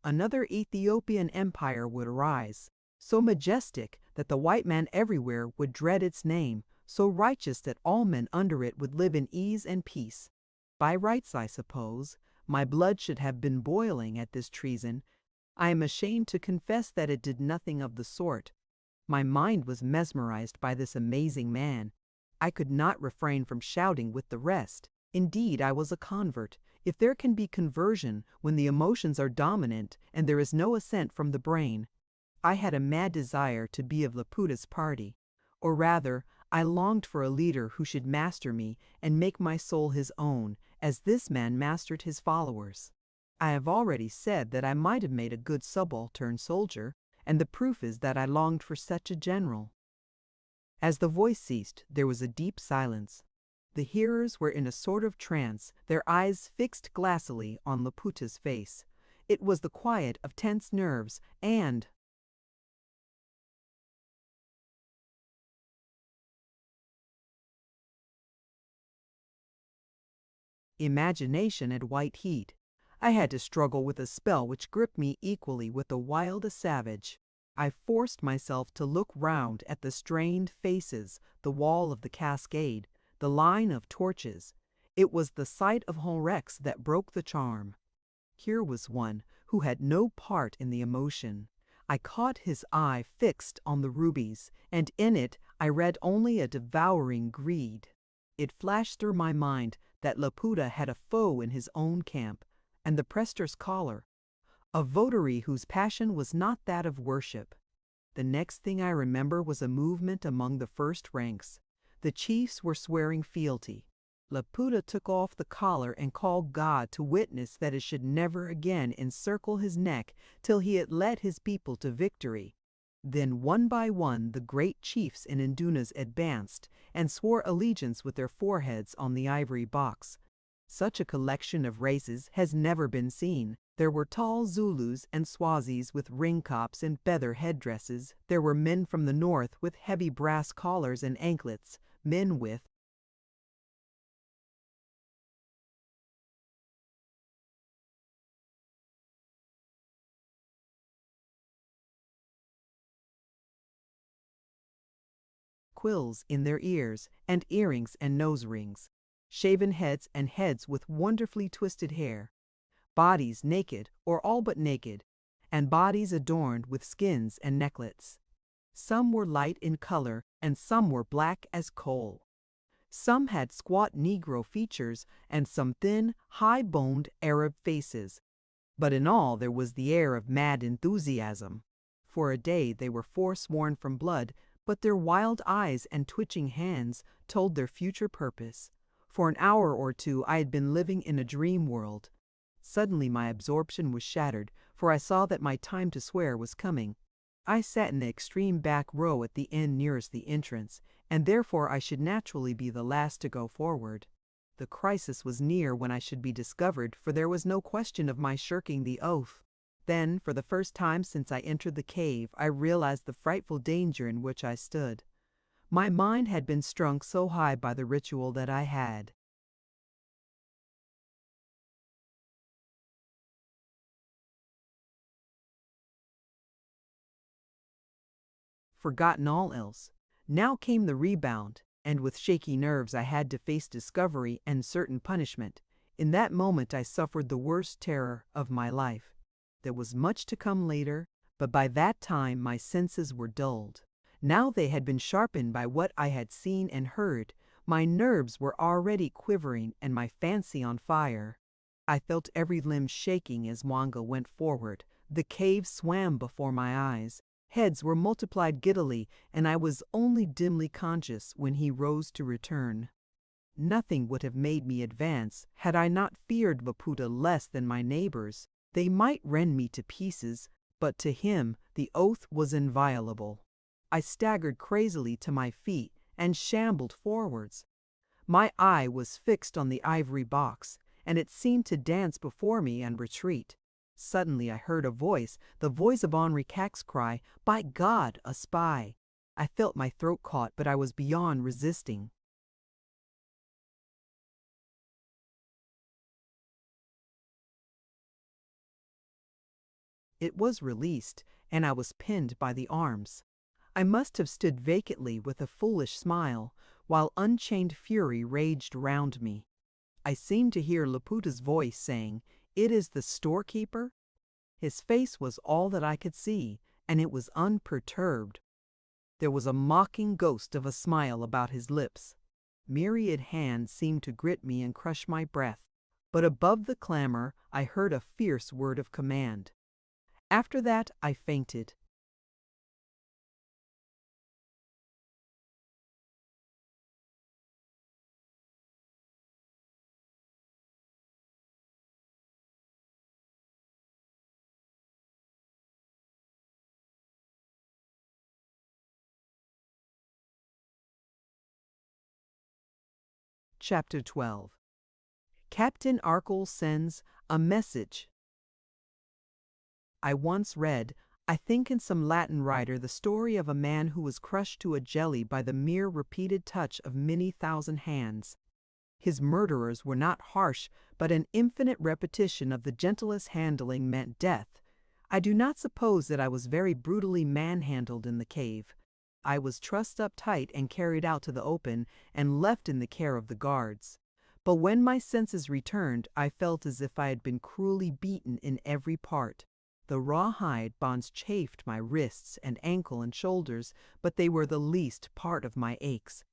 [SPEAKER 1] Another Ethiopian empire would arise, so majestic that the white man everywhere would dread its name, so righteous that all men under it would live in ease and peace. By rights, I suppose, my blood should have been boiling at this treason. I am ashamed to confess that it did nothing of the sort. My mind was mesmerized by this amazing man. I could not refrain from shouting with the rest. Indeed, I was a convert, if there can be conversion when the emotions are dominant and there is no assent from the brain. I had a mad desire to be of Laputa's party, or rather, I longed for a leader who should master me and make my soul his own, as this man mastered his followers. I have already said that I might have made a good subaltern soldier, and the proof is that I longed for such a general. As the voice ceased, there was a deep silence. The hearers were in a sort of trance, their eyes fixed glassily on Laputa's face. It was the quiet of tense nerves, and imagination at white heat. I had to struggle with a spell which gripped me equally with the wild as savage. I forced myself to look round at the strained faces, the wall of the cascade, the line of torches. It was the sight of Honrex that broke the charm. Here was one who had no part in the emotion. I caught his eye fixed on the rubies, and in it I read only a devouring greed. It flashed through my mind that Laputa had a foe in his own camp, and the Prester's collar, a votary whose passion was not that of worship. The next thing I remember was a movement among the first ranks. The chiefs were swearing fealty. Laputa took off the collar and called God to witness that it should never again encircle his neck till he had led his people to victory. Then one by one the great chiefs in Indunas advanced and swore allegiance with their foreheads on the ivory box. Such a collection of races has never been seen. There were tall Zulus and Swazis with ringkops and feather headdresses. There were men from the north with heavy brass collars and anklets, men with quills in their ears, and earrings and nose rings, shaven heads and heads with wonderfully twisted hair, bodies naked or all but naked, and bodies adorned with skins and necklets. Some were light in color, and some were black as coal. Some had squat Negro features, and some thin, high-boned Arab faces. But in all there was the air of mad enthusiasm. For a day they were forsworn from blood, but their wild eyes and twitching hands told their future purpose. For an hour or two I had been living in a dream world. Suddenly my absorption was shattered, for I saw that my time to swear was coming. I sat in the extreme back row at the end nearest the entrance, and therefore I should naturally be the last to go forward. The crisis was near when I should be discovered, for there was no question of my shirking the oath. Then, for the first time since I entered the cave, I realized the frightful danger in which I stood. My mind had been strung so high by the ritual that I had forgotten all else. Now came the rebound, and with shaky nerves I had to face discovery and certain punishment. In that moment I suffered the worst terror of my life. There was much to come later, but by that time my senses were dulled. Now they had been sharpened by what I had seen and heard. My nerves were already quivering and my fancy on fire. I felt every limb shaking as Mwanga went forward. The cave swam before my eyes. Heads were multiplied giddily, and I was only dimly conscious when he rose to return. Nothing would have made me advance had I not feared Laputa less than my neighbors. They might rend me to pieces, but to him the oath was inviolable. I staggered crazily to my feet and shambled forwards. My eye was fixed on the ivory box, and it seemed to dance before me and retreat. Suddenly I heard a voice, the voice of Henri Cac's cry, "By God, a spy!" I felt my throat caught, but I was beyond resisting. It was released, and I was pinned by the arms. I must have stood vacantly with a foolish smile, while unchained fury raged round me. I seemed to hear Laputa's voice saying, "It is the storekeeper?" His face was all that I could see, and it was unperturbed. There was a mocking ghost of a smile about his lips. Myriad hands seemed to grip me and crush my breath, but above the clamor I heard a fierce word of command. After that I fainted. Chapter 12. Captain Arkell sends a message. I once read, I think in some Latin writer, the story of a man who was crushed to a jelly by the mere repeated touch of many thousand hands. His murderers were not harsh, but an infinite repetition of the gentlest handling meant death. I do not suppose that I was very brutally manhandled in the cave. I was trussed up tight and carried out to the open and left in the care of the guards. But when my senses returned, I felt as if I had been cruelly beaten in every part. The rawhide bonds chafed my wrists and ankle and shoulders, but they were the least part of my aches.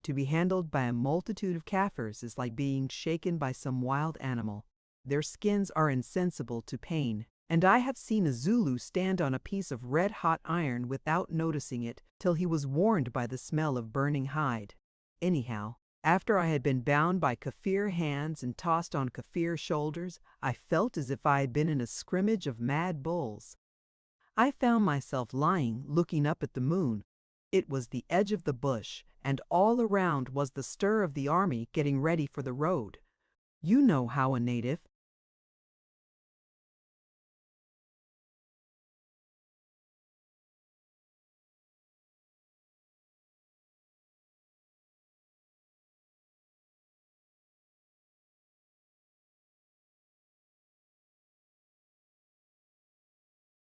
[SPEAKER 1] To be handled by a multitude of Kaffirs is like being shaken by some wild animal. Their skins are insensible to pain, and I have seen a Zulu stand on a piece of red-hot iron without noticing it till he was warned by the smell of burning hide. Anyhow, after I had been bound by Kaffir hands and tossed on Kaffir shoulders, I felt as if I had been in a scrimmage of mad bulls. I found myself lying, looking up at the moon. It was the edge of the bush, and all around was the stir of the army getting ready for the road. You know how a native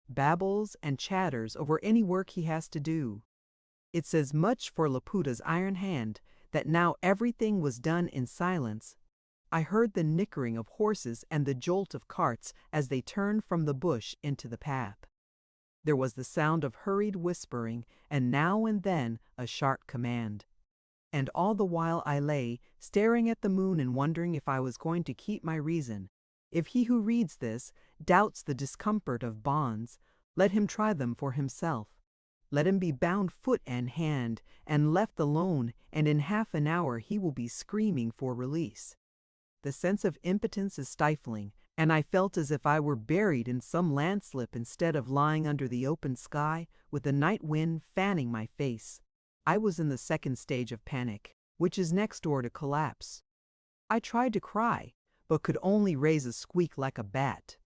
[SPEAKER 1] babbles and chatters over any work he has to do. It says much for Laputa's iron hand that now everything was done in silence. I heard the nickering of horses and the jolt of carts as they turned from the bush into the path. There was the sound of hurried whispering, and now and then a sharp command. And all the while I lay, staring at the moon and wondering if I was going to keep my reason. If he who reads this doubts the discomfort of bonds, let him try them for himself. Let him be bound foot and hand, and left alone, and in half an hour he will be screaming for release. The sense of impotence is stifling, and I felt as if I were buried in some landslip instead of lying under the open sky with the night wind fanning my face. I was in the second stage of panic, which is next door to collapse. I tried to cry, but could only raise a squeak like a bat.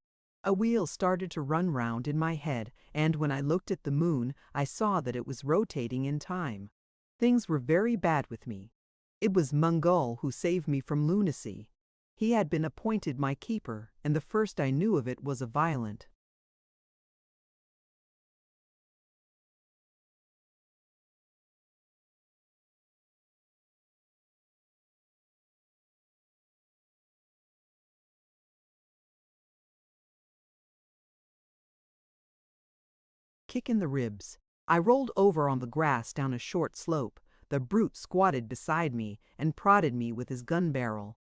[SPEAKER 1] A wheel started to run round in my head, and when I looked at the moon, I saw that it was rotating in time. Things were very bad with me. It was Mungol who saved me from lunacy. He had been appointed my keeper, and the first I knew of it was a violent kick in the ribs. I rolled over on the grass down a short slope. The brute squatted beside me and prodded me with his gun barrel.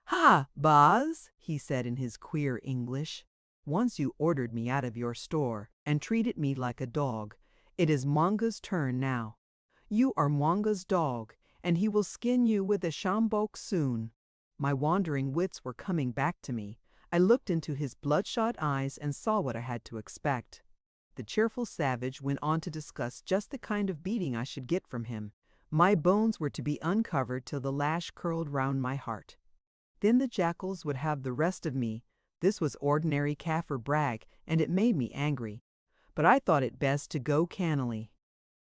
[SPEAKER 1] "Ha, Boz," he said in his queer English. "Once you ordered me out of your store and treated me like a dog. It is Mwanga's turn now. You are Mwanga's dog, and he will skin you with a sjambok soon." My wandering wits were coming back to me. I looked into his bloodshot eyes and saw what I had to expect. The cheerful savage went on to discuss just the kind of beating I should get from him. My bones were to be uncovered till the lash curled round my heart. Then the jackals would have the rest of me. This was ordinary Kaffir brag, and it made me angry. But I thought it best to go cannily.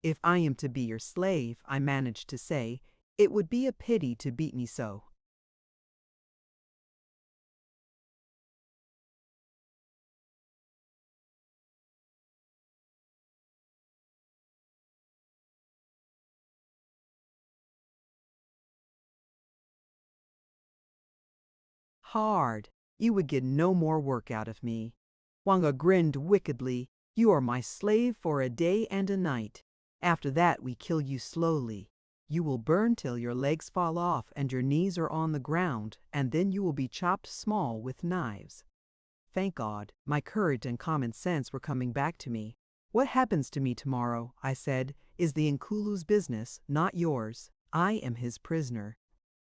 [SPEAKER 1] "If I am to be your slave," I managed to say, "it would be a pity to beat me so." "Hard. You would get no more work out of me." Wanga grinned wickedly. "You are my slave for a day and a night. After that we kill you slowly. You will burn till your legs fall off and your knees are on the ground, and then you will be chopped small with knives." Thank God, my courage and common sense were coming back to me. "What happens to me tomorrow," I said, "is the Nkulu's business, not yours. I am his prisoner.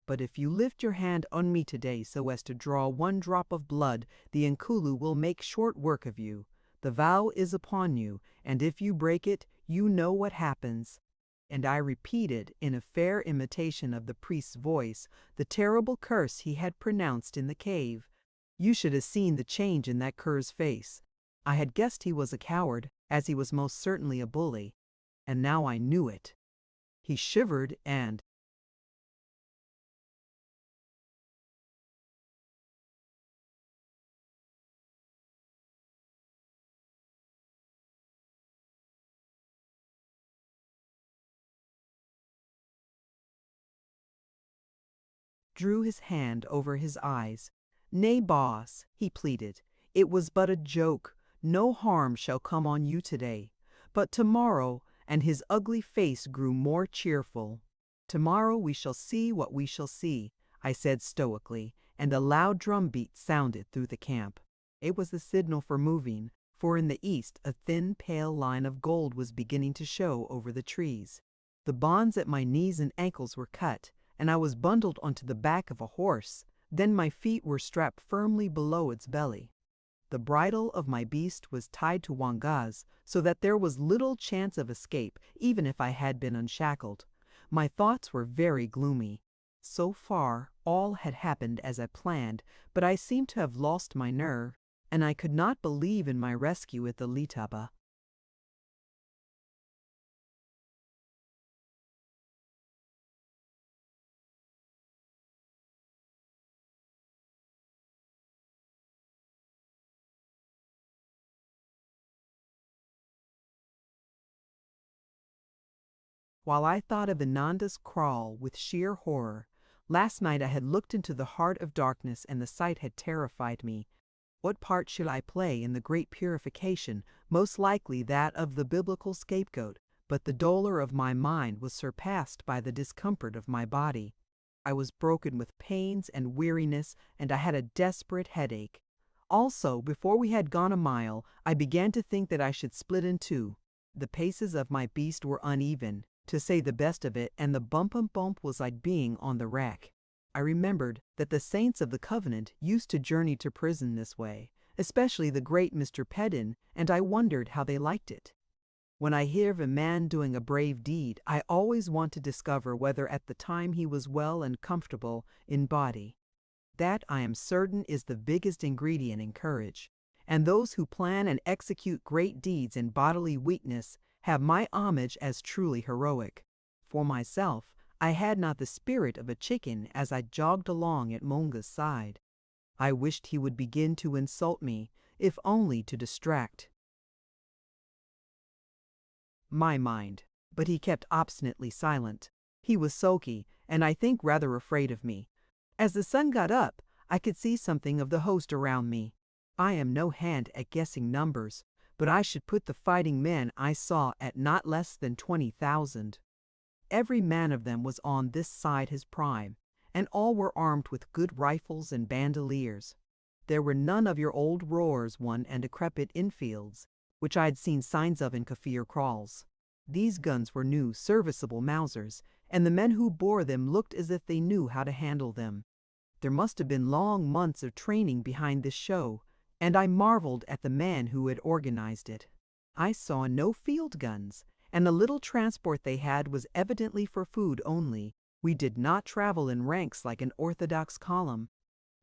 [SPEAKER 1] But if you lift your hand on me today so as to draw one drop of blood, the Nkulu will make short work of you. The vow is upon you, and if you break it, you know what happens." And I repeated, in a fair imitation of the priest's voice, the terrible curse he had pronounced in the cave. You should have seen the change in that cur's face. I had guessed he was a coward, as he was most certainly a bully. And now I knew it. He shivered and, drew his hand over his eyes. "Nay, boss," he pleaded, "it was but a joke. No harm shall come on you today. But tomorrow," and his ugly face grew more cheerful. "Tomorrow we shall see what we shall see," I said stoically, and a loud drum beat sounded through the camp. It was the signal for moving, for in the east a thin, pale line of gold was beginning to show over the trees. The bonds at my knees and ankles were cut, and I was bundled onto the back of a horse. Then my feet were strapped firmly below its belly. The bridle of my beast was tied to Wanga's, so that there was little chance of escape, even if I had been unshackled. My thoughts were very gloomy. So far, all had happened as I planned, but I seemed to have lost my nerve, and I could not believe in my rescue at the Litaba. While I thought of Ananda's crawl with sheer horror, last night I had looked into the heart of darkness and the sight had terrified me. What part should I play in the great purification? Most likely that of the biblical scapegoat, but the dolor of my mind was surpassed by the discomfort of my body. I was broken with pains and weariness, and I had a desperate headache. Also, before we had gone a mile, I began to think that I should split in two. The paces of my beast were uneven, to say the best of it, and the bump was like being on the rack. I remembered that the saints of the covenant used to journey to prison this way, especially the great Mr. Pedin, and I wondered how they liked it. When I hear of a man doing a brave deed, I always want to discover whether at the time he was well and comfortable in body. That, I am certain, is the biggest ingredient in courage, and those who plan and execute great deeds in bodily weakness have my homage as truly heroic. For myself, I had not the spirit of a chicken as I jogged along at Monga's side. I wished he would begin to insult me, if only to distract my mind, but he kept obstinately silent. He was sulky, and I think rather afraid of me. As the sun got up, I could see something of the host around me. I am no hand at guessing numbers, but I should put the fighting men I saw at not less than 20,000. Every man of them was on this side his prime, and all were armed with good rifles and bandoliers. There were none of your old roars one and decrepit Enfields, which I had seen signs of in Kaffir kraals. These guns were new, serviceable Mausers, and the men who bore them looked as if they knew how to handle them. There must have been long months of training behind this show, and I marveled at the man who had organized it. I saw no field guns, and the little transport they had was evidently for food only. We did not travel in ranks like an orthodox column.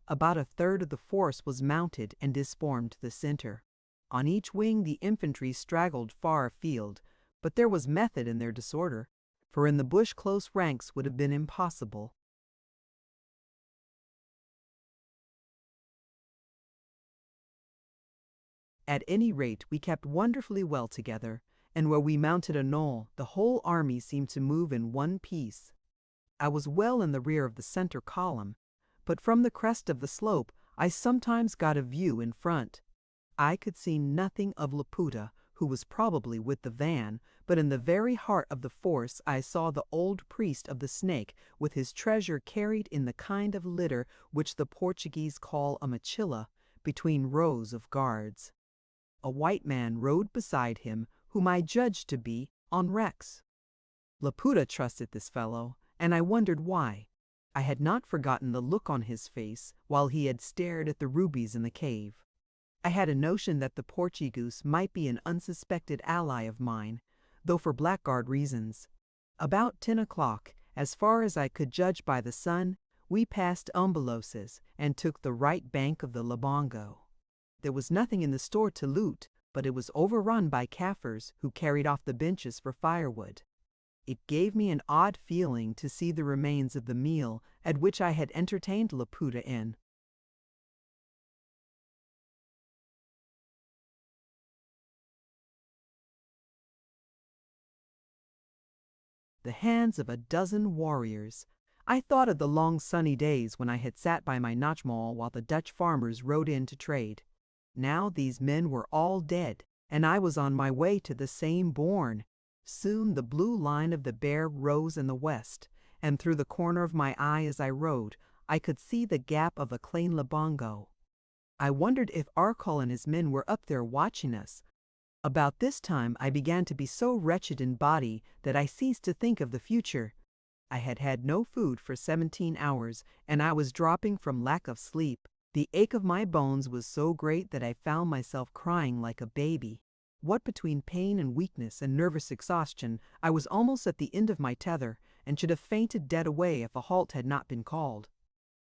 [SPEAKER 1] About a third of the force was mounted and disformed to the center. On each wing the infantry straggled far afield, but there was method in their disorder, for in the bush close ranks would have been impossible. At any rate, we kept wonderfully well together, and where we mounted a knoll, the whole army seemed to move in one piece. I was well in the rear of the center column, but from the crest of the slope I sometimes got a view in front. I could see nothing of Laputa, who was probably with the van, but in the very heart of the force I saw the old priest of the snake with his treasure carried in the kind of litter which the Portuguese call a mochila, between rows of guards. A white man rode beside him, whom I judged to be on Rex. Laputa trusted this fellow, and I wondered why. I had not forgotten the look on his face while he had stared at the rubies in the cave. I had a notion that the Portuguese might be an unsuspected ally of mine, though for blackguard reasons. About 10 o'clock, as far as I could judge by the sun, we passed Umbaloses and took the right bank of the Labongo. There was nothing in the store to loot, but it was overrun by Kaffirs who carried off the benches for firewood. It gave me an odd feeling to see the remains of the meal at which I had entertained Laputa in. The hands of a dozen warriors. I thought of the long sunny days when I had sat by my notchmaal while the Dutch farmers rode in to trade. Now these men were all dead, and I was on my way to the same bourne. Soon the blue line of the bear rose in the west, and through the corner of my eye as I rode, I could see the gap of a Klein Labongo. I wondered if Arcol and his men were up there watching us. About this time I began to be so wretched in body that I ceased to think of the future. I had had no food for 17 hours, and I was dropping from lack of sleep. The ache of my bones was so great that I found myself crying like a baby. What between pain and weakness and nervous exhaustion, I was almost at the end of my tether, and should have fainted dead away if a halt had not been called.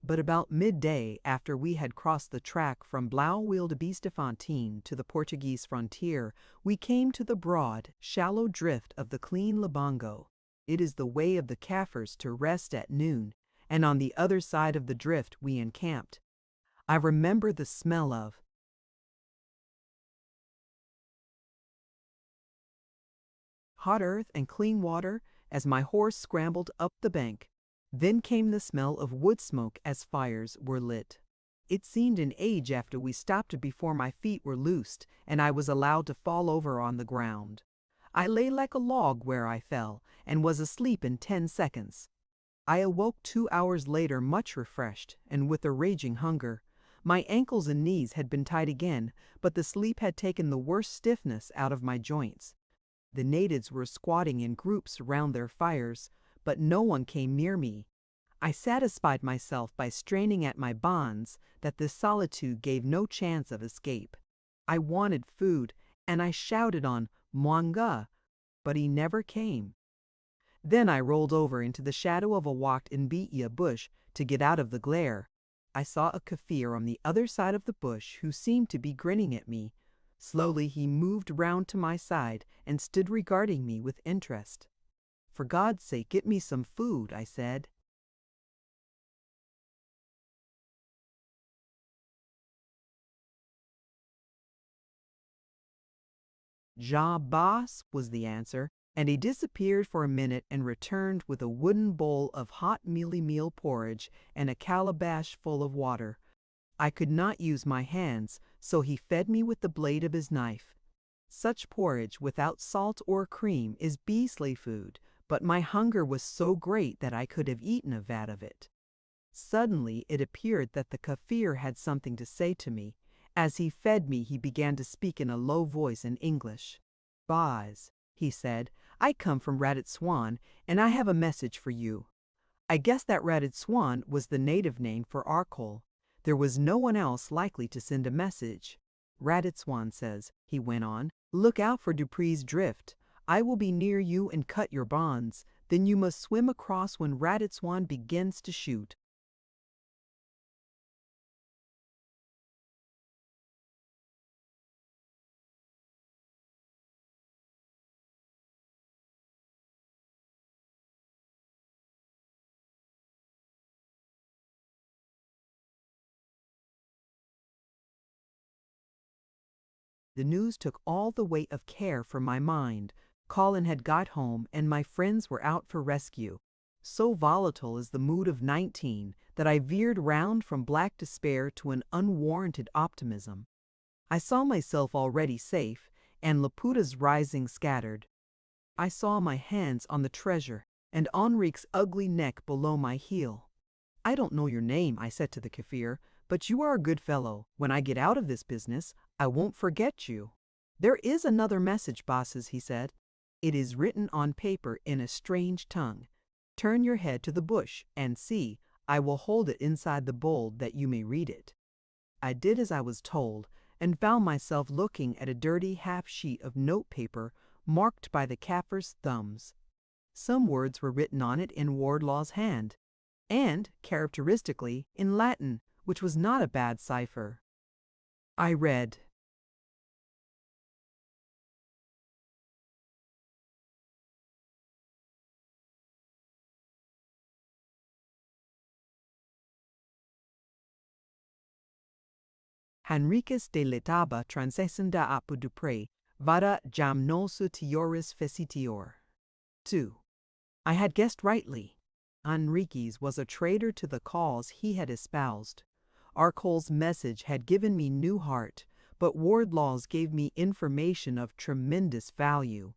[SPEAKER 1] But about midday, after we had crossed the track from Blauwil de Biestefontein to the Portuguese frontier, we came to the broad, shallow drift of the Klein Labongo. It is the way of the Kaffirs to rest at noon, and on the other side of the drift we encamped. I remember the smell of hot earth and clean water as my horse scrambled up the bank. Then came the smell of wood smoke as fires were lit. It seemed an age after we stopped before my feet were loosed and I was allowed to fall over on the ground. I lay like a log where I fell and was asleep in 10 seconds. I awoke 2 hours later much refreshed and with a raging hunger. My ankles and knees had been tight again, but the sleep had taken the worst stiffness out of my joints. The natives were squatting in groups round their fires, but no one came near me. I satisfied myself by straining at my bonds that this solitude gave no chance of escape. I wanted food, and I shouted on Mwanga, but he never came. Then I rolled over into the shadow of a walked Mbiya bush to get out of the glare. I saw a Kaffir on the other side of the bush who seemed to be grinning at me. Slowly he moved round to my side and stood regarding me with interest. "For God's sake, get me some food," I said. "Ja boss," was the answer, and he disappeared for a minute and returned with a wooden bowl of hot mealy meal porridge and a calabash full of water. I could not use my hands, so he fed me with the blade of his knife. Such porridge without salt or cream is beastly food, but my hunger was so great that I could have eaten a vat of it. Suddenly it appeared that the Kaffir had something to say to me. As he fed me, he began to speak in a low voice in English. "Boz," he said, "I come from Raditswan, and I have a message for you." I guess that Raditswan was the native name for Arcol. There was no one else likely to send a message. "Raditswan says," he went on, "look out for Dupree's drift. I will be near you and cut your bonds. Then you must swim across when Raditswan begins to shoot." The news took all the weight of care from my mind. Colin had got home, and my friends were out for rescue. So volatile is the mood of 19 that I veered round from black despair to an unwarranted optimism. I saw myself already safe, and Laputa's rising scattered. I saw my hands on the treasure, and Enrique's ugly neck below my heel. "I don't know your name," I said to the Kaffir, "but you are a good fellow. When I get out of this business, I won't forget you." "There is another message, bosses," he said. "It is written on paper in a strange tongue. Turn your head to the bush and see. I will hold it inside the bowl that you may read it." I did as I was told, and found myself looking at a dirty half sheet of note paper marked by the Kaffir's thumbs. Some words were written on it in Wardlaw's hand, and, characteristically, in Latin, which was not a bad cipher. I read, "Henriques de letaba transcenda apu Dupre, vada jam nosu tioris fecitior." 2. I had guessed rightly. Enriquez was a traitor to the cause he had espoused. Arcol's message had given me new heart, but Wardlaw's gave me information of tremendous value.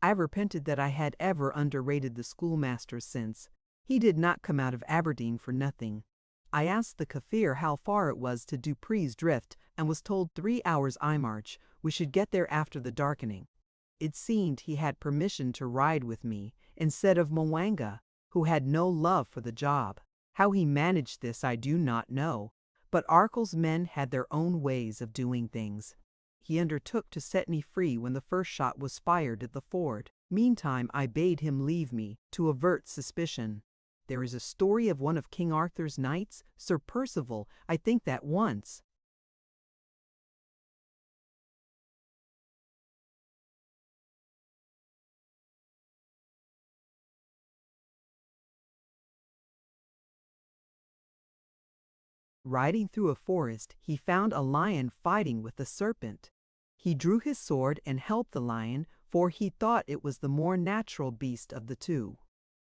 [SPEAKER 1] I repented that I had ever underrated the schoolmaster since. He did not come out of Aberdeen for nothing. I asked the Kaffir how far it was to Dupree's Drift and was told 3 hours eye march. We should get there after the darkening. It seemed he had permission to ride with me instead of Mwanga, who had no love for the job. How he managed this I do not know, but Arcol's men had their own ways of doing things. He undertook to set me free when the first shot was fired at the ford. Meantime I bade him leave me, to avert suspicion. There is a story of one of King Arthur's knights, Sir Percival, I think that once. Riding through a forest, he found a lion fighting with a serpent. He drew his sword and helped the lion, for he thought it was the more natural beast of the two.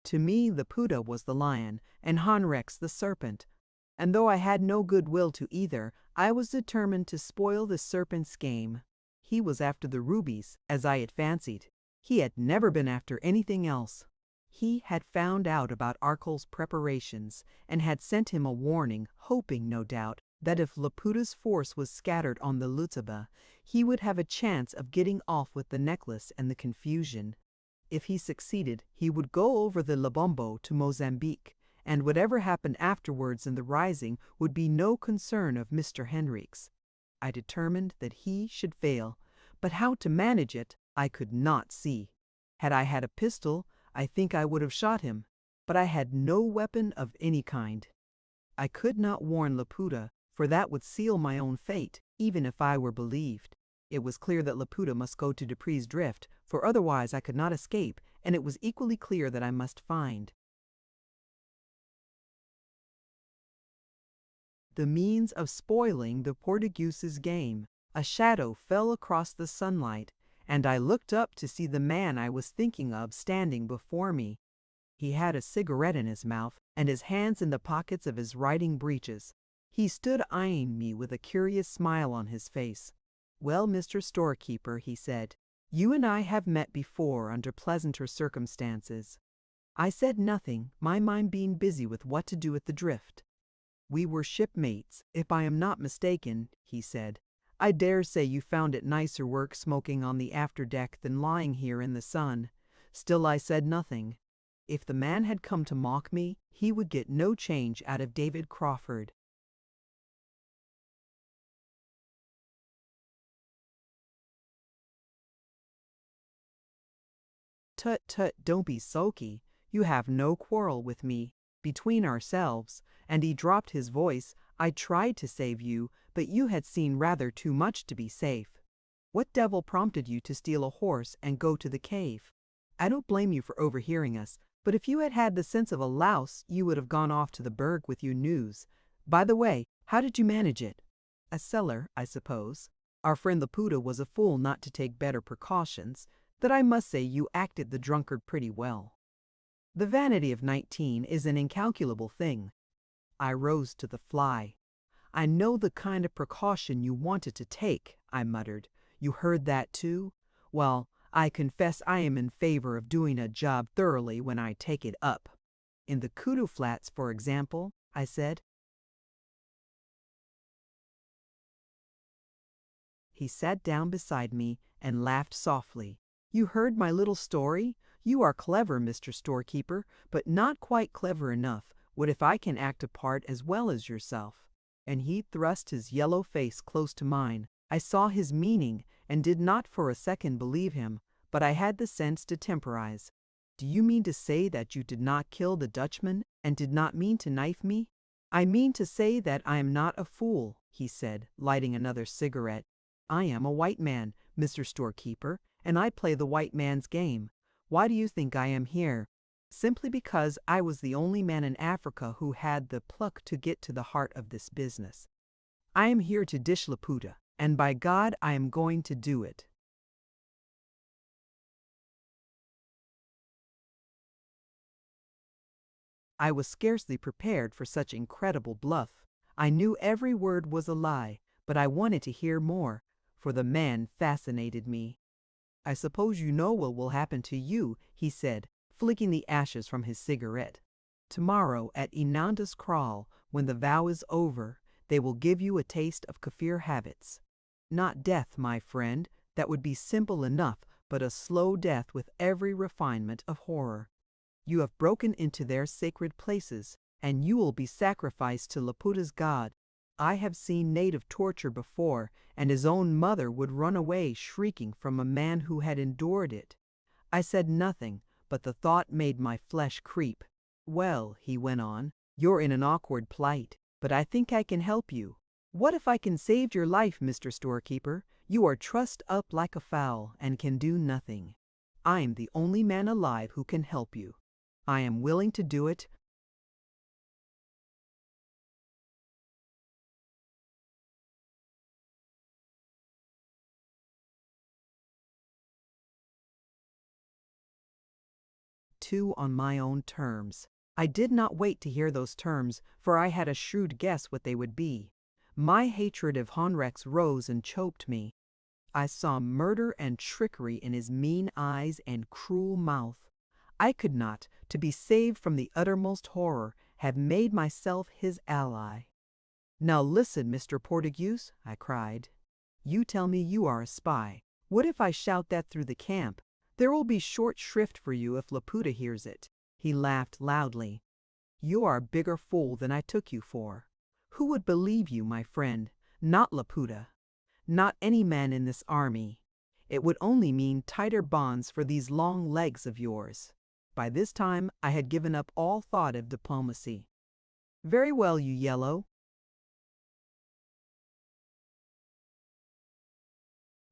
[SPEAKER 1] To me, the Puda was the lion, and Honrex the serpent. And though I had no good will to either, I was determined to spoil the serpent's game. He was after the rubies, as I had fancied. He had never been after anything else. He had found out about Arcol's preparations, and had sent him a warning, hoping, no doubt, that if Laputa's force was scattered on the Lutaba, he would have a chance of getting off with the necklace and the confusion. If he succeeded, he would go over the Lebombo to Mozambique, and whatever happened afterwards in the rising would be no concern of Mr. Henrique's. I determined that he should fail, but how to manage it I could not see. Had I had a pistol, I think I would have shot him, but I had no weapon of any kind. I could not warn Laputa, for that would seal my own fate, even if I were believed. It was clear that Laputa must go to Dupree's Drift, for otherwise I could not escape, and it was equally clear that I must find the means of spoiling the Portuguese's game. A shadow fell across the sunlight, and I looked up to see the man I was thinking of standing before me. He had a cigarette in his mouth, and his hands in the pockets of his riding breeches. He stood eyeing me with a curious smile on his face. "Well, Mr. Storekeeper," he said, "you and I have met before under pleasanter circumstances." I said nothing, my mind being busy with what to do at the Drift. "We were shipmates, if I am not mistaken," he said. "I dare say you found it nicer work smoking on the after-deck than lying here in the sun." Still I said nothing. If the man had come to mock me, he would get no change out of David Crawford. "Tut, tut, don't be sulky. You have no quarrel with me. Between ourselves," and he dropped his voice, "I tried to save you, but you had seen rather too much to be safe. What devil prompted you to steal a horse and go to the cave? I don't blame you for overhearing us, but if you had had the sense of a louse, you would have gone off to the Berg with your news. By the way, how did you manage it? A cellar, I suppose. Our friend Laputa was a fool not to take better precautions. That I must say you acted the drunkard pretty well." The vanity of 19 is an incalculable thing. I rose to the fly. "I know the kind of precaution you wanted to take," I muttered. "You heard that too? Well, I confess I am in favor of doing a job thoroughly when I take it up. In the Kudu Flats, for example," I said. He sat down beside me and laughed softly. "You heard my little story? You are clever, Mr. Storekeeper, but not quite clever enough. What if I can act a part as well as yourself?" And he thrust his yellow face close to mine. I saw his meaning and did not for a second believe him, but I had the sense to temporize. "Do you mean to say that you did not kill the Dutchman and did not mean to knife me?" "I mean to say that I am not a fool," he said, lighting another cigarette. "I am a white man, Mr. Storekeeper, and I play the white man's game. Why do you think I am here? Simply because I was the only man in Africa who had the pluck to get to the heart of this business. I am here to dish Laputa, and by God I am going to do it." I was scarcely prepared for such incredible bluff. I knew every word was a lie, but I wanted to hear more, for the man fascinated me. "I suppose you know what will happen to you," he said, flicking the ashes from his cigarette. "Tomorrow at Inanda's Kraal, when the vow is over, they will give you a taste of Kafir habits. Not death, my friend, that would be simple enough, but a slow death with every refinement of horror. You have broken into their sacred places, and you will be sacrificed to Laputa's god. I have seen native torture before, and his own mother would run away shrieking from a man who had endured it." I said nothing, but the thought made my flesh creep. "Well," he went on, "you're in an awkward plight, but I think I can help you. What if I can save your life, Mr. Storekeeper? You are trussed up like a fowl and can do nothing. I'm the only man alive who can help you. I am willing to do it." Two on my own terms. I did not wait to hear those terms, for I had a shrewd guess what they would be. My hatred of Honrex rose and choked me. I saw murder and trickery in his mean eyes and cruel mouth. I could not, to be saved from the uttermost horror, have made myself his ally. "Now listen, Mr. Portuguese," I cried. "You tell me you are a spy. What if I shout that through the camp? There will be short shrift for you if Laputa hears it." He laughed loudly. "You are a bigger fool than I took you for. Who would believe you, my friend? Not Laputa. Not any man in this army. It would only mean tighter bonds for these long legs of yours." By this time I had given up all thought of diplomacy. "Very well, you yellow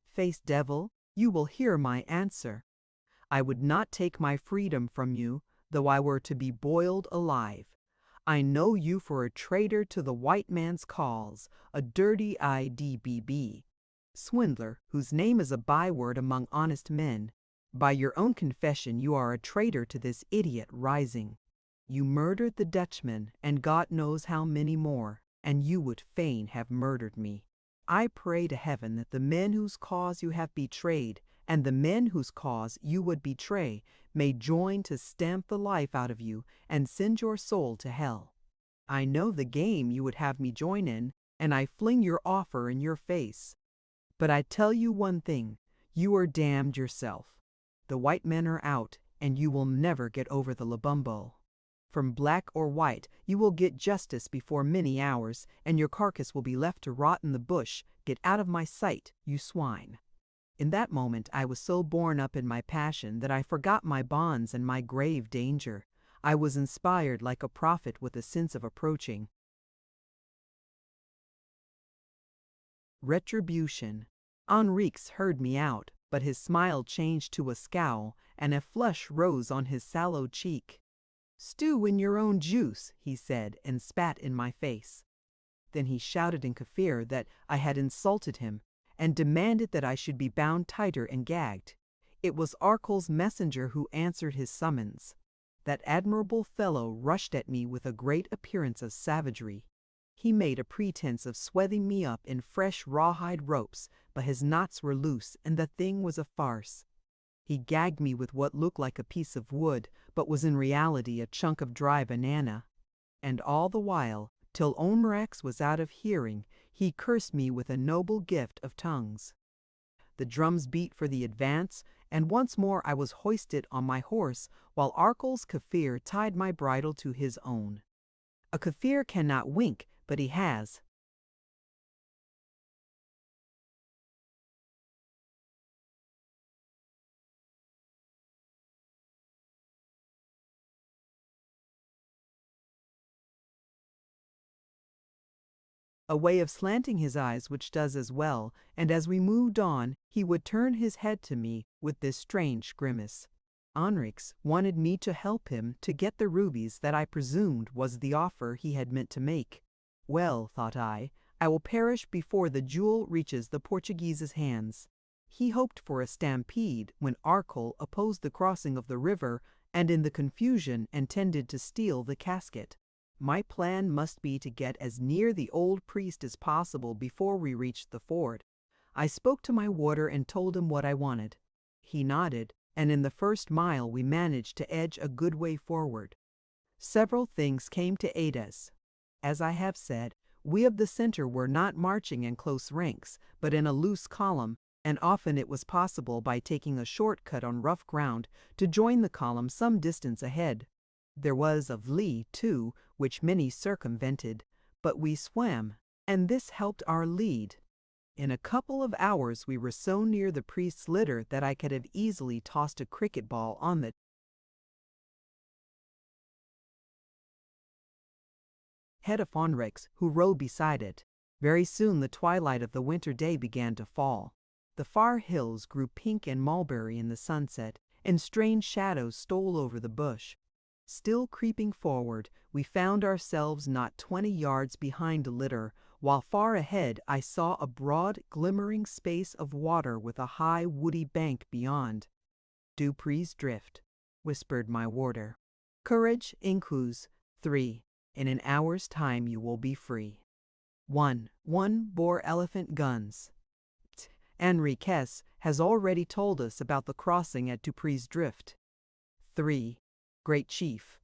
[SPEAKER 1] faced devil, you will hear my answer. I would not take my freedom from you, though I were to be boiled alive. I know you for a traitor to the white man's cause, a dirty IDBB swindler whose name is a byword among honest men. By your own confession, you are a traitor to this idiot rising. You murdered the Dutchman, and God knows how many more, and you would fain have murdered me. I pray to heaven that the men whose cause you have betrayed, and the men whose cause you would betray, may join to stamp the life out of you and send your soul to hell. I know the game you would have me join in, and I fling your offer in your face. But I tell you one thing, you are damned yourself. The white men are out, and you will never get over the Lubumbo. From black or white, you will get justice before many hours, and your carcass will be left to rot in the bush. Get out of my sight, you swine." In that moment I was so borne up in my passion that I forgot my bonds and my grave danger. I was inspired like a prophet with a sense of approaching retribution. Henriques heard me out, but his smile changed to a scowl, and a flush rose on his sallow cheek. "Stew in your own juice," he said, and spat in my face. Then he shouted in Kafir that I had insulted him, and demanded that I should be bound tighter and gagged. It was Arkel's messenger who answered his summons. That admirable fellow rushed at me with a great appearance of savagery. He made a pretense of swathing me up in fresh rawhide ropes, but his knots were loose, and the thing was a farce. He gagged me with what looked like a piece of wood, but was in reality a chunk of dry banana. And all the while, till Omrex was out of hearing, he cursed me with a noble gift of tongues. The drums beat for the advance, and once more I was hoisted on my horse, while Arkel's Kafir tied my bridle to his own. A Kafir cannot wink, but he has. A way of slanting his eyes which does as well, and as we moved on, he would turn his head to me with this strange grimace. Henriques wanted me to help him to get the rubies that I presumed was the offer he had meant to make. Well, thought I will perish before the jewel reaches the Portuguese's hands. He hoped for a stampede when Arkel opposed the crossing of the river and in the confusion intended to steal the casket. My plan must be to get as near the old priest as possible before we reached the ford. I spoke to my warder and told him what I wanted. He nodded, and in the first mile we managed to edge a good way forward. Several things came to aid us. As I have said, we of the center were not marching in close ranks, but in a loose column, and often it was possible by taking a short-cut on rough ground to join the column some distance ahead. There was a vley, too, which many circumvented, but we swam, and this helped our lead. In a couple of hours we were so near the priest's litter that I could have easily tossed a cricket ball on the head of Henriques, who rode beside it. Very soon the twilight of the winter day began to fall. The far hills grew pink and mulberry in the sunset, and strange shadows stole over the bush. Still creeping forward, we found ourselves not 20 yards behind the litter, while far ahead I saw a broad, glimmering space of water with a high, woody bank beyond. "Dupree's Drift," whispered my warder. "Courage, Incus. 3. In an hour's time you will be free. 1 bore elephant guns. Henriques has already told us about the crossing at Dupree's Drift. 3. Great Chief."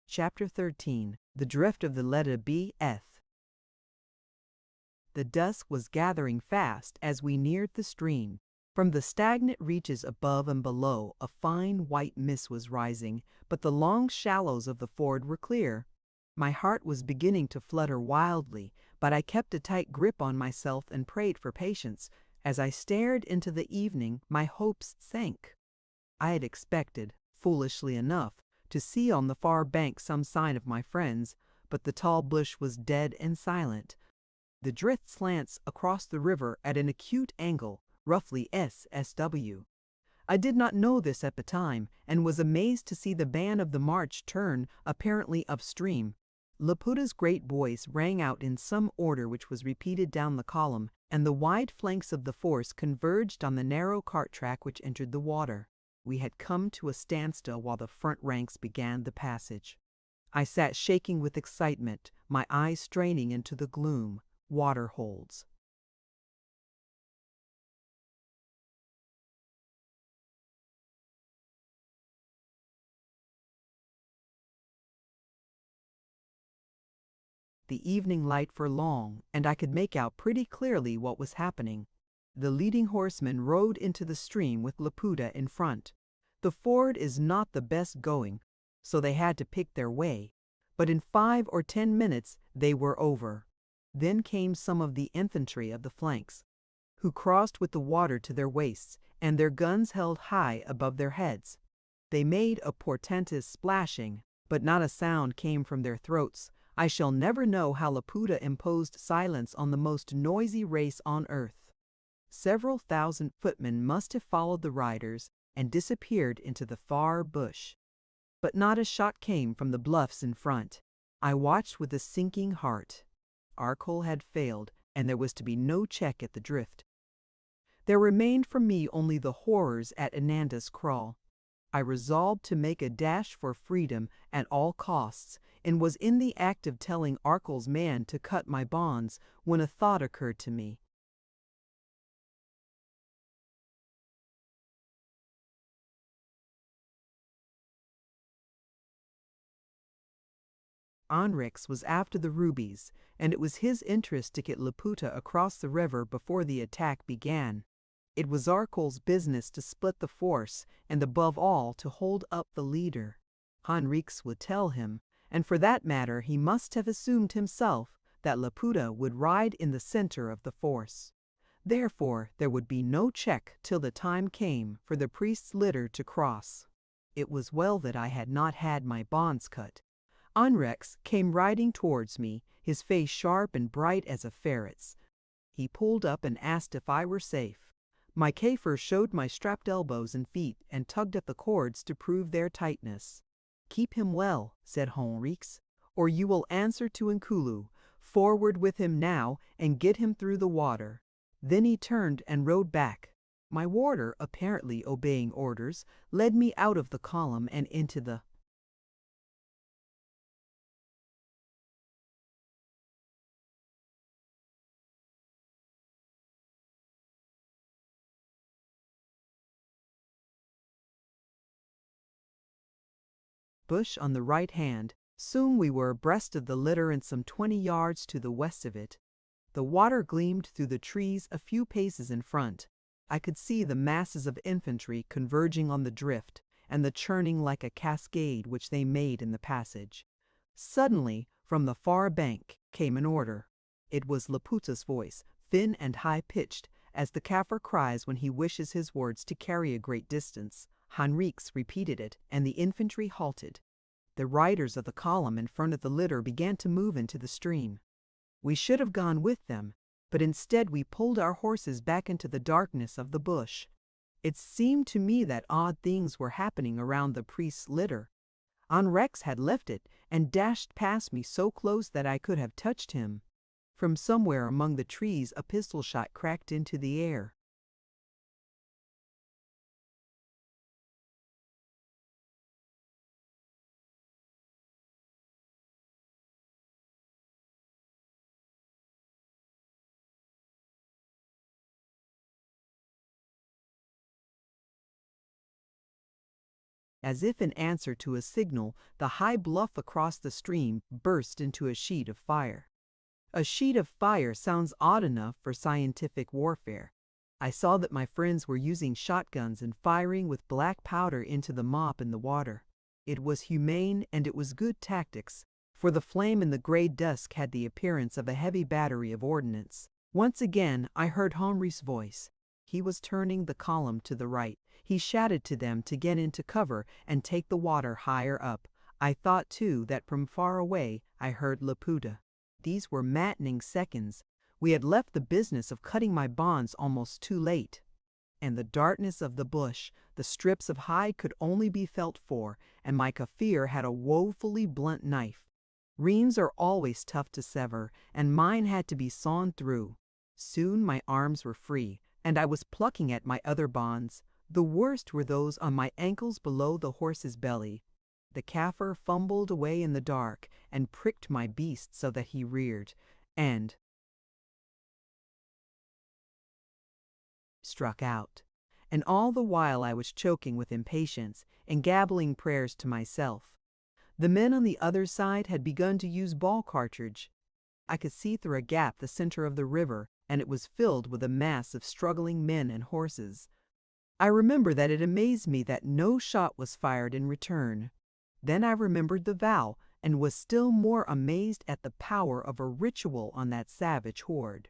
[SPEAKER 1] Chapter 13. The Drift of the Letter B.Eth. The dusk was gathering fast as we neared the stream. From the stagnant reaches above and below, a fine white mist was rising, but the long shallows of the ford were clear. My heart was beginning to flutter wildly, but I kept a tight grip on myself and prayed for patience. As I stared into the evening, my hopes sank. I had expected, foolishly enough, to see on the far bank some sign of my friends, but the tall bush was dead and silent. The drift slants across the river at an acute angle, roughly SSW. I did not know this at the time, and was amazed to see the band of the march turn, apparently upstream. Laputa's great voice rang out in some order which was repeated down the column, and the wide flanks of the force converged on the narrow cart track which entered the water. We had come to a standstill while the front ranks began the passage. I sat shaking with excitement, my eyes straining into the gloom. Water holes. The evening light for long, and I could make out pretty clearly what was happening. The leading horseman rode into the stream with Laputa in front. The ford is not the best going, so they had to pick their way, but in 5 or 10 minutes they were over. Then came some of the infantry of the flanks, who crossed with the water to their waists, and their guns held high above their heads. They made a portentous splashing, but not a sound came from their throats. I shall never know how Laputa imposed silence on the most noisy race on earth. Several thousand footmen must have followed the riders and disappeared into the far bush. But not a shot came from the bluffs in front. I watched with a sinking heart. Arcole had failed, and there was to be no check at the drift. There remained for me only the horrors at Ananda's Kraal. I resolved to make a dash for freedom at all costs, and was in the act of telling Arcole's man to cut my bonds when a thought occurred to me. Henriques was after the rubies, and it was his interest to get Laputa across the river before the attack began. It was Arcole's business to split the force, and above all to hold up the leader. Henriques would tell him, and for that matter he must have assumed himself, that Laputa would ride in the center of the force. Therefore there would be no check till the time came for the priest's litter to cross. It was well that I had not had my bonds cut. Henriques came riding towards me, his face sharp and bright as a ferret's. He pulled up and asked if I were safe. My Kaffir showed my strapped elbows and feet and tugged at the cords to prove their tightness. "Keep him well," said Henriques, or you will answer to Nkulu. Forward with him now, and get him through the water." Then he turned and rode back. My warder, apparently obeying orders, led me out of the column and into the bush on the right hand. Soon we were abreast of the litter and some 20 yards to the west of it. The water gleamed through the trees a few paces in front. I could see the masses of infantry converging on the drift, and the churning like a cascade which they made in the passage. Suddenly, from the far bank, came an order. It was Laputa's voice, thin and high-pitched, as the Kaffir cries when he wishes his words to carry a great distance. Henriques repeated it, and the infantry halted. The riders of the column in front of the litter began to move into the stream. We should have gone with them, but instead we pulled our horses back into the darkness of the bush. It seemed to me that odd things were happening around the priest's litter. Henriques had left it and dashed past me so close that I could have touched him. From somewhere among the trees a pistol shot cracked into the air. As if in answer to a signal, the high bluff across the stream burst into a sheet of fire. A sheet of fire sounds odd enough for scientific warfare. I saw that my friends were using shotguns and firing with black powder into the mop in the water. It was humane and it was good tactics, for the flame in the gray dusk had the appearance of a heavy battery of ordnance. Once again I heard Henri's voice. He was turning the column to the right. He shouted to them to get into cover and take the water higher up. I thought, too, that from far away I heard Laputa. These were maddening seconds. We had left the business of cutting my bonds almost too late. And the darkness of the bush, the strips of hide could only be felt for, and my Kaffir had a woefully blunt knife. Reins are always tough to sever, and mine had to be sawn through. Soon my arms were free, and I was plucking at my other bonds. The worst were those on my ankles below the horse's belly. The Kaffir fumbled away in the dark and pricked my beast so that he reared, and struck out. And all the while I was choking with impatience and gabbling prayers to myself. The men on the other side had begun to use ball cartridge. I could see through a gap the center of the river, and it was filled with a mass of struggling men and horses. I remember that it amazed me that no shot was fired in return. Then I remembered the vow, and was still more amazed at the power of a ritual on that savage horde.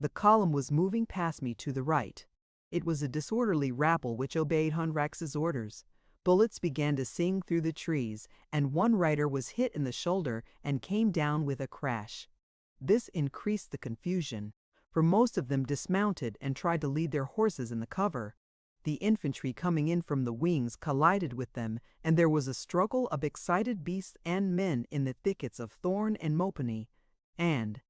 [SPEAKER 1] The column was moving past me to the right. It was a disorderly rabble which obeyed Henriques' orders. Bullets began to sing through the trees, and one rider was hit in the shoulder and came down with a crash. This increased the confusion, for most of them dismounted and tried to lead their horses in the cover. The infantry coming in from the wings collided with them, and there was a struggle of excited beasts and men in the thickets of thorn and mopane, and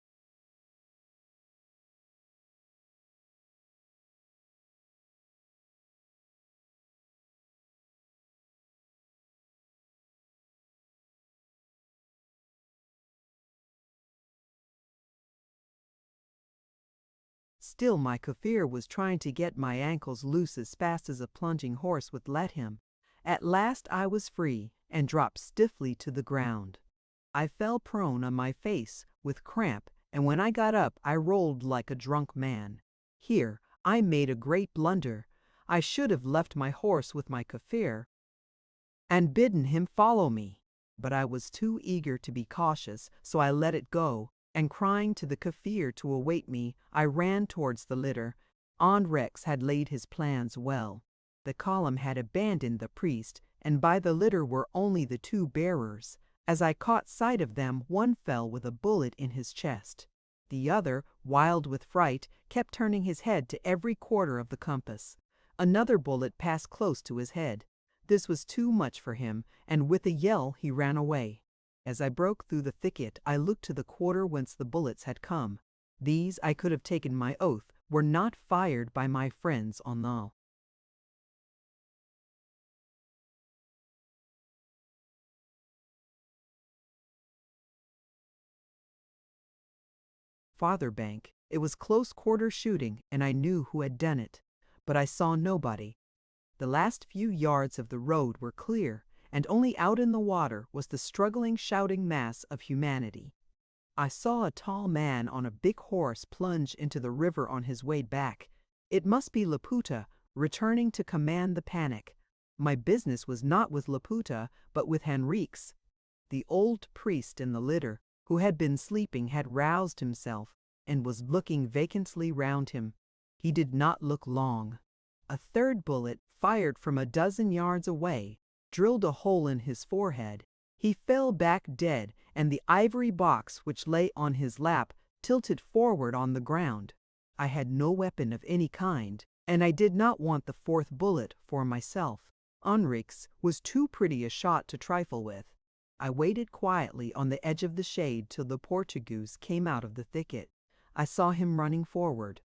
[SPEAKER 1] still my Kaffir was trying to get my ankles loose as fast as a plunging horse would let him. At last I was free and dropped stiffly to the ground. I fell prone on my face with cramp, and when I got up I rolled like a drunk man. Here I made a great blunder. I should have left my horse with my Kaffir and bidden him follow me. But I was too eager to be cautious, so I let it go, and crying to the Kaffir to await me, I ran towards the litter. Henriques had laid his plans well. The column had abandoned the priest, and by the litter were only the two bearers. As I caught sight of them, one fell with a bullet in his chest. The other, wild with fright, kept turning his head to every quarter of the compass. Another bullet passed close to his head. This was too much for him, and with a yell he ran away. As I broke through the thicket, I looked to the quarter whence the bullets had come. These, I could have taken my oath, were not fired by my friends on the farther bank. It was close quarter shooting, and I knew who had done it. But I saw nobody. The last few yards of the road were clear, and only out in the water was the struggling, shouting mass of humanity. I saw a tall man on a big horse plunge into the river on his way back. It must be Laputa, returning to command the panic. My business was not with Laputa, but with Henriques. The old priest in the litter, who had been sleeping, had roused himself and was looking vacantly round him. He did not look long. A third bullet, fired from a dozen yards away, drilled a hole in his forehead. He fell back dead, and the ivory box which lay on his lap tilted forward on the ground. I had no weapon of any kind, and I did not want the fourth bullet for myself. Henriques was too pretty a shot to trifle with. I waited quietly on the edge of the shade till the Portuguese came out of the thicket. I saw him running forward.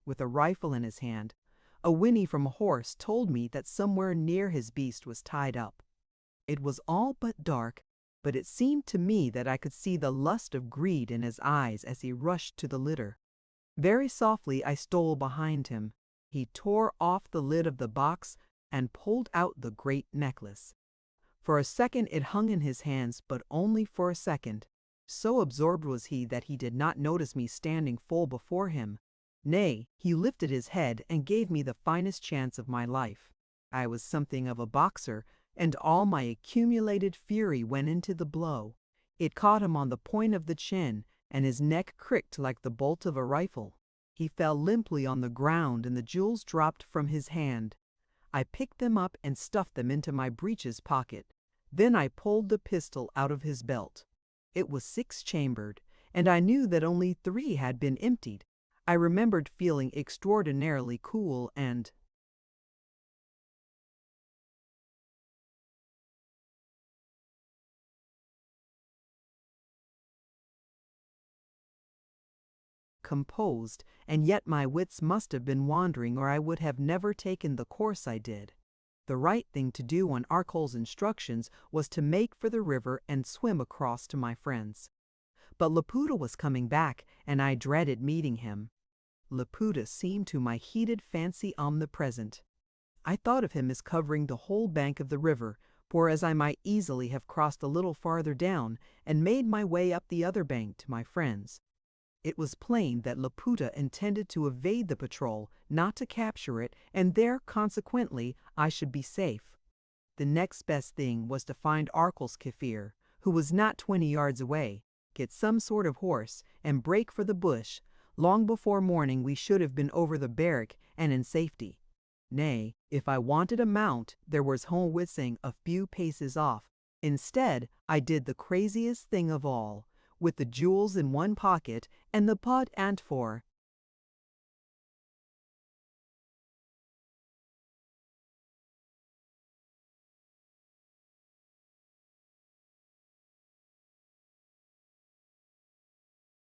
[SPEAKER 1] With a rifle in his hand. A whinny from a horse told me that somewhere near his beast was tied up. It was all but dark, but it seemed to me that I could see the lust of greed in his eyes as he rushed to the litter. Very softly I stole behind him. He tore off the lid of the box and pulled out the great necklace. For a second it hung in his hands, but only for a second. So absorbed was he that he did not notice me standing full before him. Nay, he lifted his head and gave me the finest chance of my life. I was something of a boxer, and all my accumulated fury went into the blow. It caught him on the point of the chin, and his neck cricked like the bolt of a rifle. He fell limply on the ground, and the jewels dropped from his hand. I picked them up and stuffed them into my breeches pocket. Then I pulled the pistol out of his belt. It was six-chambered, and I knew that only 3 had been emptied. I remembered feeling extraordinarily cool and composed, and yet my wits must have been wandering, or I would have never taken the course I did. The right thing to do on Arcol's instructions was to make for the river and swim across to my friends. But Laputa was coming back, and I dreaded meeting him. Laputa seemed to my heated fancy omnipresent. I thought of him as covering the whole bank of the river, whereas I might easily have crossed a little farther down and made my way up the other bank to my friends. It was plain that Laputa intended to evade the patrol, not to capture it, and there, consequently, I should be safe. The next best thing was to find Arcol's Kaffir, who was not 20 yards away, get some sort of horse, and break for the bush. Long before morning we should have been over the barrack and in safety. Nay, if I wanted a mount, there was Honwitsing a few paces off. Instead, I did the craziest thing of all. With the jewels in one pocket and the pot and for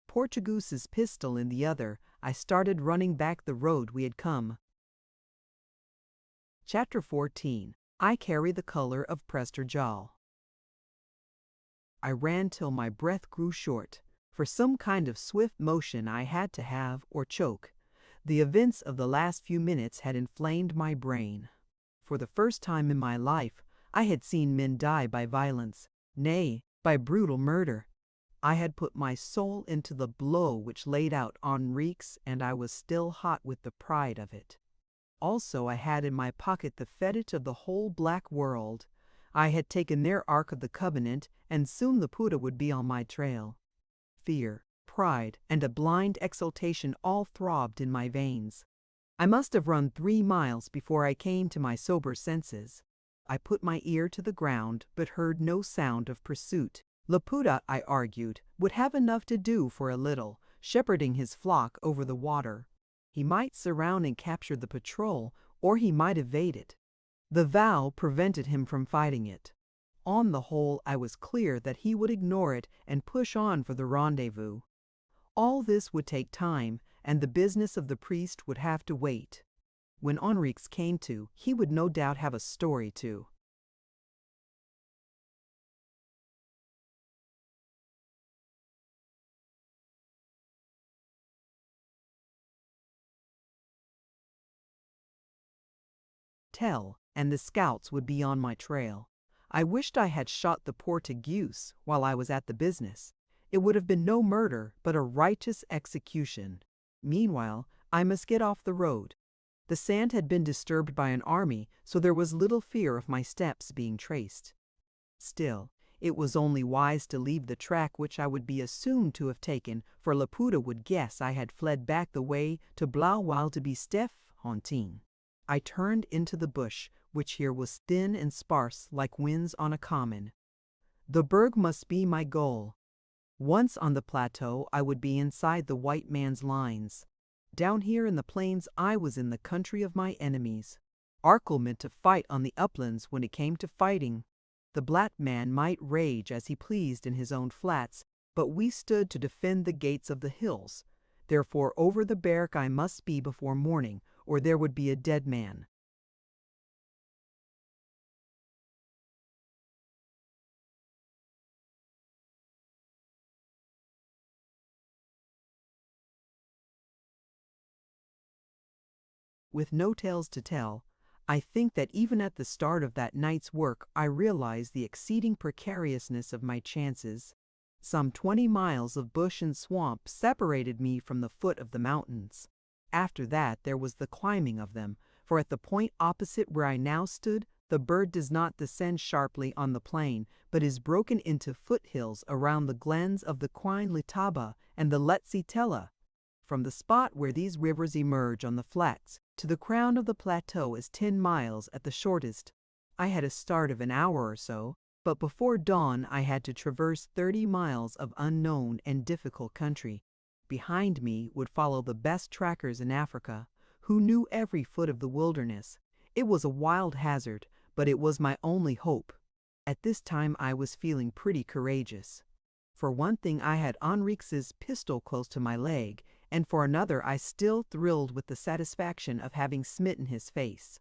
[SPEAKER 1] Portuguese's pistol in the other, I started running back the road we had come. Chapter 14. I carry the color of Prester John. I ran till my breath grew short. For some kind of swift motion I had to have, or choke. The events of the last few minutes had inflamed my brain. For the first time in my life, I had seen men die by violence, nay, by brutal murder. I had put my soul into the blow which laid out Henriques, and I was still hot with the pride of it. Also I had in my pocket the fetish of the whole black world. I had taken their Ark of the Covenant, and soon Laputa would be on my trail. Fear, pride, and a blind exultation all throbbed in my veins. I must have run 3 miles before I came to my sober senses. I put my ear to the ground, but heard no sound of pursuit. Laputa, I argued, would have enough to do for a little, shepherding his flock over the water. He might surround and capture the patrol, or he might evade it. The vow prevented him from fighting it. On the whole, I was clear that he would ignore it and push on for the rendezvous. All this would take time, and the business of the priest would have to wait. When Henriques came to, he would no doubt have a story to tell, and the scouts would be on my trail. I wished I had shot the Portuguese while I was at the business. It would have been no murder, but a righteous execution. Meanwhile, I must get off the road. The sand had been disturbed by an army, so there was little fear of my steps being traced. Still, it was only wise to leave the track which I would be assumed to have taken, for Laputa would guess I had fled back the way to Blauwil to be Steph Hontin. I turned into the bush, which here was thin and sparse like winds on a common. The berg must be my goal. Once on the plateau, I would be inside the white man's lines. Down here in the plains, I was in the country of my enemies. Arkell meant to fight on the uplands when it came to fighting. The black man might rage as he pleased in his own flats, but we stood to defend the gates of the hills. Therefore over the berg I must be before morning, or there would be a dead man. With no tales to tell, I think that even at the start of that night's work I realized the exceeding precariousness of my chances. Some 20 miles of bush and swamp separated me from the foot of the mountains. After that there was the climbing of them, for at the point opposite where I now stood, the bird does not descend sharply on the plain, but is broken into foothills around the glens of the Quine Litaba and the Letsitela. From the spot where these rivers emerge on the flats to the crown of the plateau is 10 miles at the shortest. I had a start of an hour or so, but before dawn I had to traverse 30 miles of unknown and difficult country. Behind me would follow the best trackers in Africa, who knew every foot of the wilderness. It was a wild hazard, but it was my only hope. At this time I was feeling pretty courageous. For one thing, I had Henriques's pistol close to my leg, and for another I still thrilled with the satisfaction of having smitten his face.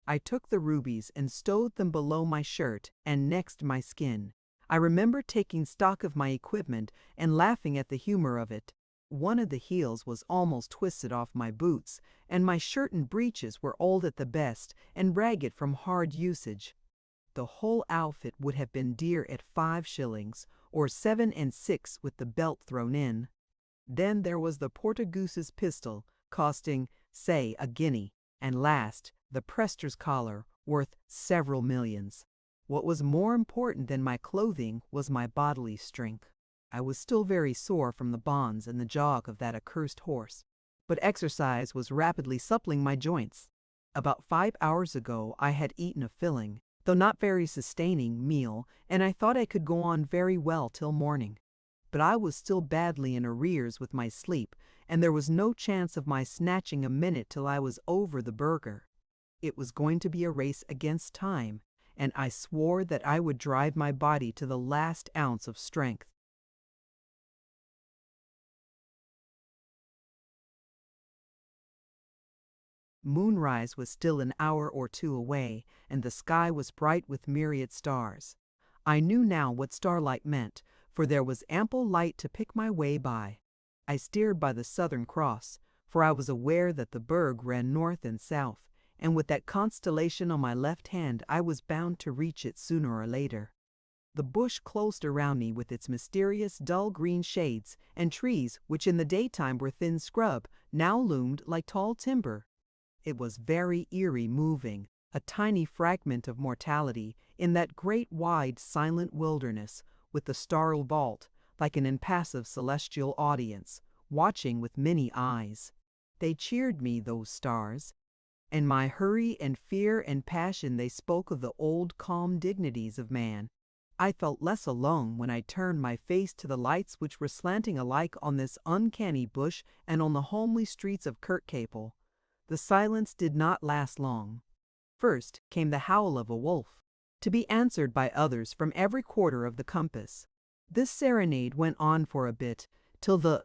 [SPEAKER 1] I took the rubies and stowed them below my shirt and next my skin. I remember taking stock of my equipment and laughing at the humor of it. One of the heels was almost twisted off my boots, and my shirt and breeches were old at the best and ragged from hard usage. The whole outfit would have been dear at 5 shillings, or 7 and 6 with the belt thrown in. Then there was the Portuguese's pistol, costing, say, a guinea, and last, the Prester's collar, worth several millions. What was more important than my clothing was my bodily strength. I was still very sore from the bonds and the jog of that accursed horse, but exercise was rapidly suppling my joints. About 5 hours ago I had eaten a filling, though not very sustaining, meal, and I thought I could go on very well till morning. But I was still badly in arrears with my sleep, and there was no chance of my snatching a minute till I was over the burger. It was going to be a race against time, and I swore that I would drive my body to the last ounce of strength. Moonrise was still an hour or two away, and the sky was bright with myriad stars. I knew now what starlight meant, for there was ample light to pick my way by. I steered by the Southern Cross, for I was aware that the berg ran north and south, and with that constellation on my left hand I was bound to reach it sooner or later. The bush closed around me with its mysterious dull green shades, and trees, which in the daytime were thin scrub, now loomed like tall timber. It was very eerie moving, a tiny fragment of mortality, in that great wide silent wilderness, with the starry vault, like an impassive celestial audience, watching with many eyes. They cheered me, those stars. In my hurry and fear and passion they spoke of the old calm dignities of man. I felt less alone when I turned my face to the lights which were slanting alike on this uncanny bush and on the homely streets of Kirkcaple. The silence did not last long. First came the howl of a wolf, to be answered by others from every quarter of the compass. This serenade went on for a bit, till the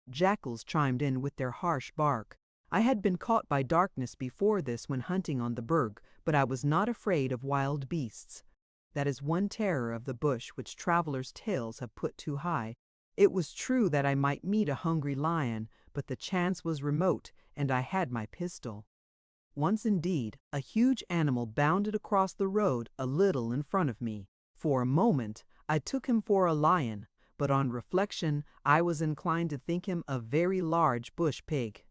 [SPEAKER 1] jackals chimed in with their harsh bark. I had been caught by darkness before this when hunting on the berg, but I was not afraid of wild beasts. That is one terror of the bush which travelers' tales have put too high. It was true that I might meet a hungry lion, but the chance was remote, and I had my pistol. Once indeed, a huge animal bounded across the road a little in front of me. For a moment, I took him for a lion, but on reflection, I was inclined to think him a very large bush pig.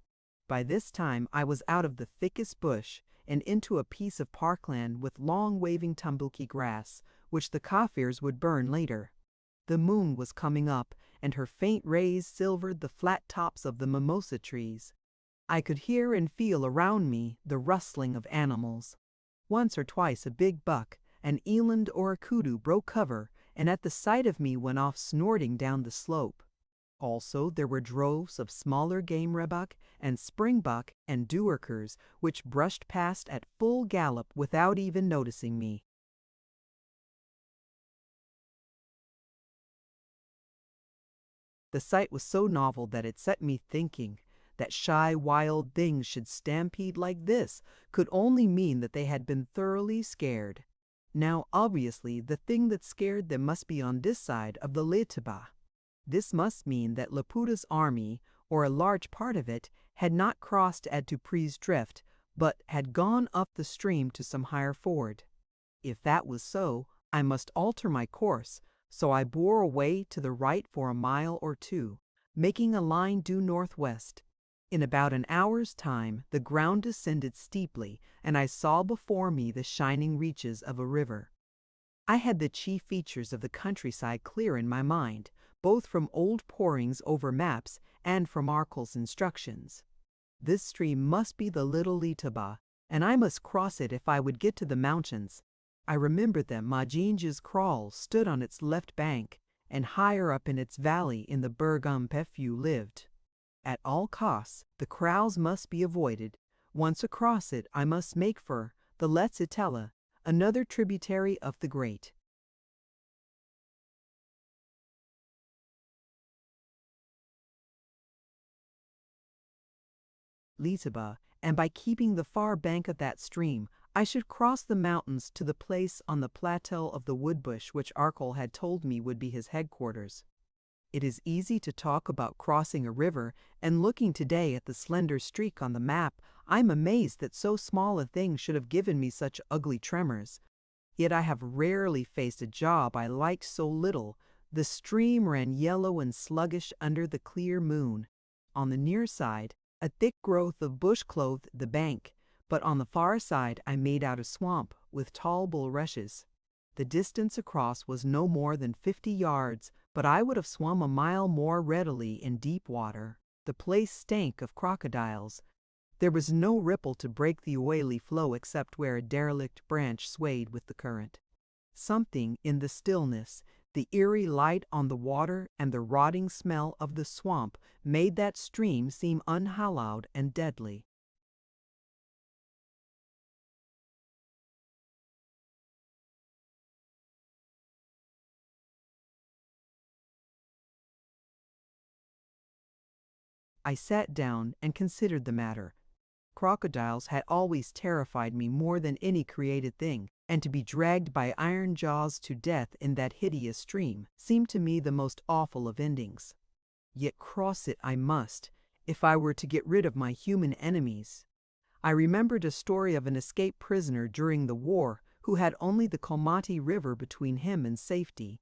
[SPEAKER 1] By this time, I was out of the thickest bush and into a piece of parkland with long waving tumbuki grass, which the Kaffirs would burn later. The moon was coming up, and her faint rays silvered the flat tops of the mimosa trees. I could hear and feel around me the rustling of animals. Once or twice a big buck, an eland or a kudu broke cover, and at the sight of me went off snorting down the slope. Also there were droves of smaller game rebuck and springbuck and duerkers which brushed past at full gallop without even noticing me. The sight was so novel that it set me thinking. That shy wild things should stampede like this could only mean that they had been thoroughly scared. Now obviously the thing that scared them must be on this side of the Letaba. This must mean that Laputa's army, or a large part of it, had not crossed at Dupree's Drift, but had gone up the stream to some higher ford. If that was so, I must alter my course, so I bore away to the right for a mile or two, making a line due northwest. In about an hour's time the ground descended steeply, and I saw before me the shining reaches of a river. I had the chief features of the countryside clear in my mind, both from old porings over maps and from Arkell's instructions. This stream must be the Little Letaba, and I must cross it if I would get to the mountains. I remembered that Majinja's kraal stood on its left bank, and higher up in its valley in the Berg Pefu lived. At all costs, the kraals must be avoided. Once across it, I must make for the Letsitela, another tributary of the Great Letaba, and by keeping the far bank of that stream, I should cross the mountains to the place on the plateau of the Woodbush which Arkell had told me would be his headquarters. It is easy to talk about crossing a river, and looking today at the slender streak on the map, I'm amazed that so small a thing should have given me such ugly tremors. Yet I have rarely faced a job I liked so little. The stream ran yellow and sluggish under the clear moon. On the near side, a thick growth of bush clothed the bank, but on the far side I made out a swamp with tall bulrushes. The distance across was no more than 50 yards, but I would have swum a mile more readily in deep water. The place stank of crocodiles. There was no ripple to break the oily flow except where a derelict branch swayed with the current. Something in the stillness, the eerie light on the water, and the rotting smell of the swamp made that stream seem unhallowed and deadly. I sat down and considered the matter. Crocodiles had always terrified me more than any created thing, and to be dragged by iron jaws to death in that hideous stream seemed to me the most awful of endings. Yet cross it I must, if I were to get rid of my human enemies. I remembered a story of an escaped prisoner during the war who had only the Komati River between him and safety,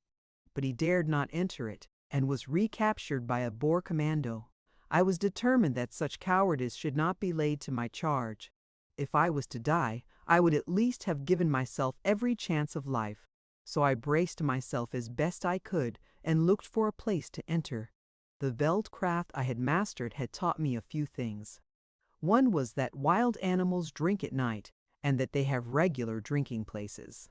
[SPEAKER 1] but he dared not enter it, and was recaptured by a Boer commando. I was determined that such cowardice should not be laid to my charge. If I was to die, I would at least have given myself every chance of life. So I braced myself as best I could and looked for a place to enter. The veldcraft I had mastered had taught me a few things. One was that wild animals drink at night, and that they have regular drinking places.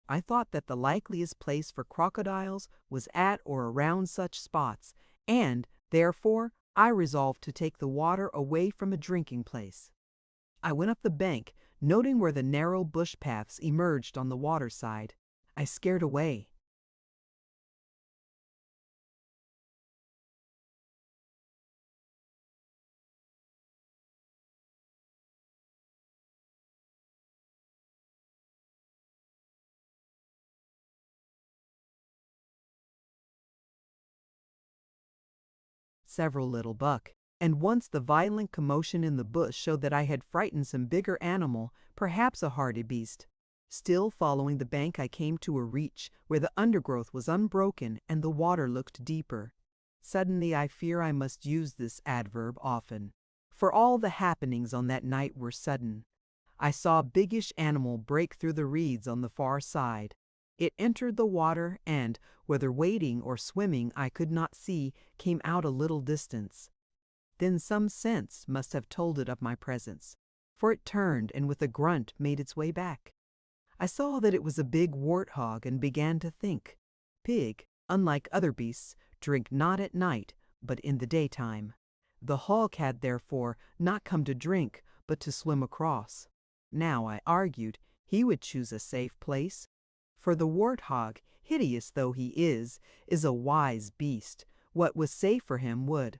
[SPEAKER 1] I thought that the likeliest place for crocodiles was at or around such spots, and, therefore, I resolved to take the water away from a drinking place. I went up the bank, noting where the narrow bush paths emerged on the water side. I scared away. Several little buck, and once the violent commotion in the bush showed that I had frightened some bigger animal, perhaps a hardy beast. Still following the bank, I came to a reach where the undergrowth was unbroken and the water looked deeper. Suddenly I fear I must use this adverb often, for all the happenings on that night were sudden. I saw a biggish animal break through the reeds on the far side. It entered the water and, whether wading or swimming I could not see, came out a little distance. Then some sense must have told it of my presence, for it turned and with a grunt made its way back. I saw that it was a big warthog and began to think. Pig, unlike other beasts, drink not at night, but in the daytime. The hog had therefore not come to drink, but to swim across. Now, I argued, he would choose a safe place. For the warthog, hideous though he is a wise beast. What was safe for him would.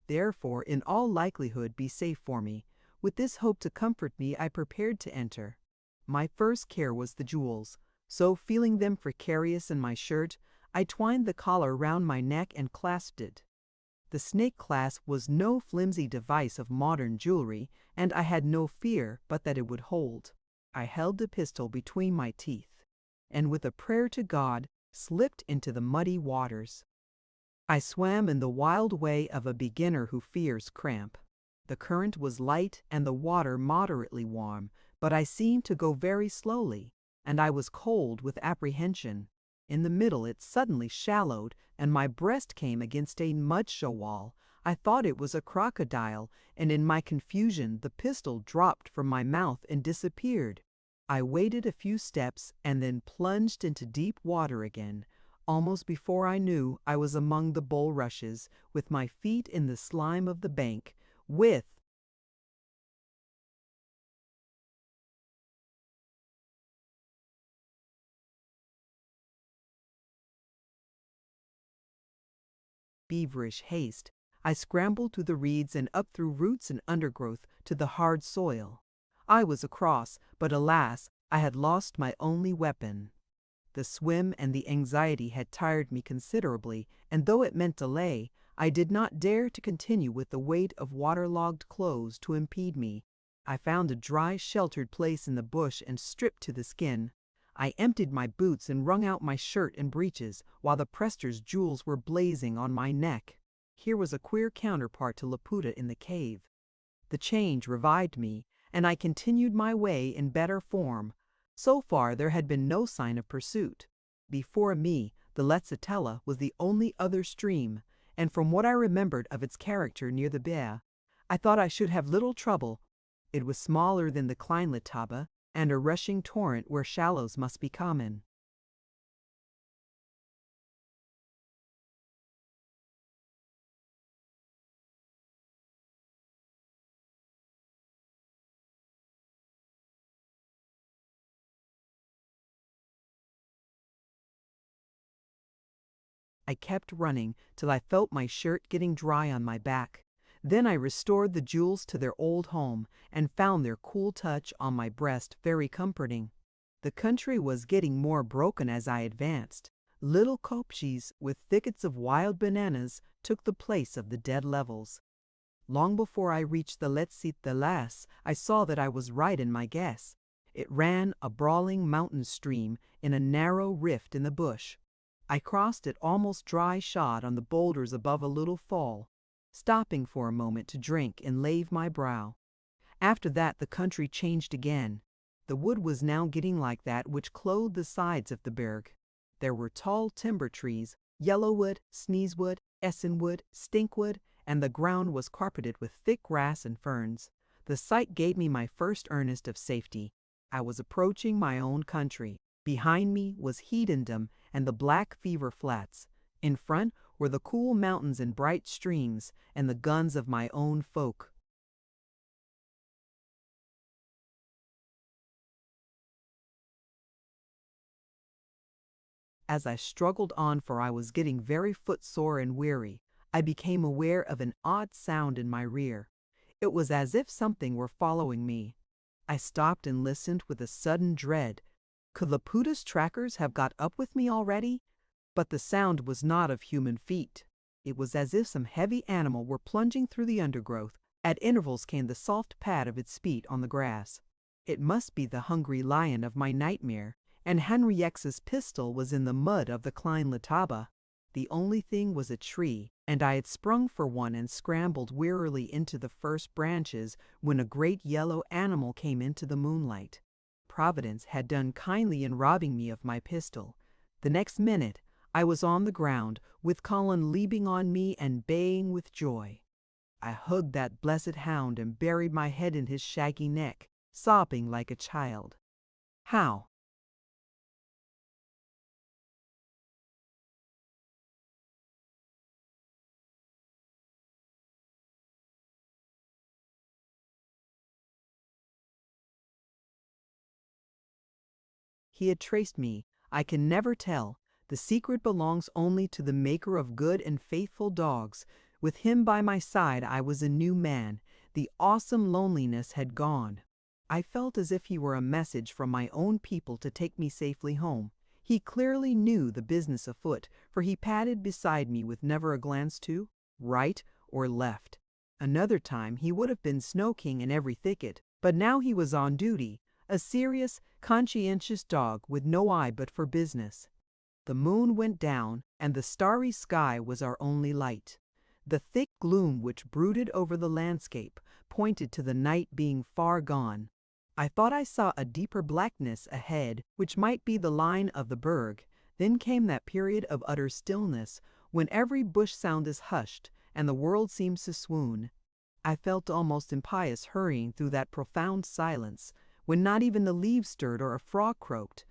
[SPEAKER 1] Therefore, in all likelihood, be safe for me. With this hope to comfort me, I prepared to enter. My first care was the jewels, so feeling them precarious in my shirt, I twined the collar round my neck and clasped it. The snake clasp was no flimsy device of modern jewelry, and I had no fear but that it would hold. I held the pistol between my teeth, and with a prayer to God, slipped into the muddy waters. I swam in the wild way of a beginner who fears cramp. The current was light and the water moderately warm, but I seemed to go very slowly, and I was cold with apprehension. In the middle it suddenly shallowed, and my breast came against a mud showal. I thought it was a crocodile, and in my confusion the pistol dropped from my mouth and disappeared. I waded a few steps and then plunged into deep water again. Almost before I knew, I was among the bulrushes, with my feet in the slime of the bank, with feverish haste. I scrambled through the reeds and up through roots and undergrowth to the hard soil. I was across, but alas, I had lost my only weapon. The swim and the anxiety had tired me considerably, and though it meant delay, I did not dare to continue with the weight of waterlogged clothes to impede me. I found a dry, sheltered place in the bush and stripped to the skin. I emptied my boots and wrung out my shirt and breeches, while the Prester's jewels were blazing on my neck. Here was a queer counterpart to Laputa in the cave. The change revived me, and I continued my way in better form. So far there had been no sign of pursuit. Before me, the Letsitela was the only other stream, and from what I remembered of its character near the Bear, I thought I should have little trouble. It was smaller than the Kleinletaba, and a rushing torrent where shallows must be common. I kept running till I felt my shirt getting dry on my back. Then I restored the jewels to their old home, and found their cool touch on my breast very comforting. The country was getting more broken as I advanced. Little kopjes with thickets of wild bananas took the place of the dead levels. Long before I reached the Letsit de Las, I saw that I was right in my guess. It ran a brawling mountain stream in a narrow rift in the bush. I crossed it almost dry-shod on the boulders above a little fall, stopping for a moment to drink and lave my brow. After that the country changed again. The wood was now getting like that which clothed the sides of the berg. There were tall timber trees, yellowwood, sneezewood, essenwood, stinkwood, and the ground was carpeted with thick grass and ferns. The sight gave me my first earnest of safety. I was approaching my own country. Behind me was heathendom and the black fever flats. In front were the cool mountains and bright streams, and the guns of my own folk. As I struggled on, for I was getting very footsore and weary, I became aware of an odd sound in my rear. It was as if something were following me. I stopped and listened with a sudden dread. Could Laputa's trackers have got up with me already? But the sound was not of human feet. It was as if some heavy animal were plunging through the undergrowth. At intervals came the soft pad of its feet on the grass. It must be the hungry lion of my nightmare, and Henriette's pistol was in the mud of the Klein Letaba. The only thing was a tree, and I had sprung for one and scrambled wearily into the first branches when a great yellow animal came into the moonlight. Providence had done kindly in robbing me of my pistol. The next minute I was on the ground, with Colin leaping on me and baying with joy. I hugged that blessed hound and buried my head in his shaggy neck, sobbing like a child. How? He had traced me. I can never tell. The secret belongs only to the maker of good and faithful dogs. With him by my side I was a new man. The awesome loneliness had gone. I felt as if he were a message from my own people to take me safely home. He clearly knew the business afoot, for he padded beside me with never a glance to right or left. Another time he would have been Snow King in every thicket, but now he was on duty, a serious, conscientious dog with no eye but for business. The moon went down, and the starry sky was our only light. The thick gloom which brooded over the landscape pointed to the night being far gone. I thought I saw a deeper blackness ahead, which might be the line of the berg. Then came that period of utter stillness, when every bush sound is hushed, and the world seems to swoon. I felt almost impious hurrying through that profound silence, when not even the leaves stirred or a frog croaked.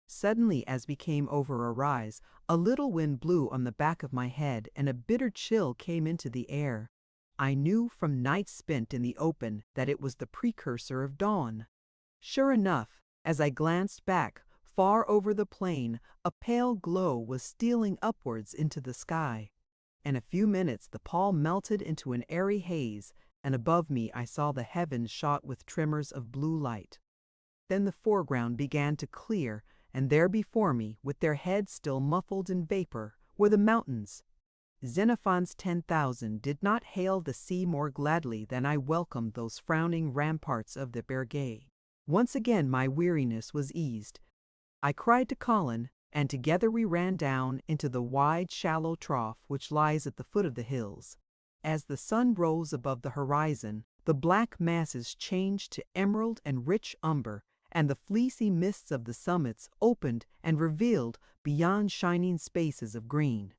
[SPEAKER 1] Suddenly, as we came over a rise, a little wind blew on the back of my head, and a bitter chill came into the air. I knew from nights spent in the open that it was the precursor of dawn. Sure enough, as I glanced back, far over the plain, a pale glow was stealing upwards into the sky. In a few minutes the pall melted into an airy haze, and above me I saw the heavens shot with tremors of blue light. Then the foreground began to clear, and there before me, with their heads still muffled in vapor, were the mountains. Xenophon's 10,000 did not hail the sea more gladly than I welcomed those frowning ramparts of the Berguet. Once again my weariness was eased. I cried to Colin, and together we ran down into the wide, shallow trough which lies at the foot of the hills. As the sun rose above the horizon, the black masses changed to emerald and rich umber, and the fleecy mists of the summits opened and revealed beyond shining spaces of green.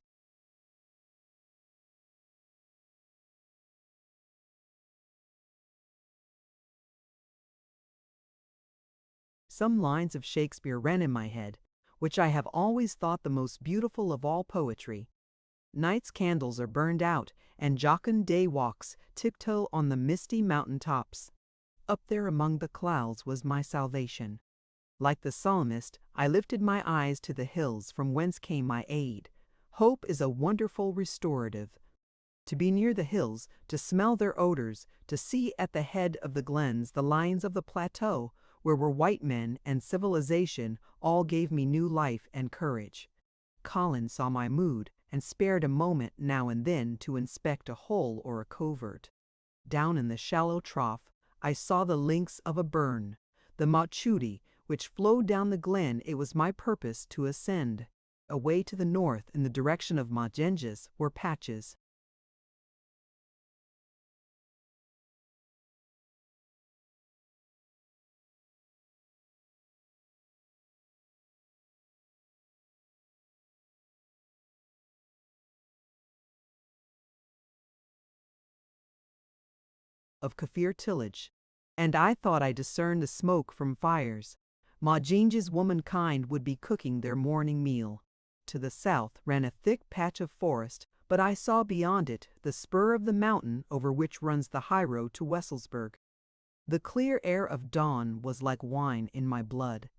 [SPEAKER 1] Some lines of Shakespeare ran in my head, which I have always thought the most beautiful of all poetry. Night's candles are burned out, and jocund day walks tiptoe on the misty mountain tops. Up there among the clouds was my salvation. Like the psalmist, I lifted my eyes to the hills from whence came my aid. Hope is a wonderful restorative. To be near the hills, to smell their odors, to see at the head of the glens the lines of the plateau, where were white men and civilization, all gave me new life and courage. Colin saw my mood and spared a moment now and then to inspect a hole or a covert. Down in the shallow trough, I saw the links of a burn, the Machudi, which flowed down the glen it was my purpose to ascend. Away to the north, in the direction of Magenges, were patches of Kaffir tillage, and I thought I discerned the smoke from fires. Magenges womankind would be cooking their morning meal. To the south ran a thick patch of forest, but I saw beyond it the spur of the mountain over which runs the highroad to Wesselsburg. The clear air of dawn was like wine in my blood.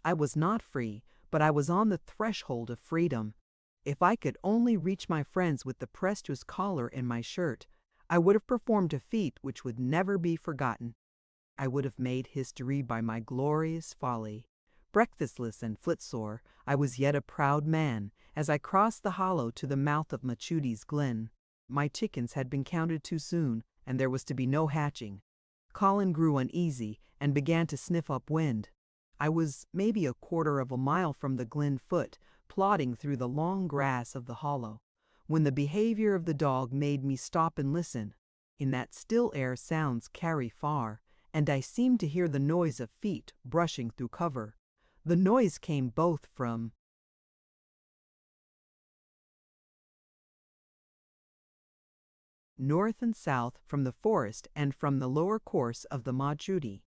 [SPEAKER 1] I was not free, but I was on the threshold of freedom. If I could only reach my friends with the Prester's collar in my shirt, I would have performed a feat which would never be forgotten. I would have made history by my glorious folly. Breakfastless and footsore, I was yet a proud man as I crossed the hollow to the mouth of Machudi's glen. My chickens had been counted too soon, and there was to be no hatching. Colin grew uneasy and began to sniff up wind. I was maybe a quarter of a mile from the glen foot, plodding through the long grass of the hollow, when the behavior of the dog made me stop and listen. In that still air sounds carry far, and I seemed to hear the noise of feet brushing through cover. The noise came both from north and south, from the forest and from the lower course of the Machudi.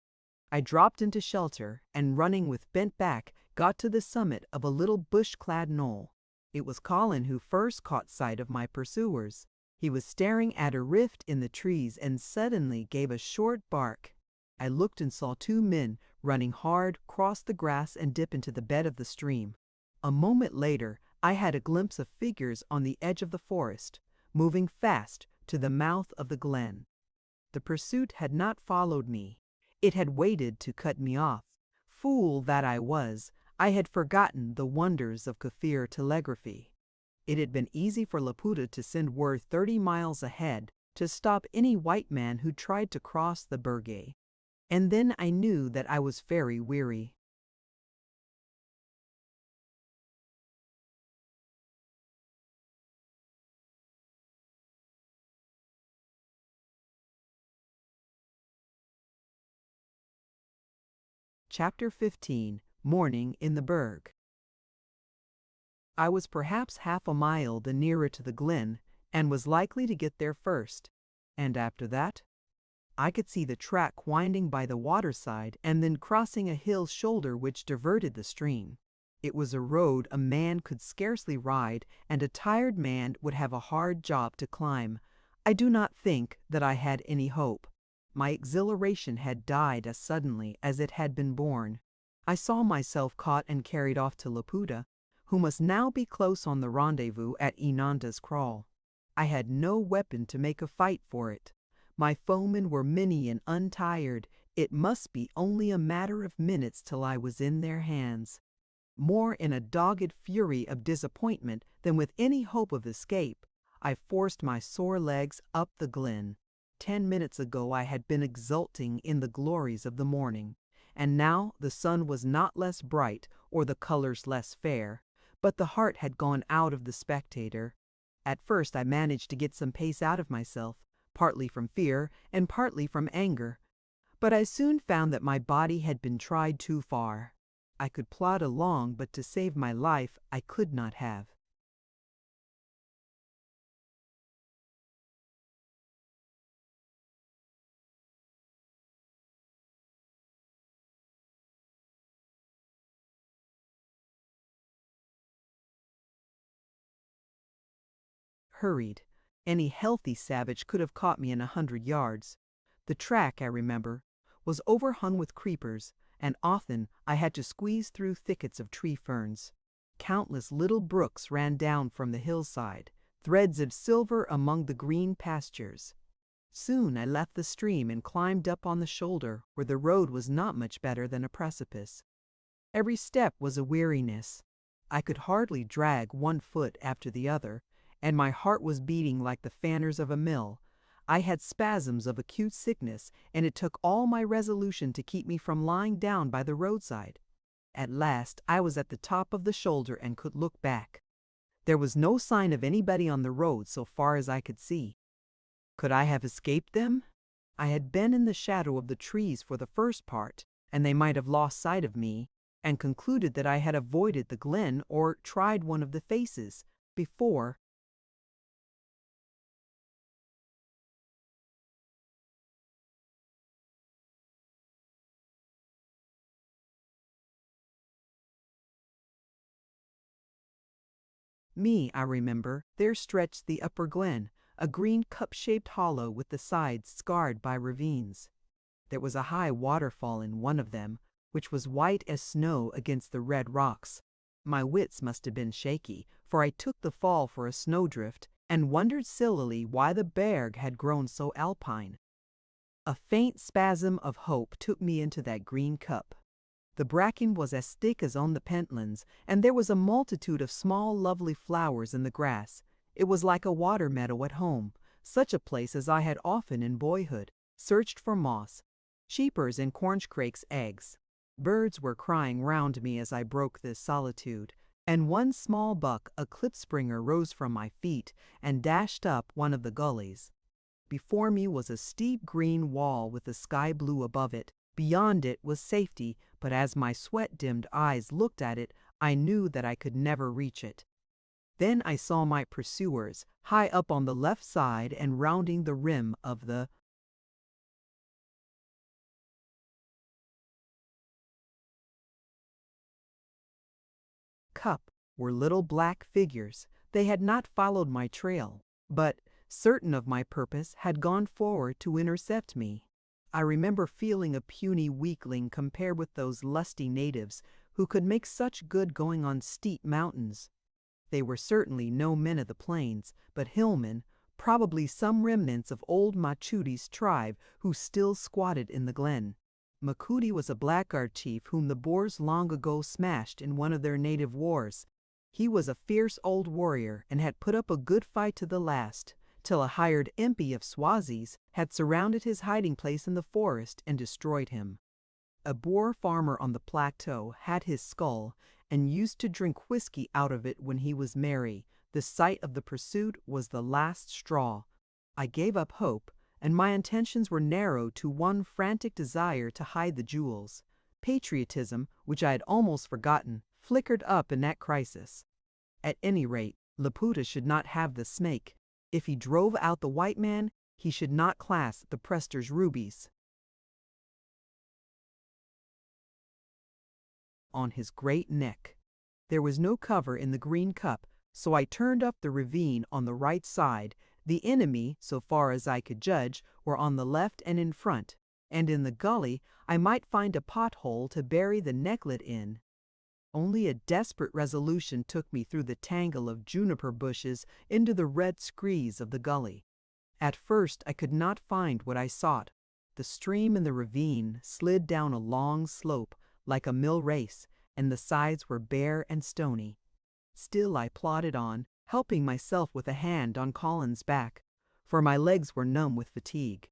[SPEAKER 1] I dropped into shelter, and running with bent back, got to the summit of a little bush-clad knoll. It was Colin who first caught sight of my pursuers. He was staring at a rift in the trees and suddenly gave a short bark. I looked and saw two men, running hard, cross the grass and dip into the bed of the stream. A moment later, I had a glimpse of figures on the edge of the forest, moving fast to the mouth of the glen. The pursuit had not followed me. It had waited to cut me off. Fool that I was, I had forgotten the wonders of Kaffir telegraphy. It had been easy for Laputa to send word 30 miles ahead to stop any white man who tried to cross the Burgay. And then I knew that I was very weary. Chapter 15. Morning in the Berg. I was perhaps half a mile the nearer to the glen, and was likely to get there first. And after that, I could see the track winding by the waterside and then crossing a hill shoulder which diverted the stream. It was a road a man could scarcely ride, and a tired man would have a hard job to climb. I do not think that I had any hope. My exhilaration had died as suddenly as it had been born. I saw myself caught and carried off to Laputa, who must now be close on the rendezvous at Inanda's Kraal. I had no weapon to make a fight for it. My foemen were many and untired. It must be only a matter of minutes till I was in their hands. More in a dogged fury of disappointment than with any hope of escape, I forced my sore legs up the glen. 10 minutes ago I had been exulting in the glories of the morning, and now the sun was not less bright or the colors less fair, but the heart had gone out of the spectator. At first I managed to get some pace out of myself, partly from fear and partly from anger, but I soon found that my body had been tried too far. I could plod along, but to save my life I could not have. Hurried. Any healthy savage could have caught me in 100 yards. The track, I remember, was overhung with creepers, and often I had to squeeze through thickets of tree ferns. Countless little brooks ran down from the hillside, threads of silver among the green pastures. Soon I left the stream and climbed up on the shoulder where the road was not much better than a precipice. Every step was a weariness. I could hardly drag one foot after the other, and my heart was beating like the fanners of a mill. I had spasms of acute sickness, and it took all my resolution to keep me from lying down by the roadside. At last I was at the top of the shoulder and could look back. There was no sign of anybody on the road so far as I could see. Could I have escaped them? I had been in the shadow of the trees for the first part, and they might have lost sight of me, and concluded that I had avoided the glen or tried one of the faces before. I remember, there stretched the upper glen, a green cup-shaped hollow with the sides scarred by ravines. There was a high waterfall in one of them, which was white as snow against the red rocks. My wits must have been shaky, for I took the fall for a snowdrift and wondered sillily why the berg had grown so alpine. A faint spasm of hope took me into that green cup. The bracken was as thick as on the pentlands, and there was a multitude of small lovely flowers in the grass. It was like a water meadow at home, such a place as I had often in boyhood searched for moss, sheepers and corncrakes' eggs. Birds were crying round me as I broke this solitude, and one small buck, a klipspringer, rose from my feet and dashed up one of the gullies. Before me was a steep green wall with the sky blue above it. Beyond it was safety, but as my sweat-dimmed eyes looked at it, I knew that I could never reach it. Then I saw my pursuers, high up on the left side and rounding the rim of the cup, were little black figures. They had not followed my trail, but, certain of my purpose, had gone forward to intercept me. I remember feeling a puny weakling compared with those lusty natives who could make such good going on steep mountains. They were certainly no men of the plains, but hillmen, probably some remnants of old Machuti's tribe who still squatted in the glen. Machuti was a blackguard chief whom the Boers long ago smashed in one of their native wars. He was a fierce old warrior and had put up a good fight to the last, till a hired impi of Swazis had surrounded his hiding place in the forest and destroyed him. A Boer farmer on the plateau had his skull and used to drink whiskey out of it when he was merry. The sight of the pursuit was the last straw. I gave up hope, and my intentions were narrowed to one frantic desire to hide the jewels. Patriotism, which I had almost forgotten, flickered up in that crisis. At any rate, Laputa should not have the snake. If he drove out the white man, he should not clasp the Prester's rubies on his great neck. There was no cover in the green cup, so I turned up the ravine on the right side. The enemy, so far as I could judge, were on the left and in front, and in the gully I might find a pothole to bury the necklet in. Only a desperate resolution took me through the tangle of juniper bushes into the red screes of the gully. At first I could not find what I sought. The stream in the ravine slid down a long slope like a mill race, and the sides were bare and stony. Still I plodded on, helping myself with a hand on Colin's back, for my legs were numb with fatigue.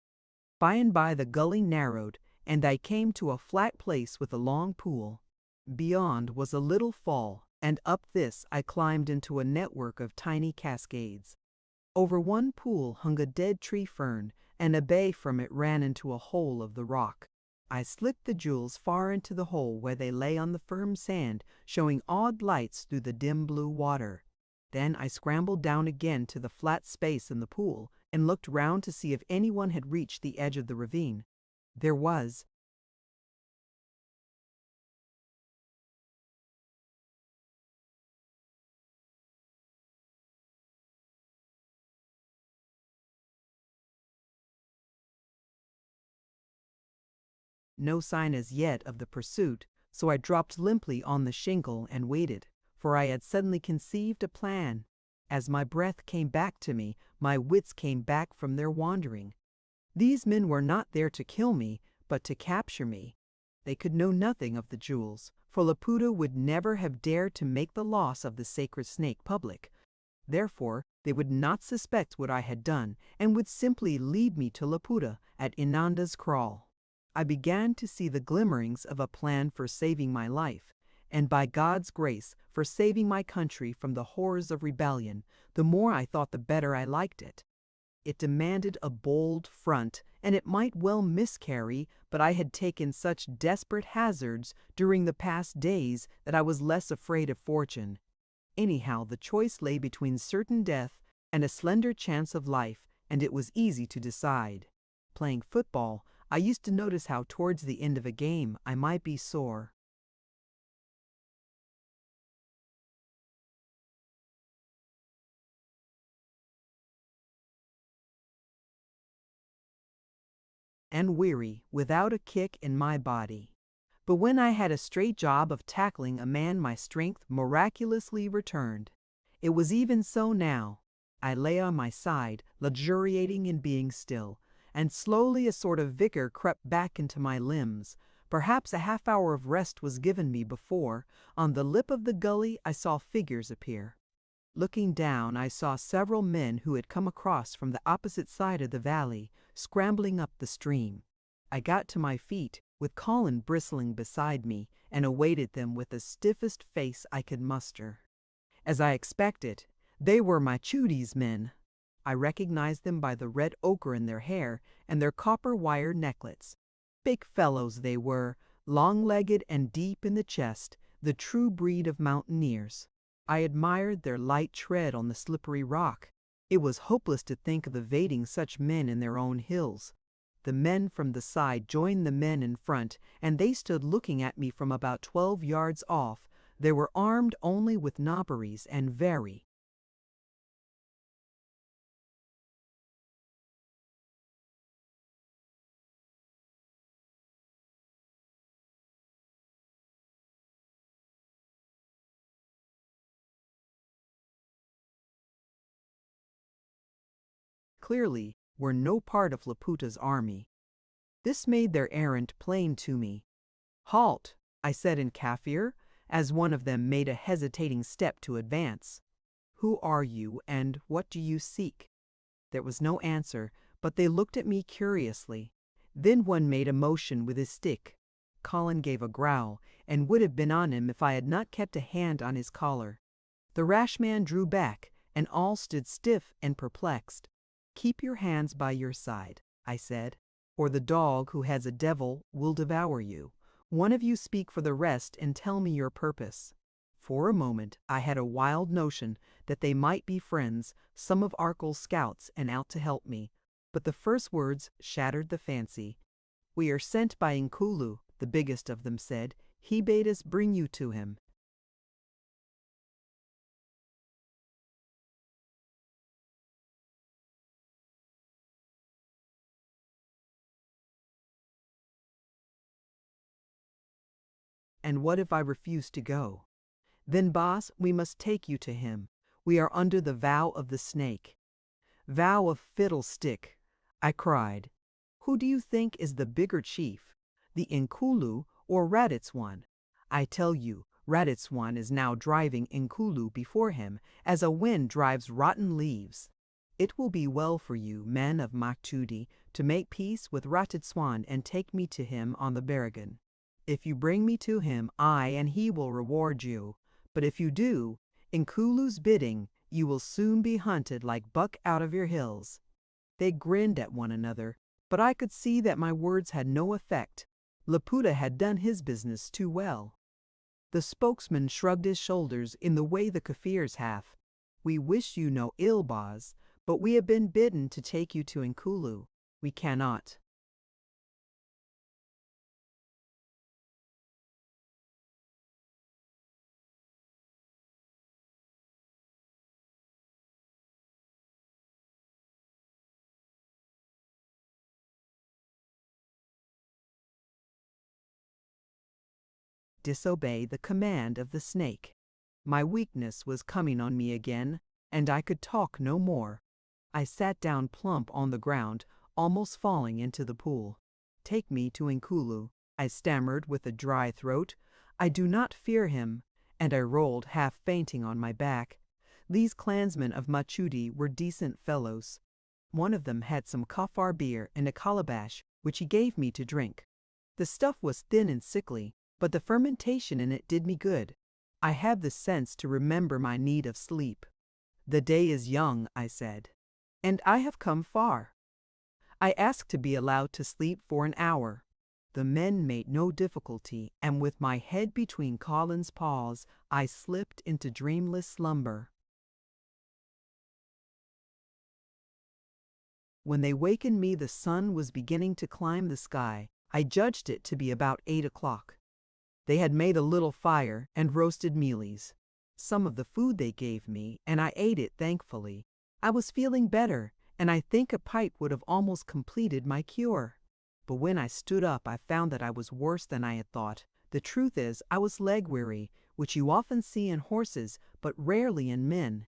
[SPEAKER 1] By and by the gully narrowed, and I came to a flat place with a long pool. Beyond was a little fall, and up this I climbed into a network of tiny cascades. Over one pool hung a dead tree fern, and a bay from it ran into a hole of the rock. I slipped the jewels far into the hole where they lay on the firm sand, showing odd lights through the dim blue water. Then I scrambled down again to the flat space in the pool and looked round to see if anyone had reached the edge of the ravine. There was. No sign as yet of the pursuit, so I dropped limply on the shingle and waited. for I had suddenly conceived a plan. As my breath came back to me, my wits came back from their wandering. These men were not there to kill me, but to capture me. They could know nothing of the jewels, for Laputa would never have dared to make the loss of the sacred snake public. Therefore, they would not suspect what I had done, and would simply lead me to Laputa at Inanda's kraal. I began to see the glimmerings of a plan for saving my life, and by God's grace for saving my country from the horrors of rebellion. The more I thought, the better I liked it. It demanded a bold front, and it might well miscarry, but I had taken such desperate hazards during the past days that I was less afraid of fortune. Anyhow, the choice lay between certain death and a slender chance of life, and it was easy to decide. Playing football, I used to notice how towards the end of a game I might be sore and weary without a kick in my body. But when I had a straight job of tackling a man, my strength miraculously returned. It was even so now. I lay on my side, luxuriating in being still, and slowly a sort of vigor crept back into my limbs. Perhaps a half-hour of rest was given me before, on the lip of the gully, I saw figures appear. Looking down, I saw several men who had come across from the opposite side of the valley, scrambling up the stream. I got to my feet, with Colin bristling beside me, and awaited them with the stiffest face I could muster. As I expected, they were Machudi's men. I recognized them by the red ochre in their hair and their copper-wire necklets. Big fellows they were, long-legged and deep in the chest, the true breed of mountaineers. I admired their light tread on the slippery rock. It was hopeless to think of evading such men in their own hills. The men from the side joined the men in front, and they stood looking at me from about 12 yards off. They were armed only with knobberies and very clearly were no part of Laputa's army. This made their errand plain to me. "Halt," I said in Kaffir, as one of them made a hesitating step to advance. "Who are you, and what do you seek?" There was no answer, but they looked at me curiously. Then one made a motion with his stick. Colin gave a growl, and would have been on him if I had not kept a hand on his collar. The rash man drew back, and all stood stiff and perplexed. "Keep your hands by your side," I said, "or the dog who has a devil will devour you. One of you speak for the rest and tell me your purpose." For a moment I had a wild notion that they might be friends, some of Arkell's scouts, and out to help me. But the first words shattered the fancy. "We are sent by Inkulu," the biggest of them said. "He bade us bring you to him." "And what if I refuse to go?" "Then, boss, we must take you to him. We are under the vow of the snake." "Vow of fiddlestick!" I cried. "Who do you think is the bigger chief, the Inkulu or Raditswan? I tell you, Raditswan is now driving Inkulu before him as a wind drives rotten leaves. It will be well for you, men of Machudi, to make peace with Raditswan and take me to him on the bargain. If you bring me to him, I and he will reward you. But if you do, Inkulu's bidding, you will soon be hunted like buck out of your hills." They grinned at one another, but I could see that my words had no effect. Laputa had done his business too well. The spokesman shrugged his shoulders in the way the Kafirs have. "We wish you no ill, boss, but we have been bidden to take you to Inkulu. We cannot." Disobey the command of the snake. My weakness was coming on me again, and I could talk no more. I sat down plump on the ground, almost falling into the pool. "Take me to Inkulu," I stammered with a dry throat. "I do not fear him," and I rolled half fainting on my back. These clansmen of Machuti were decent fellows. One of them had some kafar beer in a calabash, which he gave me to drink. The stuff was thin and sickly, but the fermentation in it did me good. I had the sense to remember my need of sleep. "The day is young," I said, "and I have come far." I asked to be allowed to sleep for an hour. The men made no difficulty, and with my head between Colin's paws, I slipped into dreamless slumber. When they wakened me, the sun was beginning to climb the sky. I judged it to be about 8 o'clock. They had made a little fire and roasted mealies. Some of the food they gave me, and I ate it thankfully. I was feeling better, and I think a pipe would have almost completed my cure. But when I stood up, I found that I was worse than I had thought. The truth is, I was leg weary, which you often see in horses, but rarely in men.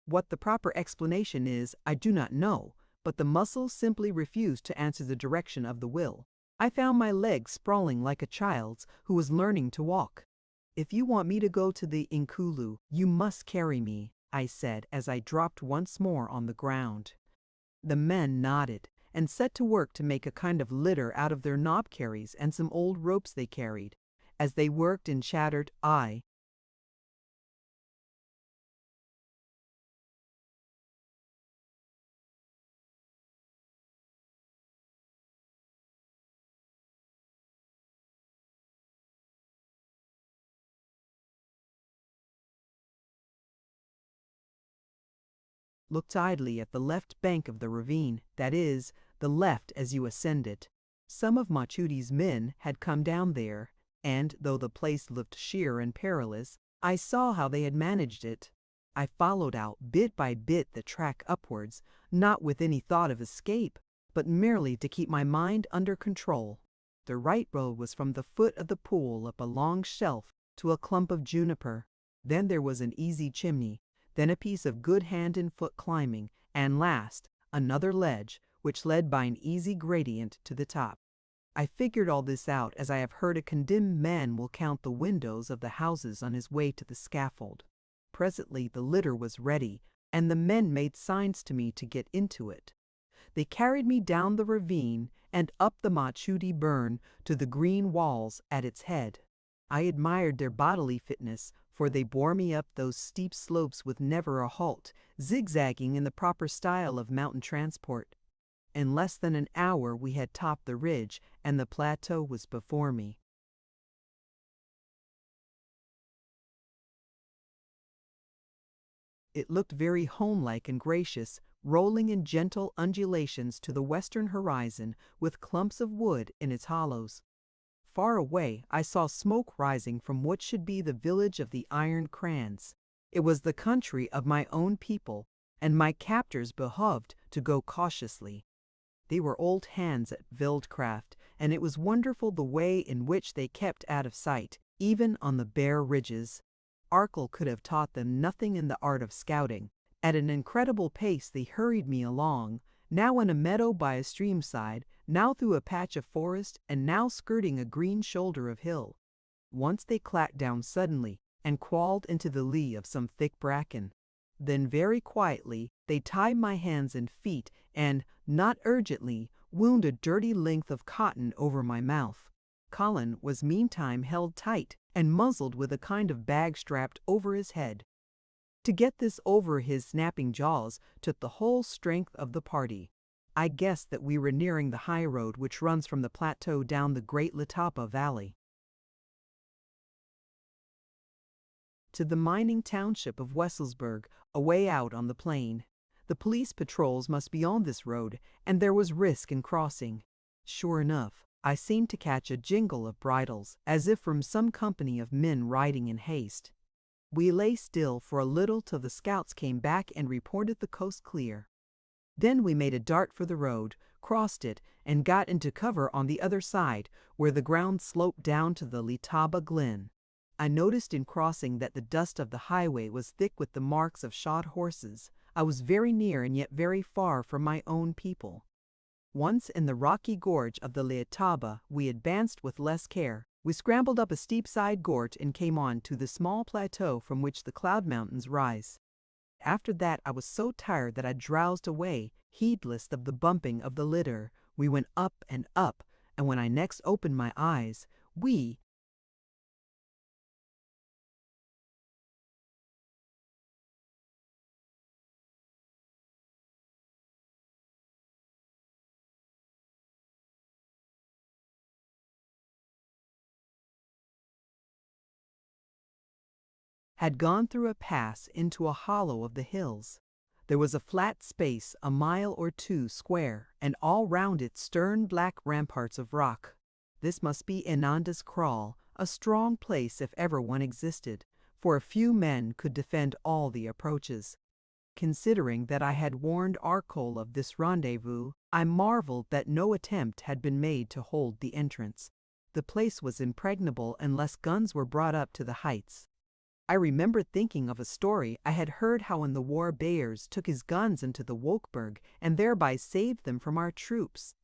[SPEAKER 1] What the proper explanation is, I do not know, but the muscles simply refused to answer the direction of the will. I found my legs sprawling like a child's who was learning to walk. "If you want me to go to the Inkulu, you must carry me," I said as I dropped once more on the ground. The men nodded and set to work to make a kind of litter out of their knob carries and some old ropes they carried. As they worked and chattered, I looked idly at the left bank of the ravine, that is, the left as you ascend it. Some of Machuti's men had come down there, and though the place looked sheer and perilous, I saw how they had managed it. I followed out bit by bit the track upwards, not with any thought of escape, but merely to keep my mind under control. The right road was from the foot of the pool up a long shelf to a clump of juniper. Then there was an easy chimney, then a piece of good hand and foot climbing, and last, another ledge, which led by an easy gradient to the top. I figured all this out as I have heard a condemned man will count the windows of the houses on his way to the scaffold. Presently the litter was ready, and the men made signs to me to get into it. They carried me down the ravine and up the Machuti burn to the green walls at its head. I admired their bodily fitness, for they bore me up those steep slopes with never a halt, zigzagging in the proper style of mountain transport. In less than an hour we had topped the ridge, and the plateau was before me. It looked very homelike and gracious, rolling in gentle undulations to the western horizon, with clumps of wood in its hollows. Far away I saw smoke rising from what should be the village of the Iron Crans. It was the country of my own people, and my captors behoved to go cautiously. They were old hands at vildcraft, and it was wonderful the way in which they kept out of sight, even on the bare ridges. Arkell could have taught them nothing in the art of scouting. At an incredible pace they hurried me along, now in a meadow by a stream side, now through a patch of forest, and now skirting a green shoulder of hill. Once they clacked down suddenly and crawled into the lee of some thick bracken. Then very quietly they tied my hands and feet and, not urgently, wound a dirty length of cotton over my mouth. Colin was meantime held tight and muzzled with a kind of bag strapped over his head. To get this over his snapping jaws took the whole strength of the party. I guessed that we were nearing the high road which runs from the plateau down the Great Letaba Valley to the mining township of Wesselsburg, away out on the plain. The police patrols must be on this road, and there was risk in crossing. Sure enough, I seemed to catch a jingle of bridles, as if from some company of men riding in haste. We lay still for a little till the scouts came back and reported the coast clear. Then we made a dart for the road, crossed it, and got into cover on the other side, where the ground sloped down to the Letaba Glen. I noticed in crossing that the dust of the highway was thick with the marks of shod horses. I was very near and yet very far from my own people. Once in the rocky gorge of the Leitaba, we advanced with less care. We scrambled up a steep side gorge and came on to the small plateau from which the cloud mountains rise. After that I was so tired that I drowsed away, heedless of the bumping of the litter. We went up, and when I next opened my eyes, we had gone through a pass into a hollow of the hills. There was a flat space a mile or two square, and all round it stern black ramparts of rock. This must be Inanda's Kraal, a strong place if ever one existed, for a few men could defend all the approaches. Considering that I had warned Arcole of this rendezvous, I marveled that no attempt had been made to hold the entrance. The place was impregnable unless guns were brought up to the heights. I remember thinking of a story I had heard how in the war Bayers took his guns into the Wolkberg and thereby saved them from our troops.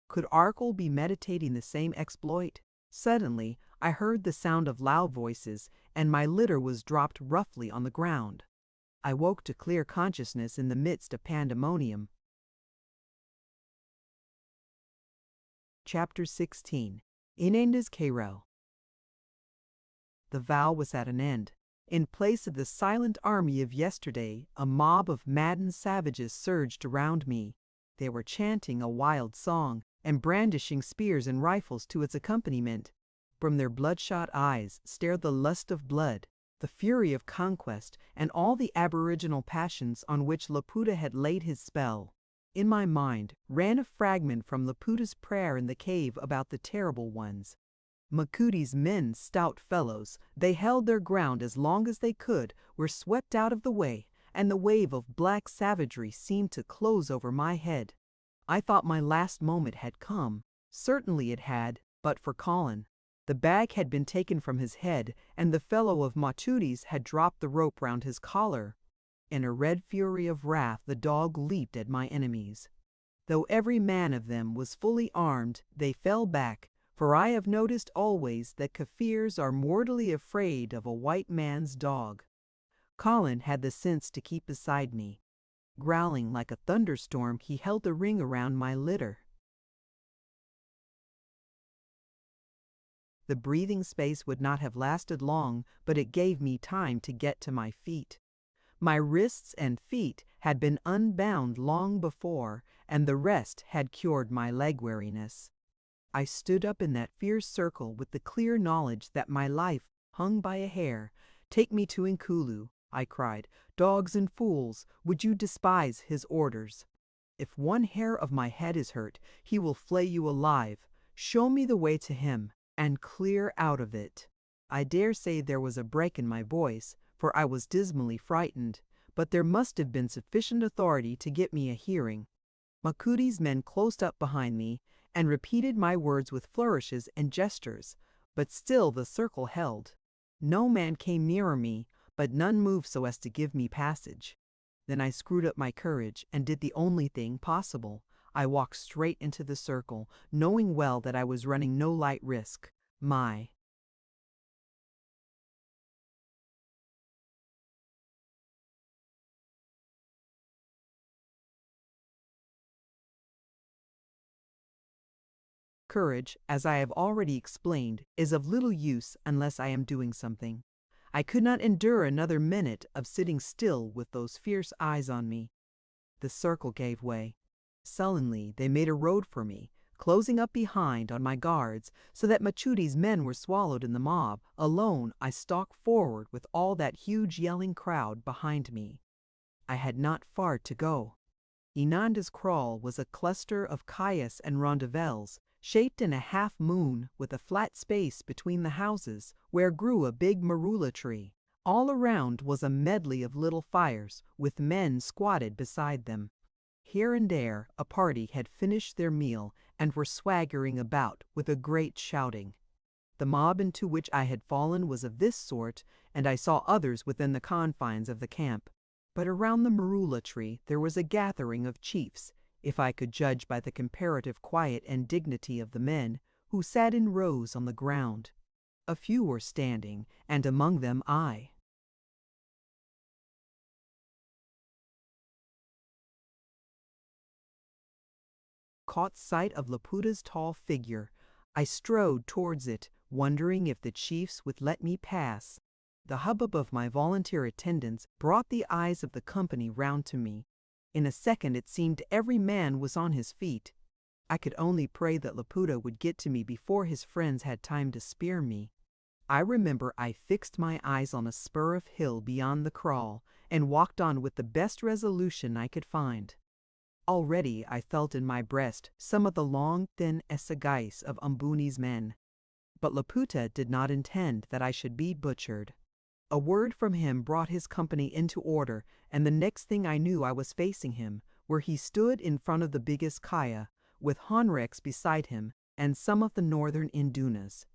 [SPEAKER 1] Could Arcole be meditating the same exploit? Suddenly, I heard the sound of loud voices, and my litter was dropped roughly on the ground. I woke to clear consciousness in the midst of pandemonium. Chapter 16. Inanda's Kraal. The vow was at an end. In place of the silent army of yesterday, a mob of maddened savages surged around me. They were chanting a wild song and brandishing spears and rifles to its accompaniment. From their bloodshot eyes stared the lust of blood, the fury of conquest, and all the aboriginal passions on which Laputa had laid his spell. In my mind ran a fragment from Laputa's prayer in the cave about the terrible ones. Makuti's men, stout fellows, they held their ground as long as they could, were swept out of the way, and the wave of black savagery seemed to close over my head. I thought my last moment had come. Certainly it had, but for Colin. The bag had been taken from his head, and the fellow of Makuti's had dropped the rope round his collar. In a red fury of wrath the dog leaped at my enemies. Though every man of them was fully armed, they fell back, for I have noticed always that Kaffirs are mortally afraid of a white man's dog. Colin had the sense to keep beside me. Growling like a thunderstorm, he held the ring around my litter. The breathing space would not have lasted long, but it gave me time to get to my feet. My wrists and feet had been unbound long before, and the rest had cured my leg weariness. I stood up in that fierce circle with the clear knowledge that my life hung by a hair. "Take me to Inkulu," I cried. "Dogs and fools, would you despise his orders? If one hair of my head is hurt, he will flay you alive. Show me the way to him, and clear out of it." I dare say there was a break in my voice, for I was dismally frightened, but there must have been sufficient authority to get me a hearing. Makuti's men closed up behind me and repeated my words with flourishes and gestures, but still the circle held. No man came nearer me, but none moved so as to give me passage. Then I screwed up my courage and did the only thing possible. I walked straight into the circle, knowing well that I was running no light risk. My courage, as I have already explained, is of little use unless I am doing something. I could not endure another minute of sitting still with those fierce eyes on me. The circle gave way. Sullenly they made a road for me, closing up behind on my guards, so that Machuti's men were swallowed in the mob. Alone I stalked forward with all that huge yelling crowd behind me. I had not far to go. Inanda's Kraal was a cluster of kayas and rondavels, shaped in a half-moon with a flat space between the houses, where grew a big marula tree. All around was a medley of little fires, with men squatted beside them. Here and there a party had finished their meal and were swaggering about with a great shouting. The mob into which I had fallen was of this sort, and I saw others within the confines of the camp. But around the marula tree there was a gathering of chiefs, if I could judge by the comparative quiet and dignity of the men, who sat in rows on the ground. A few were standing, and among them I. Caught sight of Laputa's tall figure. I strode towards it, wondering if the chiefs would let me pass. The hubbub of my volunteer attendants brought the eyes of the company round to me. In a second it seemed every man was on his feet. I could only pray that Laputa would get to me before his friends had time to spear me. I remember I fixed my eyes on a spur of hill beyond the kraal and walked on with the best resolution I could find. Already I felt in my breast some of the long, thin assagais of Umbuni's men. But Laputa did not intend that I should be butchered. A word from him brought his company into order, and the next thing I knew I was facing him, where he stood in front of the biggest kaya, with Honrex beside him and some of the northern Indunas.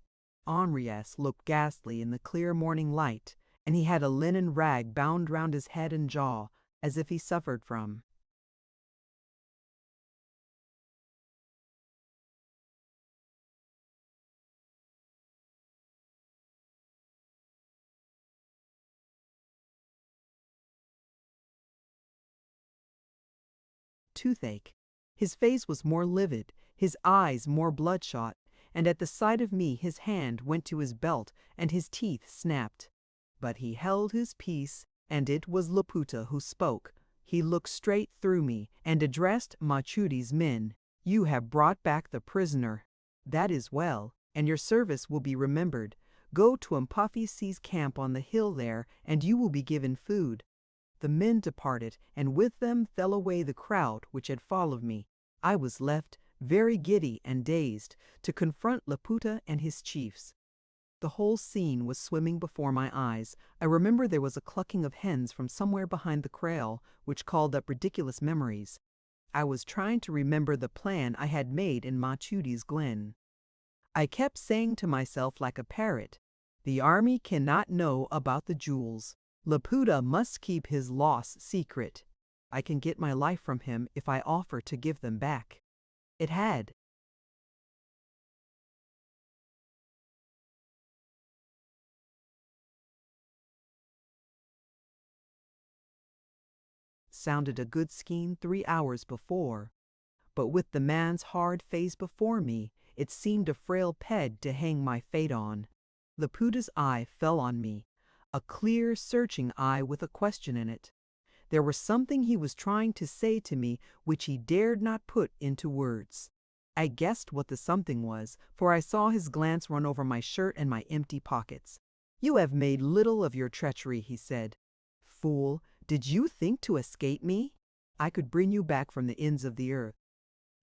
[SPEAKER 1] Honrex looked ghastly in the clear morning light, and he had a linen rag bound round his head and jaw, as if he suffered from toothache. His face was more livid, his eyes more bloodshot, and at the sight of me his hand went to his belt and his teeth snapped. But he held his peace, and it was Laputa who spoke. He looked straight through me and addressed Machudi's men. "You have brought back the prisoner. That is well, and your service will be remembered. Go to Mpafisi's camp on the hill there, and you will be given food." The men departed, and with them fell away the crowd which had followed me. I was left, very giddy and dazed, to confront Laputa and his chiefs. The whole scene was swimming before my eyes. I remember there was a clucking of hens from somewhere behind the kraal, which called up ridiculous memories. I was trying to remember the plan I had made in Machudi's glen. I kept saying to myself like a parrot, "The army cannot know about the jewels. Laputa must keep his loss secret. I can get my life from him if I offer to give them back." It had. Sounded a good scheme 3 hours before, but with the man's hard face before me, it seemed a frail peg to hang my fate on. Laputa's eye fell on me, a clear, searching eye with a question in it. There was something he was trying to say to me which he dared not put into words. I guessed what the something was, for I saw his glance run over my shirt and my empty pockets. "You have made little of your treachery," he said. "Fool, did you think to escape me? I could bring you back from the ends of the earth."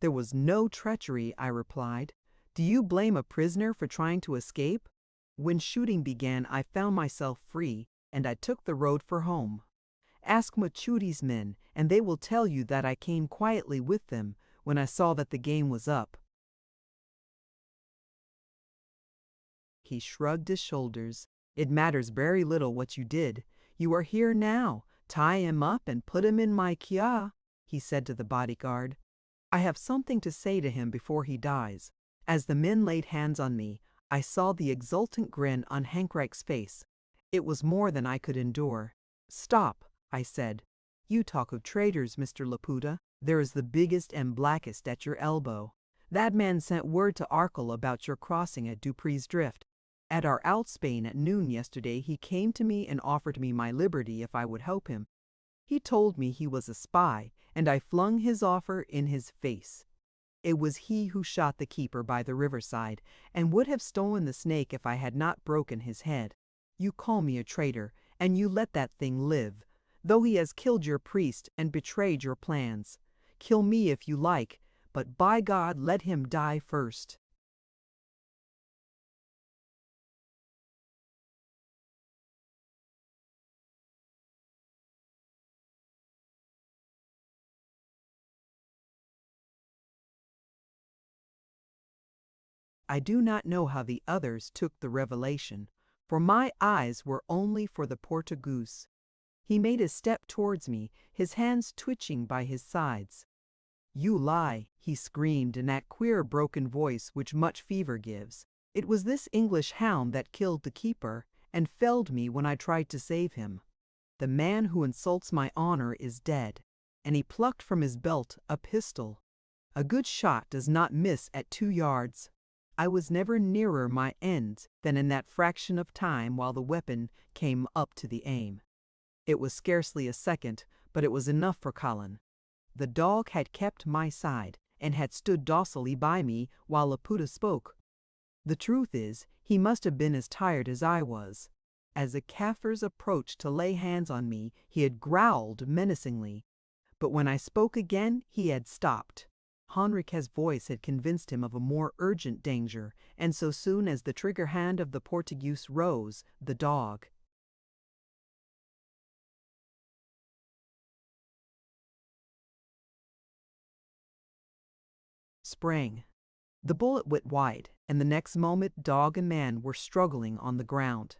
[SPEAKER 1] "There was no treachery," I replied. "Do you blame a prisoner for trying to escape?" When shooting began, I found myself free, and I took the road for home. Ask Machudi's men, and they will tell you that I came quietly with them when I saw that the game was up. He shrugged his shoulders. "It matters very little what you did. You are here now. Tie him up and put him in my kya," he said to the bodyguard. "I have something to say to him before he dies." As the men laid hands on me, I saw the exultant grin on Hankreich's face. It was more than I could endure. "Stop," I said. "You talk of traitors, Mr. Laputa. There is the biggest and blackest at your elbow. That man sent word to Arkell about your crossing at Dupree's Drift. At our outspan at noon yesterday he came to me and offered me my liberty if I would help him. He told me he was a spy, and I flung his offer in his face. It was he who shot the keeper by the riverside, and would have stolen the snake if I had not broken his head. You call me a traitor, and you let that thing live, though he has killed your priest and betrayed your plans. Kill me if you like, but by God let him die first." I do not know how the others took the revelation, for my eyes were only for the Portugoose. He made a step towards me, his hands twitching by his sides. "You lie," he screamed in that queer broken voice which much fever gives. It was this English hound that killed the keeper and felled me when I tried to save him. The man who insults my honor is dead. And he plucked from his belt a pistol. A good shot does not miss at 2 yards. I was never nearer my end than in that fraction of time while the weapon came up to the aim. It was scarcely a second, but it was enough for Colin. The dog had kept my side and had stood docilely by me while Laputa spoke. The truth is, he must have been as tired as I was. As the Kaffirs approached to lay hands on me, he had growled menacingly. But when I spoke again, he had stopped. Henrique's voice had convinced him of a more urgent danger, and so soon as the trigger hand of the Portuguese rose, the dog sprang. The bullet went wide, and the next moment dog and man were struggling on the ground.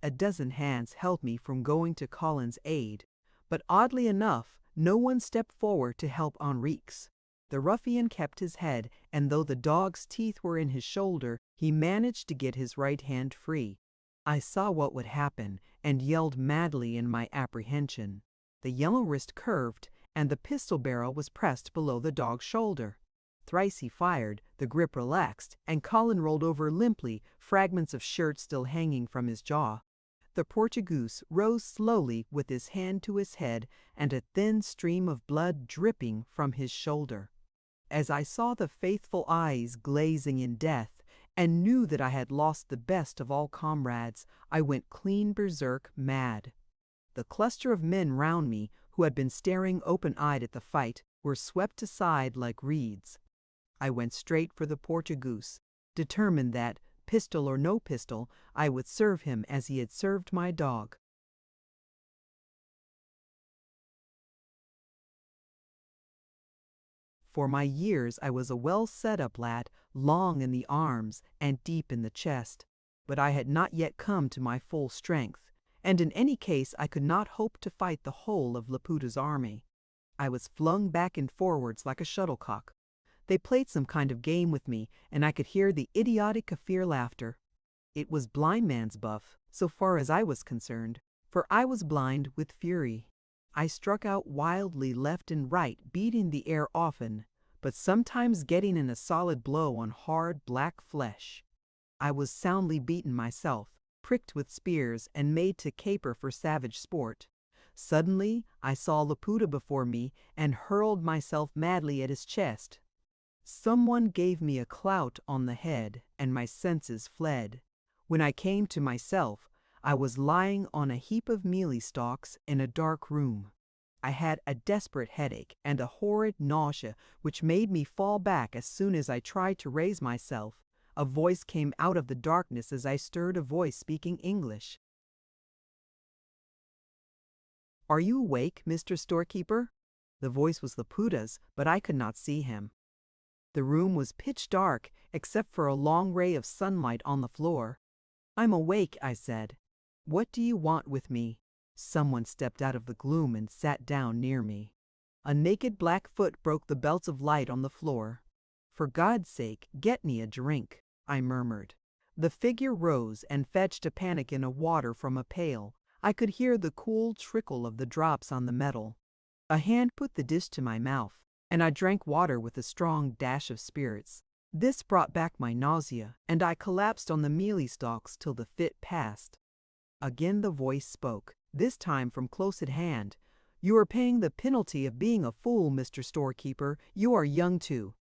[SPEAKER 1] A dozen hands held me from going to Colin's aid, but oddly enough, no one stepped forward to help Henriques. The ruffian kept his head, and though the dog's teeth were in his shoulder, he managed to get his right hand free. I saw what would happen, and yelled madly in my apprehension. The yellow wrist curved, and the pistol barrel was pressed below the dog's shoulder. Thrice he fired, the grip relaxed, and Colin rolled over limply, fragments of shirt still hanging from his jaw. The Portugoose rose slowly with his hand to his head and a thin stream of blood dripping from his shoulder. As I saw the faithful eyes glazing in death and knew that I had lost the best of all comrades, I went clean berserk mad. The cluster of men round me, who had been staring open-eyed at the fight, were swept aside like reeds. I went straight for the Portugoose, determined that, pistol or no pistol, I would serve him as he had served my dog. For my years I was a well-set-up lad, long in the arms and deep in the chest, but I had not yet come to my full strength, and in any case I could not hope to fight the whole of Laputa's army. I was flung back and forwards like a shuttlecock. They played some kind of game with me, and I could hear the idiotic Kaffir laughter. It was blind man's buff, so far as I was concerned, for I was blind with fury. I struck out wildly left and right, beating the air often, but sometimes getting in a solid blow on hard black flesh. I was soundly beaten myself, pricked with spears, and made to caper for savage sport. Suddenly I saw Laputa before me and hurled myself madly at his chest. Someone gave me a clout on the head, and my senses fled. When I came to myself, I was lying on a heap of mealie stalks in a dark room. I had a desperate headache and a horrid nausea which made me fall back as soon as I tried to raise myself. A voice came out of the darkness as I stirred, a voice speaking English. "Are you awake, Mr. Storekeeper?" The voice was Laputa's, but I could not see him. The room was pitch dark, except for a long ray of sunlight on the floor. "I'm awake," I said. "What do you want with me?" Someone stepped out of the gloom and sat down near me. A naked black foot broke the belts of light on the floor. "For God's sake, get me a drink," I murmured. The figure rose and fetched a pannikin of water from a pail. I could hear the cool trickle of the drops on the metal. A hand put the dish to my mouth, and I drank water with a strong dash of spirits. This brought back my nausea, and I collapsed on the mealie stalks till the fit passed. Again the voice spoke, this time from close at hand. "You are paying the penalty of being a fool, Mr. Storekeeper. You are young too.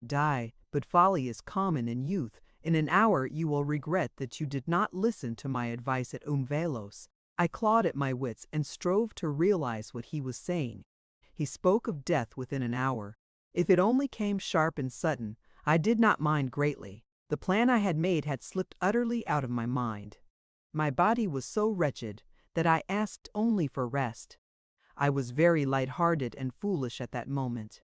[SPEAKER 1] Die, but folly is common in youth. In an hour you will regret that you did not listen to my advice at Umvelos." I clawed at my wits and strove to realize what he was saying. He spoke of death within an hour. If it only came sharp and sudden, I did not mind greatly. The plan I had made had slipped utterly out of my mind. My body was so wretched that I asked only for rest. I was very light-hearted and foolish at that moment.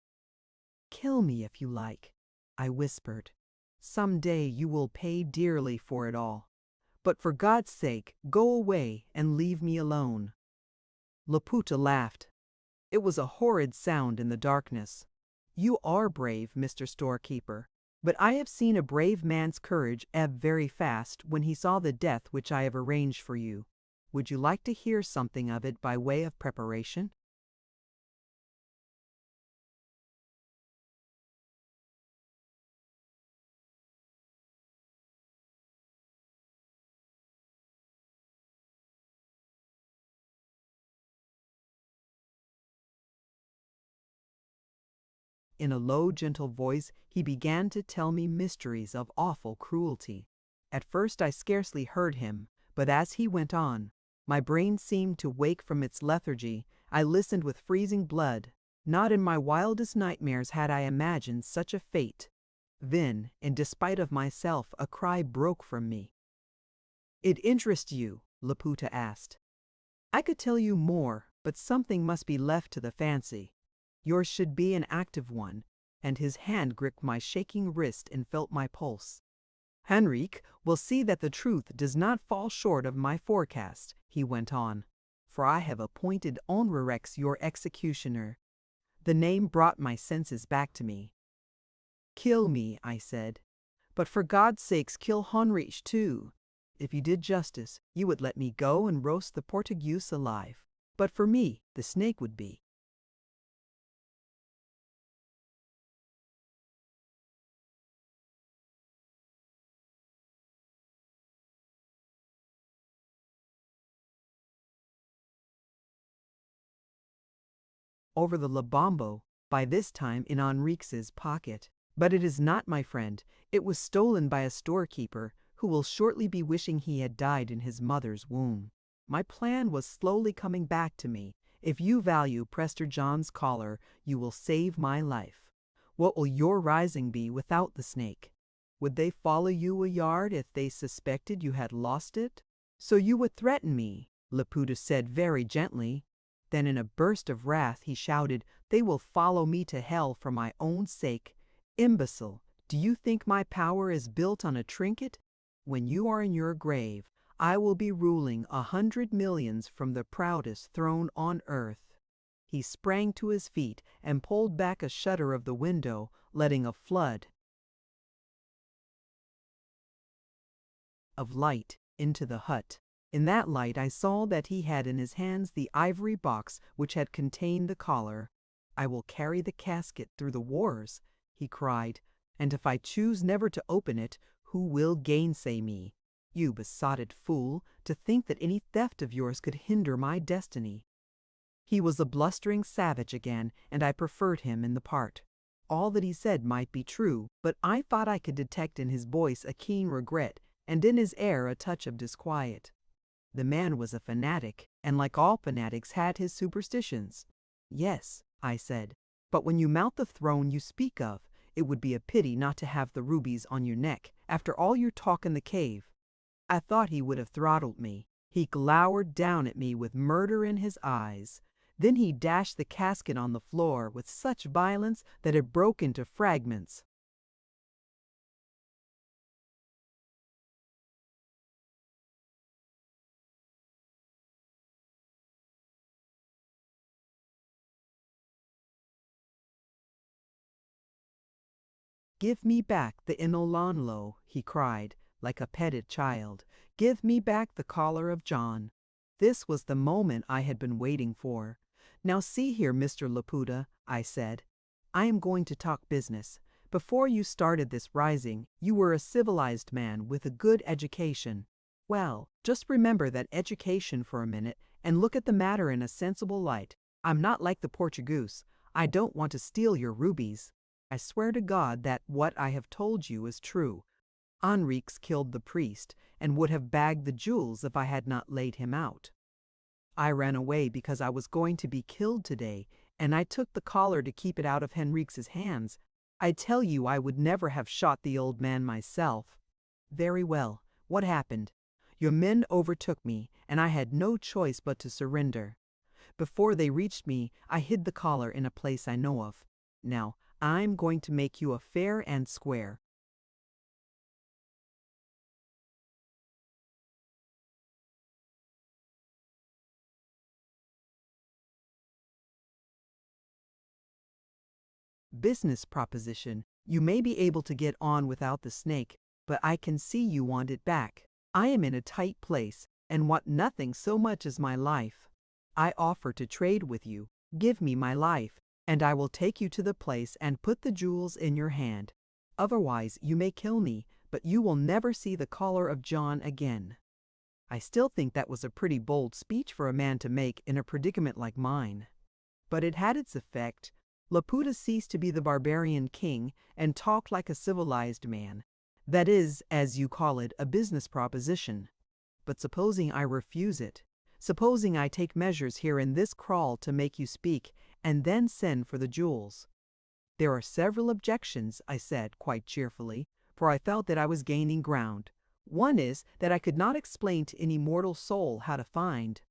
[SPEAKER 1] "Kill me if you like," I whispered. Some day you will pay dearly for it all. But for God's sake, go away and leave me alone. Laputa laughed. It was a horrid sound in the darkness. You are brave, Mr. Storekeeper, but I have seen a brave man's courage ebb very fast when he saw the death which I have arranged for you. Would you like to hear something of it by way of preparation? In a low, gentle voice, he began to tell me mysteries of awful cruelty. At first I scarcely heard him, but as he went on, my brain seemed to wake from its lethargy. I listened with freezing blood. Not in my wildest nightmares had I imagined such a fate. Then, in despite of myself, a cry broke from me. It interests you? Laputa asked. I could tell you more, but something must be left to the fancy. Yours should be an active one, and his hand gripped my shaking wrist and felt my pulse. Henrique will see that the truth does not fall short of my forecast, he went on, for I have appointed Onrerex your executioner. The name brought my senses back to me. Kill me, I said, but for God's sakes kill Henrique too. If you did justice, you would let me go and roast the Portuguese alive, but for me, the snake would be. Over the Labombo, by this time in Enrique's pocket. But it is not, my friend. It was stolen by a storekeeper who will shortly be wishing he had died in his mother's womb. My plan was slowly coming back to me. If you value Prester John's collar, you will save my life. What will your rising be without the snake? Would they follow you a yard if they suspected you had lost it? So you would threaten me, Laputa said very gently. Then in a burst of wrath he shouted, they will follow me to hell for my own sake. Imbecile, do you think my power is built on a trinket? When you are in your grave, I will be ruling 100 millions from the proudest throne on earth. He sprang to his feet and pulled back a shutter of the window, letting a flood of light into the hut. In that light I saw that he had in his hands the ivory box which had contained the collar. I will carry the casket through the wars, he cried, and if I choose never to open it, who will gainsay me? You besotted fool, to think that any theft of yours could hinder my destiny. He was a blustering savage again, and I preferred him in the part. All that he said might be true, but I thought I could detect in his voice a keen regret, and in his air a touch of disquiet. The man was a fanatic, and like all fanatics had his superstitions. Yes, I said, but when you mount the throne you speak of, it would be a pity not to have the rubies on your neck, after all your talk in the cave. I thought he would have throttled me. He glowered down at me with murder in his eyes. Then he dashed the casket on the floor with such violence that it broke into fragments. Give me back the Inolanlo, he cried, like a petted child. Give me back the collar of John. This was the moment I had been waiting for. Now see here, Mr. Laputa, I said. I am going to talk business. Before you started this rising, you were a civilized man with a good education. Well, just remember that education for a minute and look at the matter in a sensible light. I'm not like the Portuguese. I don't want to steal your rubies. I swear to God that what I have told you is true. Enrique's killed the priest and would have bagged the jewels if I had not laid him out. I ran away because I was going to be killed today, and I took the collar to keep it out of Henrique's hands. I tell you I would never have shot the old man myself. Very well, what happened? Your men overtook me, and I had no choice but to surrender. Before they reached me, I hid the collar in a place I know of. Now, I'm going to make you a fair and square. Business proposition. You may be able to get on without the snake, but I can see you want it back. I am in a tight place and want nothing so much as my life. I offer to trade with you. Give me my life, and I will take you to the place and put the jewels in your hand. Otherwise, you may kill me, but you will never see the collar of John again. I still think that was a pretty bold speech for a man to make in a predicament like mine. But it had its effect. Laputa ceased to be the barbarian king and talked like a civilized man. That is, as you call it, a business proposition. But supposing I refuse it? Supposing I take measures here in this kraal to make you speak, and then send for the jewels? There are several objections, I said quite cheerfully, for I felt that I was gaining ground. One is that I could not explain to any mortal soul how to find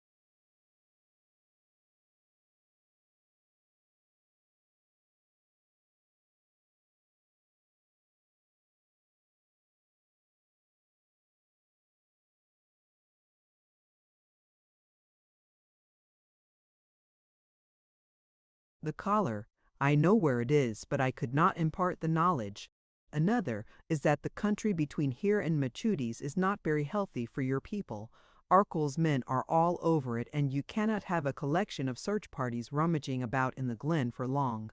[SPEAKER 1] the collar. I know where it is, but I could not impart the knowledge. Another is that the country between here and Machudi's is not very healthy for your people. Arkol's men are all over it, and you cannot have a collection of search parties rummaging about in the glen for long.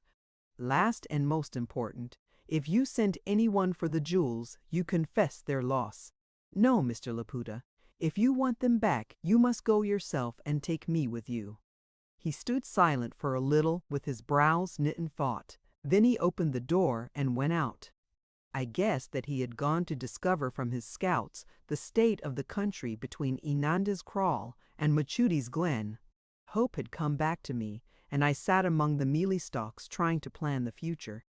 [SPEAKER 1] Last and most important, if you send anyone for the jewels, you confess their loss. No, Mr. Laputa, if you want them back, you must go yourself and take me with you. He stood silent for a little with his brows knit in thought. Then he opened the door and went out. I guessed that he had gone to discover from his scouts the state of the country between Inanda's kraal and Machudi's glen. Hope had come back to me, and I sat among the mealie stalks trying to plan the future.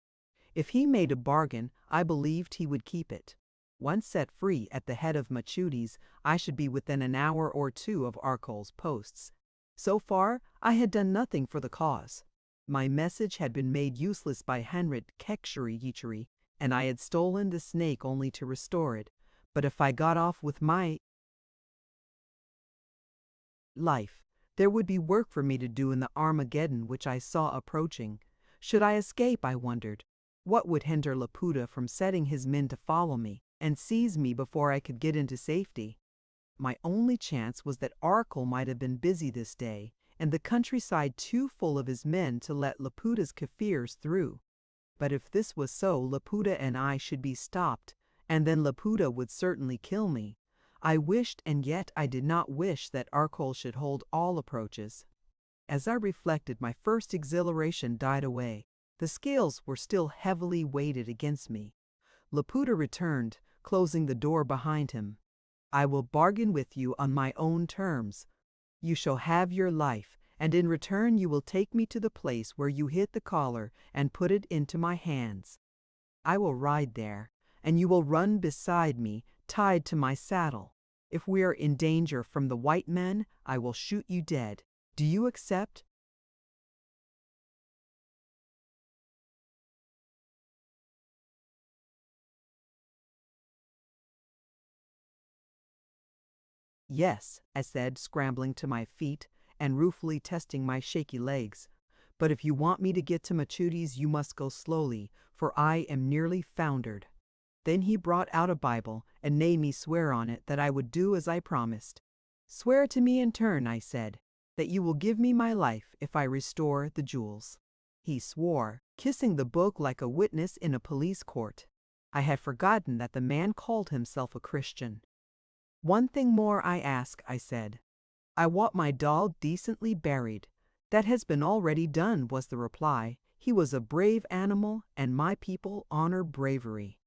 [SPEAKER 1] If he made a bargain, I believed he would keep it. Once set free at the head of Machudi's, I should be within an hour or two of Arkol's posts. So far, I had done nothing for the cause. My message had been made useless by Henrit Kekshiri, and I had stolen the snake only to restore it. But if I got off with my life, there would be work for me to do in the Armageddon which I saw approaching. Should I escape, I wondered. What would hinder Laputa from setting his men to follow me and seize me before I could get into safety? My only chance was that Arkol might have been busy this day, and the countryside too full of his men to let Laputa's Kafirs through. But if this was so, Laputa and I should be stopped, and then Laputa would certainly kill me. I wished, and yet I did not wish, that Arkol should hold all approaches. As I reflected, my first exhilaration died away. The scales were still heavily weighted against me. Laputa returned, closing the door behind him. I will bargain with you on my own terms. You shall have your life, and in return you will take me to the place where you hid the collar and put it into my hands. I will ride there, and you will run beside me, tied to my saddle. If we are in danger from the white men, I will shoot you dead. Do you accept? Yes, I said, scrambling to my feet and ruefully testing my shaky legs. But if you want me to get to Machudi's, you must go slowly, for I am nearly foundered. Then he brought out a Bible and made me swear on it that I would do as I promised. Swear to me in turn, I said, that you will give me my life if I restore the jewels. He swore, kissing the book like a witness in a police court. I had forgotten that the man called himself a Christian. One thing more I ask, I said. I want my dog decently buried. That has been already done, was the reply. He was a brave animal, and my people honor bravery.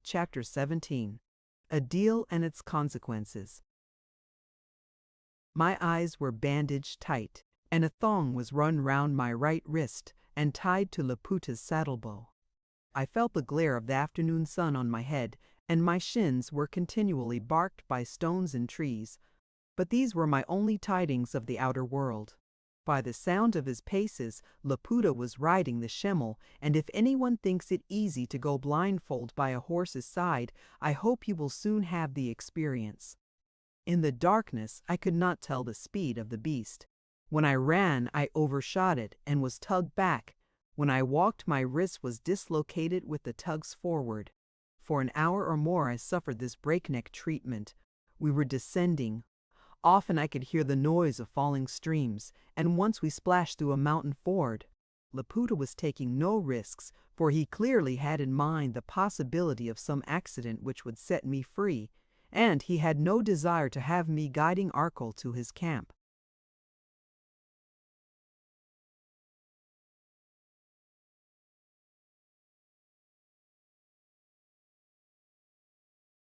[SPEAKER 1] Chapter 17. A Deal and Its Consequences. My eyes were bandaged tight, and a thong was run round my right wrist and tied to Laputa's saddlebow. I felt the glare of the afternoon sun on my head, and my shins were continually barked by stones and trees. But these were my only tidings of the outer world. By the sound of his paces, Laputa was riding the Schemmel, and if anyone thinks it easy to go blindfold by a horse's side, I hope you will soon have the experience. In the darkness, I could not tell the speed of the beast. When I ran, I overshot it and was tugged back. When I walked, my wrist was dislocated with the tugs forward. For an hour or more I suffered this breakneck treatment. We were descending. Often I could hear the noise of falling streams, and once we splashed through a mountain ford. Laputa was taking no risks, for he clearly had in mind the possibility of some accident which would set me free, and he had no desire to have me guiding Arkell to his camp.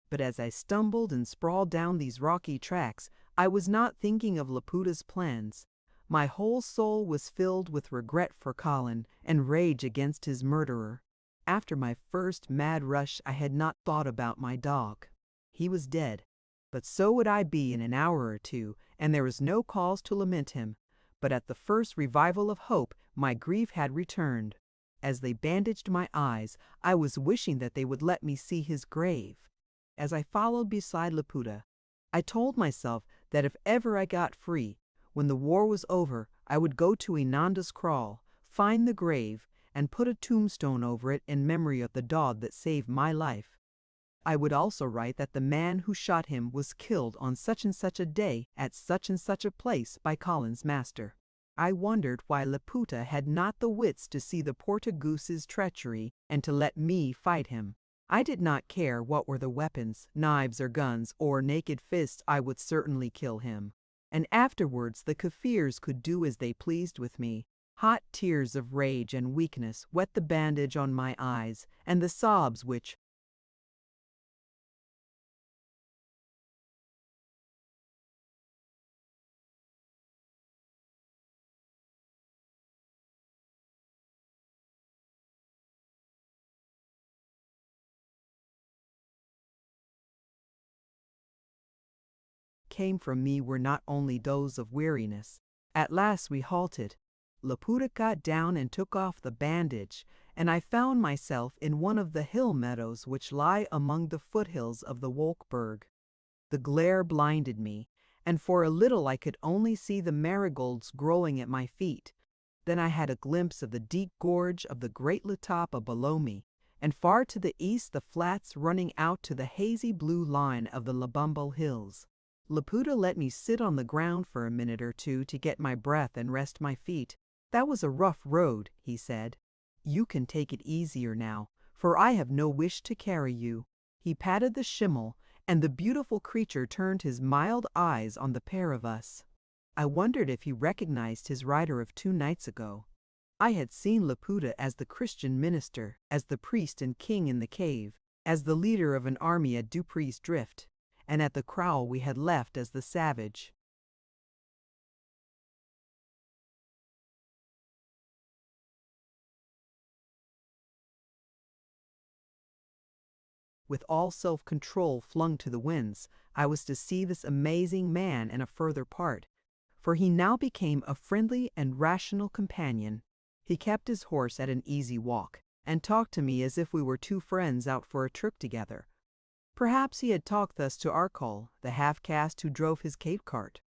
[SPEAKER 1] But as I stumbled and sprawled down these rocky tracks, I was not thinking of Laputa's plans. My whole soul was filled with regret for Colin and rage against his murderer. After my first mad rush, I had not thought about my dog. He was dead, but so would I be in an hour or two, and there was no cause to lament him. But at the first revival of hope, my grief had returned. As they bandaged my eyes, I was wishing that they would let me see his grave. As I followed beside Laputa, I told myself that if ever I got free, when the war was over, I would go to Inanda's kraal, find the grave, and put a tombstone over it in memory of the dog that saved my life. I would also write that the man who shot him was killed on such and such a day at such and such a place by Colin's master. I wondered why Laputa had not the wits to see the Portugoose's treachery and to let me fight him. I did not care what were the weapons, knives or guns, or naked fists, I would certainly kill him. And afterwards the Kaffirs could do as they pleased with me. Hot tears of rage and weakness wet the bandage on my eyes, and the sobs which came from me were not only those of weariness. At last we halted. Laputa got down and took off the bandage, and I found myself in one of the hill meadows which lie among the foothills of the Wolkberg. The glare blinded me, and for a little I could only see the marigolds growing at my feet. Then I had a glimpse of the deep gorge of the great Letaba below me, and far to the east the flats running out to the hazy blue line of the Lubumbo hills. Laputa let me sit on the ground for a minute or two to get my breath and rest my feet. That was a rough road, he said. You can take it easier now, for I have no wish to carry you. He patted the Schimmel, and the beautiful creature turned his mild eyes on the pair of us. I wondered if he recognized his rider of 2 nights ago. I had seen Laputa as the Christian minister, as the priest and king in the cave, as the leader of an army at Dupree's Drift, and at the kraal we had left as the savage. With all self-control flung to the winds, I was to see this amazing man in a further part, for he now became a friendly and rational companion. He kept his horse at an easy walk, and talked to me as if we were 2 friends out for a trip together. Perhaps he had talked thus to Arkell, the half-caste who drove his Cape cart.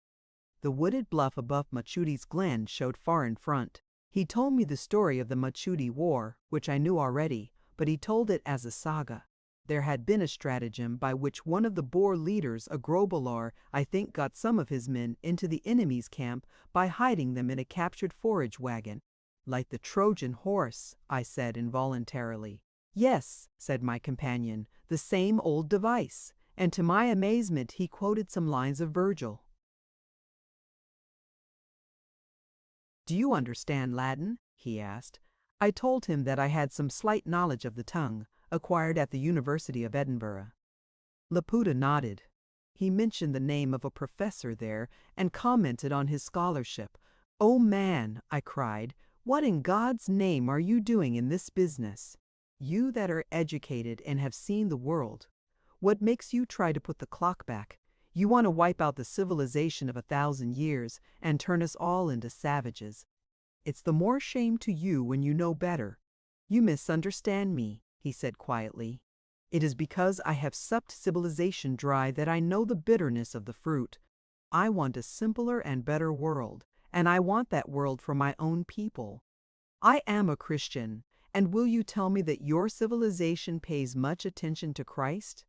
[SPEAKER 1] The wooded bluff above Machudi's glen showed far in front. He told me the story of the Machudi War, which I knew already, but he told it as a saga. There had been a stratagem by which one of the Boer leaders, a Grobbelaar, I think got some of his men into the enemy's camp by hiding them in a captured forage wagon. Like the Trojan horse, I said involuntarily. Yes, said my companion, the same old device, and to my amazement he quoted some lines of Virgil. Do you understand Latin? He asked. I told him that I had some slight knowledge of the tongue, acquired at the University of Edinburgh. Laputa nodded. He mentioned the name of a professor there and commented on his scholarship. "Oh man," I cried, "what in God's name are you doing in this business?" You that are educated and have seen the world, what makes you try to put the clock back? You want to wipe out the civilization of 1,000 years and turn us all into savages. It's the more shame to you when you know better. You misunderstand me, he said quietly. It is because I have supped civilization dry that I know the bitterness of the fruit. I want a simpler and better world, and I want that world for my own people. I am a Christian, and will you tell me that your civilization pays much attention to Christ?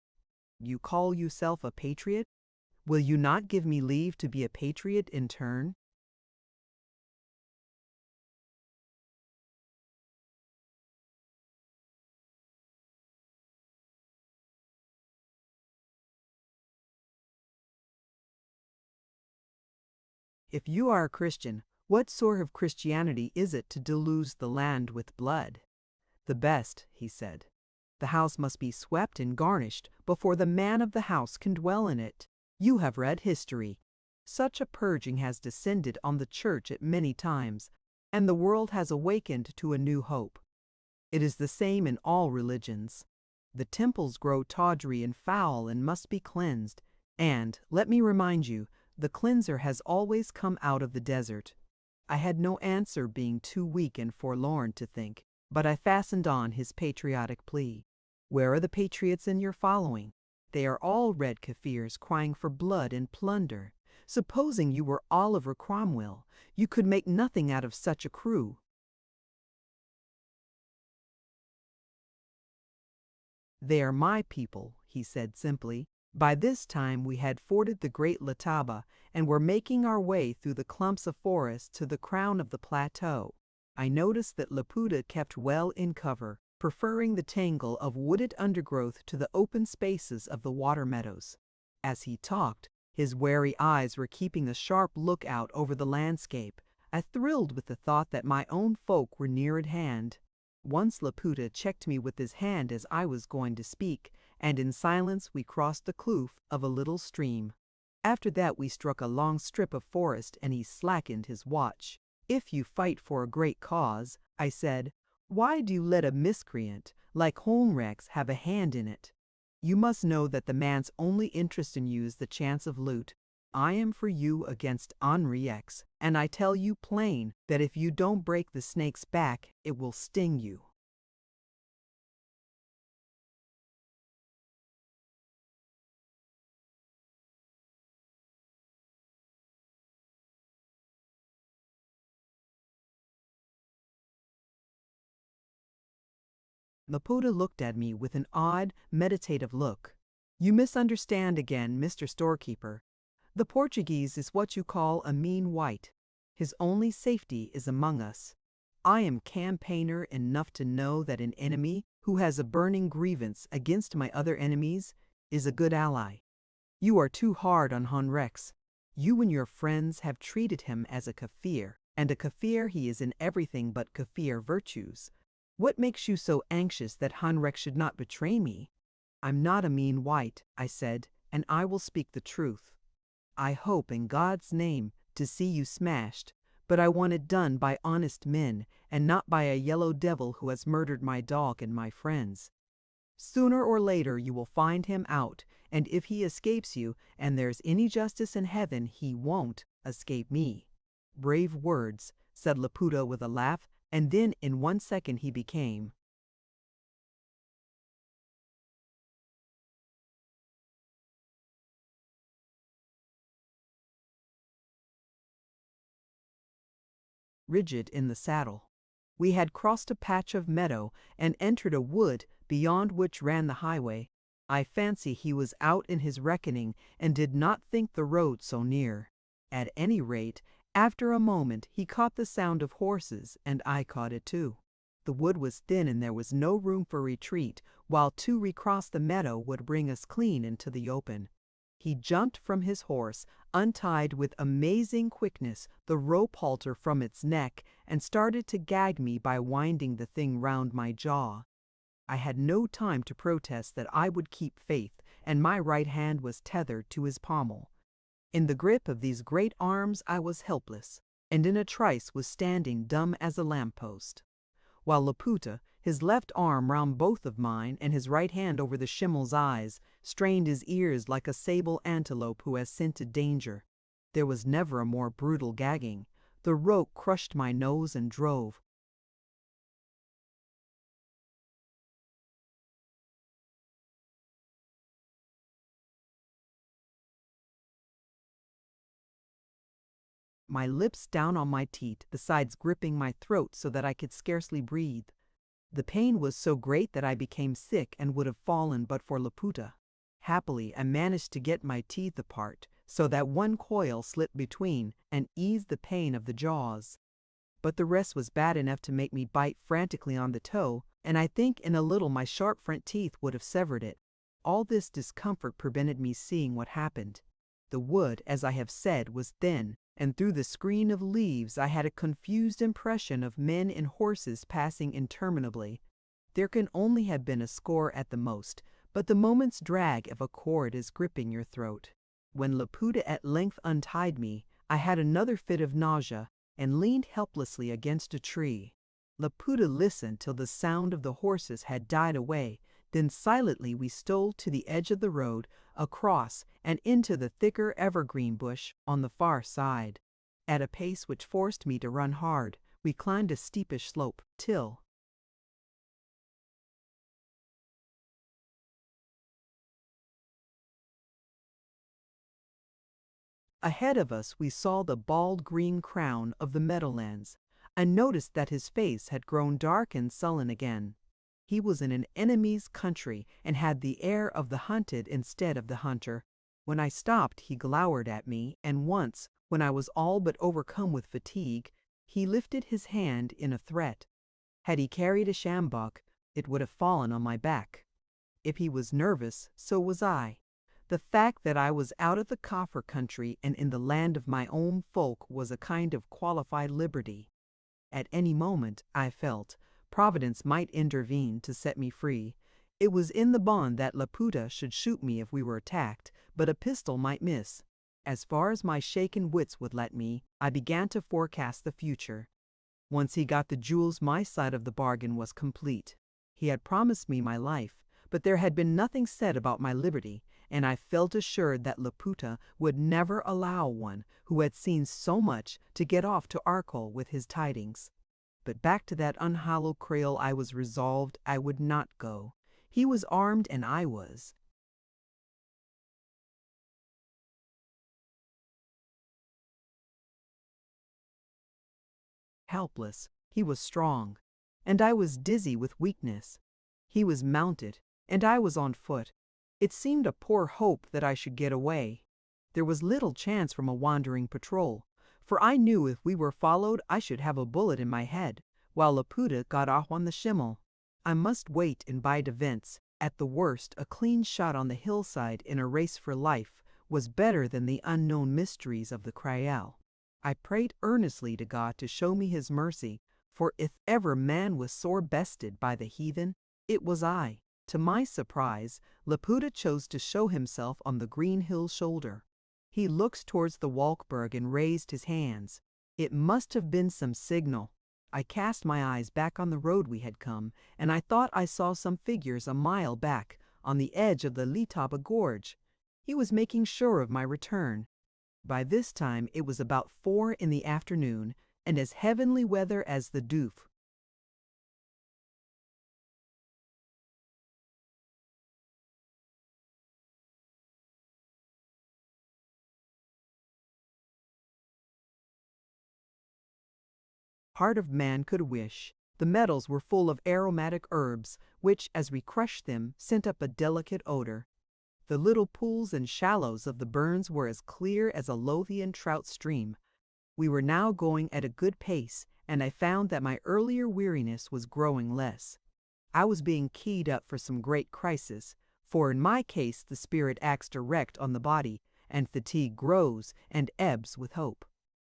[SPEAKER 1] You call yourself a patriot? Will you not give me leave to be a patriot in turn? If you are a Christian, what sort of Christianity is it to deluge the land with blood? The best, he said. The house must be swept and garnished before the man of the house can dwell in it. You have read history. Such a purging has descended on the church at many times, and the world has awakened to a new hope. It is the same in all religions. The temples grow tawdry and foul and must be cleansed, and, let me remind you, the cleanser has always come out of the desert. I had no answer, being too weak and forlorn to think, but I fastened on his patriotic plea. Where are the patriots in your following? They are all red Kafirs crying for blood and plunder. Supposing you were Oliver Cromwell, you could make nothing out of such a crew. They are my people, he said simply. By this time we had forded the great Letaba and were making our way through the clumps of forest to the crown of the plateau. I noticed that Laputa kept well in cover, preferring the tangle of wooded undergrowth to the open spaces of the water meadows. As he talked, his wary eyes were keeping a sharp lookout over the landscape. I thrilled with the thought that my own folk were near at hand. Once Laputa checked me with his hand as I was going to speak, and in silence we crossed the kloof of a little stream. After that we struck a long strip of forest and he slackened his watch. If you fight for a great cause, I said, why do you let a miscreant like Holmrex have a hand in it? You must know that the man's only interest in you is the chance of loot. I am for you against Henri X, and I tell you plain that if you don't break the snake's back, it will sting you. Laputa looked at me with an odd, meditative look. You misunderstand again, Mr. Storekeeper. The Portuguese is what you call a mean white. His only safety is among us. I am campaigner enough to know that an enemy who has a burning grievance against my other enemies is a good ally. You are too hard on Honrex. You and your friends have treated him as a Kafir, and a Kafir he is in everything but Kafir virtues. What makes you so anxious that Honrex should not betray me? I'm not a mean white, I said, and I will speak the truth. I hope in God's name to see you smashed, but I want it done by honest men and not by a yellow devil who has murdered my dog and my friends. Sooner or later you will find him out, and if he escapes you and there's any justice in heaven, he won't escape me. Brave words, said Laputa with a laugh, and then in 1 second he became rigid in the saddle. We had crossed a patch of meadow and entered a wood beyond which ran the highway. I fancy he was out in his reckoning and did not think the road so near. At any rate, after a moment he caught the sound of horses, and I caught it too. The wood was thin and there was no room for retreat, while to recross the meadow would bring us clean into the open. He jumped from his horse, untied with amazing quickness the rope halter from its neck, and started to gag me by winding the thing round my jaw. I had no time to protest that I would keep faith, and my right hand was tethered to his pommel. In the grip of these great arms I was helpless, and in a trice was standing dumb as a lamppost. While Laputa, his left arm round both of mine and his right hand over the schimmel's eyes, strained his ears like a sable antelope who has scented danger. There was never a more brutal gagging. The rope crushed my nose and drove. My lips down on my teeth, besides gripping my throat so that I could scarcely breathe. The pain was so great that I became sick and would have fallen but for Laputa. Happily, I managed to get my teeth apart so that one coil slipped between and eased the pain of the jaws. But the rest was bad enough to make me bite frantically on the toe, and I think in a little my sharp front teeth would have severed it. All this discomfort prevented me seeing what happened. The wood, as I have said, was thin, and through the screen of leaves I had a confused impression of men and horses passing interminably. There can only have been a score at the most, but the moment's drag of a cord is gripping your throat. When Laputa at length untied me, I had another fit of nausea and leaned helplessly against a tree. Laputa listened till the sound of the horses had died away, then silently we stole to the edge of the road, across and into the thicker evergreen bush on the far side. At a pace which forced me to run hard, we climbed a steepish slope till, ahead of us we saw the bald green crown of the meadowlands. I noticed that his face had grown dark and sullen again. He was in an enemy's country and had the air of the hunted instead of the hunter. When I stopped, he glowered at me, and once, when I was all but overcome with fatigue, he lifted his hand in a threat. Had he carried a sjambok, it would have fallen on my back. If he was nervous, so was I. The fact that I was out of the Kaffir country and in the land of my own folk was a kind of qualified liberty. At any moment, I felt, Providence might intervene to set me free. It was in the bond that Laputa should shoot me if we were attacked, but a pistol might miss. As far as my shaken wits would let me, I began to forecast the future. Once he got the jewels, my side of the bargain was complete. He had promised me my life, but there had been nothing said about my liberty, and I felt assured that Laputa would never allow one who had seen so much to get off to Arcole with his tidings. But back to that unhallowed kraal I was resolved I would not go. He was armed and I was. Helpless. He was strong, and I was dizzy with weakness. He was mounted, and I was on foot. It seemed a poor hope that I should get away. There was little chance from a wandering patrol, for I knew if we were followed I should have a bullet in my head, while Laputa got off on the schimmel. I must wait and bide events. At the worst, a clean shot on the hillside in a race for life was better than the unknown mysteries of the kraal. I prayed earnestly to God to show me his mercy, for if ever man was sore bested by the heathen, it was I. To my surprise, Laputa chose to show himself on the green hill shoulder. He looked towards the Walkberg and raised his hands. It must have been some signal. I cast my eyes back on the road we had come, and I thought I saw some figures a mile back, on the edge of the Litaba gorge. He was making sure of my return. By this time it was about 4 in the afternoon, and as heavenly weather as the Doof. Heart of man could wish. The meadows were full of aromatic herbs, which, as we crushed them, sent up a delicate odor. The little pools and shallows of the burns were as clear as a Lothian trout stream. We were now going at a good pace, and I found that my earlier weariness was growing less. I was being keyed up for some great crisis, for in my case the spirit acts direct on the body, and fatigue grows and ebbs with hope.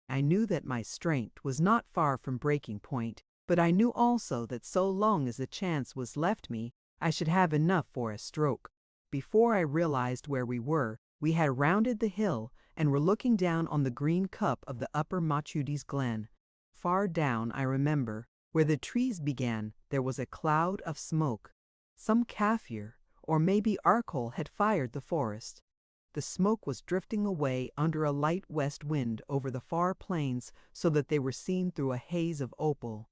[SPEAKER 1] I knew that my strength was not far from breaking point, but I knew also that so long as a chance was left me, I should have enough for a stroke. Before I realized where we were, we had rounded the hill and were looking down on the green cup of the upper Machudi's glen. Far down, I remember, Where the trees began, there was a cloud of smoke. Some Kaffir, or maybe Arkol, had fired the forest. The smoke was drifting away under a light west wind over the far plains so that they were seen through a haze of opal.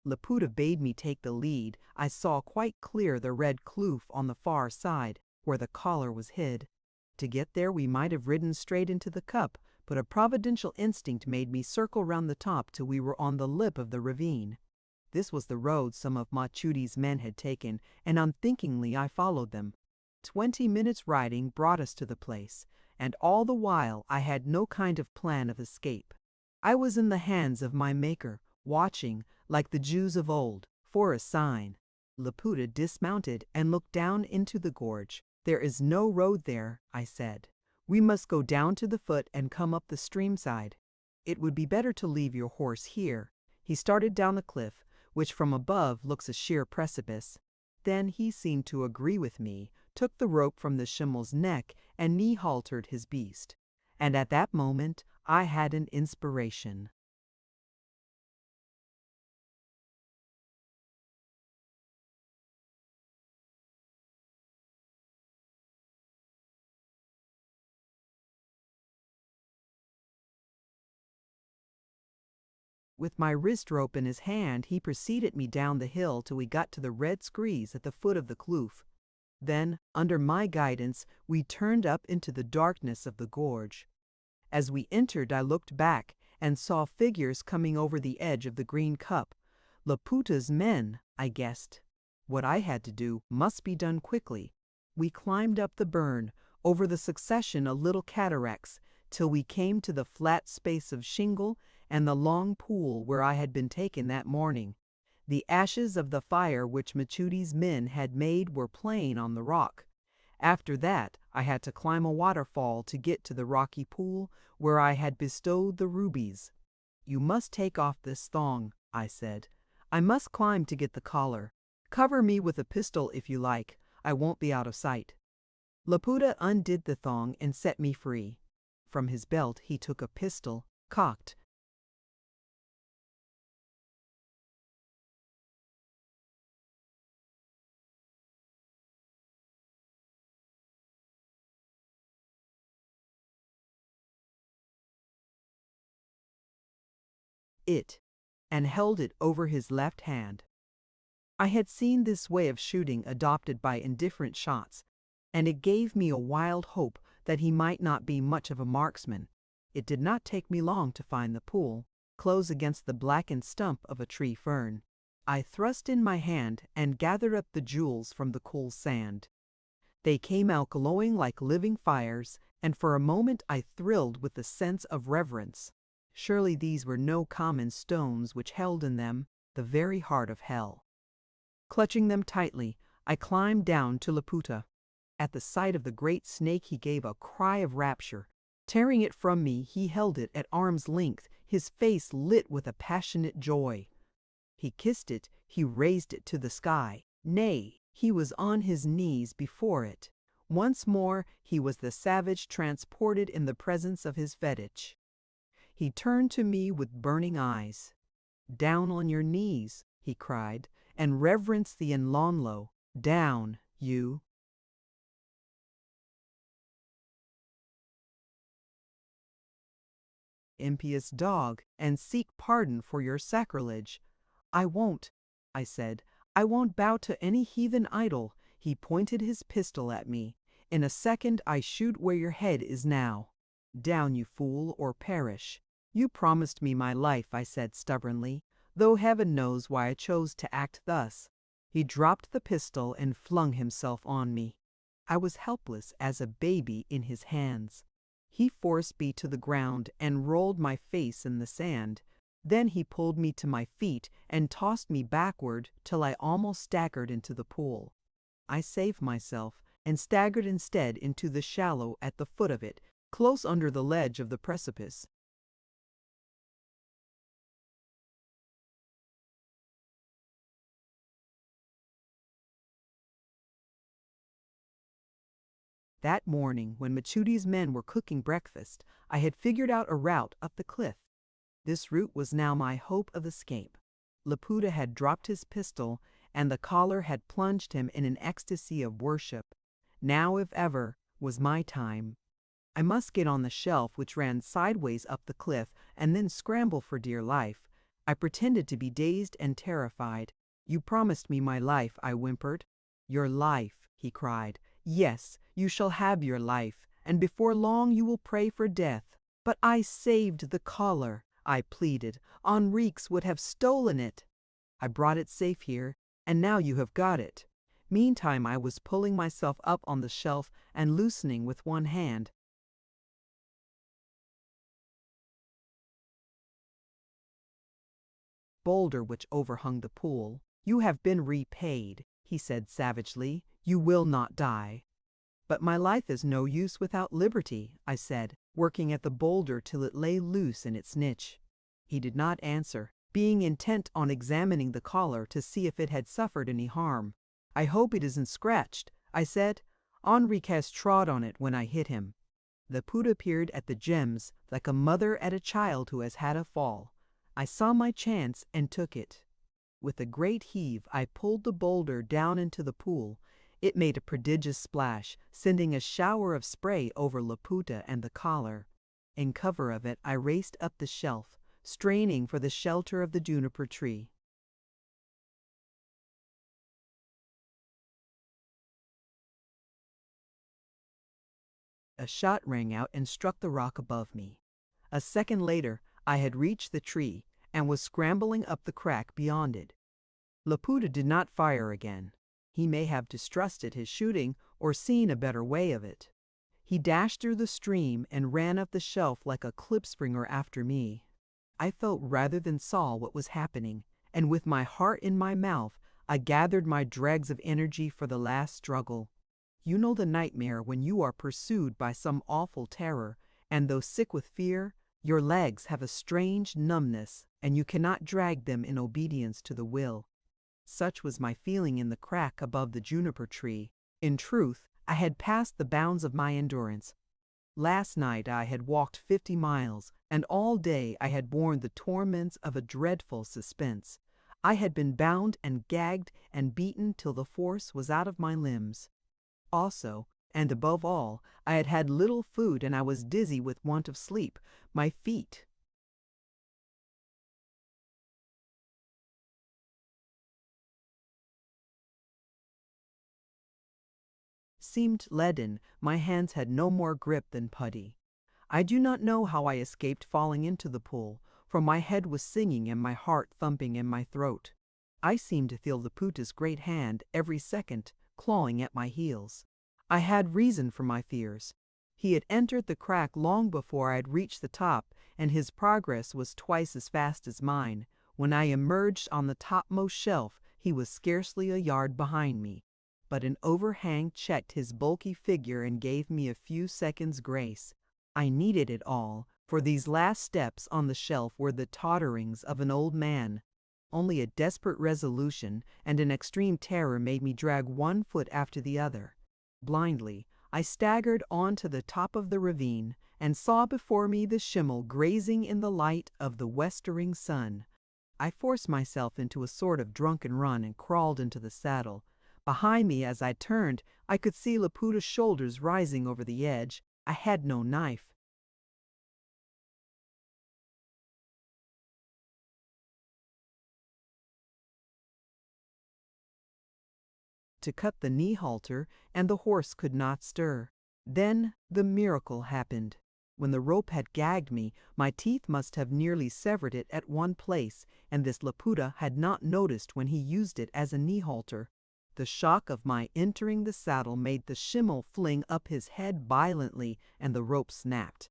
[SPEAKER 1] Laputa bade me take the lead. I saw quite clear the red kloof on the far side, where the collar was hid. To get there we might have ridden straight into the cup, but a providential instinct made me circle round the top till we were on the lip of the ravine. This was the road some of Machuti's men had taken, and unthinkingly I followed them. 20 minutes riding brought us to the place, and all the while I had no kind of plan of escape. I was in the hands of my Maker, watching, like the Jews of old, for a sign. Laputa dismounted and looked down into the gorge. "There is no road there," I said. "We must go down to the foot and come up the stream side. It would be better to leave your horse here." He started down the cliff, which from above looks a sheer precipice. Then he seemed to agree with me, took the rope from the schimmel's neck, and knee-haltered his beast. And at that moment I had an inspiration. With my wrist rope in his hand, he preceded me down the hill till we got to the red screes at the foot of the kloof. Then, under my guidance, we turned up into the darkness of the gorge. As we entered, I looked back and saw figures coming over the edge of the green cup. Laputa's men, I guessed. What I had to do must be done quickly. We climbed up the burn, over the succession of little cataracts, till we came to the flat space of shingle and the long pool where I had been taken that morning. The ashes of the fire which Machuti's men had made were playing on the rock. After that, I had to climb a waterfall to get to the rocky pool where I had bestowed the rubies. "You must take off this thong," I said. "I must climb to get the collar. Cover me with a pistol if you like. I won't be out of sight." Laputa undid the thong and set me free. From his belt he took a pistol, cocked. And held it over his left hand. I had seen this way of shooting adopted by indifferent shots, and it gave me a wild hope that he might not be much of a marksman. It did not take me long to find the pool, close against the blackened stump of a tree fern. I thrust in my hand and gathered up the jewels from the cool sand. They came out glowing like living fires, and for a moment I thrilled with the sense of reverence. Surely these were no common stones which held in them the very heart of hell. Clutching them tightly, I climbed down to Laputa. At the sight of the great snake he gave a cry of rapture. Tearing it from me, he held it at arm's length, his face lit with a passionate joy. He kissed it, he raised it to the sky. Nay, he was on his knees before it. Once more he was the savage transported in the presence of his fetich. He turned to me with burning eyes. "Down on your knees," he cried, "and reverence the Nlonlo. Down, you." "Impious dog, and seek pardon for your sacrilege." "I won't," I said. "I won't bow to any heathen idol." He pointed his pistol at me. "In a second I shoot where your head is now. Down, you fool, or perish." "You promised me my life," I said stubbornly, though heaven knows why I chose to act thus. He dropped the pistol and flung himself on me. I was helpless as a baby in his hands. He forced me to the ground and rolled my face in the sand. Then he pulled me to my feet and tossed me backward till I almost staggered into the pool. I saved myself and staggered instead into the shallow at the foot of it, close under the ledge of the precipice. That morning, when Machuti's men were cooking breakfast, I had figured out a route up the cliff. This route was now my hope of escape. Laputa had dropped his pistol, and the collar had plunged him in an ecstasy of worship. Now, if ever, was my time. I must get on the shelf which ran sideways up the cliff and then scramble for dear life. I pretended to be dazed and terrified. "You promised me my life," I whimpered. "Your life," he cried. "Yes, you shall have your life, and before long you will pray for death." "But I saved the collar," I pleaded. "Enriquez would have stolen it." "I brought it safe here, and now you have got it." Meantime, I was pulling myself up on the shelf and loosening with one hand. Boulder which overhung the pool. "You have been repaid," he said savagely. "You will not die." "But my life is no use without liberty," I said, working at the boulder till it lay loose in its niche. He did not answer, being intent on examining the collar to see if it had suffered any harm. "I hope it isn't scratched," I said. "Enrique has trod on it when I hit him." Laputa peered at the gems like a mother at a child who has had a fall. I saw my chance and took it. With a great heave, I pulled the boulder down into the pool. It made a prodigious splash, sending a shower of spray over Laputa and the collar. In cover of it, I raced up the shelf, straining for the shelter of the juniper tree. A shot rang out and struck the rock above me. A second later, I had reached the tree and was scrambling up the crack beyond it. Laputa did not fire again. He may have distrusted his shooting or seen a better way of it. He dashed through the stream and ran up the shelf like a klipspringer after me. I felt rather than saw what was happening, and with my heart in my mouth, I gathered my dregs of energy for the last struggle. You know the nightmare when you are pursued by some awful terror, and though sick with fear, your legs have a strange numbness, and you cannot drag them in obedience to the will. Such was my feeling in the crack above the juniper tree. In truth, I had passed the bounds of my endurance. Last night I had walked 50 miles, and all day I had borne the torments of a dreadful suspense. I had been bound and gagged and beaten till the force was out of my limbs. Also, and above all, I had had little food, and I was dizzy with want of sleep. My feet seemed leaden, my hands had no more grip than putty. I do not know how I escaped falling into the pool, for my head was singing and my heart thumping in my throat. I seemed to feel Laputa's great hand every second clawing at my heels. I had reason for my fears. He had entered the crack long before I had reached the top, and his progress was twice as fast as mine. When I emerged on the topmost shelf, he was scarcely a yard behind me. But an overhang checked his bulky figure and gave me a few seconds' grace. I needed it all, for these last steps on the shelf were the totterings of an old man. Only a desperate resolution and an extreme terror made me drag one foot after the other. Blindly, I staggered on to the top of the ravine and saw before me the schimmel grazing in the light of the westering sun. I forced myself into a sort of drunken run and crawled into the saddle. Behind me, as I turned, I could see Laputa's shoulders rising over the edge. I had no knife. To cut the knee halter, and the horse could not stir. Then the miracle happened. When the rope had gagged me, my teeth must have nearly severed it at one place, and this Laputa had not noticed when he used it as a knee halter. The shock of my entering the saddle made the schimmel fling up his head violently, and the rope snapped.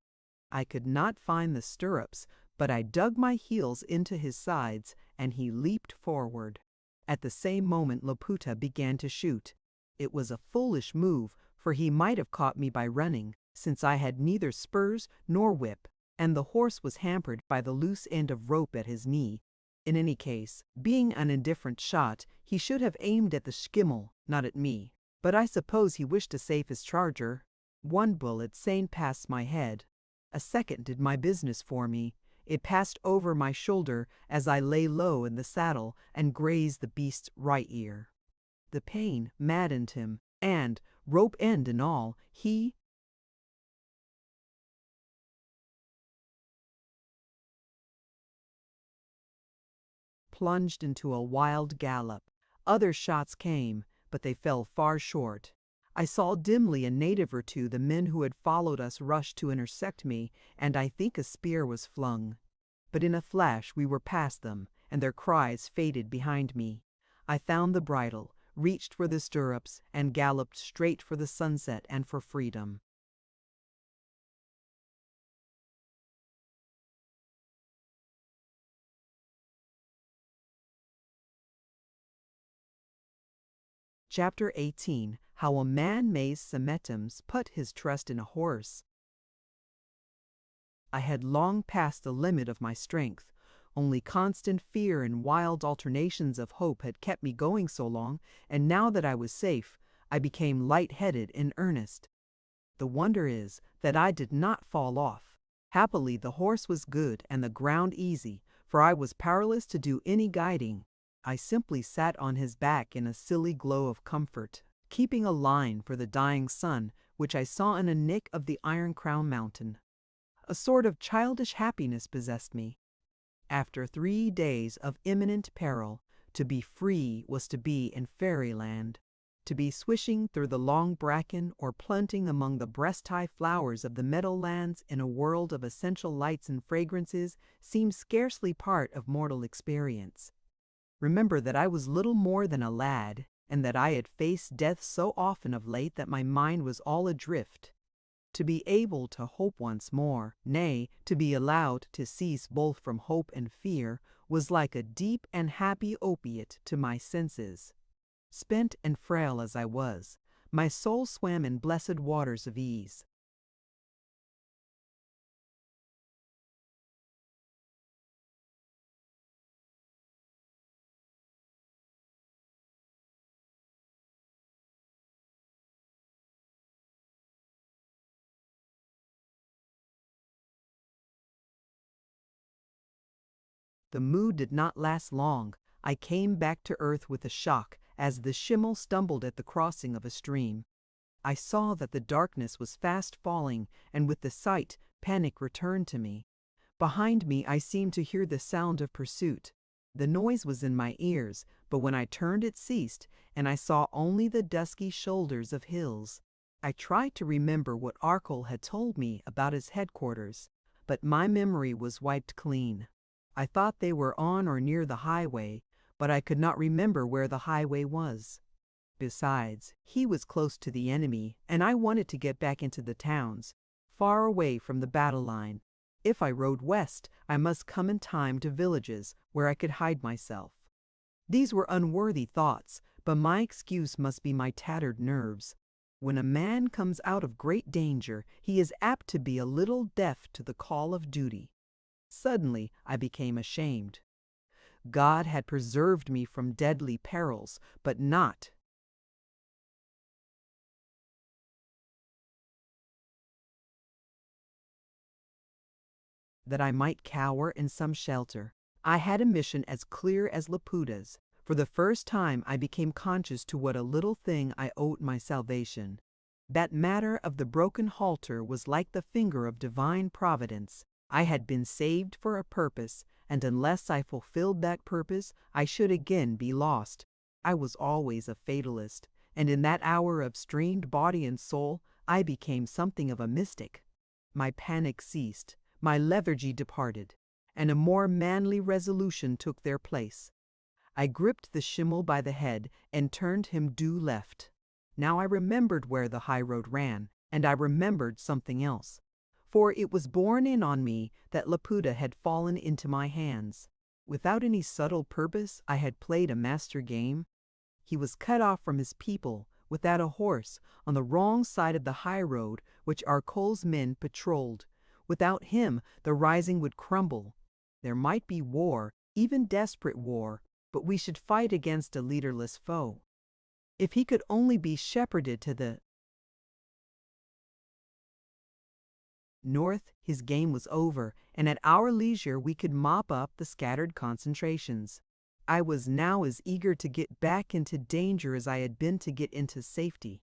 [SPEAKER 1] I could not find the stirrups, but I dug my heels into his sides, and he leaped forward. At the same moment Laputa began to shoot. It was a foolish move, for he might have caught me by running, since I had neither spurs nor whip, and the horse was hampered by the loose end of rope at his knee. In any case, being an indifferent shot, he should have aimed at the schimmel, not at me. But I suppose he wished to save his charger. One bullet sailed past my head. A second did my business for me. It passed over my shoulder as I lay low in the saddle and grazed the beast's right ear. The pain maddened him, and, rope end and all, he plunged into a wild gallop. Other shots came, but they fell far short. I saw dimly a native or two. The men who had followed us rushed to intersect me, and I think a spear was flung. But in a flash we were past them, and their cries faded behind me. I found the bridle, reached for the stirrups, and galloped straight for the sunset and for freedom. Chapter 18. How a Man May Sometimes Put His Trust in a Horse. I had long passed the limit of my strength. Only constant fear and wild alternations of hope had kept me going so long, and now that I was safe, I became light-headed in earnest. The wonder is that I did not fall off. Happily the horse was good and the ground easy, for I was powerless to do any guiding. I simply sat on his back in a silly glow of comfort, keeping a line for the dying sun, which I saw in a nick of the Iron Crown Mountain. A sort of childish happiness possessed me. After 3 days of imminent peril, to be free was to be in fairyland. To be swishing through the long bracken or plunging among the breast-high flowers of the meadowlands in a world of essential lights and fragrances seemed scarcely part of mortal experience. Remember that I was little more than a lad, and that I had faced death so often of late that my mind was all adrift. To be able to hope once more, nay, to be allowed to cease both from hope and fear, was like a deep and happy opiate to my senses. Spent and frail as I was, my soul swam in blessed waters of ease. The mood did not last long. I came back to earth with a shock as the schimmel stumbled at the crossing of a stream. I saw that the darkness was fast falling, and with the sight, panic returned to me. Behind me I seemed to hear the sound of pursuit. The noise was in my ears, but when I turned it ceased, and I saw only the dusky shoulders of hills. I tried to remember what Arkell had told me about his headquarters, but my memory was wiped clean. I thought they were on or near the highway, but I could not remember where the highway was. Besides, he was close to the enemy, and I wanted to get back into the towns, far away from the battle line. If I rode west, I must come in time to villages where I could hide myself. These were unworthy thoughts, but my excuse must be my tattered nerves. When a man comes out of great danger, he is apt to be a little deaf to the call of duty. Suddenly I became ashamed. God had preserved me from deadly perils, but not that I might cower in some shelter. I had a mission as clear as Laputa's. For the first time I became conscious to what a little thing I owed my salvation. That matter of the broken halter was like the finger of divine providence. I had been saved for a purpose, and unless I fulfilled that purpose, I should again be lost. I was always a fatalist, and in that hour of strained body and soul, I became something of a mystic. My panic ceased, my lethargy departed, and a more manly resolution took their place. I gripped the schimmel by the head and turned him due left. Now I remembered where the high road ran, and I remembered something else. For it was borne in on me that Laputa had fallen into my hands. Without any subtle purpose, I had played a master game. He was cut off from his people, without a horse, on the wrong side of the high road which Arkell's men patrolled. Without him, the rising would crumble. There might be war, even desperate war, but we should fight against a leaderless foe. If he could only be shepherded to the North, his game was over, and at our leisure we could mop up the scattered concentrations. I was now as eager to get back into danger as I had been to get into safety.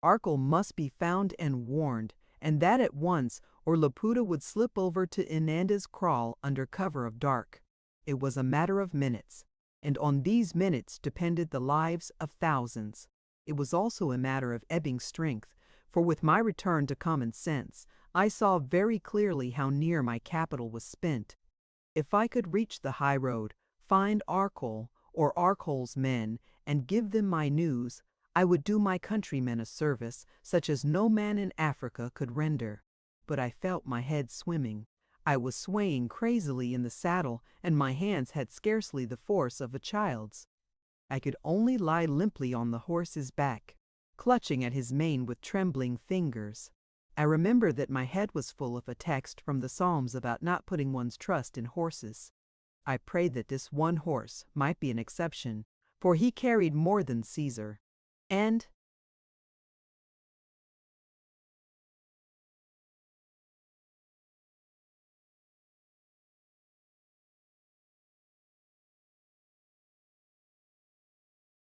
[SPEAKER 1] Arkell must be found and warned, and that at once, or Laputa would slip over to Inanda's kraal under cover of dark. It was a matter of minutes, and on these minutes depended the lives of thousands. It was also a matter of ebbing strength, for with my return to common sense, I saw very clearly how near my capital was spent. If I could reach the high road, find Arkell or Arkell's men, and give them my news, I would do my countrymen a service such as no man in Africa could render. But I felt my head swimming. I was swaying crazily in the saddle, and my hands had scarcely the force of a child's. I could only lie limply on the horse's back, clutching at his mane with trembling fingers. I remember that my head was full of a text from the Psalms about not putting one's trust in horses. I prayed that this one horse might be an exception, for he carried more than Caesar. And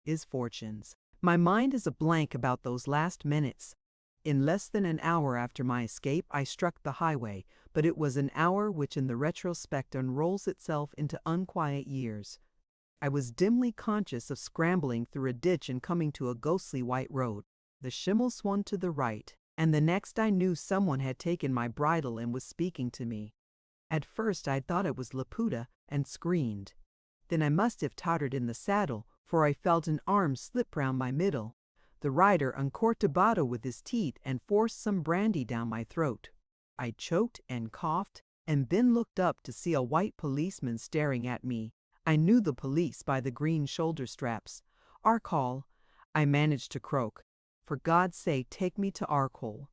[SPEAKER 1] his fortunes. My mind is a blank about those last minutes. In less than an hour after my escape, I struck the highway, but it was an hour which in the retrospect unrolls itself into unquiet years. I was dimly conscious of scrambling through a ditch and coming to a ghostly white road. The schimmel swung to the right, and the next I knew someone had taken my bridle and was speaking to me. At first I thought it was Laputa and screamed. Then I must have tottered in the saddle, for I felt an arm slip round my middle. The rider uncorked a bottle with his teeth and forced some brandy down my throat. I choked and coughed, and then looked up to see a white policeman staring at me. I knew the police by the green shoulder straps. "Arkell," I managed to croak. "For God's sake, take me to Arkell."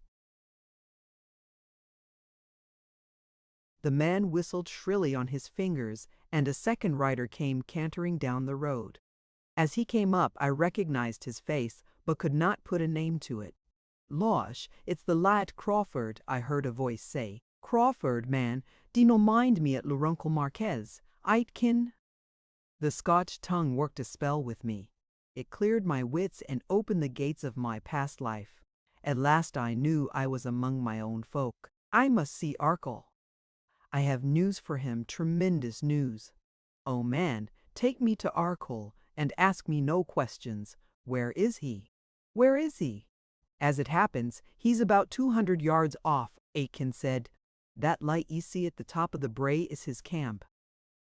[SPEAKER 1] The man whistled shrilly on his fingers, and a second rider came cantering down the road. As he came up, I recognized his face, but could not put a name to it. "Losh, it's the lad Crawford," I heard a voice say. "Crawford, man, do no mind me at Laruncle Marquez. I'd kin—" The Scotch tongue worked a spell with me. It cleared my wits and opened the gates of my past life. At last I knew I was among my own folk. I must see Arkell. I have news for him, tremendous news. Oh man, take me to Arkell and ask me no questions. Where is he? Where is he? As it happens, he's about 200 yards off, Aitken said. That light you see at the top of the brae is his camp.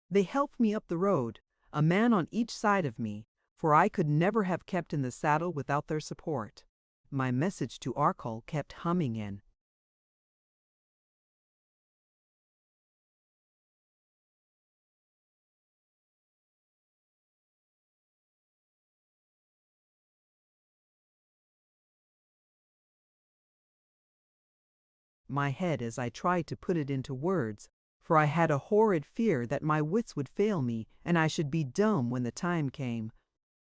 [SPEAKER 1] They helped me up the road, a man on each side of me, for I could never have kept in the saddle without their support. My message to Arkell kept humming in. My head as I tried to put it into words, for I had a horrid fear that my wits would fail me and I should be dumb when the time came.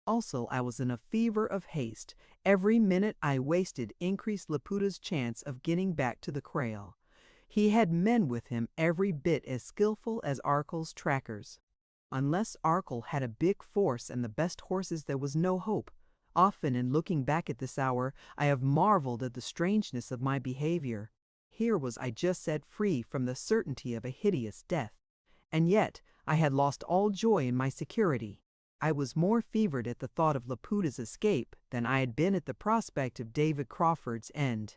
[SPEAKER 1] Also, I was in a fever of haste. Every minute I wasted increased Laputa's chance of getting back to the kraal. He had men with him every bit as skillful as Arkell's trackers. Unless Arkell had a big force and the best horses, there was no hope. Often in looking back at this hour, I have marveled at the strangeness of my behavior. Here was I just set free from the certainty of a hideous death, and yet I had lost all joy in my security. I was more fevered at the thought of Laputa's escape than I had been at the prospect of David Crawford's end.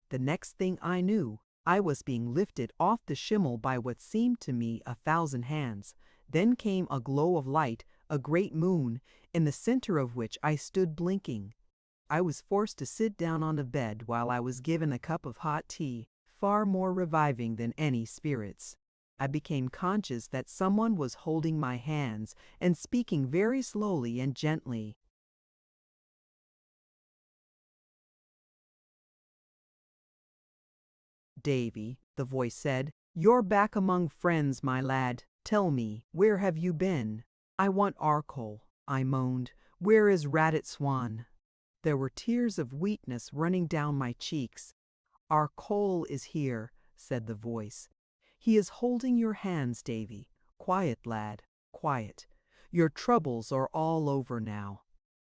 [SPEAKER 1] The next thing I knew, I was being lifted off the schimmel by what seemed to me 1,000 hands. Then came a glow of light, a great moon, in the center of which I stood blinking. I was forced to sit down on a bed while I was given a cup of hot tea, far more reviving than any spirits. I became conscious that someone was holding my hands and speaking very slowly and gently. "Davy," the voice said, "you're back among friends, my lad. Tell me, where have you been?" "I want Arkell," I moaned. "Where is Rabbit Swan?" There were tears of weakness running down my cheeks. "Arkell is here," said the voice. He is holding your hands, Davy. Quiet, lad, quiet. Your troubles are all over now.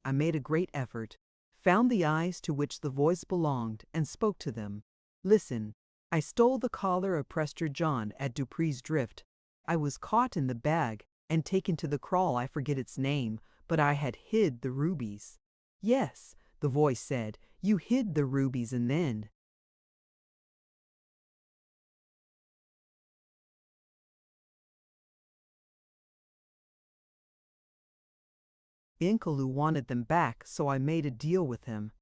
[SPEAKER 1] I made a great effort, found the eyes to which the voice belonged, and spoke to them. Listen, I stole the collar of Prester John at Dupree's Drift. I was caught in the bag and taken to the kraal, I forget its name, but I had hid the rubies. Yes, the voice said, you hid the rubies and then. Inkalu wanted them back, so I made a deal with him.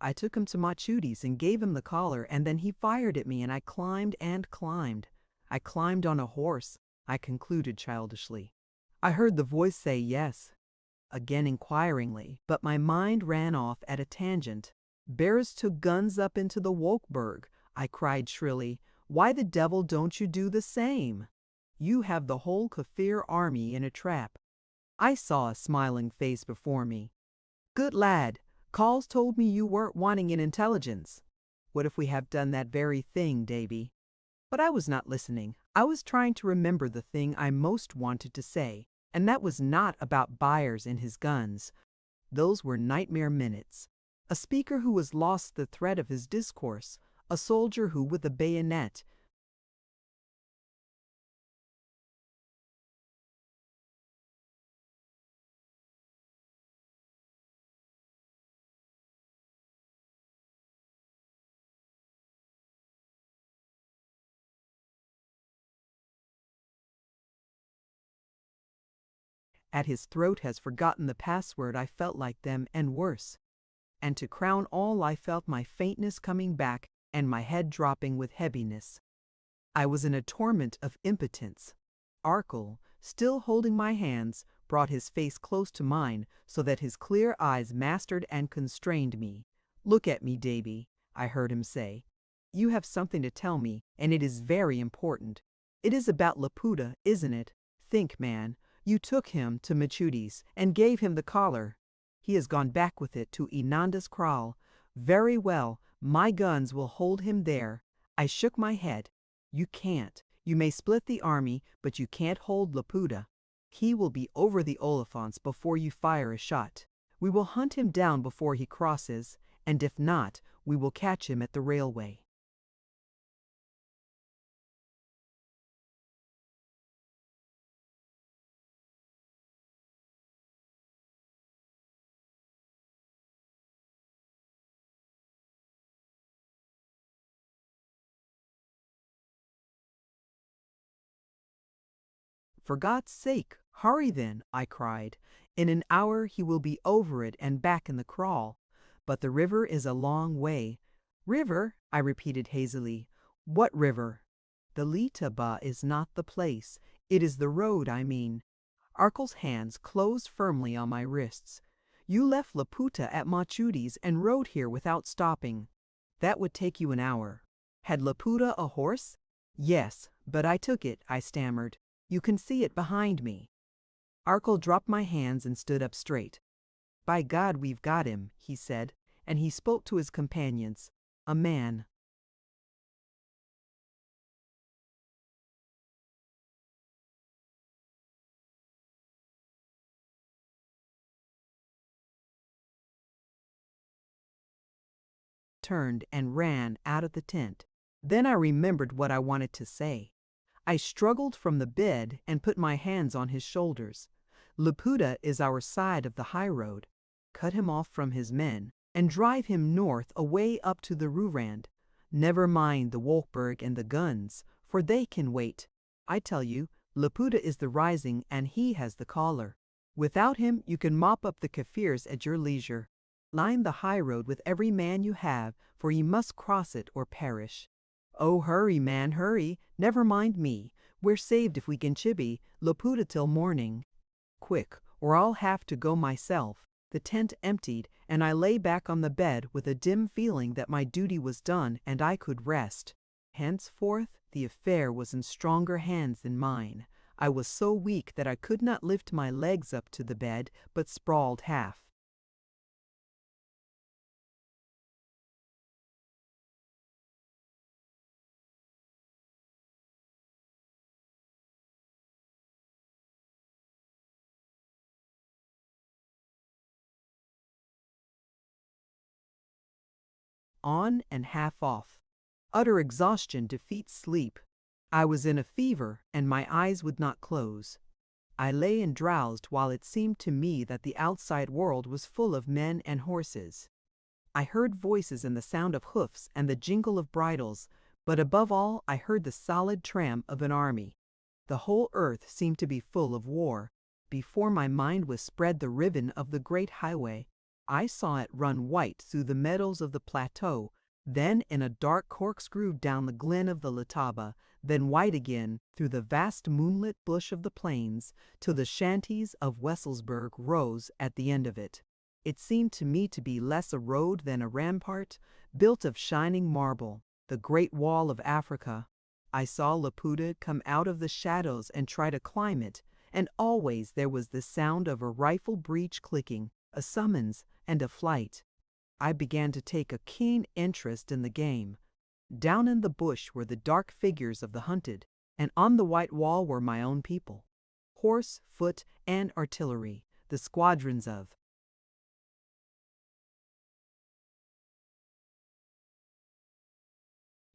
[SPEAKER 1] I took him to Machudi's and gave him the collar, and then he fired at me and I climbed and climbed. I climbed on a horse, I concluded childishly. I heard the voice say yes, again inquiringly, but my mind ran off at a tangent. Bears took guns up into the Wolkberg, I cried shrilly. Why the devil don't you do the same? You have the whole Kaffir army in a trap. I saw a smiling face before me. Good lad, Calls told me you weren't wanting in intelligence. What if we have done that very thing, Davy? But I was not listening. I was trying to remember the thing I most wanted to say, and that was not about Byers and his guns. Those were nightmare minutes. A speaker who has lost the thread of his discourse, a soldier who, with a bayonet, at his throat has forgotten the password. I felt like them, and worse. And to crown all, I felt my faintness coming back and my head dropping with heaviness. I was in a torment of impotence. Arkell, still holding my hands, brought his face close to mine so that his clear eyes mastered and constrained me. Look at me, Davy, I heard him say. You have something to tell me, and it is very important. It is about Laputa, isn't it? Think, man. You took him to Machudi's and gave him the collar. He has gone back with it to Inanda's kraal. Very well, my guns will hold him there. I shook my head. You can't. You may split the army, but you can't hold Laputa. He will be over the Olifants before you fire a shot. We will hunt him down before he crosses, and if not, we will catch him at the railway. For God's sake, hurry then, I cried. In an hour he will be over it and back in the kraal. But the river is a long way. River? I repeated hazily. What river? The Letaba is not the place. It is the road, I mean. Arkell's hands closed firmly on my wrists. You left Laputa at Machudi's and rode here without stopping. That would take you an hour. Had Laputa a horse? Yes, but I took it, I stammered. You can see it behind me. Arkell dropped my hands and stood up straight. By God, we've got him, he said, and he spoke to his companions. A man. Turned and ran out of the tent. Then I remembered what I wanted to say. I struggled from the bed and put my hands on his shoulders. Laputa is our side of the high road. Cut him off from his men and drive him north away up to the Roerand. Never mind the Wolkberg and the guns, for they can wait. I tell you, Laputa is the rising and he has the collar. Without him, you can mop up the Kaffirs at your leisure. Line the high road with every man you have, for ye must cross it or perish. Oh, hurry, man, hurry. Never mind me. We're saved if we can chibi Laputa till morning. Quick, or I'll have to go myself. The tent emptied, and I lay back on the bed with a dim feeling that my duty was done and I could rest. Henceforth, the affair was in stronger hands than mine. I was so weak that I could not lift my legs up to the bed, but sprawled half. on and half off. Utter exhaustion defeats sleep. I was in a fever, and my eyes would not close. I lay and drowsed while it seemed to me that the outside world was full of men and horses. I heard voices and the sound of hoofs and the jingle of bridles, but above all I heard the solid tramp of an army. The whole earth seemed to be full of war. Before my mind was spread the ribbon of the great highway. I saw it run white through the meadows of the plateau, then in a dark corkscrew down the glen of the Letaba, then white again through the vast moonlit bush of the plains, till the shanties of Wesselsburg rose at the end of it. It seemed to me to be less a road than a rampart, built of shining marble, the great wall of Africa. I saw Laputa come out of the shadows and try to climb it, and always there was the sound of a rifle breech clicking, a summons, and a flight. I began to take a keen interest in the game. Down in the bush were the dark figures of the hunted, and on the white wall were my own people. Horse, foot, and artillery, the squadrons of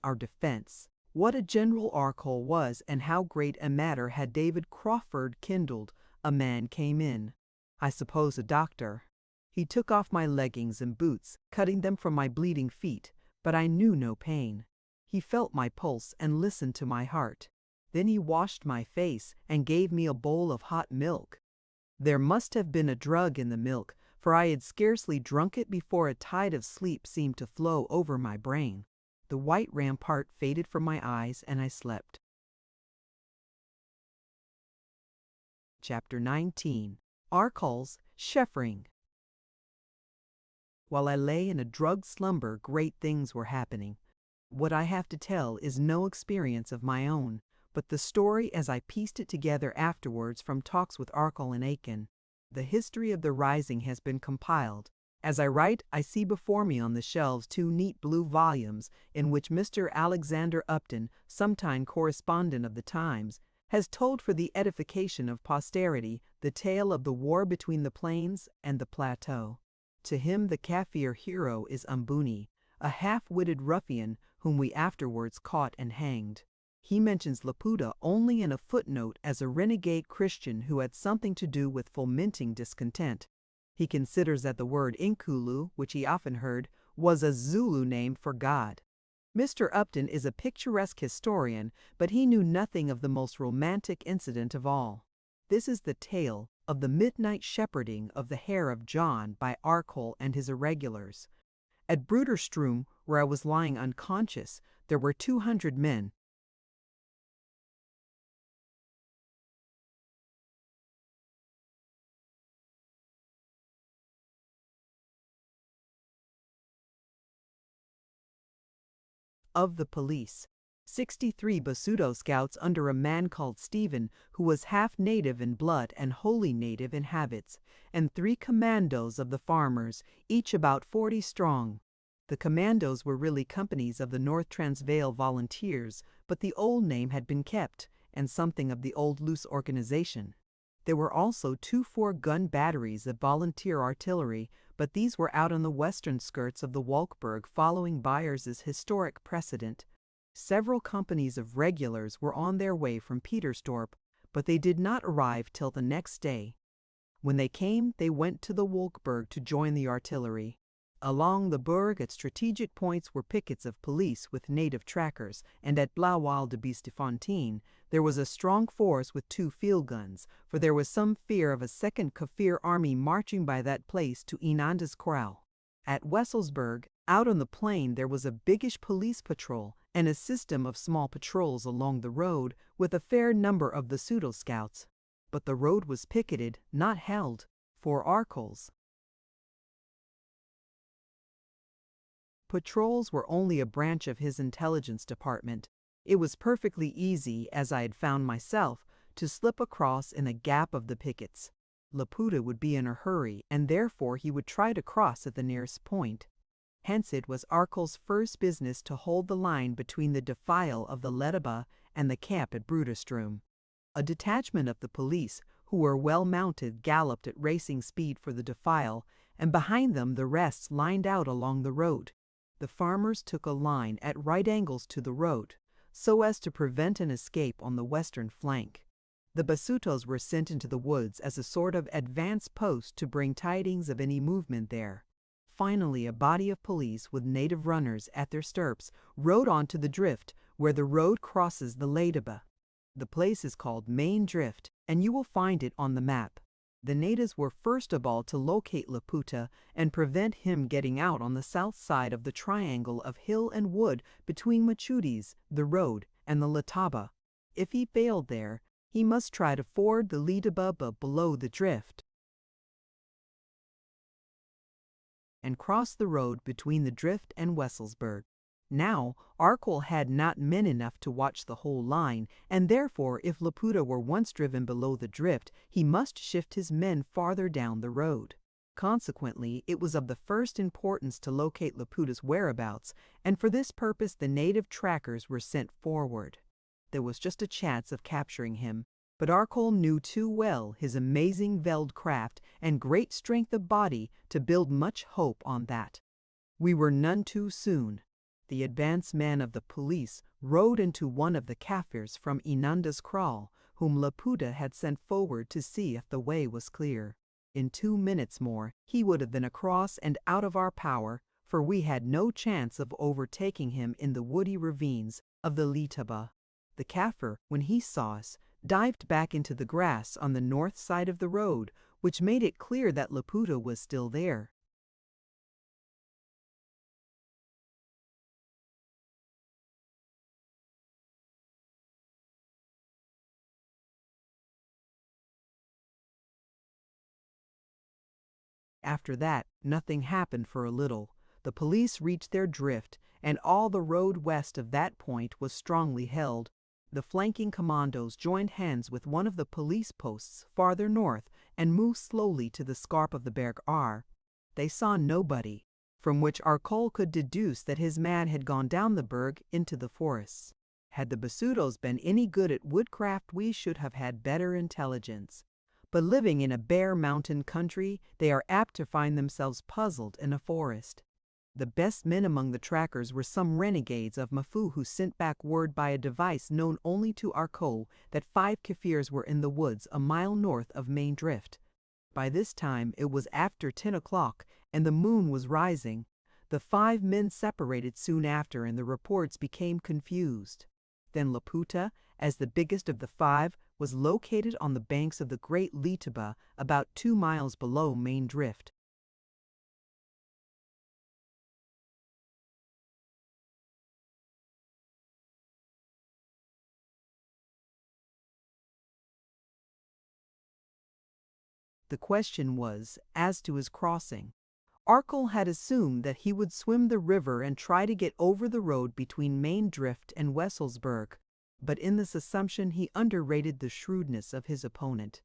[SPEAKER 1] our defense. What a general Arkell was, and how great a matter had David Crawford kindled. A man came in. I suppose a doctor. He took off my leggings and boots, cutting them from my bleeding feet, but I knew no pain. He felt my pulse and listened to my heart. Then he washed my face and gave me a bowl of hot milk. There must have been a drug in the milk, for I had scarcely drunk it before a tide of sleep seemed to flow over my brain. The white rampart faded from my eyes, and I slept. Chapter 19. Arkell's Sheffering. While I lay in a drugged slumber, great things were happening. What I have to tell is no experience of my own, but the story as I pieced it together afterwards from talks with Arkell and Aiken. The history of the rising has been compiled. As I write, I see before me on the shelves 2 neat blue volumes in which Mr. Alexander Upton, sometime correspondent of the Times, has told for the edification of posterity the tale of the war between the plains and the plateau. To him the Kaffir hero is Umbuni, a half-witted ruffian whom we afterwards caught and hanged. He mentions Laputa only in a footnote as a renegade Christian who had something to do with fomenting discontent. He considers that the word Inkulu, which he often heard, was a Zulu name for God. Mr. Upton is a picturesque historian, but he knew nothing of the most romantic incident of all. This is the tale of the midnight shepherding of the hair of John by Arkell and his irregulars. At Bruderstroom, where I was lying unconscious, there were 200 men. Of the police, 63 Basuto scouts under a man called Stephen, who was half native in blood and wholly native in habits, and 3 commandos of the farmers, each about 40 strong. The commandos were really companies of the North Transvaal Volunteers, but the old name had been kept, and something of the old loose organization. There were also 2 4-gun batteries of volunteer artillery, but these were out on the western skirts of the Wolkberg following Byers's historic precedent. Several companies of regulars were on their way from Petersdorp, but they did not arrive till the next day. When they came, they went to the Wolkberg to join the artillery. Along the Berg at strategic points were pickets of police with native trackers, and at Blauwald de Biestefontein there was a strong force with 2 field guns, for there was some fear of a second Kaffir army marching by that place to Inanda's Kraal. At Wesselsburg, out on the plain, there was a biggish police patrol and a system of small patrols along the road with a fair number of the pseudo scouts. But the road was picketed, not held, for Arkell's. Patrols were only a branch of his intelligence department. It was perfectly easy, as I had found myself, to slip across in a gap of the pickets. Laputa would be in a hurry, and therefore he would try to cross at the nearest point. Hence it was Arkell's first business to hold the line between the defile of the Letaba and the camp at Bruderstroom. A detachment of the police, who were well mounted, galloped at racing speed for the defile, and behind them the rest lined out along the road. The farmers took a line at right angles to the road, so as to prevent an escape on the western flank. The Basutos were sent into the woods as a sort of advance post to bring tidings of any movement there. Finally, a body of police with native runners at their stirrups rode on to the drift where the road crosses the Leitaba. The place is called Main Drift, and you will find it on the map. The natives were first of all to locate Laputa and prevent him getting out on the south side of the triangle of hill and wood between Machudes, the road, and the Letaba. If he failed there, he must try to ford the Leitaba below the drift and cross the road between the drift and Wesselsburg. Now, Arkell had not men enough to watch the whole line, and therefore if Laputa were once driven below the drift, he must shift his men farther down the road. Consequently, it was of the first importance to locate Laputa's whereabouts, and for this purpose the native trackers were sent forward. There was just a chance of capturing him, but Arkell knew too well his amazing veldcraft and great strength of body to build much hope on that. We were none too soon. The advance man of the police rode into one of the Kaffirs from Inanda's kraal, whom Laputa had sent forward to see if the way was clear. In 2 minutes more he would have been across and out of our power, for we had no chance of overtaking him in the woody ravines of the Leitaba. The Kaffir, when he saw us, dived back into the grass on the north side of the road, which made it clear that Laputa was still there. After that, nothing happened for a little. The police reached their drift, and all the road west of that point was strongly held. The flanking commandos joined hands with one of the police posts farther north and moved slowly to the scarp of the Berg Ar. They saw nobody, from which Arkell could deduce that his man had gone down the berg into the forests. Had the Basutos been any good at woodcraft, we should have had better intelligence. But living in a bare mountain country, they are apt to find themselves puzzled in a forest. The best men among the trackers were some renegades of Mafu who sent back word by a device known only to Arkell that 5 Kaffirs were in the woods a mile north of Main Drift. By this time it was after 10 o'clock, and the moon was rising. The 5 men separated soon after, and the reports became confused. Then Laputa, as the biggest of the 5, was located on the banks of the Great Leitaba, about 2 miles below Main Drift. The question was as to his crossing. Arkell had assumed that he would swim the river and try to get over the road between Main Drift and Wesselsburg, but in this assumption he underrated the shrewdness of his opponent.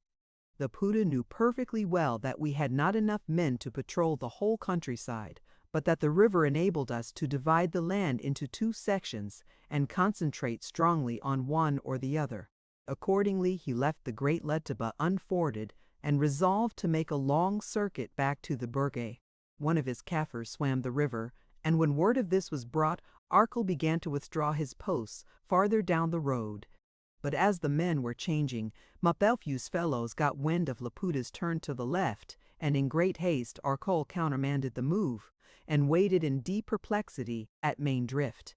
[SPEAKER 1] Laputa knew perfectly well that we had not enough men to patrol the whole countryside, but that the river enabled us to divide the land into 2 sections and concentrate strongly on one or the other. Accordingly, he left the Great Leitaba unforded and resolved to make a long circuit back to the Berge. One of his Kaffirs swam the river, and when word of this was brought, Arkell began to withdraw his posts farther down the road. But as the men were changing, Mapelfew's fellows got wind of Laputa's turn to the left, and in great haste Arkell countermanded the move, and waited in deep perplexity at Main Drift.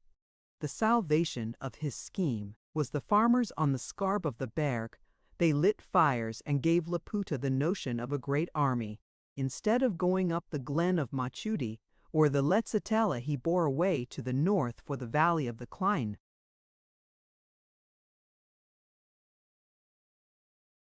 [SPEAKER 1] The salvation of his scheme was the farmers on the scarp of the Berg. They lit fires and gave Laputa the notion of a great army. Instead of going up the glen of Machude or the Letsitela, he bore away to the north for the valley of the Klein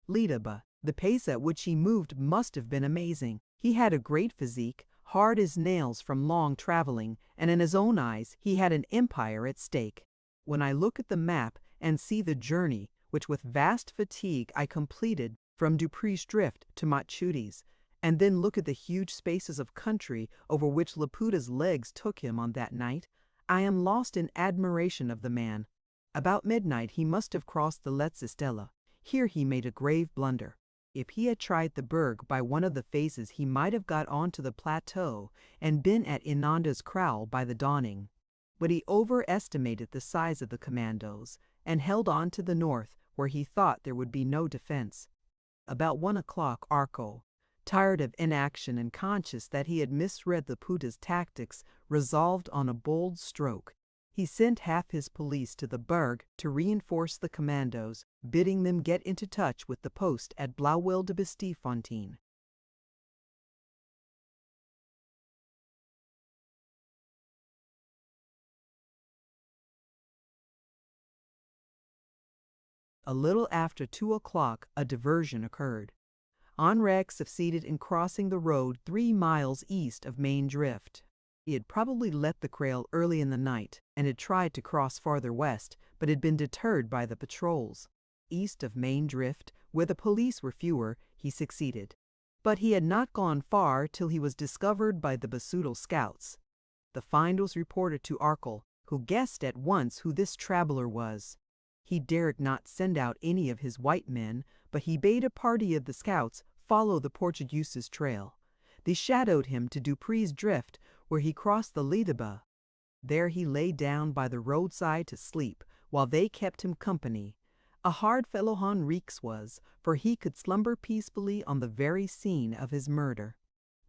[SPEAKER 1] Leitaba. The pace at which he moved must have been amazing. He had a great physique, hard as nails from long traveling, and in his own eyes he had an empire at stake. When I look at the map and see the journey which with vast fatigue I completed from Dupree's Drift to Machudes, and then look at the huge spaces of country over which Laputa's legs took him on that night, I am lost in admiration of the man. About midnight he must have crossed the Letsitela. Here he made a grave blunder. If he had tried the berg by one of the faces, he might have got onto the plateau and been at Inanda's kraal by the dawning. But he overestimated the size of the commandos and held on to the north, where he thought there would be no defense. About 1 o'clock, Arco, tired of inaction and conscious that he had misread Laputa's tactics, resolved on a bold stroke. He sent half his police to the berg to reinforce the commandos, bidding them get into touch with the post at Blauwil de Bastiefontein. A little after 2 o'clock, a diversion occurred. Onreg succeeded in crossing the road 3 miles east of Main Drift. He had probably left the kraal early in the night and had tried to cross farther west, but had been deterred by the patrols. East of Main Drift, where the police were fewer, he succeeded. But he had not gone far till he was discovered by the Basuto scouts. The find was reported to Arkel, who guessed at once who this traveler was. He dared not send out any of his white men, but he bade a party of the scouts follow the Portuguese's trail. They shadowed him to Dupree's Drift, where he crossed the Lidaba. There he lay down by the roadside to sleep, while they kept him company. A hard fellow Henriques was, for he could slumber peacefully on the very scene of his murder.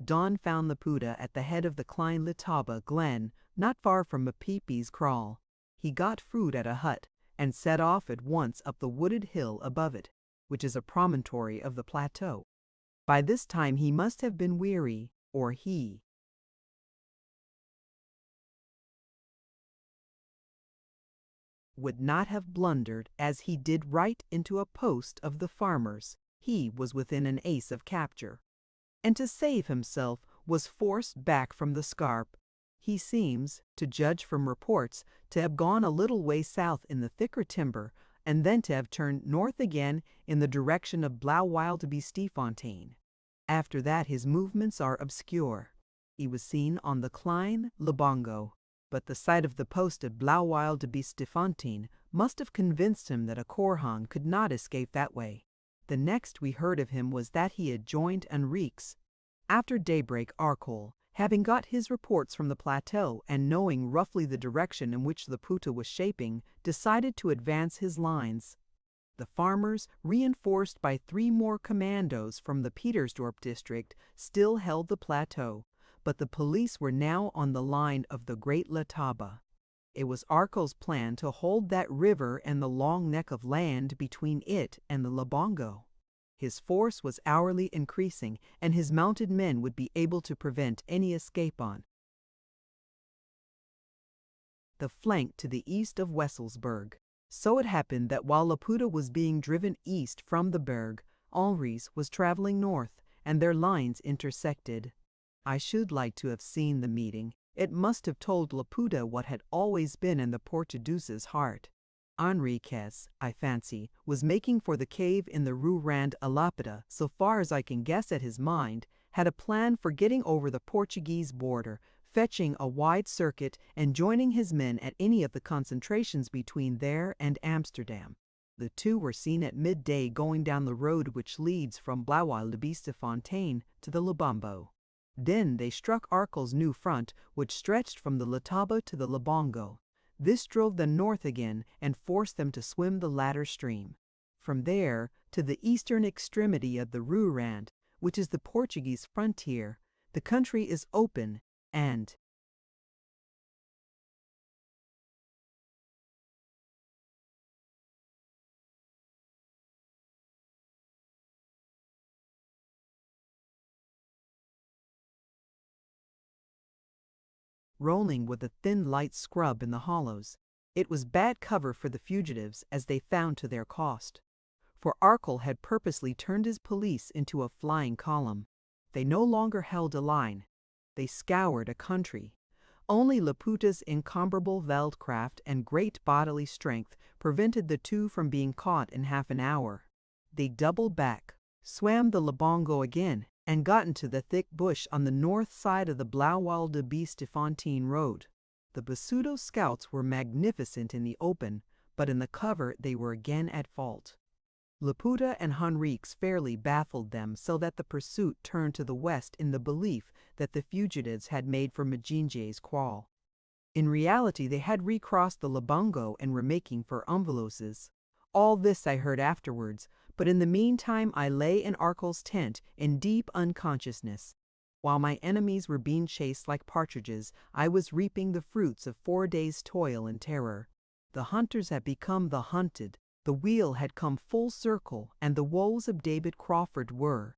[SPEAKER 1] Dawn found Laputa at the head of the Klein Litaba glen, not far from Mapipi's kraal. He got food at a hut, and set off at once up the wooded hill above it, which is a promontory of the plateau. By this time he must have been weary, or he would not have blundered as he did right into a post of the farmers. He was within an ace of capture, and to save himself was forced back from the scarp. He seems, to judge from reports, to have gone a little way south in the thicker timber, and then to have turned north again in the direction of Blauwil de Bastiefontein. After that his movements are obscure. He was seen on the Klein Lebongo, but the sight of the post at Blauwil de Bastiefontein must have convinced him that a Korhan could not escape that way. The next we heard of him was that he had joined Henriques. After daybreak, Arkel, having got his reports from the plateau and knowing roughly the direction in which Laputa was shaping, decided to advance his lines. The farmers, reinforced by 3 more commandos from the Petersdorp district, still held the plateau, but the police were now on the line of the Great Letaba. It was Arkel's plan to hold that river and the long neck of land between it and the Lebongo. His force was hourly increasing, and his mounted men would be able to prevent any escape on the flank to the east of Wesselsburg. So it happened that while Laputa was being driven east from the berg, Henriques was traveling north, and their lines intersected. I should like to have seen the meeting. It must have told Laputa what had always been in the Portuguese's heart. Henriques, I fancy, was making for the cave in the Rue Rand Alapida. So far as I can guess at his mind, had a plan for getting over the Portuguese border, fetching a wide circuit and joining his men at any of the concentrations between there and Amsterdam. The two were seen at midday going down the road which leads from Blauwil de Bastiefontein to the Lebombo. Then they struck Arkel's new front, which stretched from the Letaba to the Lebongo. This drove them north again and forced them to swim the latter stream. From there to the eastern extremity of the Rue Rand, which is the Portuguese frontier, the country is open and rolling with a thin light scrub in the hollows. It was bad cover for the fugitives, as they found to their cost. For Arkel had purposely turned his police into a flying column. They no longer held a line. They scoured a country. Only Laputa's incomparable veldcraft and great bodily strength prevented the two from being caught in half an hour. They doubled back, swam the Lebongo again, and got into the thick bush on the north side of the Blauwil de Bastiefontein road. The Basuto scouts were magnificent in the open, but in the cover they were again at fault. Laputa and Henriques fairly baffled them so that the pursuit turned to the west in the belief that the fugitives had made for Majinje's kraal. In reality, they had recrossed the Labongo and were making for Umveloses. All this I heard afterwards, but in the meantime I lay in Arkel's tent in deep unconsciousness. While my enemies were being chased like partridges, I was reaping the fruits of 4 days' toil and terror. The hunters had become the hunted, the wheel had come full circle, and the woes of David Crawford were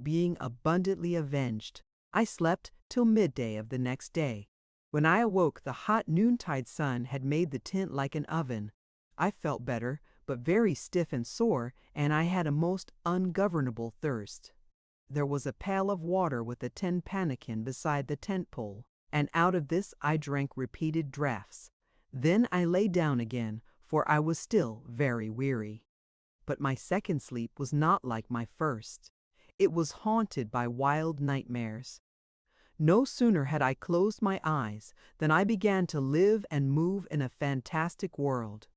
[SPEAKER 1] being abundantly avenged. I slept till midday of the next day. When I awoke, the hot noontide sun had made the tent like an oven. I felt better, but very stiff and sore, and I had a most ungovernable thirst. There was a pail of water with a tin pannikin beside the tent pole, and out of this I drank repeated draughts. Then I lay down again, for I was still very weary. But my second sleep was not like my first. It was haunted by wild nightmares. No sooner had I closed my eyes than I began to live and move in a fantastic world.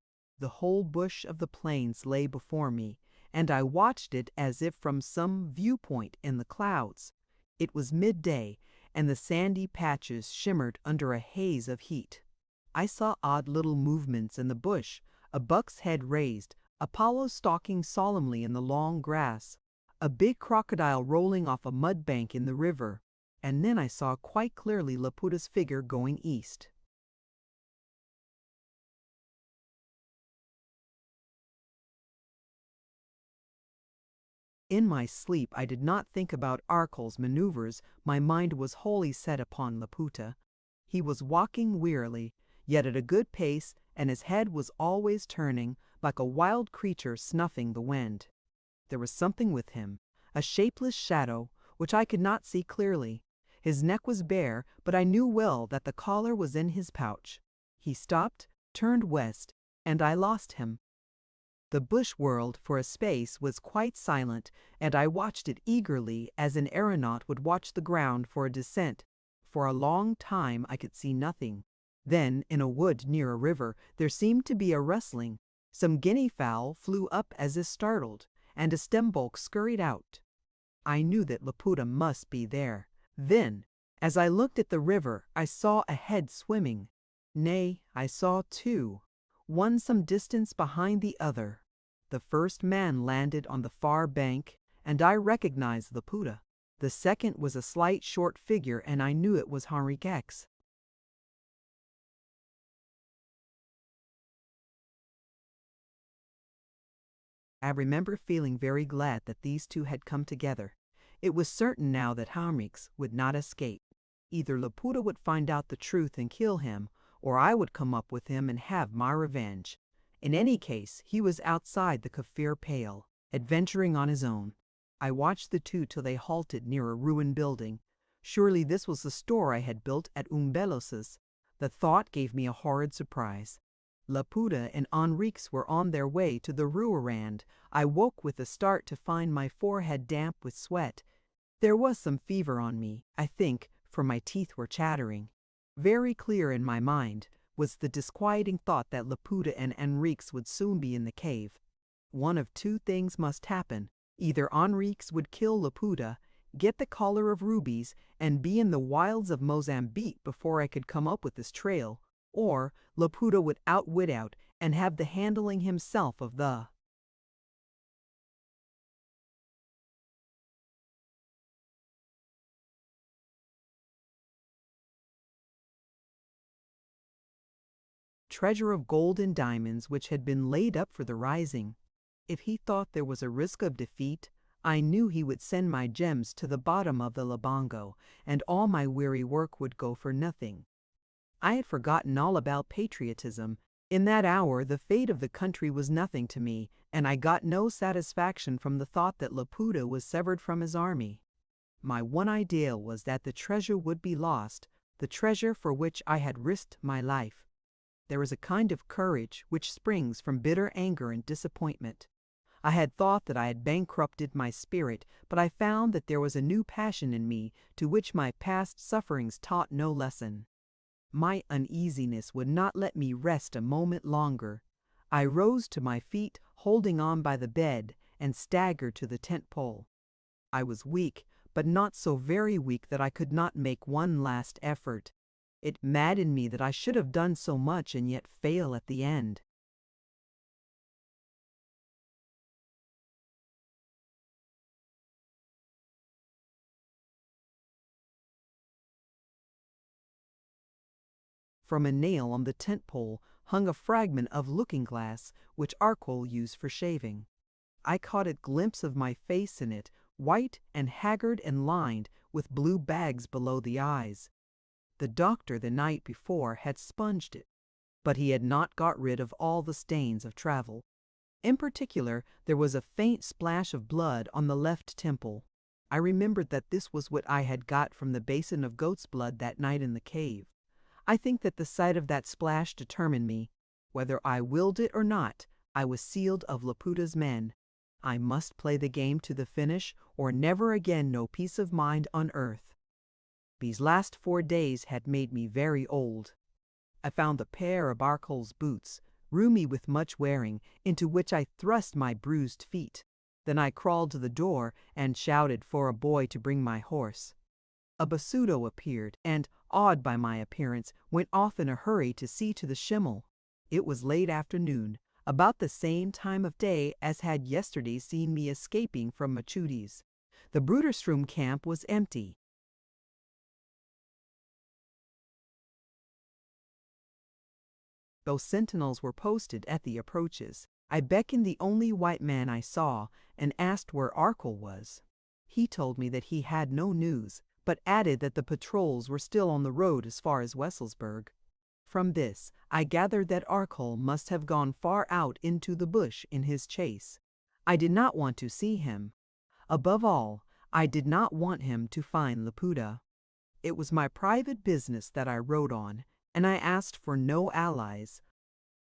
[SPEAKER 1] The whole bush of the plains lay before me, and I watched it as if from some viewpoint in the clouds. It was midday, and the sandy patches shimmered under a haze of heat. I saw odd little movements in the bush, a buck's head raised, Apollo stalking solemnly in the long grass, a big crocodile rolling off a mud bank in the river, and then I saw quite clearly Laputa's figure going east. In my sleep I did not think about Arkel's maneuvers, my mind was wholly set upon Laputa. He was walking wearily, yet at a good pace, and his head was always turning, like a wild creature snuffing the wind. There was something with him, a shapeless shadow, which I could not see clearly. His neck was bare, but I knew well that the collar was in his pouch. He stopped, turned west, and I lost him. The bush world for a space was quite silent, and I watched it eagerly as an aeronaut would watch the ground for a descent. For a long time I could see nothing. Then, in a wood near a river, there seemed to be a rustling. Some guinea fowl flew up as if startled, and a stembulk scurried out. I knew that Laputa must be there. Then, as I looked at the river, I saw a head swimming. Nay, I saw two, one some distance behind the other. The first man landed on the far bank, and I recognized Laputa. The second was a slight short figure, and I knew it was Henriques. I remember feeling very glad that these two had come together. It was certain now that Henriques would not escape. Either Laputa would find out the truth and kill him, or I would come up with him and have my revenge. In any case, he was outside the Kaffir pale, adventuring on his own. I watched the two till they halted near a ruined building. Surely this was the store I had built at Umbelos's. The thought gave me a horrid surprise. Laputa and Henriques were on their way to the Ruerand. I woke with a start to find my forehead damp with sweat. There was some fever on me, I think, for my teeth were chattering. Very clear in my mind was the disquieting thought that Laputa and Henriques would soon be in the cave. One of two things must happen. Either Henriques would kill Laputa, get the collar of rubies, and be in the wilds of Mozambique before I could come up with this trail, or Laputa would outwit out and have the handling himself of the treasure of gold and diamonds which had been laid up for the rising. If he thought there was a risk of defeat, I knew he would send my gems to the bottom of the Labongo, and all my weary work would go for nothing. I had forgotten all about patriotism. In that hour the fate of the country was nothing to me, and I got no satisfaction from the thought that Laputa was severed from his army. My one idea was that the treasure would be lost, the treasure for which I had risked my life. There is a kind of courage which springs from bitter anger and disappointment. I had thought that I had bankrupted my spirit, but I found that there was a new passion in me to which my past sufferings taught no lesson. My uneasiness would not let me rest a moment longer. I rose to my feet, holding on by the bed, and staggered to the tent pole. I was weak, but not so very weak that I could not make one last effort. It maddened me that I should have done so much and yet fail at the end. From a nail on the tent pole hung a fragment of looking-glass which Arcole used for shaving. I caught a glimpse of my face in it, white and haggard and lined with blue bags below the eyes. The doctor the night before had sponged it, but he had not got rid of all the stains of travel. In particular, there was a faint splash of blood on the left temple. I remembered that this was what I had got from the basin of goat's blood that night in the cave. I think that the sight of that splash determined me. Whether I willed it or not, I was sealed of Laputa's men. I must play the game to the finish, or never again know peace of mind on earth. These last 4 days had made me very old. I found a pair of Arcole's boots, roomy with much wearing, into which I thrust my bruised feet. Then I crawled to the door and shouted for a boy to bring my horse. A basuto appeared, and, awed by my appearance, went off in a hurry to see to the schimmel. It was late afternoon, about the same time of day as had yesterday seen me escaping from Machudi's. The Bruderstrom camp was empty. Though sentinels were posted at the approaches, I beckoned the only white man I saw and asked where Arcole was. He told me that he had no news, but added that the patrols were still on the road as far as Wesselsburg. From this, I gathered that Arcole must have gone far out into the bush in his chase. I did not want to see him. Above all, I did not want him to find Laputa. It was my private business that I rode on, and I asked for no allies.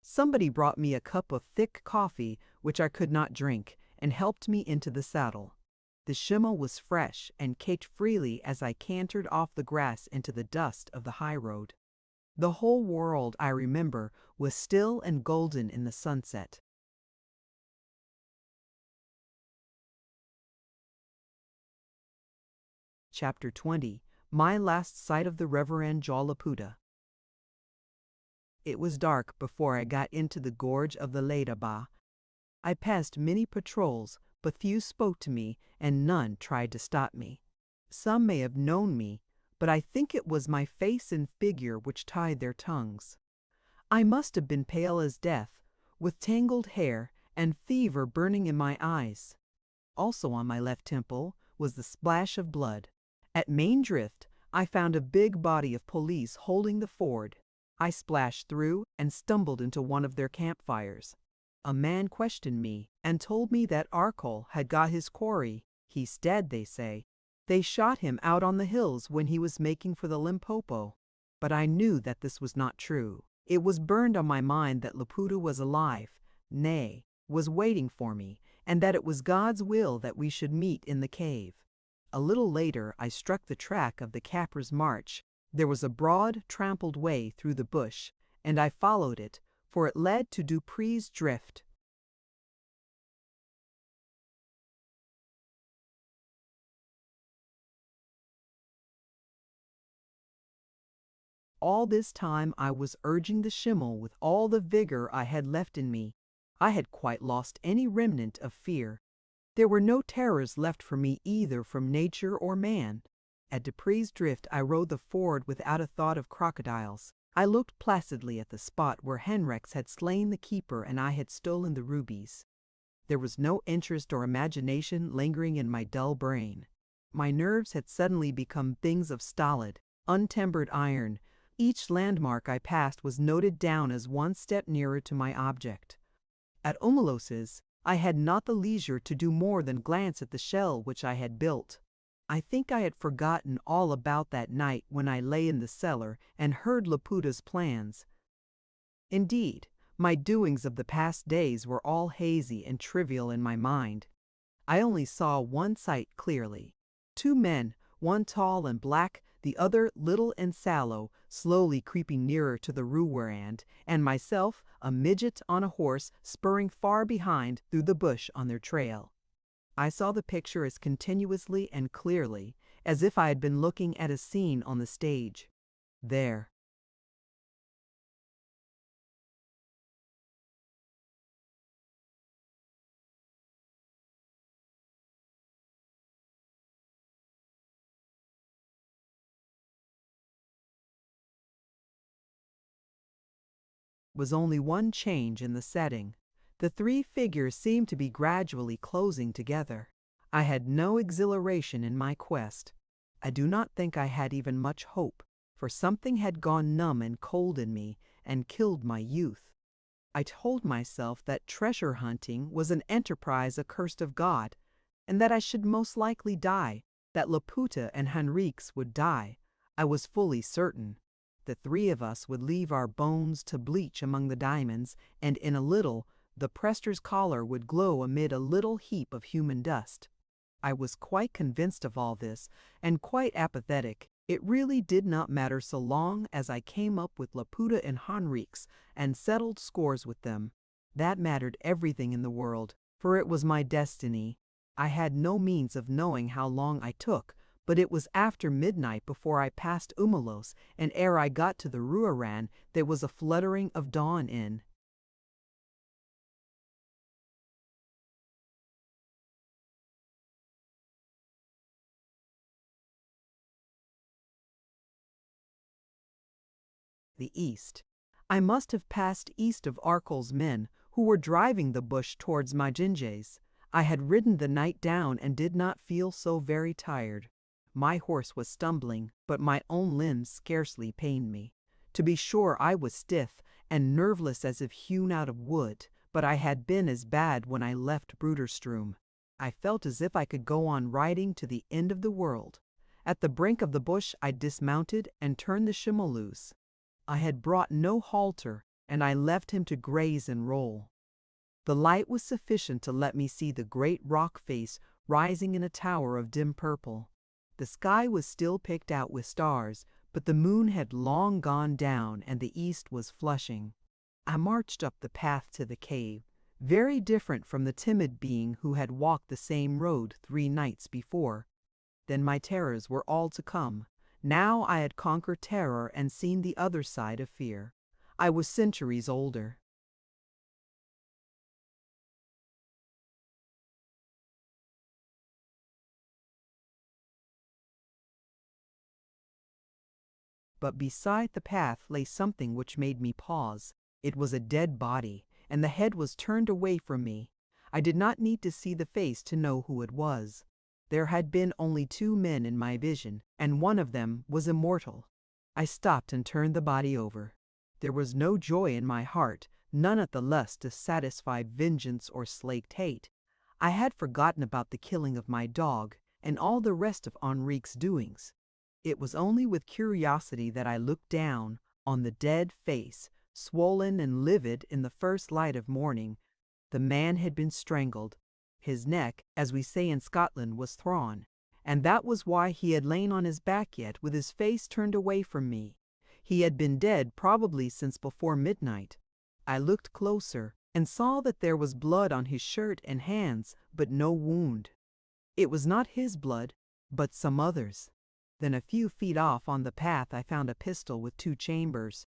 [SPEAKER 1] Somebody brought me a cup of thick coffee, which I could not drink, and helped me into the saddle. The schimmel was fresh and caked freely as I cantered off the grass into the dust of the highroad. The whole world, I remember, was still and golden in the sunset. Chapter 20. My last sight of the Reverend Jean Laputa. It was dark before I got into the gorge of the Leidaba. I passed many patrols, but few spoke to me, and none tried to stop me. Some may have known me, but I think it was my face and figure which tied their tongues. I must have been pale as death, with tangled hair and fever burning in my eyes. Also on my left temple was the splash of blood. At Main Drift, I found a big body of police holding the ford. I splashed through and stumbled into one of their campfires. A man questioned me and told me that Arcole had got his quarry. He's dead, they say. They shot him out on the hills when he was making for the Limpopo. But I knew that this was not true. It was burned on my mind that Laputa was alive, nay, was waiting for me, and that it was God's will that we should meet in the cave. A little later I struck the track of the Capra's march. There was a broad, trampled way through the bush, and I followed it, for it led to Dupree's Drift. All this time I was urging the schimmel with all the vigor I had left in me. I had quite lost any remnant of fear. There were no terrors left for me either from nature or man. At Dupree's Drift I rode the ford without a thought of crocodiles. I looked placidly at the spot where Henrex had slain the keeper and I had stolen the rubies. There was no interest or imagination lingering in my dull brain. My nerves had suddenly become things of stolid, untempered iron. Each landmark I passed was noted down as one step nearer to my object. At Umolos's, I had not the leisure to do more than glance at the shell which I had built. I think I had forgotten all about that night when I lay in the cellar and heard Laputa's plans. Indeed, My doings of the past days were all hazy and trivial in my mind. I only saw one sight clearly. Two men, one tall and black, the other little and sallow, slowly creeping nearer to the ruerand, and myself, a midget on a horse, spurring far behind through the bush on their trail. I saw the picture as continuously and clearly as if I had been looking at a scene on the stage. There, was only one change in the setting. The three figures seemed to be gradually closing together. I had no exhilaration in my quest. I do not think I had even much hope, for something had gone numb and cold in me and killed my youth. I told myself that treasure hunting was an enterprise accursed of God, and that I should most likely die, that Laputa and Henriques would die. I was fully certain. The three of us would leave our bones to bleach among the diamonds, and in a little, the Prester's collar would glow amid a little heap of human dust. I was quite convinced of all this, and quite apathetic. It really did not matter so long as I came up with Laputa and Henriques and settled scores with them. That mattered everything in the world, for it was my destiny. I had no means of knowing how long I took, but it was after midnight before I passed Umalos, and ere I got to the Ruaran, there was a fluttering of dawn in the east. I must have passed east of Arkol's men, who were driving the bush towards Majinjes. I had ridden the night down and did not feel so very tired. My horse was stumbling, but my own limbs scarcely pained me. To be sure, I was stiff and nerveless as if hewn out of wood, but I had been as bad when I left Bruderstrom. I felt as if I could go on riding to the end of the world. At the brink of the bush I dismounted and turned the schimmel loose. I had brought no halter, and I left him to graze and roll. The light was sufficient to let me see the great rock face rising in a tower of dim purple. The sky was still picked out with stars, but the moon had long gone down and the east was flushing. I marched up the path to the cave, very different from the timid being who had walked the same road 3 nights before. Then my terrors were all to come. Now I had conquered terror and seen the other side of fear. I was centuries older. But beside the path lay something which made me pause. It was a dead body, and the head was turned away from me. I did not need to see the face to know who it was. There had been only 2 men in my vision, and one of them was immortal. I stopped and turned the body over. There was no joy in my heart, none at the lust to satisfy vengeance or slaked hate. I had forgotten about the killing of my dog and all the rest of Henrique's doings. It was only with curiosity that I looked down on the dead face, swollen and livid in the first light of morning. The man had been strangled. His neck, as we say in Scotland, was thrawn, and that was why he had lain on his back yet with his face turned away from me. He had been dead probably since before midnight. I looked closer and saw that there was blood on his shirt and hands, but no wound. It was not his blood, but some other's. Then a few feet off on the path I found a pistol with 2 chambers.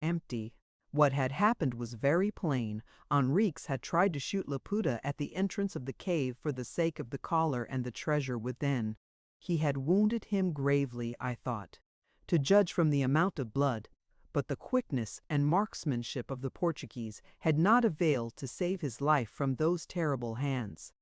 [SPEAKER 1] Empty. What had happened was very plain. Henriques had tried to shoot Laputa at the entrance of the cave for the sake of the collar and the treasure within. He had wounded him gravely, I thought, to judge from the amount of blood, but the quickness and marksmanship of the Portuguese had not availed to save his life from those terrible hands.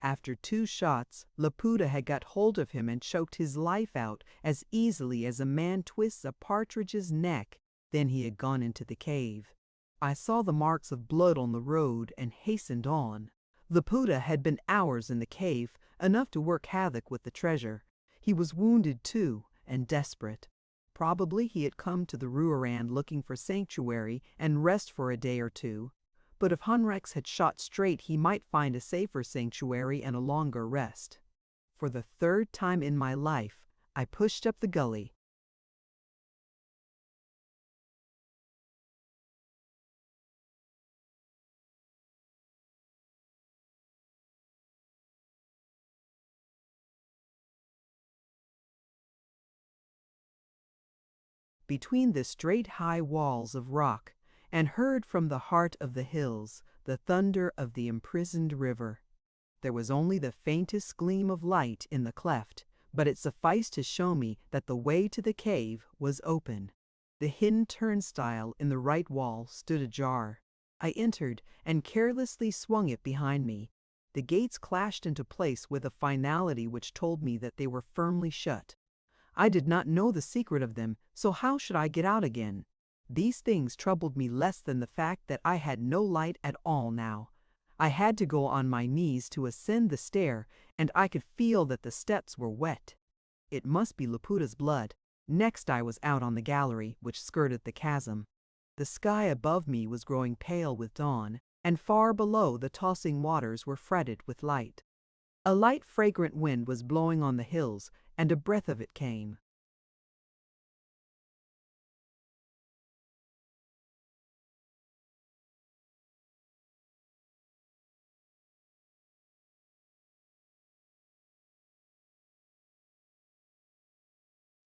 [SPEAKER 1] After 2 shots, Laputa had got hold of him and choked his life out as easily as a man twists a partridge's neck. Then he had gone into the cave. I saw the marks of blood on the road and hastened on. Laputa had been hours in the cave, enough to work havoc with the treasure. He was wounded too, and desperate. Probably he had come to the Ruarand looking for sanctuary and rest for a day or two. But if Hunrex had shot straight, he might find a safer sanctuary and a longer rest. For the third time in my life, I pushed up the gully. Between the straight high walls of rock, and heard from the heart of the hills the thunder of the imprisoned river. There was only the faintest gleam of light in the cleft, but it sufficed to show me that the way to the cave was open. The hidden turnstile in the right wall stood ajar. I entered and carelessly swung it behind me. The gates clashed into place with a finality which told me that they were firmly shut. I did not know the secret of them, so how should I get out again? These things troubled me less than the fact that I had no light at all now. I had to go on my knees to ascend the stair, and I could feel that the steps were wet. It must be Laputa's blood. Next I was out on the gallery, which skirted the chasm. The sky above me was growing pale with dawn, and far below the tossing waters were fretted with light. A light fragrant wind was blowing on the hills, and a breath of it came.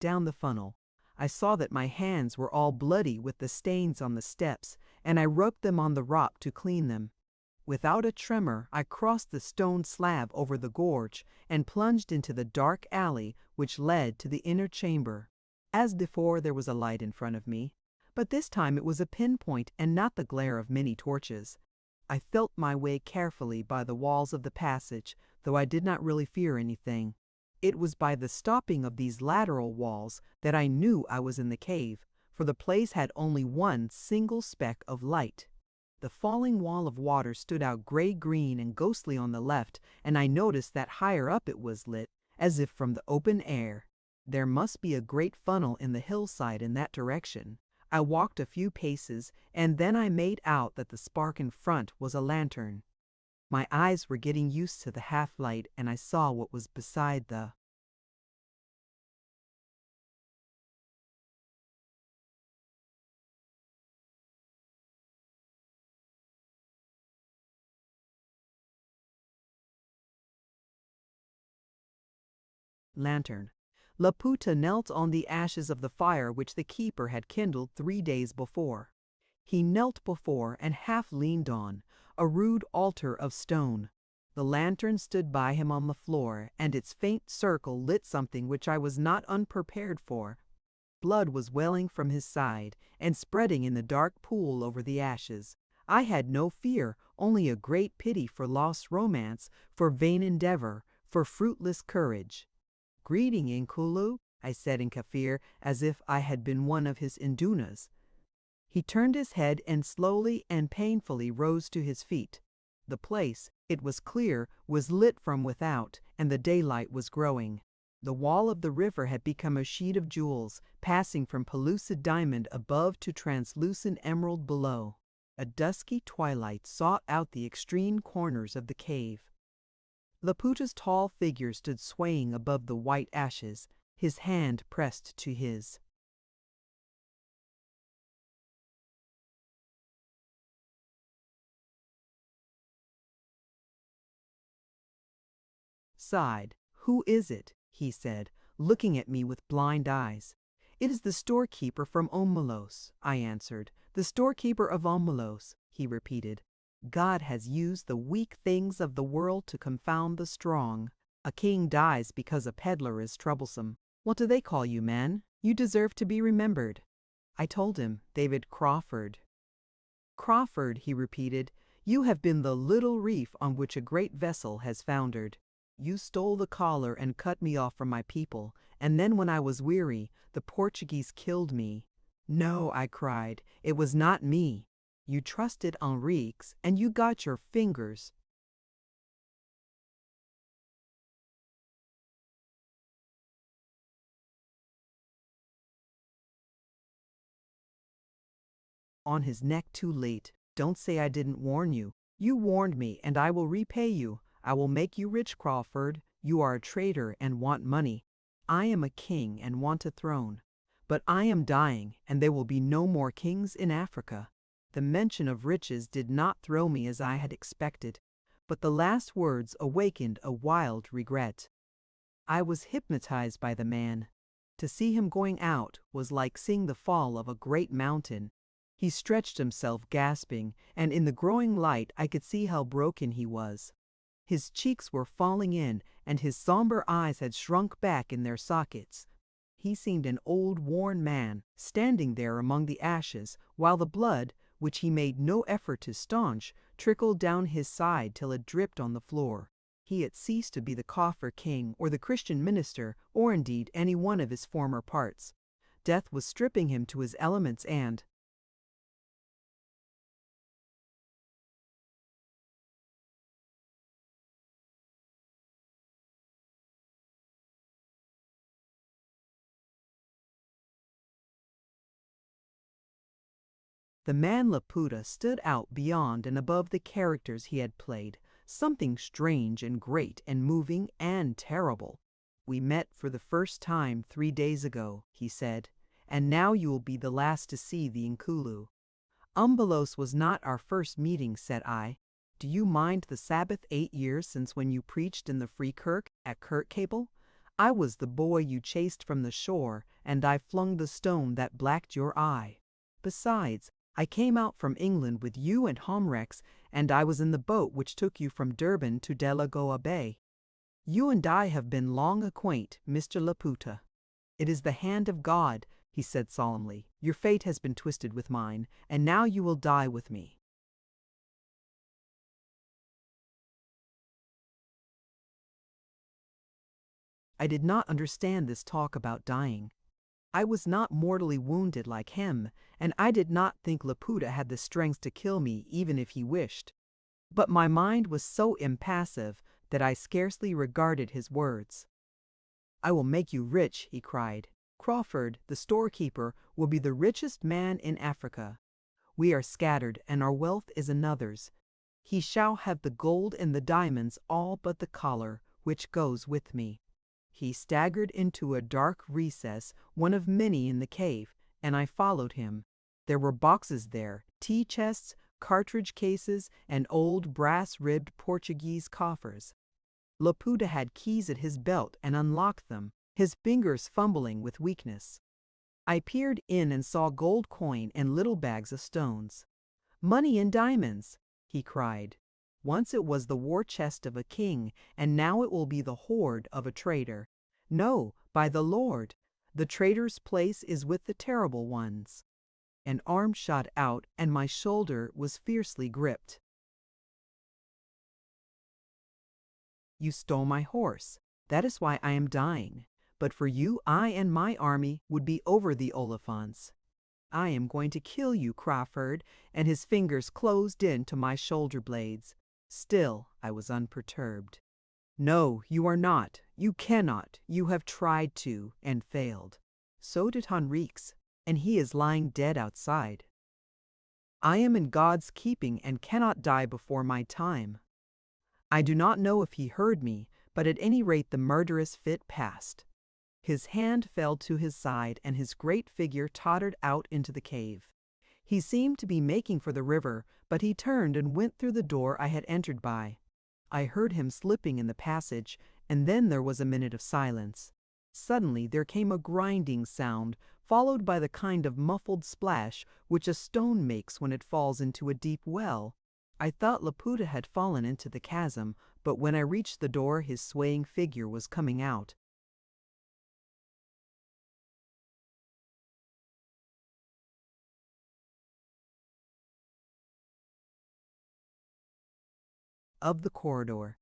[SPEAKER 1] Down the funnel. I saw that my hands were all bloody with the stains on the steps, and I rubbed them on the rock to clean them. Without a tremor, I crossed the stone slab over the gorge and plunged into the dark alley which led to the inner chamber. As before, there was a light in front of me, but this time it was a pinpoint and not the glare of many torches. I felt my way carefully by the walls of the passage, though I did not really fear anything. It was by the stopping of these lateral walls that I knew I was in the cave, for the place had only one single speck of light. The falling wall of water stood out gray-green and ghostly on the left, and I noticed that higher up it was lit, as if from the open air. There must be a great funnel in the hillside in that direction. I walked a few paces, and then I made out that the spark in front was a lantern. My eyes were getting used to the half-light, and I saw what was beside the lantern. Laputa knelt on the ashes of the fire which the keeper had kindled 3 days before. He knelt before and half leaned on a rude altar of stone. The lantern stood by him on the floor, and its faint circle lit something which I was not unprepared for. Blood was welling from his side and spreading in the dark pool over the ashes. I had no fear, only a great pity for lost romance, for vain endeavor, for fruitless courage. "Greeting, Inkulu," I said in Kafir, as if I had been one of his indunas. He turned his head and slowly and painfully rose to his feet. The place, it was clear, was lit from without, and the daylight was growing. The wall of the river had become a sheet of jewels, passing from pellucid diamond above to translucent emerald below. A dusky twilight sought out the extreme corners of the cave. Laputa's tall figure stood swaying above the white ashes, his hand pressed to his. Sighed. "Who is it?" he said, looking at me with blind eyes. "It is the storekeeper from Omelos," I answered. "The storekeeper of Omelos," he repeated. "God has used the weak things of the world to confound the strong. A king dies because a peddler is troublesome. What do they call you, man? You deserve to be remembered." I told him, David Crawford. "Crawford," he repeated, "you have been the little reef on which a great vessel has foundered. You stole the collar and cut me off from my people, and then when I was weary, the Portuguese killed me." "No," I cried, "it was not me. You trusted Enrique's and you got your fingers on his neck too late. Don't say I didn't warn you. You warned me, and I will repay you. I will make you rich, Crawford. You are a traitor and want money. I am a king and want a throne. But I am dying, and there will be no more kings in Africa. The mention of riches did not throw me as I had expected, but the last words awakened a wild regret. I was hypnotized by the man. To see him going out was like seeing the fall of a great mountain. He stretched himself, gasping, and in the growing light I could see how broken he was. His cheeks were falling in, and his somber eyes had shrunk back in their sockets. He seemed an old, worn man, standing there among the ashes, while the blood, which he made no effort to staunch, trickled down his side till it dripped on the floor. He had ceased to be the Kaffir king or the Christian minister, or indeed any one of his former parts. Death was stripping him to his elements, and the man Laputa stood out beyond and above the characters he had played, something strange and great and moving and terrible. "We met for the first time 3 days ago," he said, "and now you will be the last to see the Nkulu." "Umbelos was not our first meeting," said I. "Do you mind the Sabbath 8 years since when you preached in the Free Kirk at Kirkcable? I was the boy you chased from the shore, and I flung the stone that blacked your eye. Besides, I came out from England with you and Homrex, and I was in the boat which took you from Durban to Delagoa Bay. You and I have been long acquaint, Mr. Laputa." "It is the hand of God," he said solemnly. "Your fate has been twisted with mine, and now you will die with me." I did not understand this talk about dying. I was not mortally wounded like him, and I did not think Laputa had the strength to kill me even if he wished. But my mind was so impassive that I scarcely regarded his words. "I will make you rich," he cried. "Crawford, the storekeeper, will be the richest man in Africa. We are scattered, and our wealth is another's. He shall have the gold and the diamonds, all but the collar, which goes with me." He staggered into a dark recess, one of many in the cave, and I followed him. There were boxes there, tea chests, cartridge cases, and old brass-ribbed Portuguese coffers. Laputa had keys at his belt and unlocked them, his fingers fumbling with weakness. I peered in and saw gold coin and little bags of stones. "Money and diamonds!" he cried. "Once it was the war chest of a king, and now it will be the hoard of a traitor. No, by the Lord, the traitor's place is with the terrible ones." An arm shot out, and my shoulder was fiercely gripped. "You stole my horse. That is why I am dying. But for you, I and my army would be over the Olifants. I am going to kill you, Crawford," and his fingers closed into my shoulder blades. Still, I was unperturbed. "No, you are not. You cannot. You have tried to, and failed. So did Henriques, and he is lying dead outside. I am in God's keeping and cannot die before my time." I do not know if he heard me, but at any rate the murderous fit passed. His hand fell to his side, and his great figure tottered out into the cave. He seemed to be making for the river, but he turned and went through the door I had entered by. I heard him slipping in the passage, and then there was a minute of silence. Suddenly there came a grinding sound, followed by the kind of muffled splash which a stone makes when it falls into a deep well. I thought Laputa had fallen into the chasm, but when I reached the door his swaying figure was coming out. Of the corridor.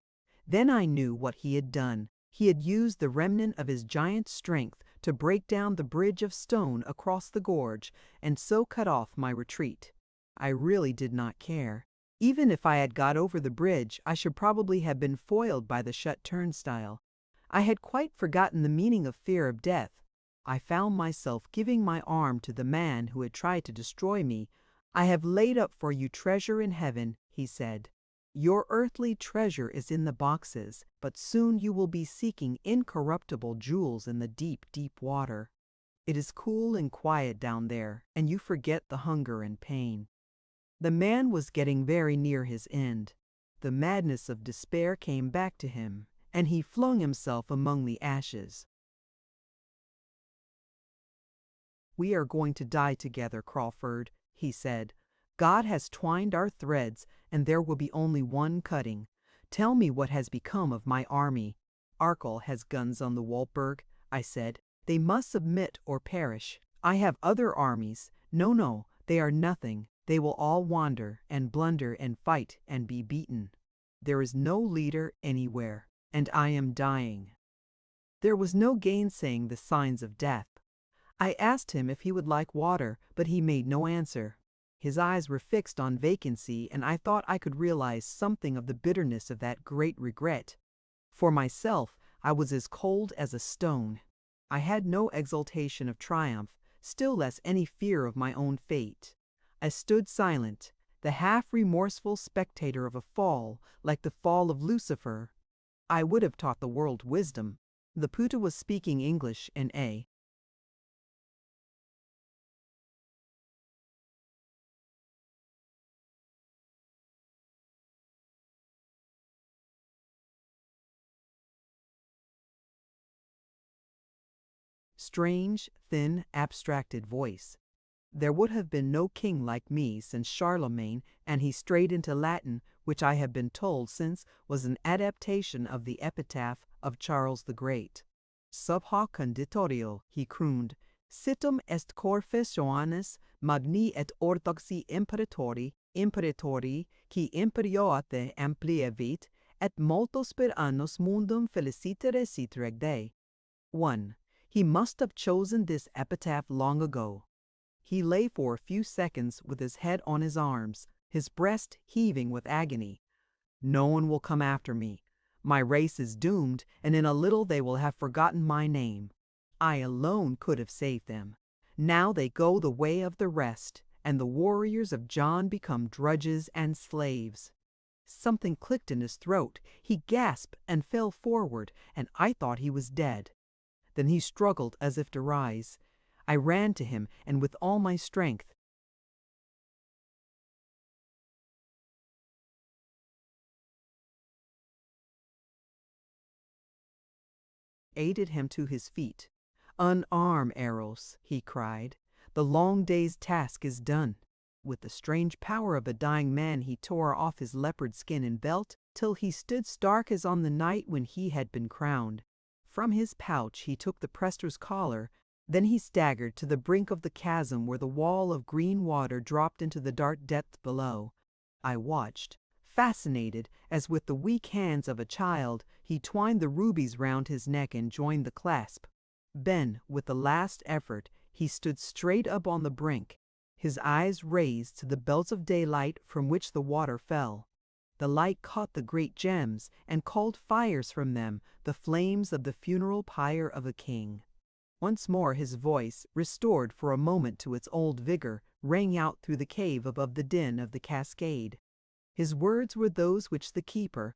[SPEAKER 1] Then I knew what he had done. He had used the remnant of his giant strength to break down the bridge of stone across the gorge, and so cut off my retreat. I really did not care. Even if I had got over the bridge, I should probably have been foiled by the shut turnstile. I had quite forgotten the meaning of fear of death. I found myself giving my arm to the man who had tried to destroy me. "I have laid up for you treasure in heaven," he said. "Your earthly treasure is in the boxes, but soon you will be seeking incorruptible jewels in the deep, deep water. It is cool and quiet down there, and you forget the hunger and pain." The man was getting very near his end. The madness of despair came back to him, and he flung himself among the ashes. "We are going to die together, Crawford," he said. "God has twined our threads, and there will be only one cutting. Tell me what has become of my army." "Arkell has guns on the Walpurg," I said. "They must submit or perish. I have other armies. No, no, they are nothing. They will all wander and blunder and fight and be beaten. There is no leader anywhere, and I am dying." There was no gainsaying the signs of death. I asked him if he would like water, but he made no answer. His eyes were fixed on vacancy, and I thought I could realize something of the bitterness of that great regret. For myself, I was as cold as a stone. I had no exultation of triumph, still less any fear of my own fate. I stood silent, the half-remorseful spectator of a fall, like the fall of Lucifer. I would have taught the world wisdom. The Puta was speaking English, and strange, thin, abstracted voice. There would have been no king like me since Charlemagne, and he strayed into Latin, which I have been told since was an adaptation of the epitaph of Charles the Great. "Sub hoc conditorio," he crooned, "situm est corpus Joannis magni et orthodoxi imperatori, qui imperioate ampliavit, et multos per annos mundum felicitere sit regde." 1. He must have chosen this epitaph long ago. He lay for a few seconds with his head on his arms, his breast heaving with agony. "No one will come after me. My race is doomed, and in a little they will have forgotten my name. I alone could have saved them. Now they go the way of the rest, and the warriors of John become drudges and slaves." Something clicked in his throat. He gasped and fell forward, and I thought he was dead. Then he struggled as if to rise. I ran to him, and with all my strength aided him to his feet. "Unarm, Eros," he cried. "The long day's task is done." With the strange power of a dying man he tore off his leopard skin and belt, till he stood stark as on the night when he had been crowned. From his pouch he took the Prester's collar. Then he staggered to the brink of the chasm where the wall of green water dropped into the dark depth below. I watched, fascinated, as with the weak hands of a child he twined the rubies round his neck and joined the clasp. Then, with the last effort, he stood straight up on the brink, his eyes raised to the belts of daylight from which the water fell. The light caught the great gems and called fires from them, the flames of the funeral pyre of a king. Once more his voice, restored for a moment to its old vigor, rang out through the cave above the din of the cascade. His words were those which the keeper,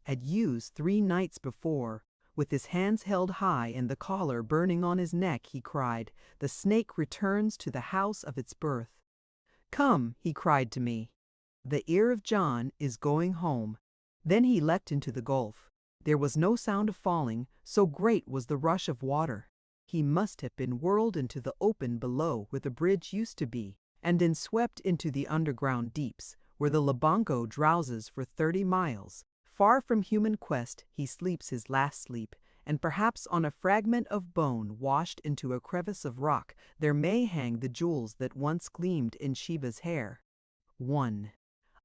[SPEAKER 1] had used 3 nights before. With his hands held high and the collar burning on his neck, he cried, "The snake returns to the house of its birth." "Come," he cried to me. "The ear of John is going home." Then he leapt into the gulf. There was no sound of falling, so great was the rush of water. He must have been whirled into the open below where the bridge used to be, and then swept into the underground deeps, where the Lebonko drowses for 30 miles. Far from human quest, he sleeps his last sleep, and perhaps on a fragment of bone washed into a crevice of rock there may hang the jewels that once gleamed in Sheba's hair. 1.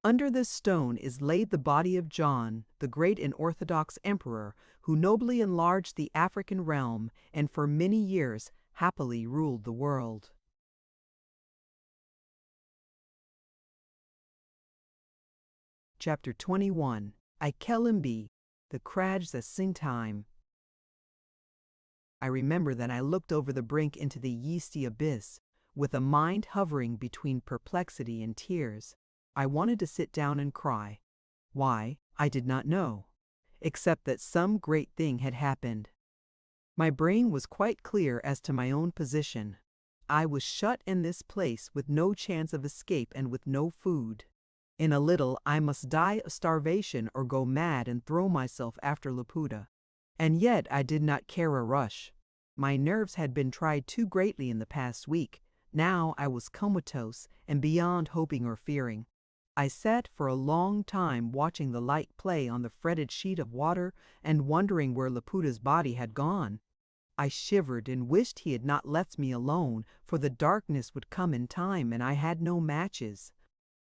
[SPEAKER 1] Under this stone is laid the body of John, the great and orthodox emperor, who nobly enlarged the African realm and for many years happily ruled the world. Chapter 21. Ikelimbi, the Crags that Sing Time. I remember that I looked over the brink into the yeasty abyss, with a mind hovering between perplexity and tears. I wanted to sit down and cry. Why, I did not know, except that some great thing had happened. My brain was quite clear as to my own position. I was shut in this place with no chance of escape and with no food. In a little I must die of starvation or go mad and throw myself after Laputa. And yet I did not care a rush. My nerves had been tried too greatly in the past week. Now I was comatose and beyond hoping or fearing. I sat for a long time watching the light play on the fretted sheet of water and wondering where Laputa's body had gone. I shivered and wished he had not left me alone, for the darkness would come in time and I had no matches.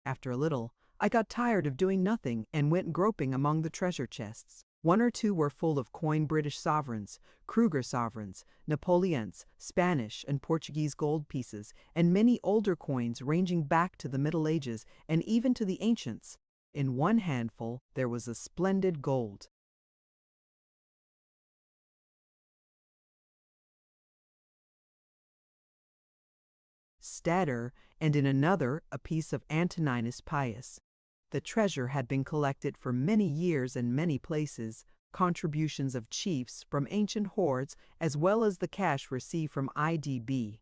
[SPEAKER 1] After a little, I got tired of doing nothing and went groping among the treasure chests. 1 or 2 were full of coined British sovereigns, Kruger sovereigns, Napoleons, Spanish and Portuguese gold pieces, and many older coins ranging back to the Middle Ages and even to the ancients. In one handful there was a splendid gold. Stater, and in another a piece of Antoninus Pius. The treasure had been collected for many years in many places, contributions of chiefs from ancient hoards as well as the cash received from IDB.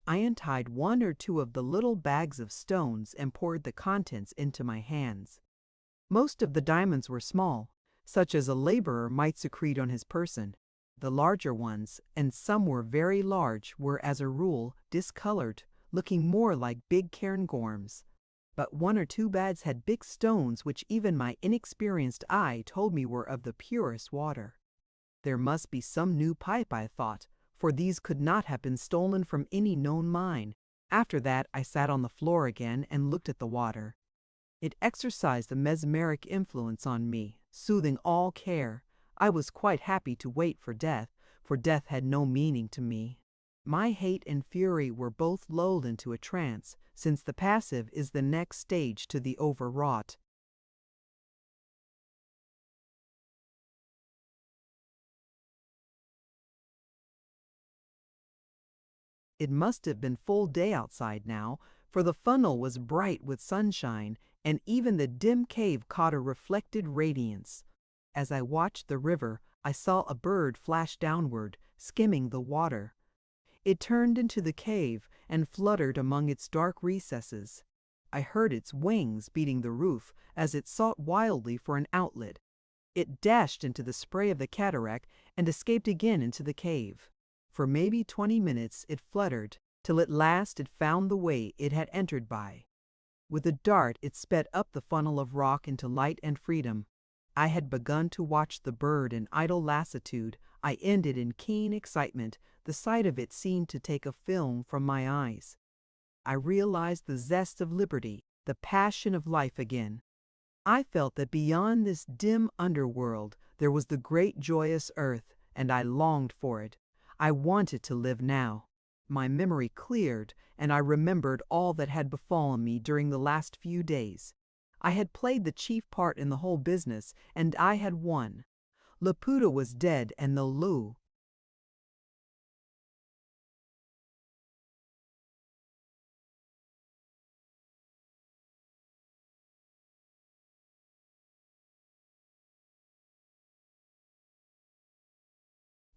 [SPEAKER 1] I untied 1 or 2 of the little bags of stones and poured the contents into my hands. Most of the diamonds were small, such as a laborer might secrete on his person. The larger ones, and some were very large, were as a rule discolored, looking more like big cairngorms. But 1 or 2 bags had big stones which even my inexperienced eye told me were of the purest water. There must be some new pipe, I thought, for these could not have been stolen from any known mine. After that I sat on the floor again and looked at the water. It exercised a mesmeric influence on me, soothing all care. I was quite happy to wait for death had no meaning to me. My hate and fury were both lulled into a trance, since the passive is the next stage to the overwrought. It must have been full day outside now, for the funnel was bright with sunshine, and even the dim cave caught a reflected radiance. As I watched the river, I saw a bird flash downward, skimming the water. It turned into the cave and fluttered among its dark recesses. I heard its wings beating the roof as it sought wildly for an outlet. It dashed into the spray of the cataract and escaped again into the cave. For maybe 20 minutes it fluttered, till at last it found the way it had entered by. With a dart it sped up the funnel of rock into light and freedom. I had begun to watch the bird in idle lassitude. I ended in keen excitement. The sight of it seemed to take a film from my eyes. I realized the zest of liberty, the passion of life again. I felt that beyond this dim underworld there was the great joyous earth, and I longed for it. I wanted to live now. My memory cleared, and I remembered all that had befallen me during the last few days. I had played the chief part in the whole business, and I had won. Laputa was dead, and the Lu.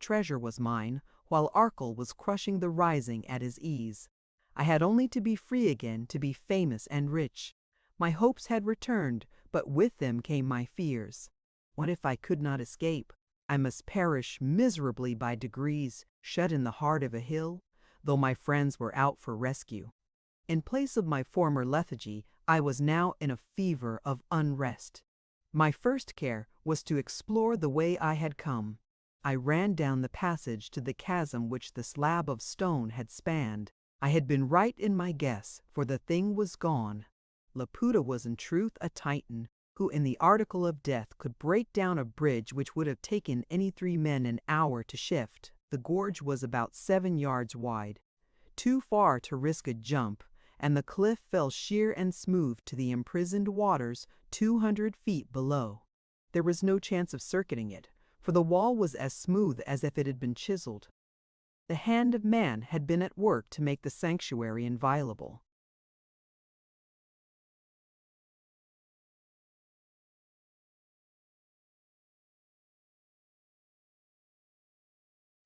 [SPEAKER 1] Treasure was mine, while Arkell was crushing the rising at his ease. I had only to be free again to be famous and rich. My hopes had returned, but with them came my fears. What if I could not escape? I must perish miserably by degrees, shut in the heart of a hill, though my friends were out for rescue. In place of my former lethargy, I was now in a fever of unrest. My first care was to explore the way I had come. I ran down the passage to the chasm which the slab of stone had spanned. I had been right in my guess, for the thing was gone. Laputa was in truth a Titan, who in the article of death could break down a bridge which would have taken any 3 men an hour to shift. The gorge was about 7 yards wide, too far to risk a jump, and the cliff fell sheer and smooth to the imprisoned waters 200 feet below. There was no chance of circuiting it, for the wall was as smooth as if it had been chiseled. The hand of man had been at work to make the sanctuary inviolable.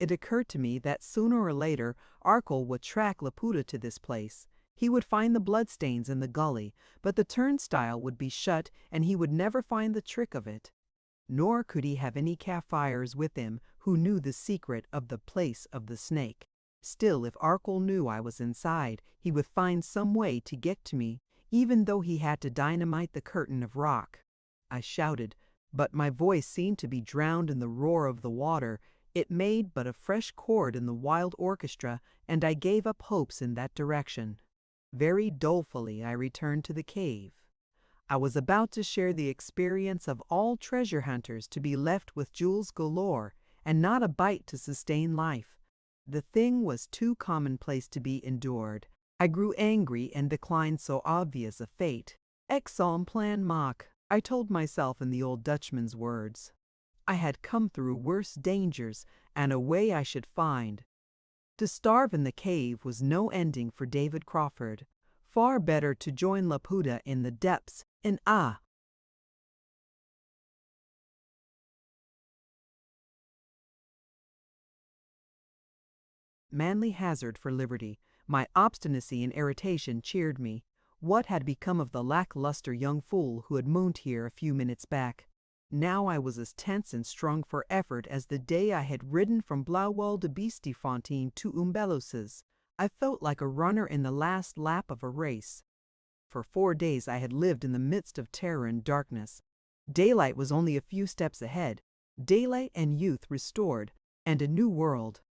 [SPEAKER 1] It occurred to me that sooner or later Arkell would track Laputa to this place. He would find the bloodstains in the gully, but the turnstile would be shut and he would never find the trick of it. Nor could he have any Kaffirs with him who knew the secret of the place of the snake. Still, if Arkell knew I was inside, he would find some way to get to me, even though he had to dynamite the curtain of rock. I shouted, but my voice seemed to be drowned in the roar of the water. It made but a fresh chord in the wild orchestra, and I gave up hopes in that direction. Very dolefully I returned to the cave. I was about to share the experience of all treasure hunters to be left with jewels galore and not a bite to sustain life. The thing was too commonplace to be endured. I grew angry and declined so obvious a fate. Exalm plan maak, I told myself in the old Dutchman's words. I had come through worse dangers, and a way I should find. To starve in the cave was no ending for David Crawford. Far better to join Laputa in the depths, and manly hazard for liberty. My obstinacy and irritation cheered me. What had become of the lackluster young fool who had mooned here a few minutes back? Now I was as tense and strung for effort as the day I had ridden from Blauwel de Beestiefontein to Umbelloses. I felt like a runner in the last lap of a race. For 4 days I had lived in the midst of terror and darkness. Daylight was only a few steps ahead. Daylight and youth restored, and a new world.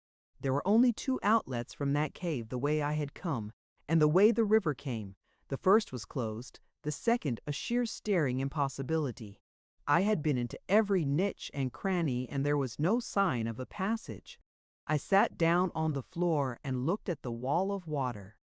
[SPEAKER 1] There were only 2 outlets from that cave the way I had come, and the way the river came. The first was closed, the second a sheer staring impossibility. I had been into every niche and cranny, and there was no sign of a passage. I sat down on the floor and looked at the wall of water.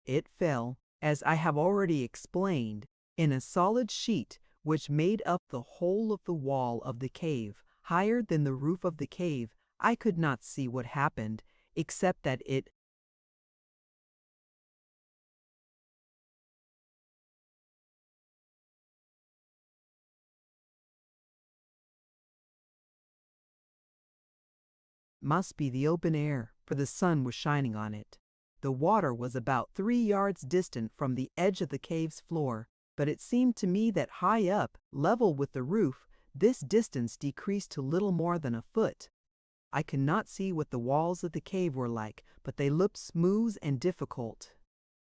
[SPEAKER 1] It fell, as I have already explained, in a solid sheet which made up the whole of the wall of the cave, higher than the roof of the cave. I could not see what happened, except that it must be the open air, for the sun was shining on it. The water was about 3 yards distant from the edge of the cave's floor, but it seemed to me that high up, level with the roof, this distance decreased to little more than a foot. I could not see what the walls of the cave were like, but they looked smooth and difficult.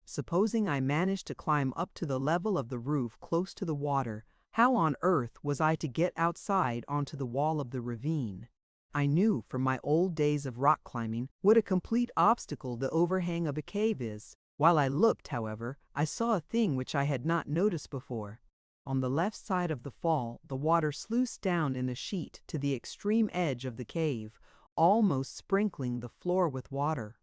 [SPEAKER 1] Supposing I managed to climb up to the level of the roof close to the water, how on earth was I to get outside onto the wall of the ravine? I knew from my old days of rock climbing what a complete obstacle the overhang of a cave is. While I looked, however, I saw a thing which I had not noticed before. On the left side of the fall, the water sluiced down in a sheet to the extreme edge of the cave, almost sprinkling the floor with water.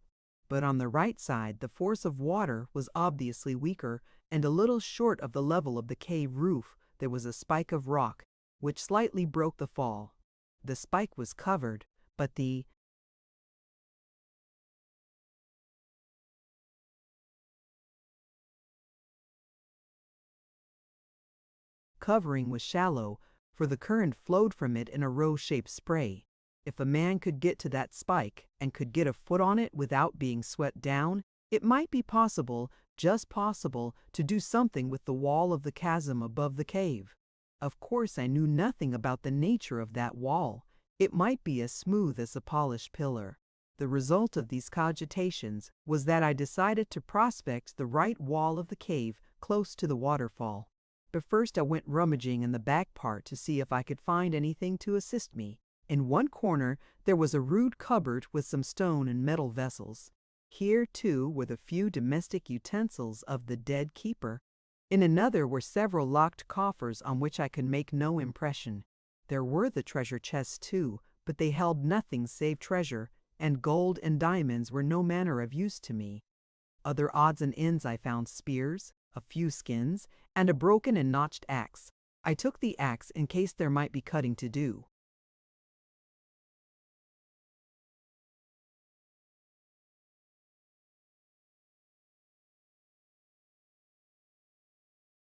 [SPEAKER 1] But on the right side, the force of water was obviously weaker, and a little short of the level of the cave roof there was a spike of rock, which slightly broke the fall. The spike was covered, but the covering was shallow, for the current flowed from it in a rose-shaped spray. If a man could get to that spike and could get a foot on it without being swept down, it might be possible, just possible, to do something with the wall of the chasm above the cave. Of course, I knew nothing about the nature of that wall. It might be as smooth as a polished pillar. The result of these cogitations was that I decided to prospect the right wall of the cave close to the waterfall. But first I went rummaging in the back part to see if I could find anything to assist me. In one corner there was a rude cupboard with some stone and metal vessels. Here, too, were the few domestic utensils of the dead keeper. In another were several locked coffers on which I could make no impression. There were the treasure chests, too, but they held nothing save treasure, and gold and diamonds were no manner of use to me. Other odds and ends I found: spears, a few skins, and a broken and notched axe. I took the axe in case there might be cutting to do.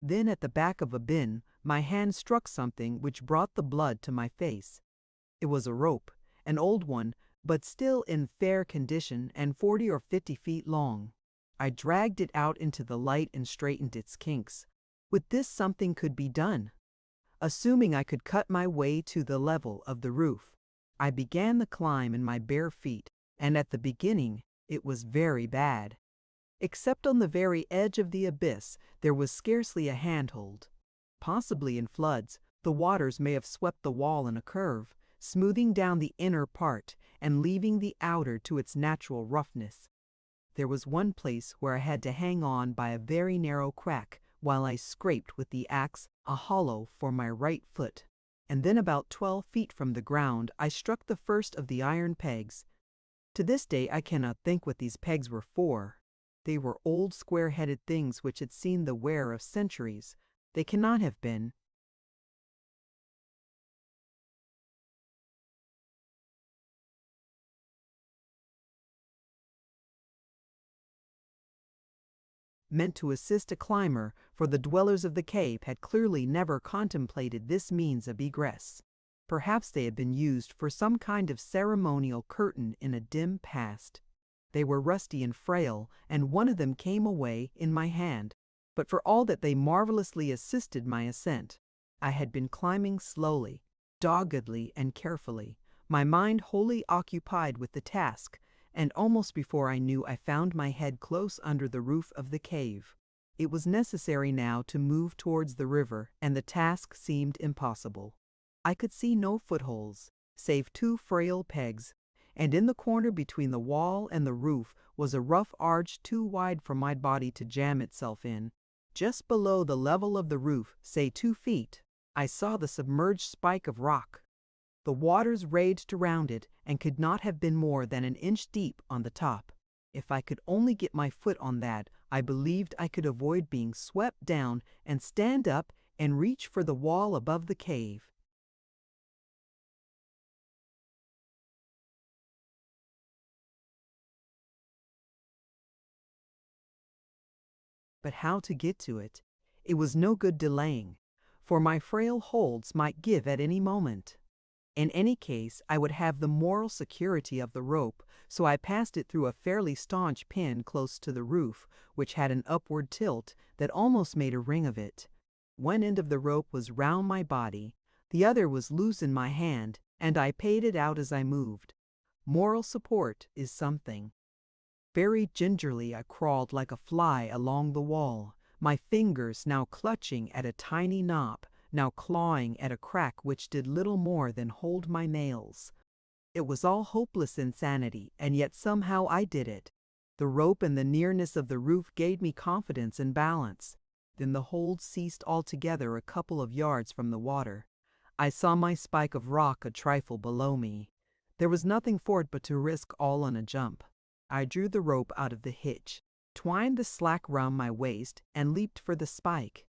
[SPEAKER 1] Then at the back of a bin, my hand struck something which brought the blood to my face. It was a rope, an old one, but still in fair condition and 40 or 50 feet long. I dragged it out into the light and straightened its kinks. With this something could be done. Assuming I could cut my way to the level of the roof, I began the climb in my bare feet, and at the beginning it was very bad. Except on the very edge of the abyss, there was scarcely a handhold. Possibly in floods, the waters may have swept the wall in a curve, smoothing down the inner part and leaving the outer to its natural roughness. There was one place where I had to hang on by a very narrow crack while I scraped with the axe a hollow for my right foot. And then about 12 feet from the ground I struck the first of the iron pegs. To this day I cannot think what these pegs were for. They were old square-headed things which had seen the wear of centuries. They cannot have been meant to assist a climber, for the dwellers of the cave had clearly never contemplated this means of egress. Perhaps they had been used for some kind of ceremonial curtain in a dim past. They were rusty and frail, and one of them came away in my hand. But for all that they marvelously assisted my ascent. I had been climbing slowly, doggedly, and carefully, my mind wholly occupied with the task, and almost before I knew I found my head close under the roof of the cave. It was necessary now to move towards the river, and the task seemed impossible. I could see no footholds, save 2 frail pegs, and in the corner between the wall and the roof was a rough arch too wide for my body to jam itself in. Just below the level of the roof, say 2 feet, I saw the submerged spike of rock. The waters raged around it and could not have been more than an inch deep on the top. If I could only get my foot on that, I believed I could avoid being swept down and stand up and reach for the wall above the cave. But how to get to it? It was no good delaying, for my frail holds might give at any moment. In any case, I would have the moral security of the rope, so I passed it through a fairly staunch pin close to the roof, which had an upward tilt that almost made a ring of it. One end of the rope was round my body, the other was loose in my hand, and I paid it out as I moved. Moral support is something. Very gingerly I crawled like a fly along the wall, my fingers now clutching at a tiny knob, now clawing at a crack which did little more than hold my nails. It was all hopeless insanity, and yet somehow I did it. The rope and the nearness of the roof gave me confidence and balance. Then the hold ceased altogether a couple of yards from the water. I saw my spike of rock a trifle below me. There was nothing for it but to risk all on a jump. I drew the rope out of the hitch, twined the slack round my waist, and leaped for the spike.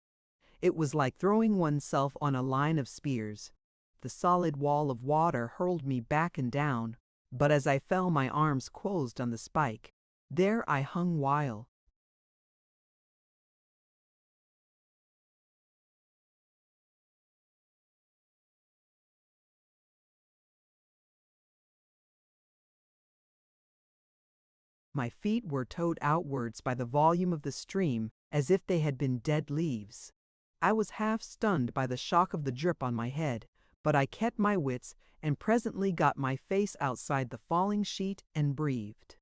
[SPEAKER 1] It was like throwing oneself on a line of spears. The solid wall of water hurled me back and down, but as I fell my arms closed on the spike. There I hung while my feet were towed outwards by the volume of the stream as if they had been dead leaves. I was half stunned by the shock of the drip on my head, but I kept my wits and presently got my face outside the falling sheet and breathed.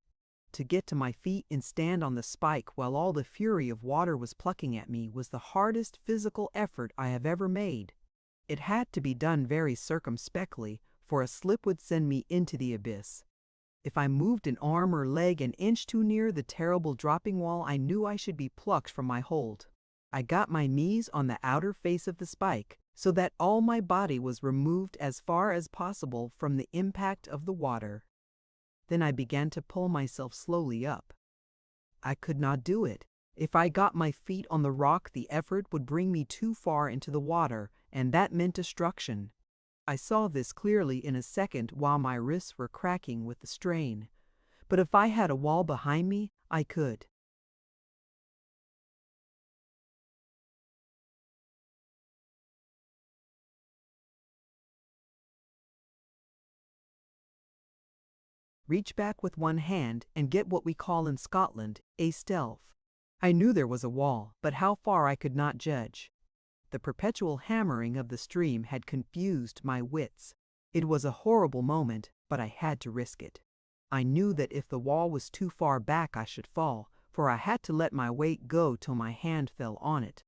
[SPEAKER 1] To get to my feet and stand on the spike while all the fury of water was plucking at me was the hardest physical effort I have ever made. It had to be done very circumspectly, for a slip would send me into the abyss. If I moved an arm or leg an inch too near the terrible dropping wall, I knew I should be plucked from my hold. I got my knees on the outer face of the spike, so that all my body was removed as far as possible from the impact of the water. Then I began to pull myself slowly up. I could not do it. If I got my feet on the rock, the effort would bring me too far into the water, and that meant destruction. I saw this clearly in a second while my wrists were cracking with the strain. But if I had a wall behind me, I could. Reach back with one hand and get what we call in Scotland a stealth. I knew there was a wall, but how far I could not judge. The perpetual hammering of the stream had confused my wits. It was a horrible moment, but I had to risk it. I knew that if the wall was too far back I should fall, for I had to let my weight go till my hand fell on it.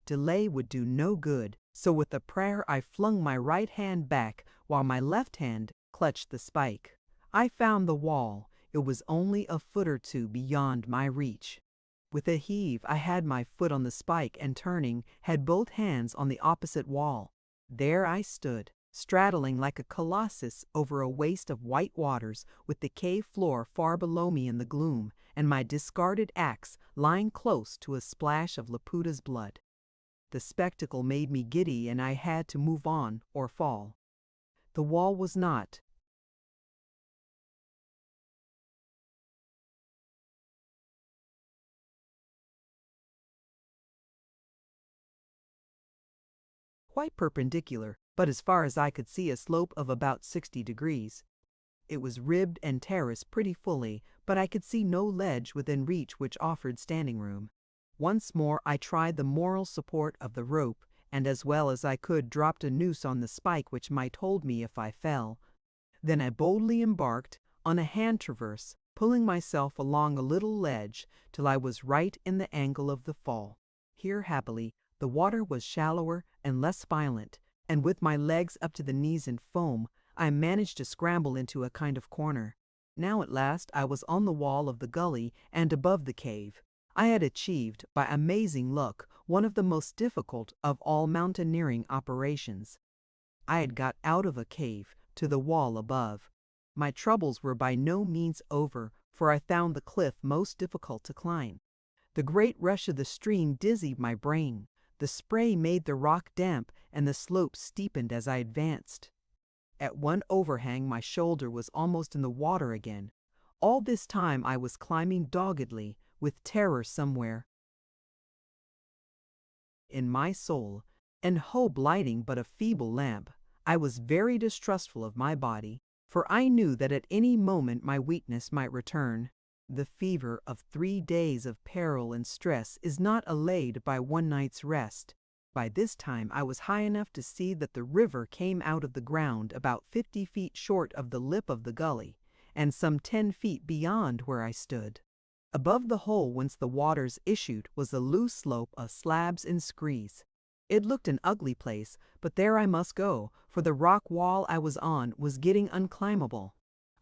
[SPEAKER 1] Delay would do no good, so with a prayer I flung my right hand back while my left hand clutched the spike. I found the wall. It was only a foot or two beyond my reach. With a heave, I had my foot on the spike and turning, had both hands on the opposite wall. There I stood, straddling like a colossus over a waste of white waters, with the cave floor far below me in the gloom, and my discarded axe lying close to a splash of Laputa's blood. The spectacle made me giddy, and I had to move on or fall. The wall was not quite perpendicular, but as far as I could see a slope of about 60 degrees. It was ribbed and terraced pretty fully, but I could see no ledge within reach which offered standing room. Once more I tried the moral support of the rope, and as well as I could dropped a noose on the spike which might hold me if I fell. Then I boldly embarked on a hand traverse, pulling myself along a little ledge till I was right in the angle of the fall. Here, happily, the water was shallower and less violent, and with my legs up to the knees in foam, I managed to scramble into a kind of corner. Now at last I was on the wall of the gully and above the cave. I had achieved, by amazing luck, one of the most difficult of all mountaineering operations. I had got out of a cave to the wall above. My troubles were by no means over, for I found the cliff most difficult to climb. The great rush of the stream dizzied my brain. The spray made the rock damp, and the slope steepened as I advanced. At one overhang my shoulder was almost in the water again. All this time I was climbing doggedly, with terror somewhere in my soul, and hope lighting but a feeble lamp. I was very distrustful of my body, for I knew that at any moment my weakness might return. The fever of 3 days of peril and stress is not allayed by one night's rest. By this time I was high enough to see that the river came out of the ground about 50 feet short of the lip of the gully, and some 10 feet beyond where I stood. Above the hole whence the waters issued was a loose slope of slabs and screes. It looked an ugly place, but there I must go, for the rock wall I was on was getting unclimbable.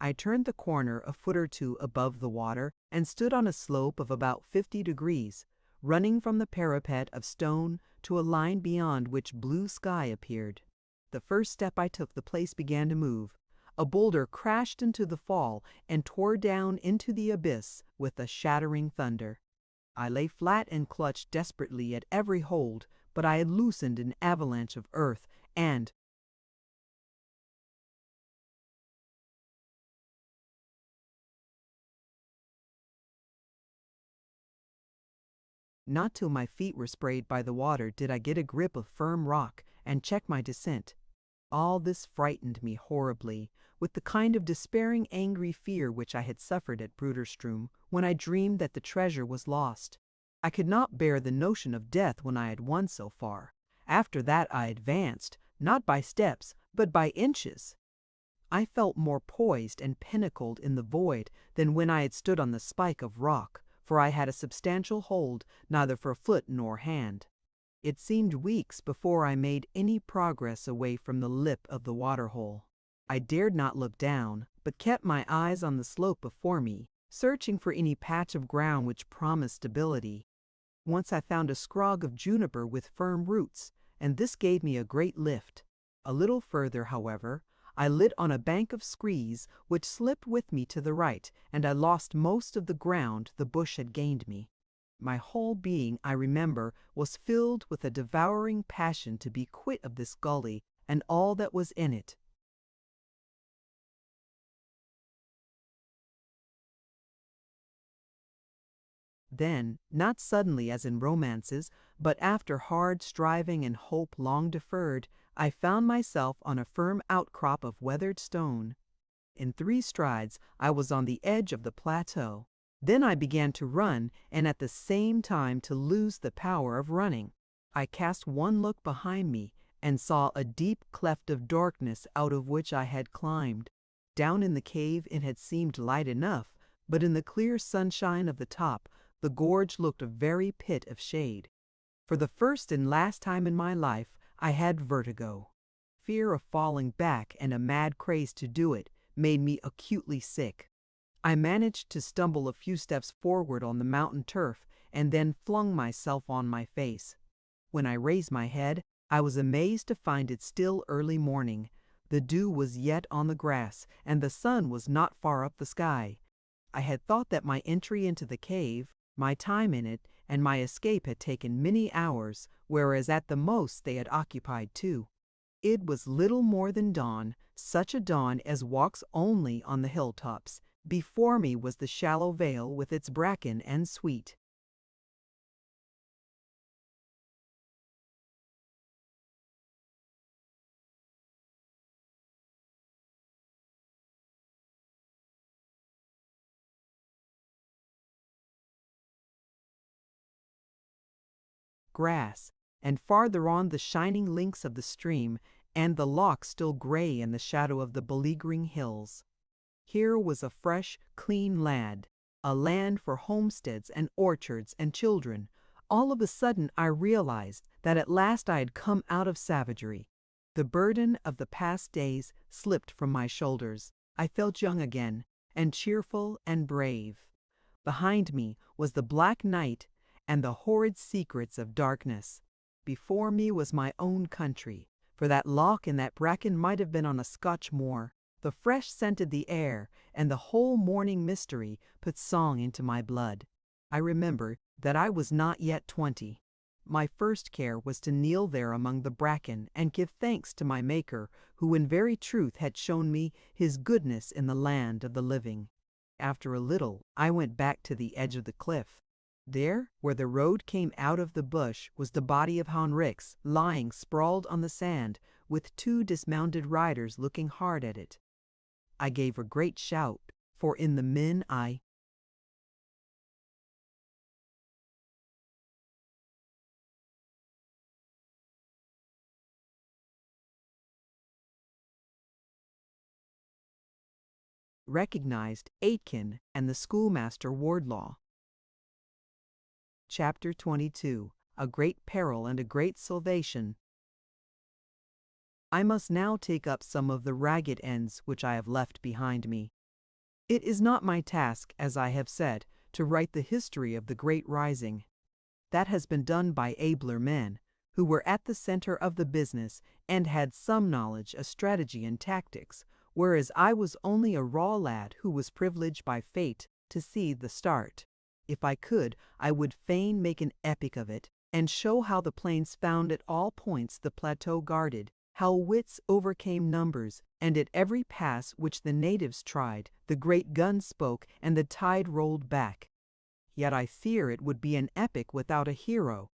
[SPEAKER 1] I turned the corner a foot or two above the water and stood on a slope of about 50 degrees, running from the parapet of stone to a line beyond which blue sky appeared. The first step I took, the place began to move. A boulder crashed into the fall and tore down into the abyss with a shattering thunder. I lay flat and clutched desperately at every hold, but I had loosened an avalanche of earth, and not till my feet were sprayed by the water did I get a grip of firm rock and check my descent. All this frightened me horribly, with the kind of despairing angry fear which I had suffered at Bruderstrom when I dreamed that the treasure was lost. I could not bear the notion of death when I had won so far. After that I advanced, not by steps, but by inches. I felt more poised and pinnacled in the void than when I had stood on the spike of rock, for I had a substantial hold neither for foot nor hand. It seemed weeks before I made any progress away from the lip of the water-hole. I dared not look down, but kept my eyes on the slope before me, searching for any patch of ground which promised stability. Once I found a scrog of juniper with firm roots, and this gave me a great lift. A little further, however, I lit on a bank of screes which slipped with me to the right, and I lost most of the ground the bush had gained me. My whole being, I remember, was filled with a devouring passion to be quit of this gully and all that was in it. Then, not suddenly as in romances, but after hard striving and hope long deferred, I found myself on a firm outcrop of weathered stone. In 3 strides I was on the edge of the plateau. Then I began to run, and at the same time to lose the power of running. I cast one look behind me, and saw a deep cleft of darkness out of which I had climbed. Down in the cave it had seemed light enough, but in the clear sunshine of the top, the gorge looked a very pit of shade. For the first and last time in my life, I had vertigo. Fear of falling back and a mad craze to do it made me acutely sick. I managed to stumble a few steps forward on the mountain turf and then flung myself on my face. When I raised my head, I was amazed to find it still early morning. The dew was yet on the grass, and the sun was not far up the sky. I had thought that my entry into the cave, my time in it, and my escape had taken many hours, whereas at the most they had occupied 2. It was little more than dawn, such a dawn as walks only on the hilltops. Before me was the shallow vale with its bracken and sweet grass, and farther on the shining links of the stream, and the loch still gray in the shadow of the beleaguering hills. Here was a fresh, clean land, a land for homesteads and orchards and children. All of a sudden I realized that at last I had come out of savagery. The burden of the past days slipped from my shoulders. I felt young again, and cheerful and brave. Behind me was the black night and the horrid secrets of darkness. Before me was my own country, for that loch and that bracken might have been on a Scotch moor. The fresh scented the air, and the whole morning mystery put song into my blood. I remember that I was not yet 20. My first care was to kneel there among the bracken and give thanks to my Maker, who in very truth had shown me his goodness in the land of the living. After a little, I went back to the edge of the cliff. There, where the road came out of the bush, was the body of Henrix, lying sprawled on the sand, with 2 dismounted riders looking hard at it. I gave a great shout, for in the men I recognized Aitken and the schoolmaster Wardlaw. Chapter 22. A Great Peril and a Great Salvation. I must now take up some of the ragged ends which I have left behind me. It is not my task, as I have said, to write the history of the Great Rising. That has been done by abler men, who were at the center of the business and had some knowledge of strategy and tactics, whereas I was only a raw lad who was privileged by fate to see the start. If I could, I would fain make an epic of it, and show how the plains found at all points the plateau guarded, how wits overcame numbers, and at every pass which the natives tried, the great gun spoke and the tide rolled back. Yet I fear it would be an epic without a hero.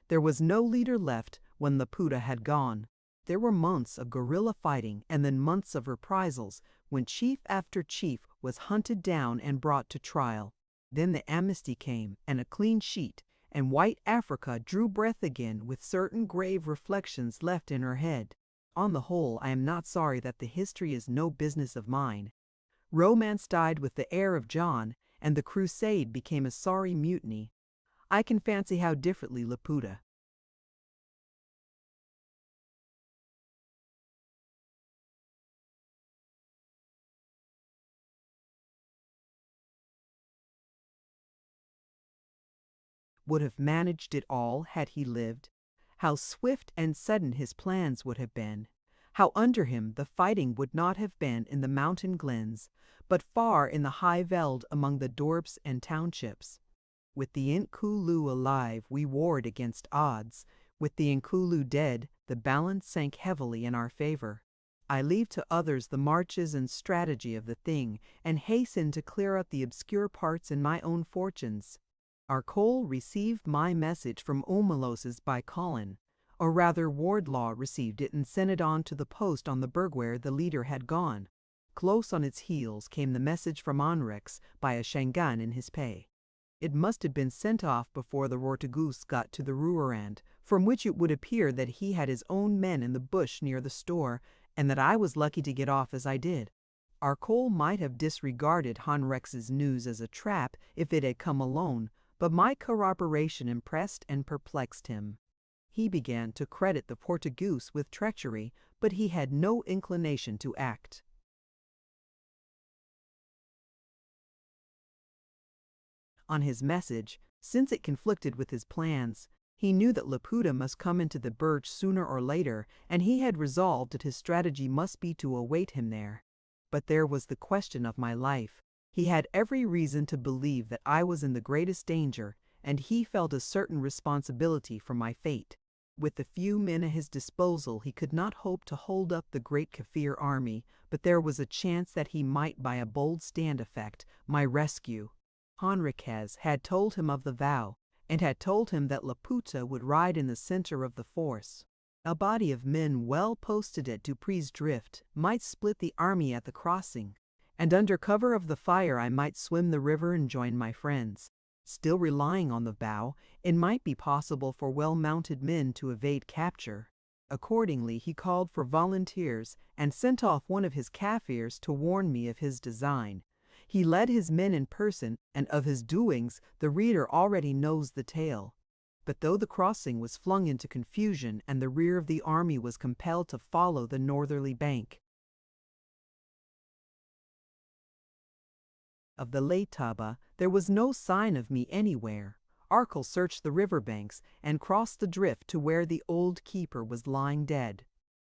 [SPEAKER 1] There was no leader left when Laputa had gone. There were months of guerrilla fighting and then months of reprisals, when chief after chief was hunted down and brought to trial. Then the amnesty came, and a clean sheet, and white Africa drew breath again with certain grave reflections left in her head. On the whole, I am not sorry that the history is no business of mine. Romance died with the heir of John, and the crusade became a sorry mutiny. I can fancy how differently Laputa, would have managed it all had he lived, how swift and sudden his plans would have been, how under him the fighting would not have been in the mountain glens, but far in the high veld among the dorps and townships. With the Inkulu alive, we warred against odds. With the Inkulu dead, the balance sank heavily in our favor. I leave to others the marches and strategy of the thing, and hasten to clear up the obscure parts in my own fortunes. Arcole received my message from Omeloses by Colin, or rather Wardlaw received it and sent it on to the post on the burg where the leader had gone. Close on its heels came the message from Onrex by a Shangan in his pay. It must have been sent off before the Rortagoose got to the Ruerand, from which it would appear that he had his own men in the bush near the store, and that I was lucky to get off as I did. Arcole might have disregarded Honrex's news as a trap if it had come alone, but my corroboration impressed and perplexed him. He began to credit the Portugoose with treachery, but he had no inclination to act. On his message, since it conflicted with his plans, he knew that Laputa must come into the burg sooner or later, and he had resolved that his strategy must be to await him there. But there was the question of my life. He had every reason to believe that I was in the greatest danger, and he felt a certain responsibility for my fate. With the few men at his disposal, he could not hope to hold up the great Kaffir army, but there was a chance that he might by a bold stand effect my rescue. Henriquez had told him of the vow, and had told him that Laputa would ride in the center of the force. A body of men well posted at Dupree's Drift might split the army at the crossing, and under cover of the fire I might swim the river and join my friends. Still relying on the vow, it might be possible for well-mounted men to evade capture. Accordingly, he called for volunteers and sent off one of his Kaffirs to warn me of his design. He led his men in person, and of his doings the reader already knows the tale. But though the crossing was flung into confusion and the rear of the army was compelled to follow the northerly bank of the Leitaba, there was no sign of me anywhere. Arcole searched the river banks and crossed the drift to where the old keeper was lying dead.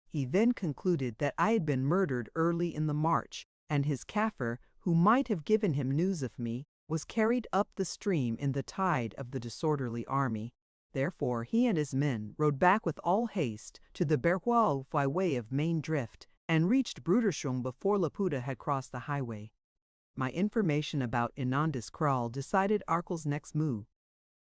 [SPEAKER 1] He then concluded that I had been murdered early in the march, and his Kaffir, who might have given him news of me, was carried up the stream in the tide of the disorderly army. Therefore he and his men rode back with all haste to the Berwal by way of Main Drift, and reached Brudershung before Laputa had crossed the highway. My information about Inanda's Kraal decided Arcole's next move.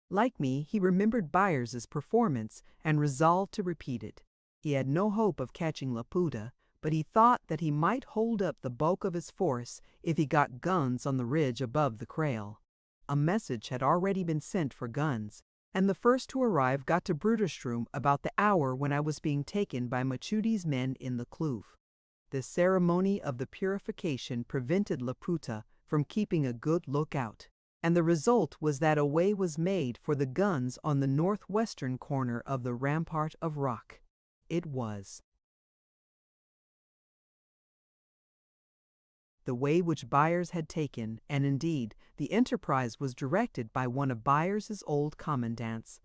[SPEAKER 1] Like me, he remembered Byers's performance and resolved to repeat it. He had no hope of catching Laputa, but he thought that he might hold up the bulk of his force if he got guns on the ridge above the kraal. A message had already been sent for guns, and the first to arrive got to Bruderstrom about the hour when I was being taken by Machudi's men in the kloof. The ceremony of the purification prevented Laputa from keeping a good lookout, and the result was that a way was made for the guns on the northwestern corner of the rampart of rock. It was the way which Byers had taken, and indeed the enterprise was directed by one of Byers's old commandants.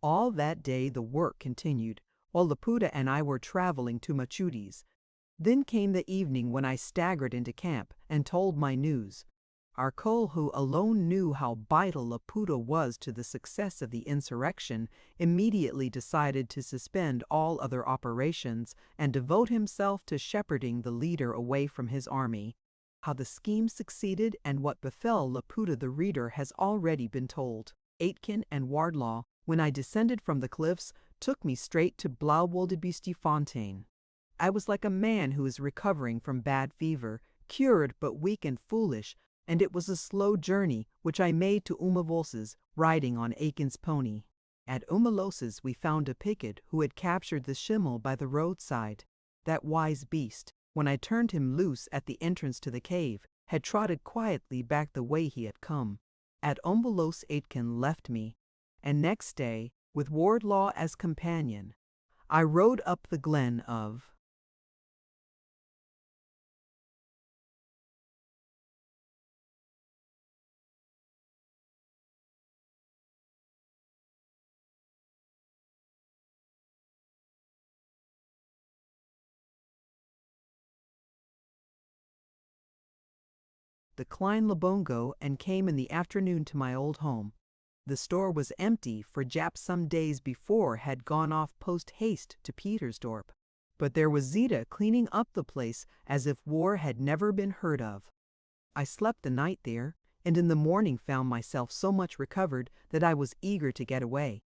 [SPEAKER 1] All that day the work continued, while Laputa and I were traveling to Machudi's. Then came the evening when I staggered into camp and told my news. Arcole, who alone knew how vital Laputa was to the success of the insurrection, immediately decided to suspend all other operations and devote himself to shepherding the leader away from his army. How the scheme succeeded and what befell Laputa the reader has already been told. Aitken and Wardlaw, when I descended from the cliffs, took me straight to Blauwildebeestefontein. I was like a man who is recovering from bad fever, cured but weak and foolish, and it was a slow journey which I made to Umavoses, riding on Aitken's pony. At Umaloses we found a picket who had captured the schimmel by the roadside. That wise beast, when I turned him loose at the entrance to the cave, had trotted quietly back the way he had come. At Umbalos Aitken left me, and next day, with Wardlaw as companion, I rode up the glen of declined Labongo and came in the afternoon to my old home. The store was empty, for Jap some days before had gone off post-haste to Petersdorp. But there was Zita cleaning up the place as if war had never been heard of. I slept the night there, and in the morning found myself so much recovered that I was eager to get away.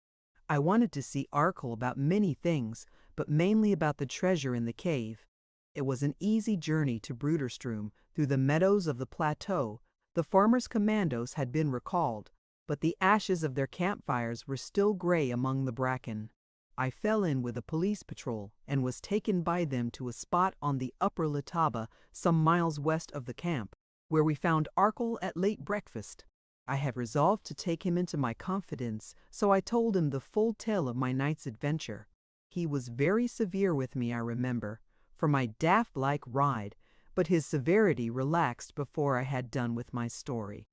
[SPEAKER 1] I wanted to see Arkell about many things, but mainly about the treasure in the cave. It was an easy journey to Bruderstrom through the meadows of the plateau. The farmers' commandos had been recalled, but the ashes of their campfires were still gray among the bracken. I fell in with a police patrol and was taken by them to a spot on the upper Letaba, some miles west of the camp, where we found Arkell at late breakfast. I had resolved to take him into my confidence, so I told him the full tale of my night's adventure. He was very severe with me, I remember, for my daft-like ride, but his severity relaxed before I had done with my story.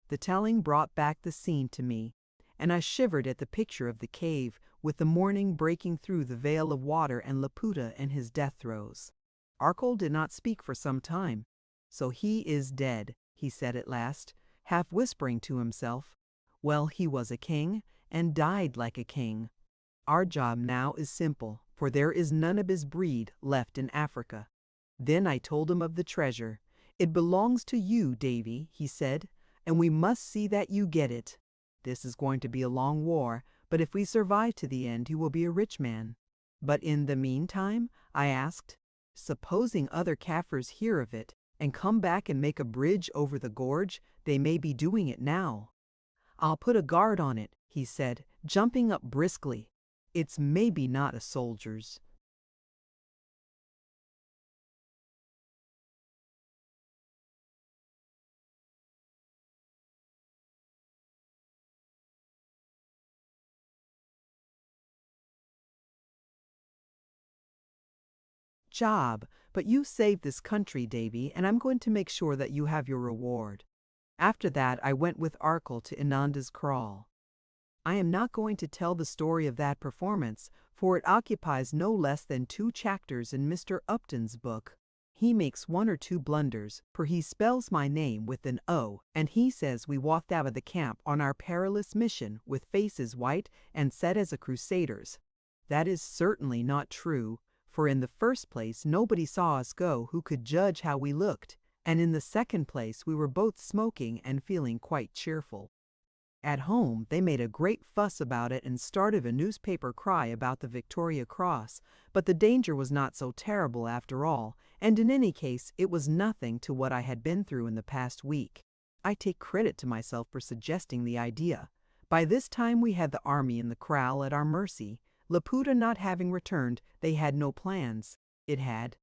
[SPEAKER 1] The telling brought back the scene to me, and I shivered at the picture of the cave, with the morning breaking through the veil of water and Laputa in his death throes. Arkell did not speak for some time. "So he is dead," he said at last, half whispering to himself. "Well, he was a king, and died like a king. Our job now is simple, for there is none of his breed left in Africa." Then I told him of the treasure. "It belongs to you, Davy," he said, "and we must see that you get it. This is going to be a long war, but if we survive to the end, you will be a rich man." "But in the meantime," I asked, "supposing other Kaffirs hear of it and come back and make a bridge over the gorge, they may be doing it now." "I'll put a guard on it," he said, jumping up briskly. "It's maybe not a soldier's." "Job, but you saved this country, Davy, and I'm going to make sure that you have your reward." After that I went with Arkell to Inanda's Kraal. I am not going to tell the story of that performance, for it occupies no less than 2 chapters in Mr. Upton's book. He makes 1 or 2 blunders, for he spells my name with an O, and he says we walked out of the camp on our perilous mission with faces white and set as a crusader's. That is certainly not true, for in the first place nobody saw us go who could judge how we looked, and in the second place we were both smoking and feeling quite cheerful. At home they made a great fuss about it and started a newspaper cry about the Victoria Cross, but the danger was not so terrible after all, and in any case it was nothing to what I had been through in the past week. I take credit to myself for suggesting the idea. By this time we had the army in the kraal at our mercy. Laputa not having returned, they had no plans. It had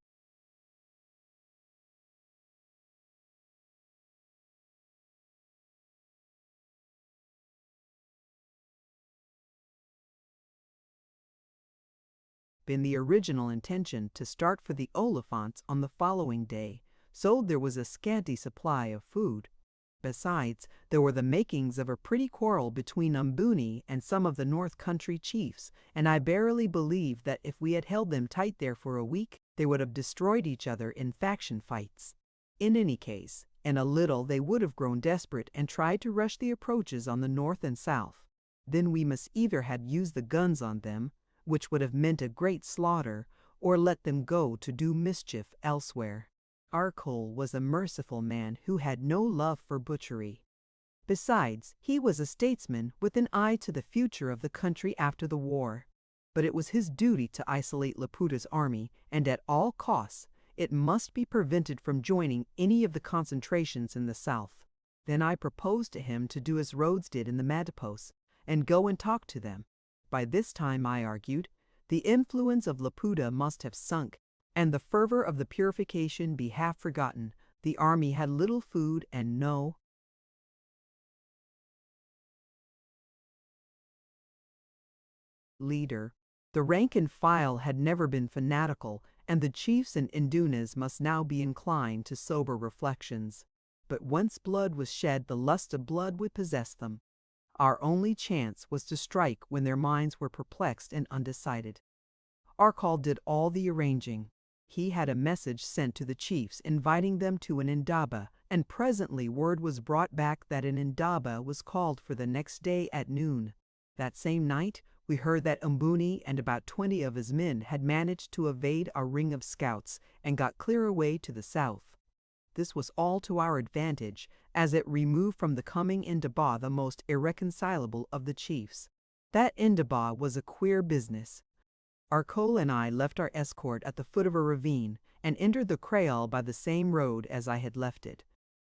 [SPEAKER 1] been the original intention to start for the Olifants on the following day, so there was a scanty supply of food. Besides, there were the makings of a pretty quarrel between Umbuni and some of the North Country chiefs, and I verily believe that if we had held them tight there for a week, they would have destroyed each other in faction fights. In any case, in a little they would have grown desperate and tried to rush the approaches on the north and south. Then we must either have used the guns on them, which would have meant a great slaughter, or let them go to do mischief elsewhere. Arkell was a merciful man who had no love for butchery. Besides, he was a statesman with an eye to the future of the country after the war. But it was his duty to isolate Laputa's army, and at all costs, it must be prevented from joining any of the concentrations in the south. Then I proposed to him to do as Rhodes did in the Matapos, and go and talk to them. By this time, I argued, the influence of Laputa must have sunk, and the fervor of the purification be half forgotten. The army had little food and no leader. The rank and file had never been fanatical, and the chiefs and indunas must now be inclined to sober reflections. But once blood was shed, the lust of blood would possess them. Our only chance was to strike when their minds were perplexed and undecided. Arkal did all the arranging. He had a message sent to the chiefs inviting them to an indaba, and presently word was brought back that an indaba was called for the next day at noon. That same night, we heard that Umbuni and about 20 of his men had managed to evade our ring of scouts and got clear away to the south. This was all to our advantage, as it removed from the coming indaba the most irreconcilable of the chiefs. That indaba was a queer business. Arkol and I left our escort at the foot of a ravine and entered the kraal by the same road as I had left it.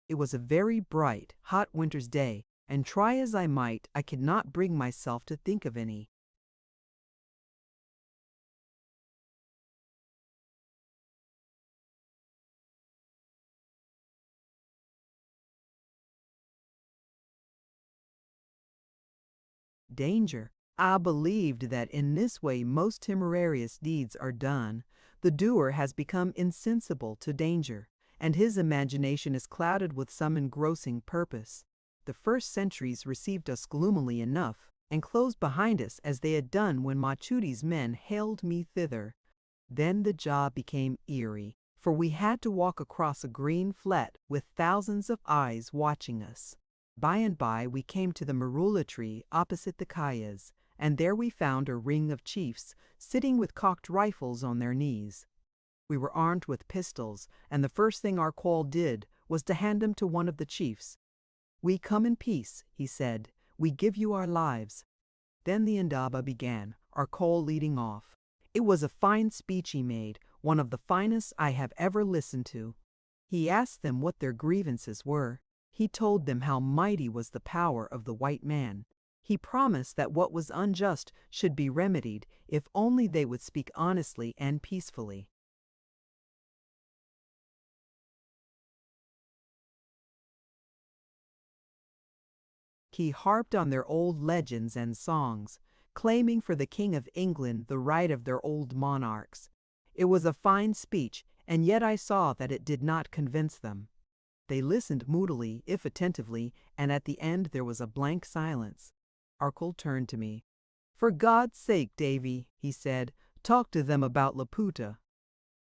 [SPEAKER 1] It was a very bright, hot winter's day, and try as I might, I could not bring myself to think of any danger. I believed that in this way most temerarious deeds are done. The doer has become insensible to danger, and his imagination is clouded with some engrossing purpose. The first sentries received us gloomily enough, and closed behind us as they had done when Machuti's men haled me thither. Then the job became eerie, for we had to walk across a green flat with thousands of eyes watching us. By and by we came to the marula tree opposite the kayas, and there we found a ring of chiefs sitting with cocked rifles on their knees. We were armed with pistols, and the first thing our call did was to hand them to one of the chiefs. "We come in peace," he said. "We give you our lives." Then the indaba began, our call leading off. It was a fine speech he made, one of the finest I have ever listened to. He asked them what their grievances were. He told them how mighty was the power of the white man. He promised that what was unjust should be remedied if only they would speak honestly and peacefully. He harped on their old legends and songs, claiming for the King of England the right of their old monarchs. It was a fine speech, and yet I saw that it did not convince them. They listened moodily, if attentively, and at the end there was a blank silence. Arkell turned to me. "For God's sake, Davy," he said, "talk to them about Laputa.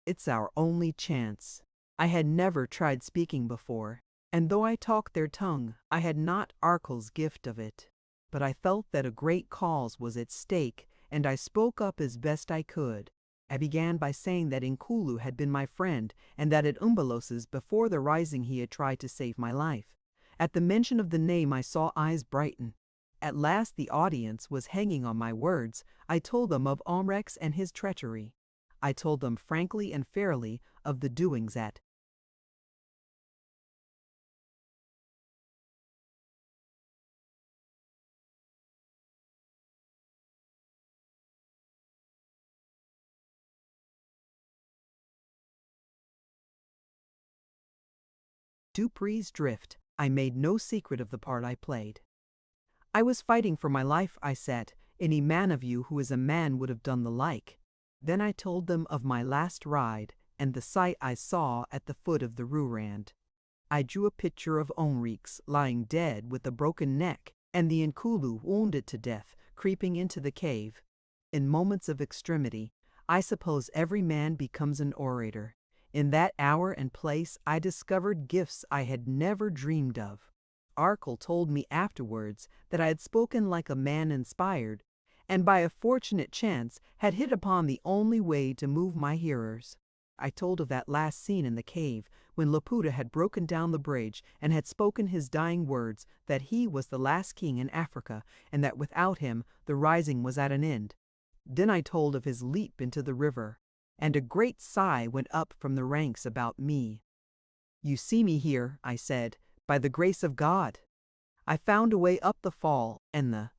[SPEAKER 1] It's our only chance." I had never tried speaking before, and though I talked their tongue, I had not Arkell's gift of it. But I felt that a great cause was at stake, and I spoke up as best I could. I began by saying that Inkulu had been my friend, and that at Umbaloses before the rising he had tried to save my life. At the mention of the name I saw eyes brighten. At last the audience was hanging on my words. I told them of Omrex and his treachery. I told them frankly and fairly of the doings at Dupree's Drift. I made no secret of the part I played. I was fighting for my life, I said. Any man of you who is a man would have done the like. Then I told them of my last ride and the sight I saw at the foot of the Roorand. I drew a picture of Onreeks lying dead with a broken neck and the Nkulu wounded to death, creeping into the cave. In moments of extremity, I suppose every man becomes an orator. In that hour and place, I discovered gifts I had never dreamed of. Arkell told me afterwards that I had spoken like a man inspired, and by a fortunate chance had hit upon the only way to move my hearers. I told of that last scene in the cave, when Laputa had broken down the bridge and had spoken his dying words that he was the last king in Africa, and that without him the rising was at an end. Then I told of his leap into the river, and a great sigh went up from the ranks about me. "You see me here," I said, "by the grace of God. I found a way up the fall, and the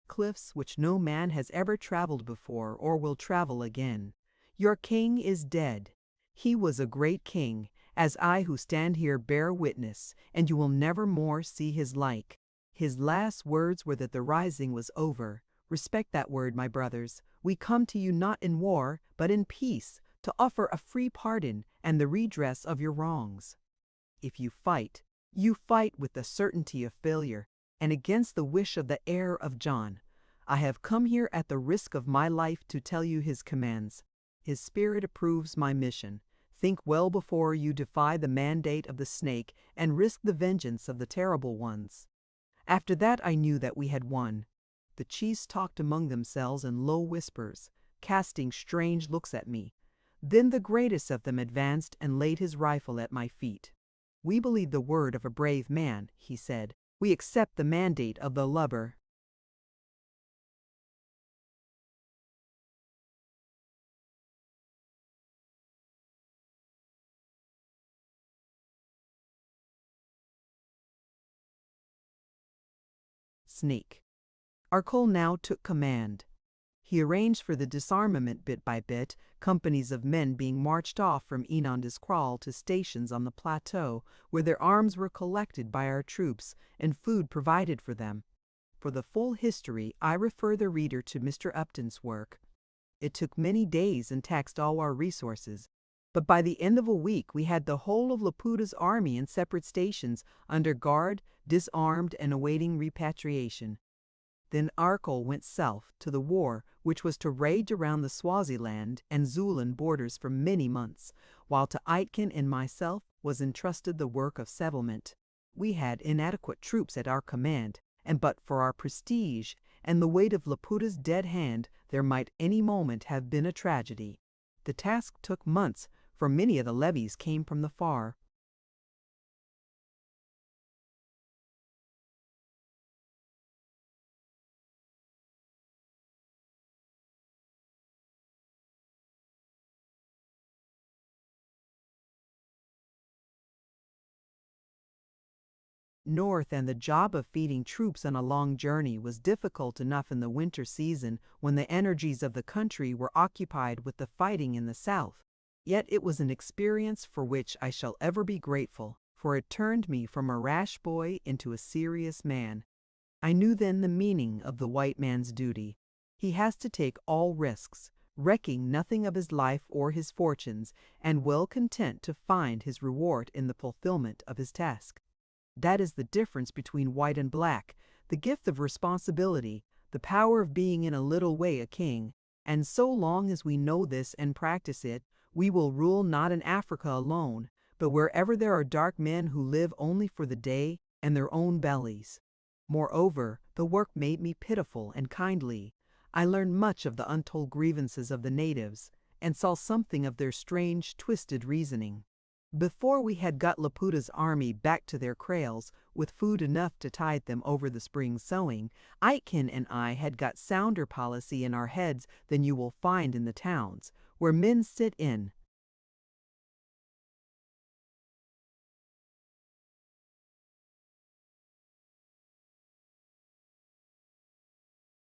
[SPEAKER 1] cliffs which no man has ever traveled before or will travel again. Your king is dead. He was a great king, as I who stand here bear witness, and you will never more see his like. His last words were that the rising was over. Respect that word, my brothers. We come to you not in war, but in peace, to offer a free pardon and the redress of your wrongs. If you fight with the certainty of failure and against the wish of the heir of John. I have come here at the risk of my life to tell you his commands. His spirit approves my mission. Think well before you defy the mandate of the snake and risk the vengeance of the terrible ones." After that I knew that we had won. The chiefs talked among themselves in low whispers, casting strange looks at me. Then the greatest of them advanced and laid his rifle at my feet. "We believe the word of a brave man," he said. "We accept the mandate of the lubber." Snake. Arkol now took command. He arranged for the disarmament bit by bit, companies of men being marched off from Inanda's kraal to stations on the plateau where their arms were collected by our troops and food provided for them. For the full history, I refer the reader to Mr. Upton's work. It took many days and taxed all our resources, but by the end of a week we had the whole of Laputa's army in separate stations under guard, disarmed and awaiting repatriation. Then Arkol went south to the war which was to rage around the Swaziland and Zululand borders for many months, while to Aitken and myself was entrusted the work of settlement. We had inadequate troops at our command, and but for our prestige and the weight of Laputa's dead hand, there might any moment have been a tragedy. The task took months, for many of the levies came from the far. North, and the job of feeding troops on a long journey was difficult enough in the winter season when the energies of the country were occupied with the fighting in the south. Yet it was an experience for which I shall ever be grateful, for it turned me from a rash boy into a serious man. I knew then the meaning of the white man's duty. He has to take all risks, recking nothing of his life or his fortunes, and well content to find his reward in the fulfillment of his task. That is the difference between white and black, the gift of responsibility, the power of being in a little way a king. And so long as we know this and practice it, we will rule not in Africa alone, but wherever there are dark men who live only for the day and their own bellies. Moreover, the work made me pitiful and kindly. I learned much of the untold grievances of the natives, and saw something of their strange, twisted reasoning. Before we had got Laputa's army back to their kraals, with food enough to tide them over the spring sowing, Aitken and I had got sounder policy in our heads than you will find in the towns, where men sit in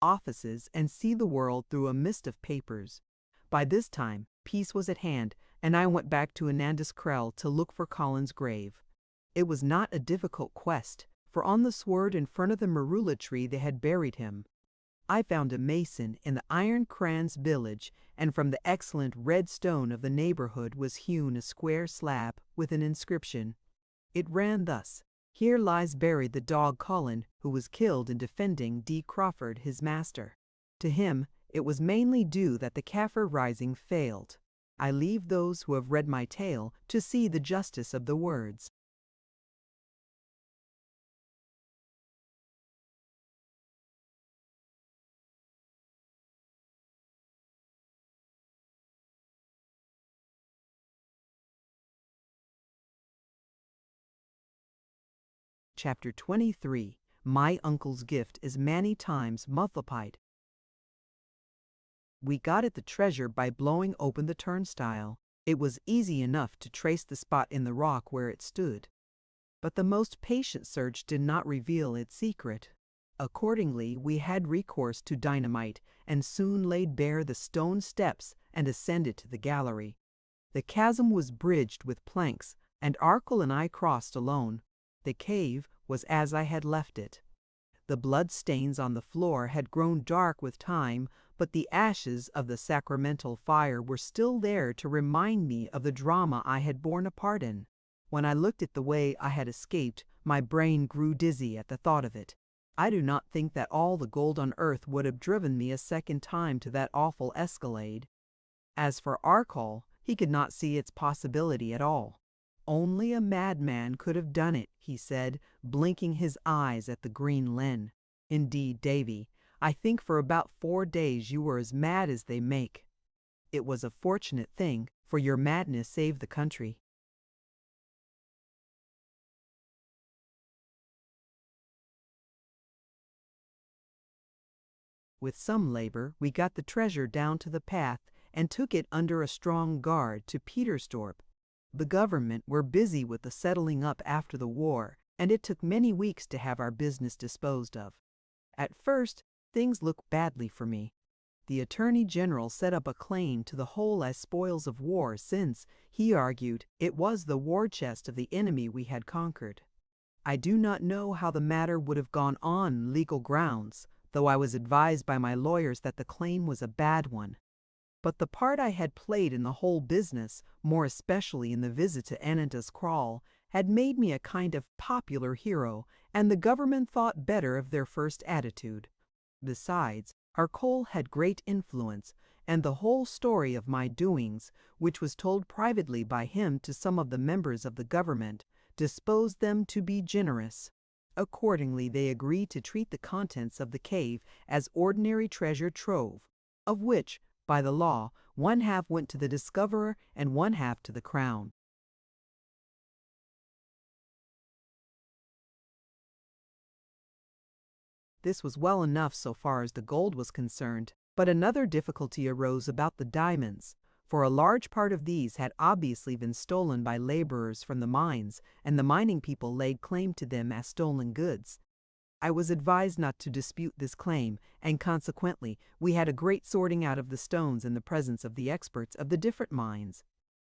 [SPEAKER 1] offices and see the world through a mist of papers. By this time, peace was at hand, and I went back to Inanda's kraal to look for Colin's grave. It was not a difficult quest, for on the sward in front of the marula tree they had buried him. I found a mason in the Iron Crans village, and from the excellent red stone of the neighborhood was hewn a square slab with an inscription. It ran thus: "Here lies buried the dog Colin, who was killed in defending D. Crawford, his master. To him it was mainly due that the Kaffir rising failed. I leave those who have read my tale to see the justice of the words." Chapter 23. My uncle's gift is many times multiplied. We got at the treasure by blowing open the turnstile. It was easy enough to trace the spot in the rock where it stood, but the most patient search did not reveal its secret. Accordingly, we had recourse to dynamite, and soon laid bare the stone steps and ascended to the gallery. The chasm was bridged with planks, and Arkell and I crossed alone. The cave was as I had left it. The blood stains on the floor had grown dark with time, but the ashes of the sacramental fire were still there to remind me of the drama I had borne a part in. When I looked at the way I had escaped, my brain grew dizzy at the thought of it. I do not think that all the gold on earth would have driven me a second time to that awful escalade. As for Arcall, he could not see its possibility at all. Only a madman could have done it, he said, blinking his eyes at the green Lynn. Indeed, Davy, I think for about 4 days you were as mad as they make. It was a fortunate thing, for your madness saved the country. With some labor, we got the treasure down to the path and took it under a strong guard to Peterstorp. The government were busy with the settling up after the war, and it took many weeks to have our business disposed of. At first, things looked badly for me. The Attorney General set up a claim to the whole as spoils of war since, he argued, it was the war chest of the enemy we had conquered. I do not know how the matter would have gone on legal grounds, though I was advised by my lawyers that the claim was a bad one. But the part I had played in the whole business, more especially in the visit to Ananda's kraal, had made me a kind of popular hero, and the government thought better of their first attitude. Besides, Arcall had great influence, and the whole story of my doings, which was told privately by him to some of the members of the government, disposed them to be generous. Accordingly, they agreed to treat the contents of the cave as ordinary treasure trove, of which, by the law, 1/2 went to the discoverer and 1/2 to the crown. This was well enough so far as the gold was concerned, but another difficulty arose about the diamonds, for a large part of these had obviously been stolen by laborers from the mines, and the mining people laid claim to them as stolen goods. I was advised not to dispute this claim, and consequently we had a great sorting out of the stones in the presence of the experts of the different mines.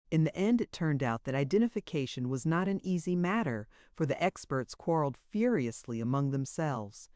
[SPEAKER 1] In the end it turned out that identification was not an easy matter, for the experts quarreled furiously among themselves.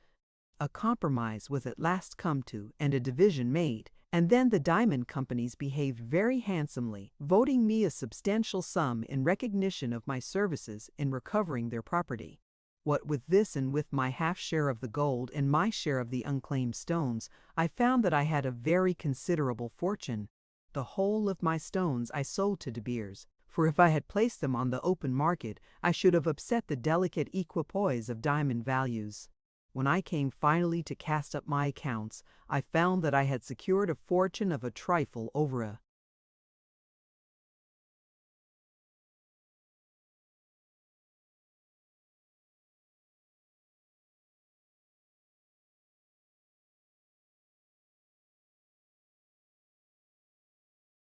[SPEAKER 1] A compromise was at last come to and a division made, and then the diamond companies behaved very handsomely, voting me a substantial sum in recognition of my services in recovering their property. What with this and with my half share of the gold and my share of the unclaimed stones, I found that I had a very considerable fortune. The whole of my stones I sold to De Beers, for if I had placed them on the open market, I should have upset the delicate equipoise of diamond values. When I came finally to cast up my accounts, I found that I had secured a fortune of a trifle over a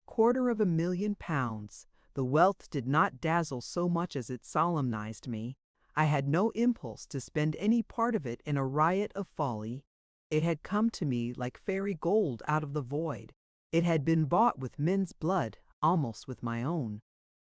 [SPEAKER 1] £250,000. The wealth did not dazzle so much as it solemnized me. I had no impulse to spend any part of it in a riot of folly. It had come to me like fairy gold out of the void. It had been bought with men's blood, almost with my own.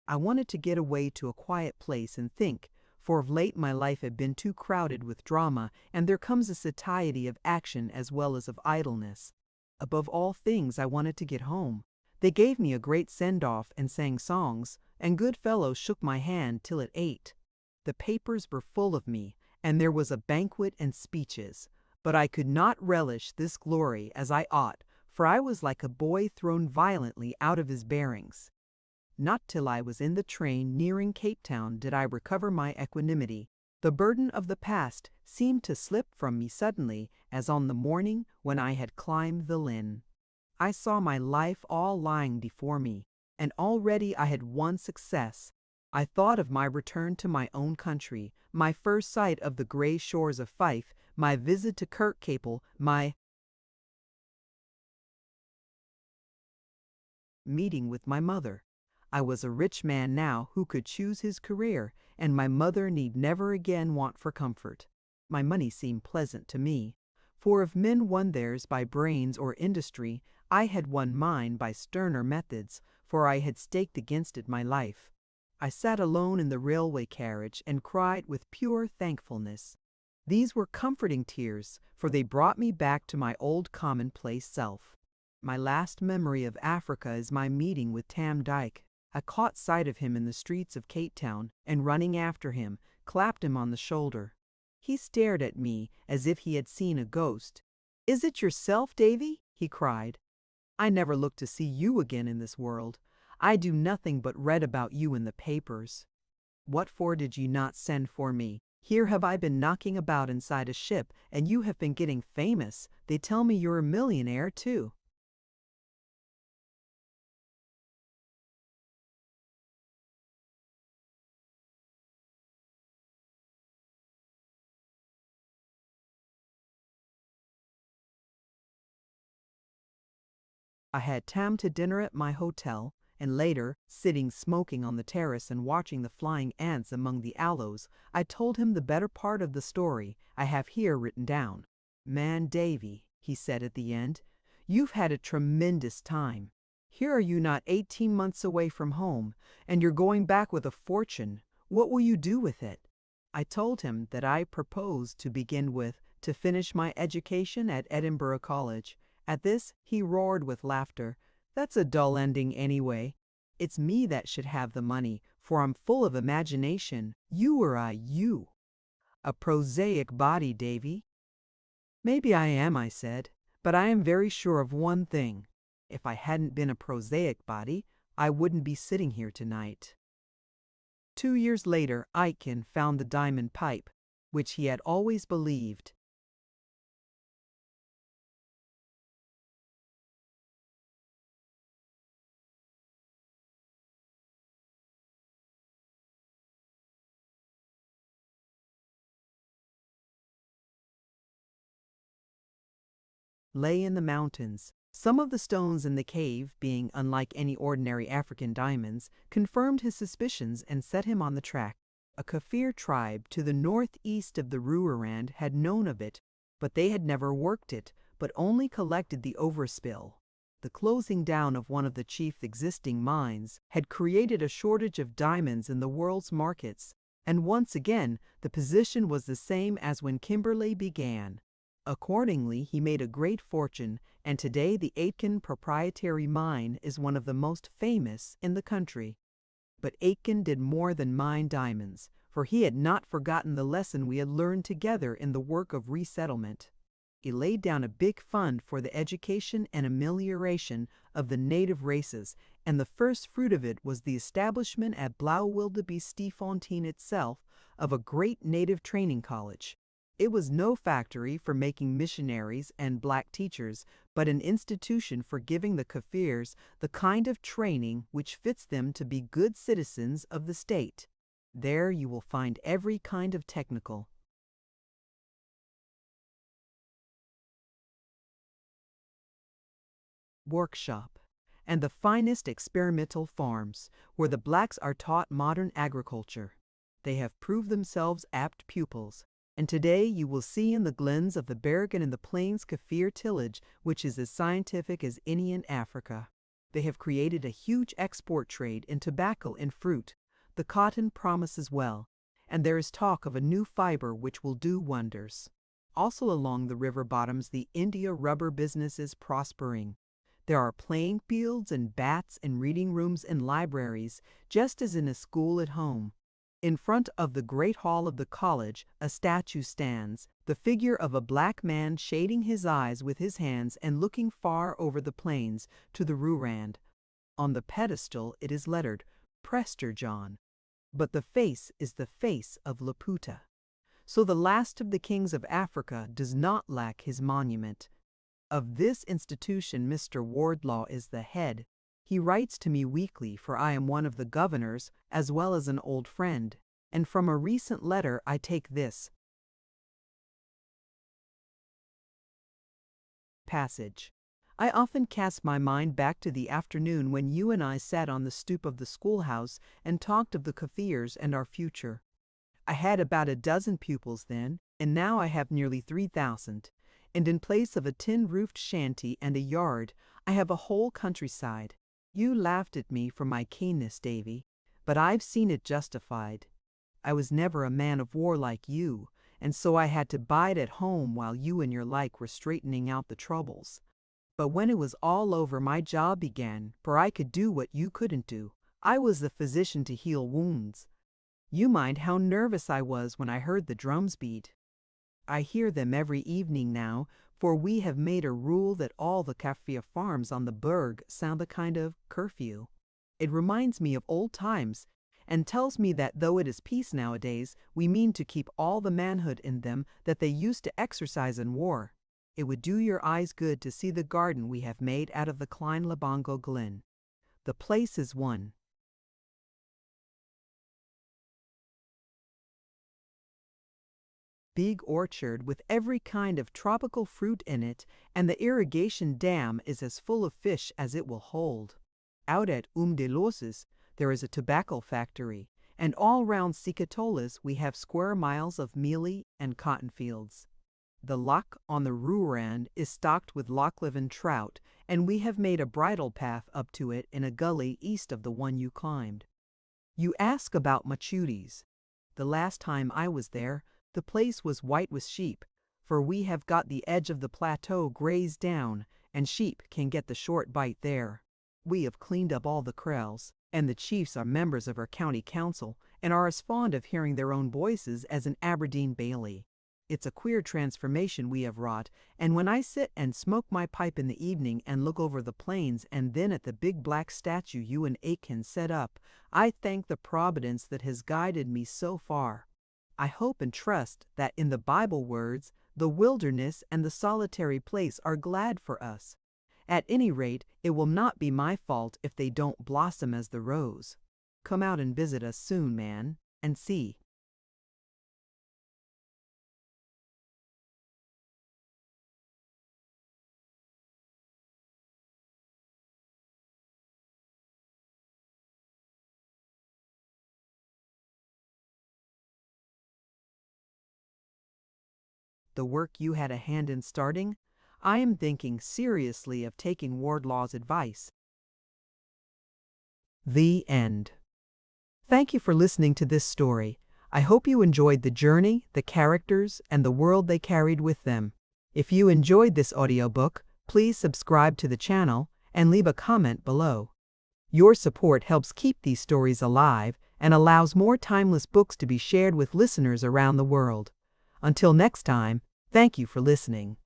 [SPEAKER 1] I wanted to get away to a quiet place and think, for of late my life had been too crowded with drama, and there comes a satiety of action as well as of idleness. Above all things I wanted to get home. They gave me a great send-off and sang songs, and good fellows shook my hand till it ached. The papers were full of me, and there was a banquet and speeches, but I could not relish this glory as I ought, for I was like a boy thrown violently out of his bearings. Not till I was in the train nearing Cape Town did I recover my equanimity. The burden of the past seemed to slip from me suddenly, as on the morning when I had climbed the Lynn. I saw my life all lying before me, and already I had won success. I thought of my return to my own country, my first sight of the grey shores of Fife, my visit to Kirkcaple, my meeting with my mother. I was a rich man now who could choose his career, and my mother need never again want for comfort. My money seemed pleasant to me, for if men won theirs by brains or industry, I had won mine by sterner methods, for I had staked against it my life. I sat alone in the railway carriage and cried with pure thankfulness. These were comforting tears, for they brought me back to my old commonplace self. My last memory of Africa is my meeting with Tam Dyke. I caught sight of him in the streets of Cape Town, and running after him, clapped him on the shoulder. He stared at me as if he had seen a ghost. "Is it yourself, Davy?" he cried. "I never look to see you again in this world. I do nothing but read about you in the papers. What for did you not send for me? Here have I been knocking about inside a ship, and you have been getting famous. They tell me you're a millionaire, too." I had Tam to dinner at my hotel, and later, sitting smoking on the terrace and watching the flying ants among the aloes, I told him the better part of the story I have here written down. "Man, Davy," he said at the end, "you've had a tremendous time. Here are you not 18 months away from home, and you're going back with a fortune. What will you do with it?" I told him that I proposed to begin with to finish my education at Edinburgh College. At this, he roared with laughter. "That's a dull ending anyway. It's me that should have the money, for I'm full of imagination. You are a prosaic body, Davy." "Maybe I am," I said, "but I am very sure of one thing. If I hadn't been a prosaic body, I wouldn't be sitting here tonight." 2 years later, Aitken found the diamond pipe, which he had always believed. Lay in the mountains. Some of the stones in the cave, being unlike any ordinary African diamonds, confirmed his suspicions and set him on the track. A Kaffir tribe to the northeast of the Rooirand had known of it, but they had never worked it, but only collected the overspill. The closing down of one of the chief existing mines had created a shortage of diamonds in the world's markets, and once again the position was the same as when Kimberley began. Accordingly, he made a great fortune, and today the Aitken proprietary mine is one of the most famous in the country. But Aitken did more than mine diamonds, for he had not forgotten the lesson we had learned together in the work of resettlement. He laid down a big fund for the education and amelioration of the native races, and the first fruit of it was the establishment at Blaauwildebeestefontein itself of a great native training college. It was no factory for making missionaries and black teachers, but an institution for giving the Kaffirs the kind of training which fits them to be good citizens of the state. There you will find every kind of technical workshop and the finest experimental farms, where the blacks are taught modern agriculture. They have proved themselves apt pupils, and today you will see in the glens of the Bergen and the Plains Kaffir tillage which is as scientific as any in Africa. They have created a huge export trade in tobacco and fruit. The cotton promises well, and there is talk of a new fiber which will do wonders. Also along the river bottoms the India rubber business is prospering. There are playing fields and bats and reading rooms and libraries, just as in a school at home. In front of the great hall of the college a statue stands, the figure of a black man shading his eyes with his hands and looking far over the plains to the Rooirand. On the pedestal it is lettered, Prester John. But the face is the face of Laputa. So the last of the kings of Africa does not lack his monument. Of this institution Mr. Wardlaw is the head. He writes to me weekly, for I am one of the governors as well as an old friend, and from a recent letter I take this passage. I often cast my mind back to the afternoon when you and I sat on the stoop of the schoolhouse and talked of the Kaffirs and our future. I had about a dozen pupils then, and now I have nearly 3,000, and in place of a tin-roofed shanty and a yard, I have a whole countryside. You laughed at me for my keenness, Davy, but I've seen it justified. I was never a man of war like you, and so I had to bide at home while you and your like were straightening out the troubles. But when it was all over, my job began, for I could do what you couldn't do. I was the physician to heal wounds. You mind how nervous I was when I heard the drums beat. I hear them every evening now, for we have made a rule that all the Kaffir farms on the Berg sound a kind of curfew. It reminds me of old times, and tells me that though it is peace nowadays, we mean to keep all the manhood in them that they used to exercise in war. It would do your eyes good to see the garden we have made out of the Klein Labongo Glen. The place is one big orchard with every kind of tropical fruit in it, and the irrigation dam is as full of fish as it will hold. Out at de Loses, there is a tobacco factory, and all round Sikatolas we have square miles of mealie and cotton fields. The loch on the Roerand is stocked with Lochleven trout, and we have made a bridle path up to it in a gully east of the one you climbed. You ask about Machudi's. The last time I was there, the place was white with sheep, for we have got the edge of the plateau grazed down, and sheep can get the short bite there. We have cleaned up all the kraals, and the chiefs are members of our county council, and are as fond of hearing their own voices as an Aberdeen bailey. It's a queer transformation we have wrought, and when I sit and smoke my pipe in the evening and look over the plains and then at the big black statue you and Aitken set up, I thank the Providence that has guided me so far. I hope and trust that in the Bible words, the wilderness and the solitary place are glad for us. At any rate, it will not be my fault if they don't blossom as the rose. Come out and visit us soon, man, and see. The work you had a hand in starting, I am thinking seriously of taking Wardlaw's advice. The end. Thank you for listening to this story. I hope you enjoyed the journey, the characters, and the world they carried with them. If you enjoyed this audiobook, please subscribe to the channel and leave a comment below. Your support helps keep these stories alive and allows more timeless books to be shared with listeners around the world. Until next time, thank you for listening.